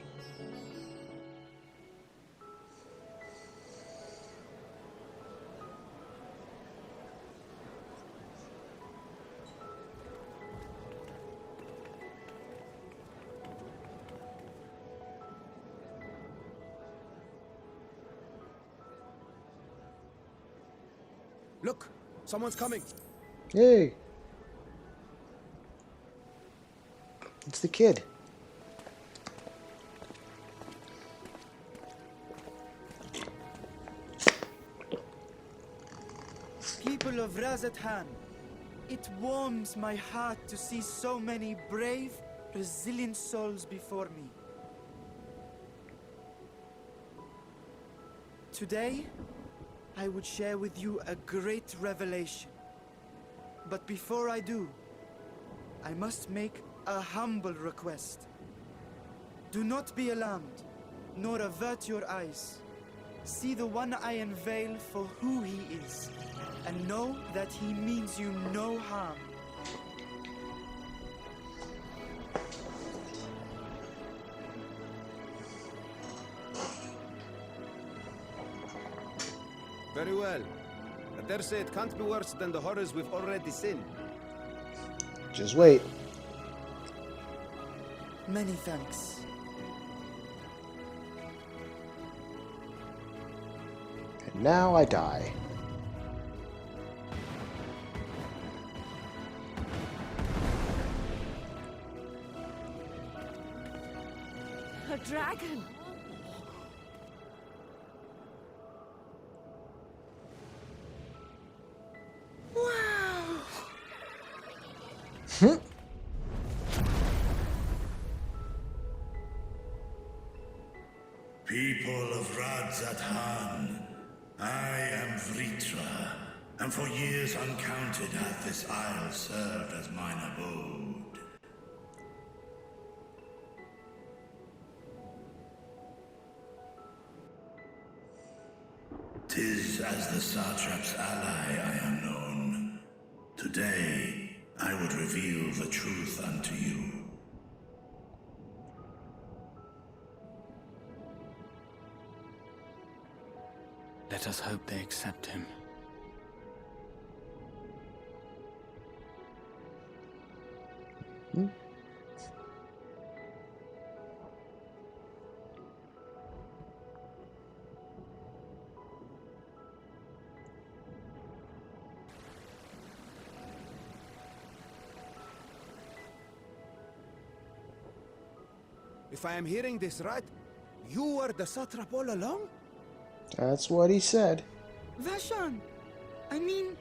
Look, someone's coming. Hey. It's the kid. People of Razathan, it warms my heart to see so many brave, resilient souls before me. Today, I would share with you a great revelation. But before I do, I must make a humble request. Do not be alarmed, nor avert your eyes. See the one I unveil for who he is, and know that he means you no harm. Very well. I dare say it can't be worse than the horrors we've already seen. Just wait. Many thanks. Now I die. A dragon! Wow! People of Radzathan, I am Vritra, and for years uncounted hath this isle served as mine abode. 'Tis as the Satrap's ally I am known. Today, I would reveal the truth unto you. Let us hope they accept him. If I am hearing this right, you were the satrap all along? That's what he said. Vashan! I mean,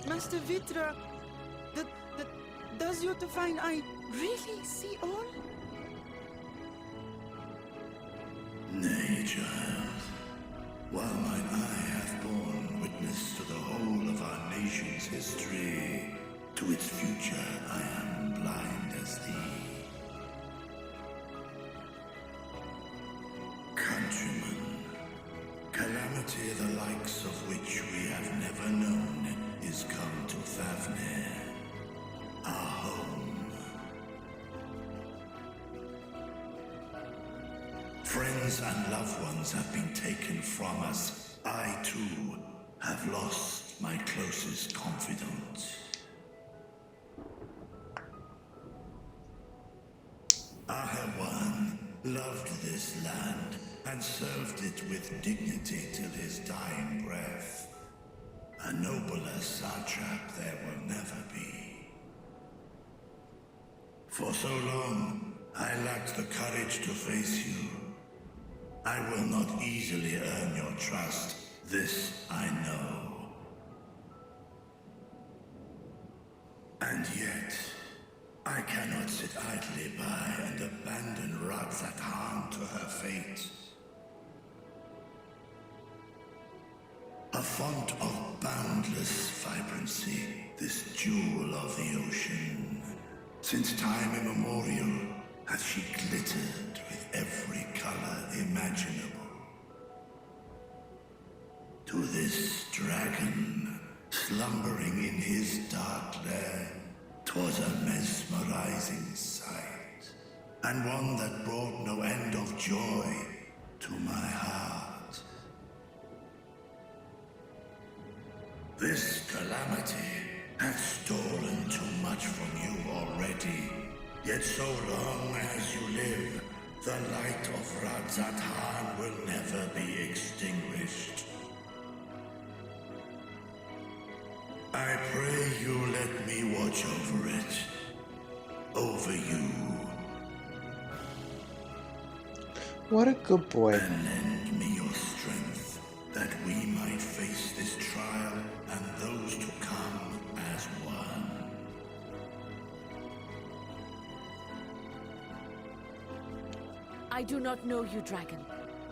Master Vitra, does your divine eye really see all? Nay, child. While mine eye hath borne witness to the whole of our nation's history, to its future I am blind as thee. Countrymen, calamity the likes of which we have never known is come to Thavnir, our home. Friends and loved ones have been taken from us. I, too, have lost my closest confidant. Ahawan loved this land and served it with dignity till his dying breath. A nobler satrap there will never be. For so long, I lacked the courage to face you. I will not easily earn your trust, this I know. And yet, I cannot sit idly by and abandon Radzathan to her fate. A font of boundless vibrancy, this jewel of the ocean. Since time immemorial, hath she glittered with every color imaginable. To this dragon, slumbering in his dark lair, 'twas a mesmerizing sight, and one that brought no end of joy to my heart. This calamity hath stolen too much from you already. Yet so long as you live, the light of Radzathan will never be extinguished. I pray you let me watch over it. Over you. What a good boy. And lend me your strength, that we might face this trial and those to come as one. I do not know you, dragon,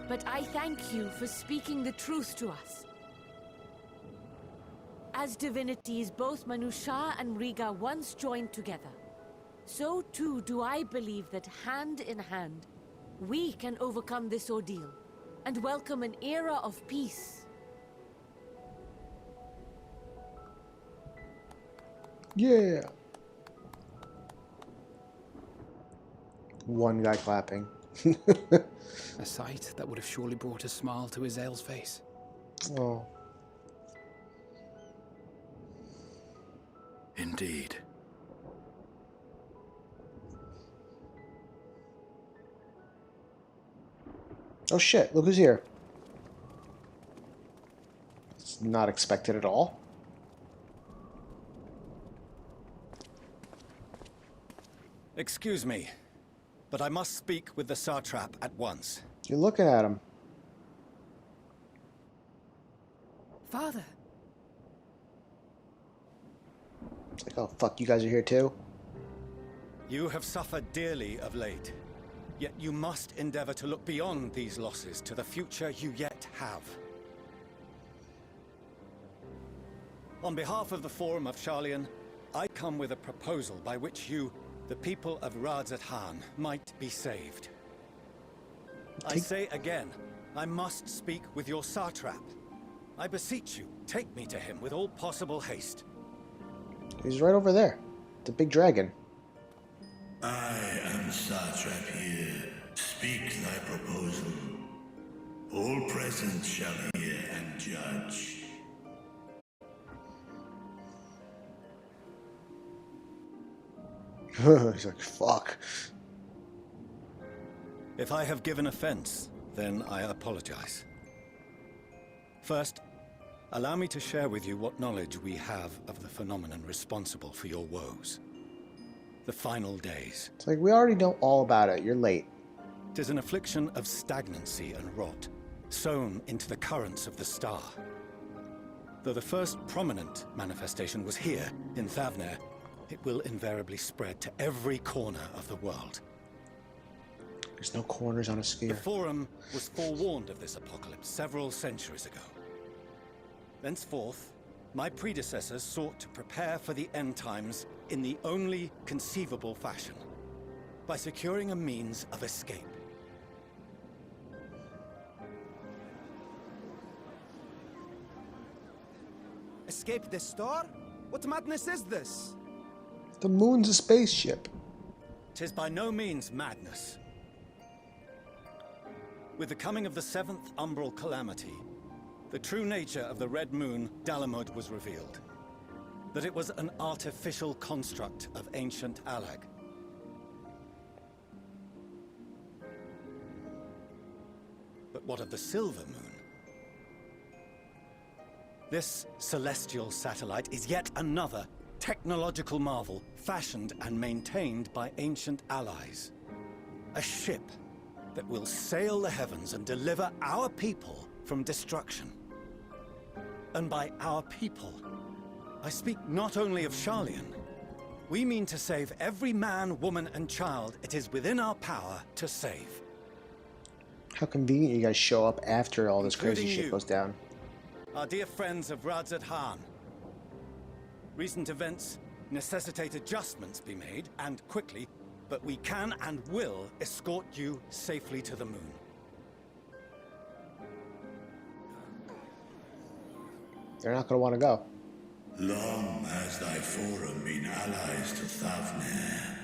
but I thank you for speaking the truth to us. As divinities, both Manusha and Riga once joined together. So too do I believe that hand in hand, we can overcome this ordeal and welcome an era of peace. Yeah. One guy clapping. A sight that would have surely brought a smile to Azael's face. Oh. Indeed. Oh shit, look who's here. It's not expected at all. Excuse me, but I must speak with the Satrap at once. You're looking at him. Father. It's like, oh fuck, you guys are here too? You have suffered dearly of late, yet you must endeavor to look beyond these losses to the future you yet have. On behalf of the Forum of Sharlayan, I come with a proposal by which you, the people of Radzat-Han, might be saved. I say again, I must speak with your Satrap. I beseech you, take me to him with all possible haste. He's right over there. The big dragon. I am Satrap here. Speak thy proposal. All present shall hear and judge. He's like, fuck. If I have given offense, then I apologize. First, allow me to share with you what knowledge we have of the phenomenon responsible for your woes. The final days. It's like, we already know all about it. You're late. 'Tis an affliction of stagnancy and rot, sown into the currents of the star. Though the first prominent manifestation was here, in Thavner, it will invariably spread to every corner of the world. There's no corners on a sphere. The Forum was forewarned of this apocalypse several centuries ago. Thenceforth, my predecessors sought to prepare for the end times in the only conceivable fashion, by securing a means of escape. Escape the star? What madness is this? The moon's a spaceship. 'Tis by no means madness. With the coming of the 7th umbral calamity, the true nature of the Red Moon, Dalamud, was revealed. That it was an artificial construct of ancient Alag. But what of the Silver Moon? This celestial satellite is yet another technological marvel fashioned and maintained by ancient allies. A ship that will sail the heavens and deliver our people from destruction. And by our people, I speak not only of Sharlayan. We mean to save every man, woman, and child it is within our power to save. How convenient you guys show up after all this crazy Including shit you. goes down. Our dear friends of Radzat-Han. Recent events necessitate adjustments be made, and quickly, but we can and will escort you safely to the moon. They're not going to want to go. Long has thy forum been allies to Thavner.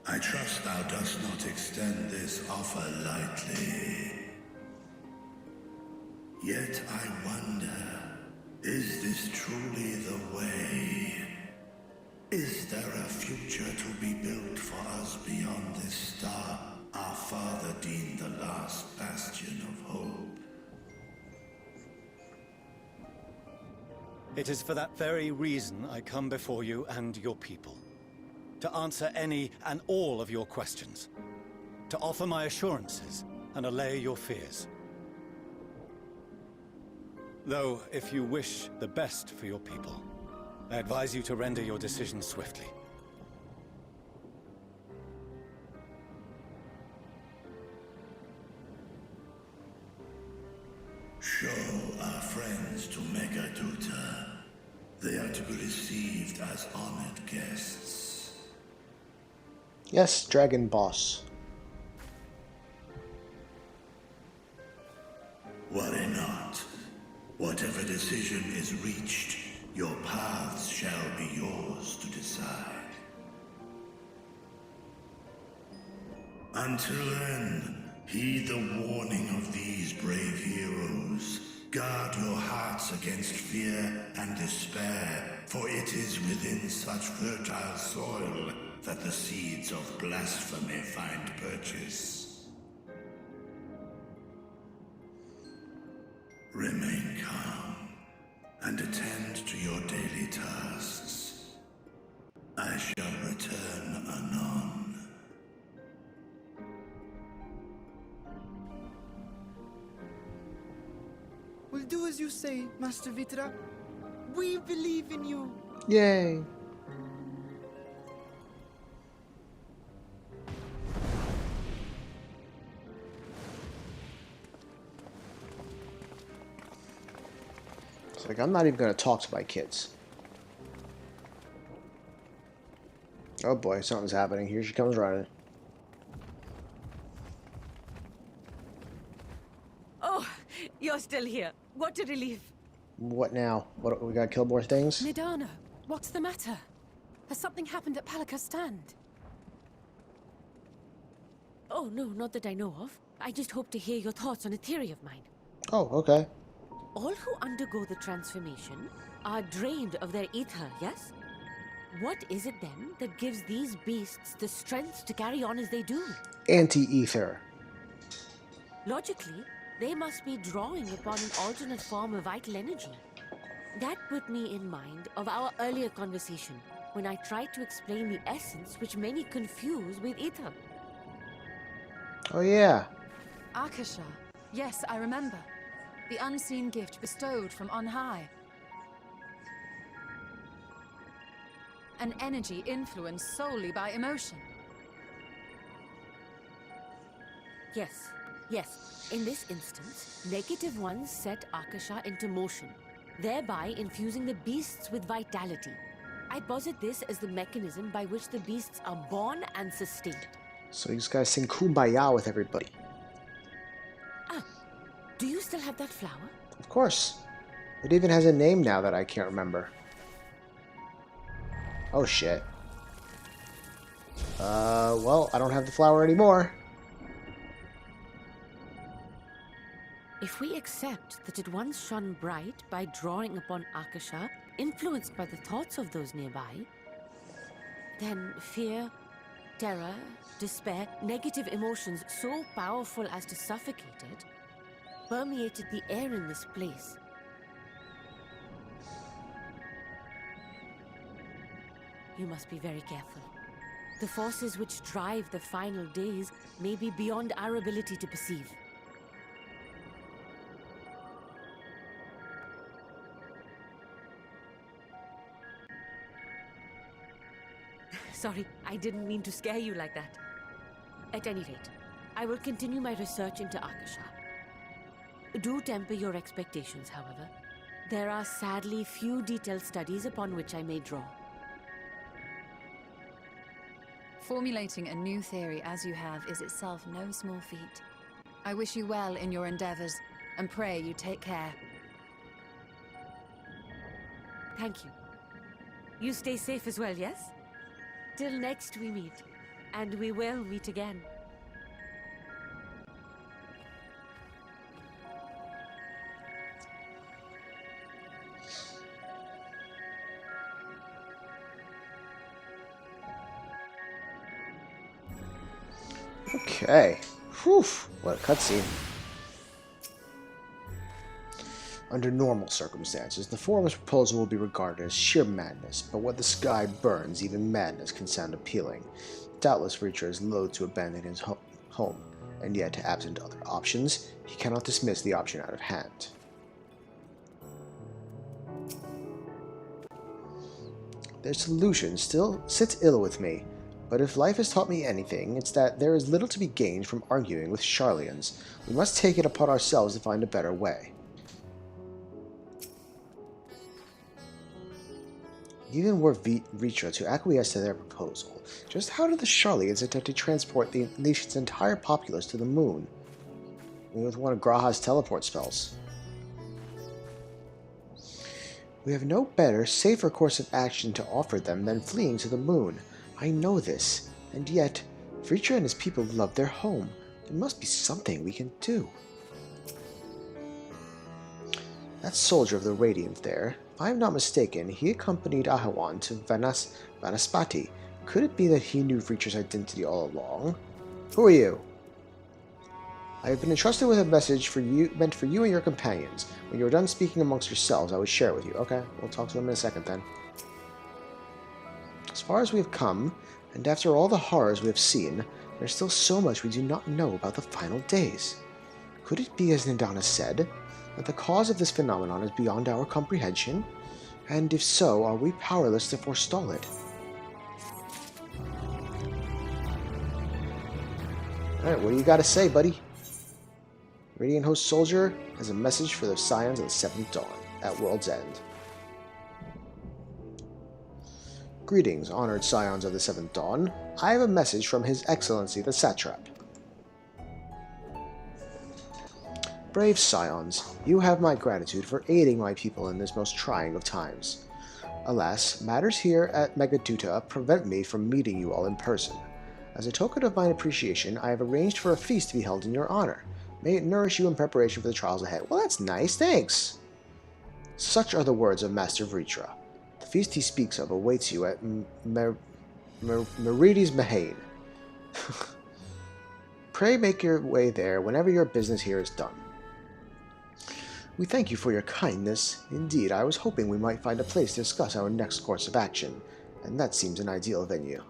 I trust thou dost not extend this offer lightly. Yet I wonder, is this truly the way? Is there a future to be built for us beyond this star our father deemed the last bastion of hope? It is for that very reason I come before you and your people. To answer any and all of your questions. To offer my assurances and allay your fears. Though, if you wish the best for your people, I advise you to render your decision swiftly. Show our friends to Megaduta. They are to be received as honored guests. Yes, Dragon Boss. Worry not. Whatever decision is reached, your paths shall be yours to decide. Until then, heed the warning of these brave heroes. Guard your hearts against fear and despair, for it is within such fertile soil that the seeds of blasphemy find purchase. Remain calm. and attend to your daily tasks. I shall return anon. We'll do as you say, Master Vitra. We believe in you. Yay. It's like, I'm not even going to talk to my kids. Oh boy, something's happening. Here she comes running. Oh, you're still here. What a relief. What now? What, we gotta kill more things? Nidana, what's the matter? Has something happened at Palaka's stand? Oh, no, not that I know of. I just hope to hear your thoughts on a theory of mine. Oh, okay. All who undergo the transformation are drained of their ether, yes? What is it then that gives these beasts the strength to carry on as they do? Anti-ether. Logically, they must be drawing upon an alternate form of vital energy. That put me in mind of our earlier conversation, when I tried to explain the essence which many confuse with ether. Oh yeah. Akasha. Yes, I remember. The unseen gift bestowed from on high. An energy influenced solely by emotion. Yes, yes. In this instance, negative ones set Akasha into motion, thereby infusing the beasts with vitality. I posit this as the mechanism by which the beasts are born and sustained. So you just gotta sing Kumbaya with everybody. Ah, do you still have that flower? Of course. It even has a name now that I can't remember. Oh shit. Well, I don't have the flower anymore. If we accept that it once shone bright by drawing upon Akasha, influenced by the thoughts of those nearby, then fear, terror, despair, negative emotions so powerful as to suffocate it, permeated the air in this place. You must be very careful. The forces which drive the final days may be beyond our ability to perceive. Sorry, I didn't mean to scare you like that. At any rate, I will continue my research into Akasha. Do temper your expectations, however. There are sadly few detailed studies upon which I may draw. Formulating a new theory as you have is itself no small feat. I wish you well in your endeavors, and pray you take care. Thank you. You stay safe as well, yes? Till next we meet, and we will meet again. Okay. Whew. What a cutscene. Under normal circumstances, the former's proposal will be regarded as sheer madness, but when the sky burns, even madness can sound appealing. Doubtless Reacher is loath to abandon his home, and yet, absent other options, he cannot dismiss the option out of hand. Their solution still sits ill with me, but if life has taught me anything, it's that there is little to be gained from arguing with Sharlayans. We must take it upon ourselves to find a better way. Even were Reacher to acquiesce to their proposal, just how do the Sharlayans attempt to transport the nation's entire populace to the moon? With one of Graha's teleport spells. We have no better, safer course of action to offer them than fleeing to the moon. I know this, and yet, Reacher and his people love their home. There must be something we can do. That soldier of the Radiant there, if I am not mistaken, he accompanied Ahawan to Vanaspati. Could it be that he knew Reacher's identity all along? Who are you? I have been entrusted with a message for you, meant for you and your companions. When you are done speaking amongst yourselves, I will share it with you. Okay, we'll talk to them in a second then. As far as we have come, and after all the horrors we have seen, there is still so much we do not know about the final days. Could it be, as Nidana said, that the cause of this phenomenon is beyond our comprehension? And if so, are we powerless to forestall it? Alright, what do you got to say, buddy? Radiant Host Soldier has a message for the Scions of the Seventh Dawn at World's End. Greetings, honored Scions of the Seventh Dawn. I have a message from His Excellency the Satrap. Brave Scions, you have my gratitude for aiding my people in this most trying of times. Alas, matters here at Megaduta prevent me from meeting you all in person. As a token of my appreciation, I have arranged for a feast to be held in your honor. May it nourish you in preparation for the trials ahead. Well, that's nice, thanks. Such are the words of Master Vritra. The feast he speaks of awaits you at Merides Mahane. Pray make your way there whenever your business here is done. We thank you for your kindness. Indeed, I was hoping we might find a place to discuss our next course of action, and that seems an ideal venue.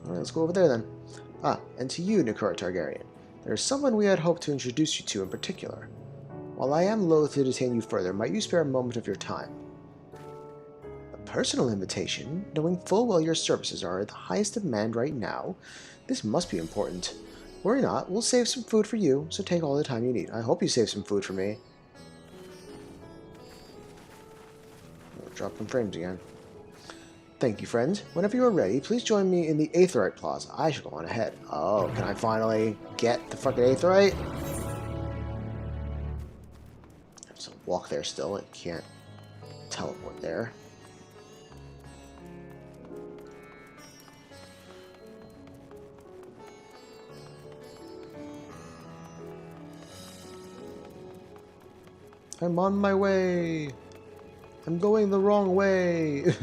Alright, let's go over there then. And to you, Nakura Targaryen. There is someone we had hoped to introduce you to in particular. While I am loath to detain you further, might you spare a moment of your time? A personal invitation? Knowing full well your services are at the highest demand right now, this must be important. Worry not, we'll save some food for you, so take all the time you need. I hope you save some food for me. Drop some frames again. Thank you, friend. Whenever you are ready, please join me in the Aetheryte Plaza. I should go on ahead. Oh, can I finally get the fucking Aetheryte? I have to walk there still. I can't teleport there. I'm on my way. I'm going the wrong way.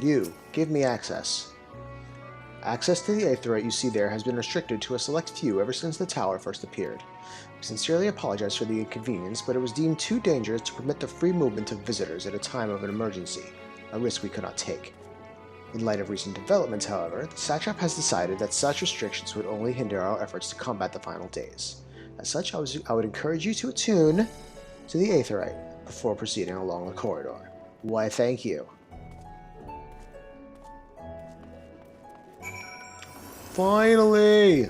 You, give me access. Access to the Aetheryte you see there has been restricted to a select few ever since the tower first appeared. We sincerely apologize for the inconvenience, but it was deemed too dangerous to permit the free movement of visitors at a time of an emergency, a risk we could not take. In light of recent developments, however, the Satrap has decided that such restrictions would only hinder our efforts to combat the final days. As such, I would encourage you to attune to the Aetheryte before proceeding along the corridor. Why, thank you. Finally!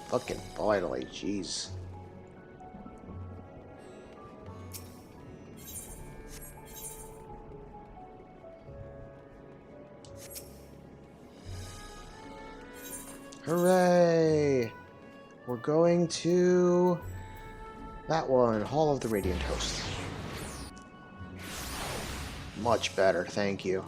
Fucking finally, jeez. Hooray! We're going to that one, Hall of the Radiant Host. Much better, thank you.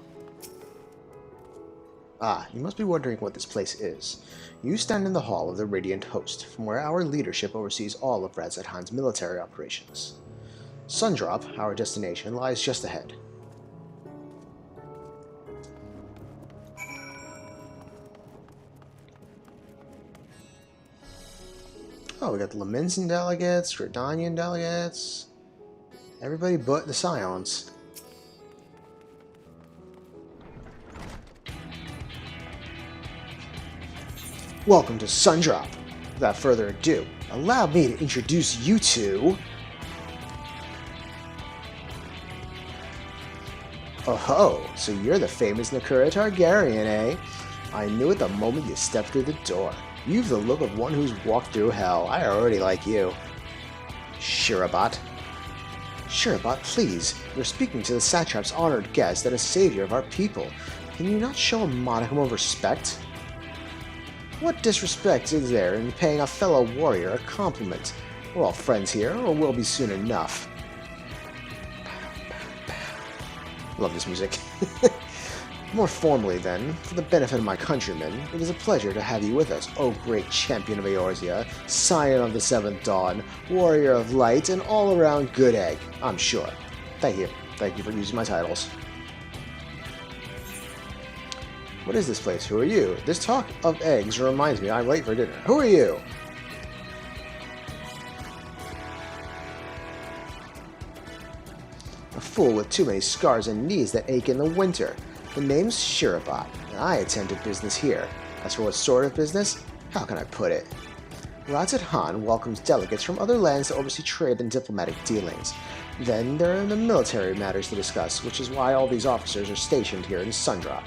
You must be wondering what this place is. You stand in the Hall of the Radiant Host, from where our leadership oversees all of Radz-at-Han's military operations. Sundrop, our destination, lies just ahead. Oh, we got the Laminsan delegates, Gridanian delegates, everybody but the Scions. Welcome to Sundrop. Without further ado, allow me to introduce you to... Oh ho, so you're the famous Nakura Targaryen, eh? I knew it the moment you stepped through the door. You've the look of one who's walked through hell. I already like you. Shirabat. Shirabat, please. You're speaking to the Satrap's honored guest and a savior of our people. Can you not show a modicum of respect? What disrespect is there in paying a fellow warrior a compliment? We're all friends here, or will be soon enough. Love this music. More formally, then, for the benefit of my countrymen, it is a pleasure to have you with us, O great champion of Eorzea, scion of the Seventh Dawn, warrior of light, and all-around good egg, I'm sure. Thank you. Thank you for using my titles. What is this place? Who are you? This talk of eggs reminds me I'm late for dinner. Who are you? A fool with too many scars and knees that ache in the winter. The name's Shirabat, and I attend to business here. As for what sort of business, how can I put it? Razat Han welcomes delegates from other lands to oversee trade and diplomatic dealings. Then there are the military matters to discuss, which is why all these officers are stationed here in Sundra.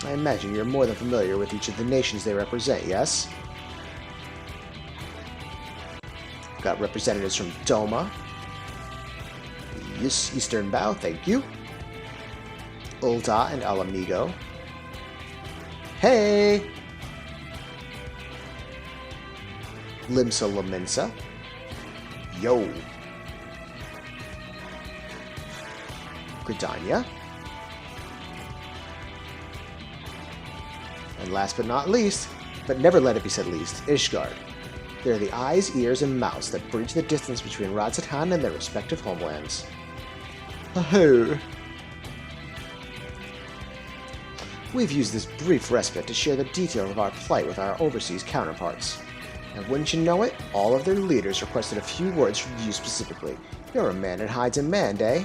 I imagine you're more than familiar with each of the nations they represent, yes? We've got representatives from Doma, Eastern Bow, thank you, Ulta and Alamigo. Hey! Limsa Lamensa. Yo! Gridania. And last but not least, but never let it be said least, Ishgard. They're the eyes, ears, and mouths that bridge the distance between Razat Han and their respective homelands. Oh. We've used this brief respite to share the details of our plight with our overseas counterparts. And wouldn't you know it, all of their leaders requested a few words from you specifically. You're a man in high demand, eh?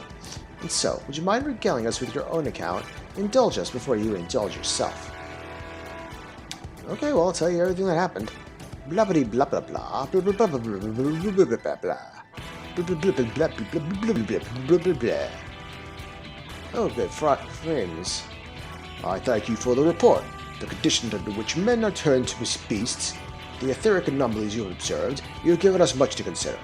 And so, would you mind regaling us with your own account? Indulge us before you indulge yourself. Okay, well, I'll tell you everything that happened. Blah blah blah blah blah blah blah blah blah blah blah blah blah. Oh, good friends. I thank you for the report. The conditions under which men are turned to beasts, the etheric anomalies you have observed, you have given us much to consider.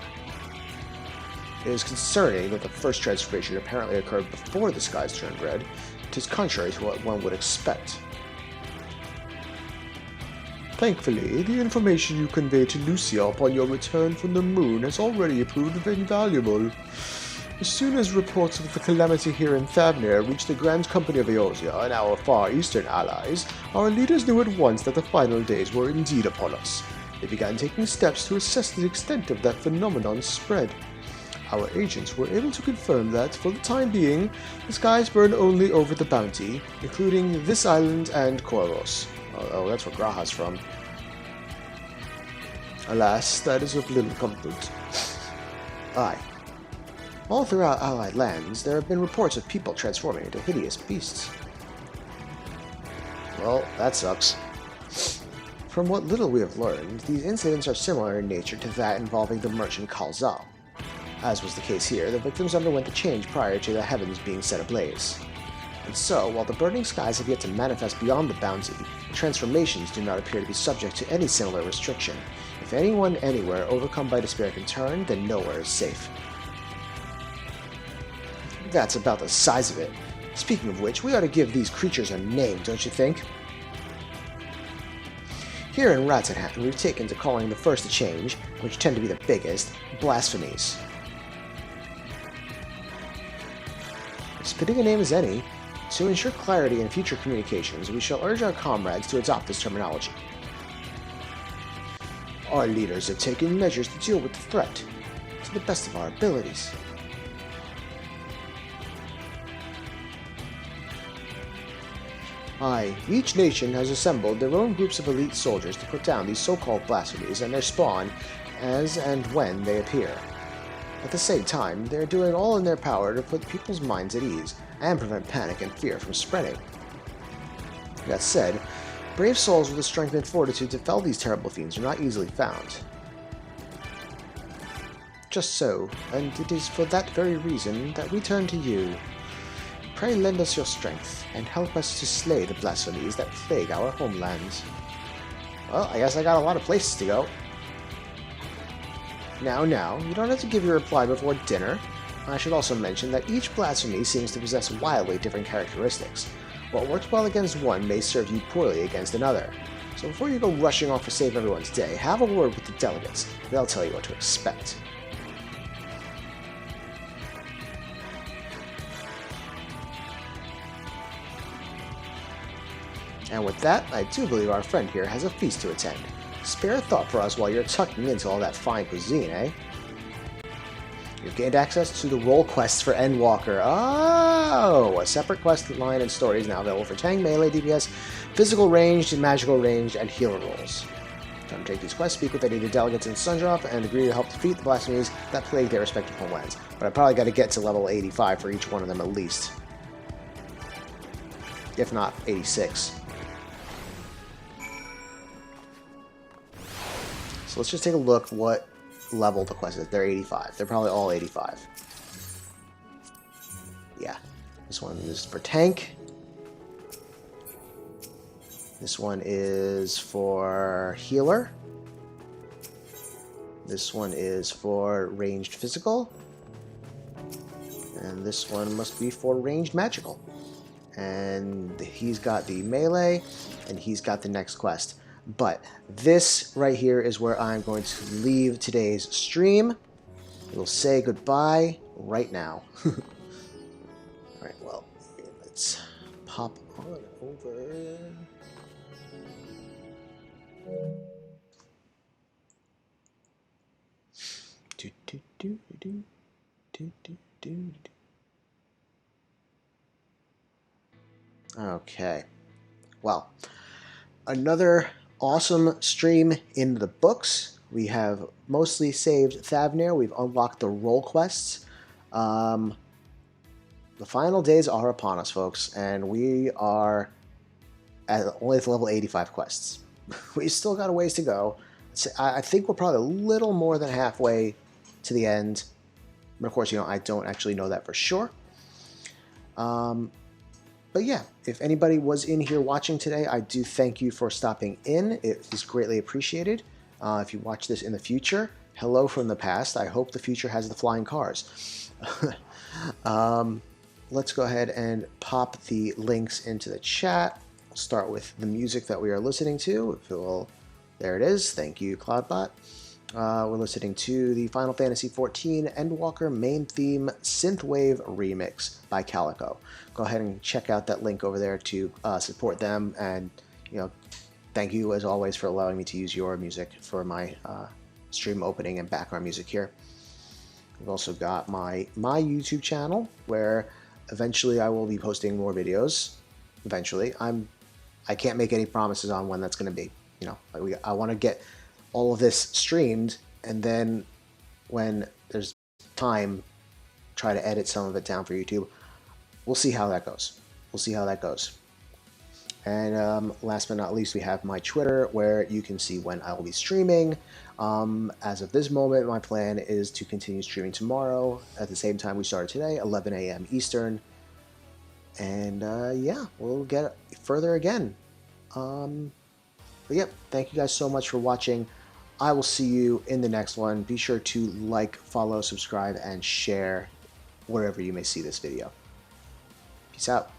It is concerning that the first transformation apparently occurred before the skies turned red. It is contrary to what one would expect. Thankfully, the information you conveyed to Lucia upon your return from the moon has already proved invaluable. As soon as reports of the calamity here in Thavnir reached the Grand Company of Eorzea and our far eastern allies, our leaders knew at once that the final days were indeed upon us. They began taking steps to assess the extent of that phenomenon's spread. Our agents were able to confirm that, for the time being, the skies burn only over the Bounty, including this island and Koros. Oh, that's where Graha's from. Alas, that is of little comfort. Aye. All throughout Allied lands, there have been reports of people transforming into hideous beasts. Well, that sucks. From what little we have learned, these incidents are similar in nature to that involving the merchant Kalzal. As was the case here, the victims underwent the change prior to the heavens being set ablaze. And so, while the burning skies have yet to manifest beyond the Bounty, the transformations do not appear to be subject to any similar restriction. If anyone anywhere overcome by despair can turn, then nowhere is safe. That's about the size of it. Speaking of which, we ought to give these creatures a name, don't you think? Here in Rattatan, we've taken to calling the first to change, which tend to be the biggest, blasphemies. As fitting a name as any, to ensure clarity in future communications, we shall urge our comrades to adopt this terminology. Our leaders have taken measures to deal with the threat, to the best of our abilities. Aye, each nation has assembled their own groups of elite soldiers to put down these so-called blasphemies and their spawn as and when they appear. At the same time, they are doing all in their power to put people's minds at ease and prevent panic and fear from spreading. That said, brave souls with the strength and fortitude to fell these terrible fiends are not easily found. Just so, and it is for that very reason that we turn to you. Pray lend us your strength, and help us to slay the blasphemies that plague our homelands. Well, I guess I got a lot of places to go. Now, you don't have to give your reply before dinner. I should also mention that each blasphemy seems to possess wildly different characteristics. What works well against one may serve you poorly against another. So before you go rushing off to save everyone's day, have a word with the delegates. They'll tell you what to expect. And with that, I do believe our friend here has a feast to attend. Spare a thought for us while you're tucking into all that fine cuisine, eh? You've gained access to the role quests for Endwalker. Oh! A separate quest line and story is now available for tank, melee, DPS, physical ranged, magical ranged, and healer roles. To undertake these quests, speak with any of the delegates in Sundrop and agree to help defeat the blasphemies that plague their respective homelands. But I probably got to get to level 85 for each one of them at least. If not, 86. So let's just take a look what level the quest is. They're 85. They're probably all 85. Yeah. This one is for tank. This one is for healer. This one is for ranged physical. And this one must be for ranged magical. And he's got the melee, and he's got the next quest. But this right here is where I'm going to leave today's stream. We'll say goodbye right now. Alright, well, let's pop on over. Okay. Well, another awesome stream in the books. We have mostly saved Thavnir. We've unlocked the role quests. The final days are upon us, folks, and we are only at level 85 quests. We still got a ways to go. I think we're probably a little more than halfway to the end. But of course, I don't actually know that for sure. But yeah, if anybody was in here watching today, I do thank you for stopping in. It is greatly appreciated. If you watch this in the future, hello from the past. I hope the future has the flying cars. Let's go ahead and pop the links into the chat. We'll start with the music that we are listening to. There it is. Thank you, Cloudbot. We're listening to the Final Fantasy XIV Endwalker main theme synthwave remix by Calico. Go ahead and check out that link over there to support them, and thank you as always for allowing me to use your music for my stream opening and background music here. We've also got my YouTube channel where eventually I will be posting more videos. Eventually, I can't make any promises on when that's going to be. I want to get all of this streamed, and then when there's time, try to edit some of it down for YouTube. We'll see how that goes. And last but not least, we have my Twitter, where you can see when I will be streaming. As of this moment, my plan is to continue streaming tomorrow at the same time we started today, 11 a.m. Eastern. And yeah, we'll get further again. But yeah, thank you guys so much for watching. I will see you in the next one. Be sure to like, follow, subscribe, and share wherever you may see this video. Peace out.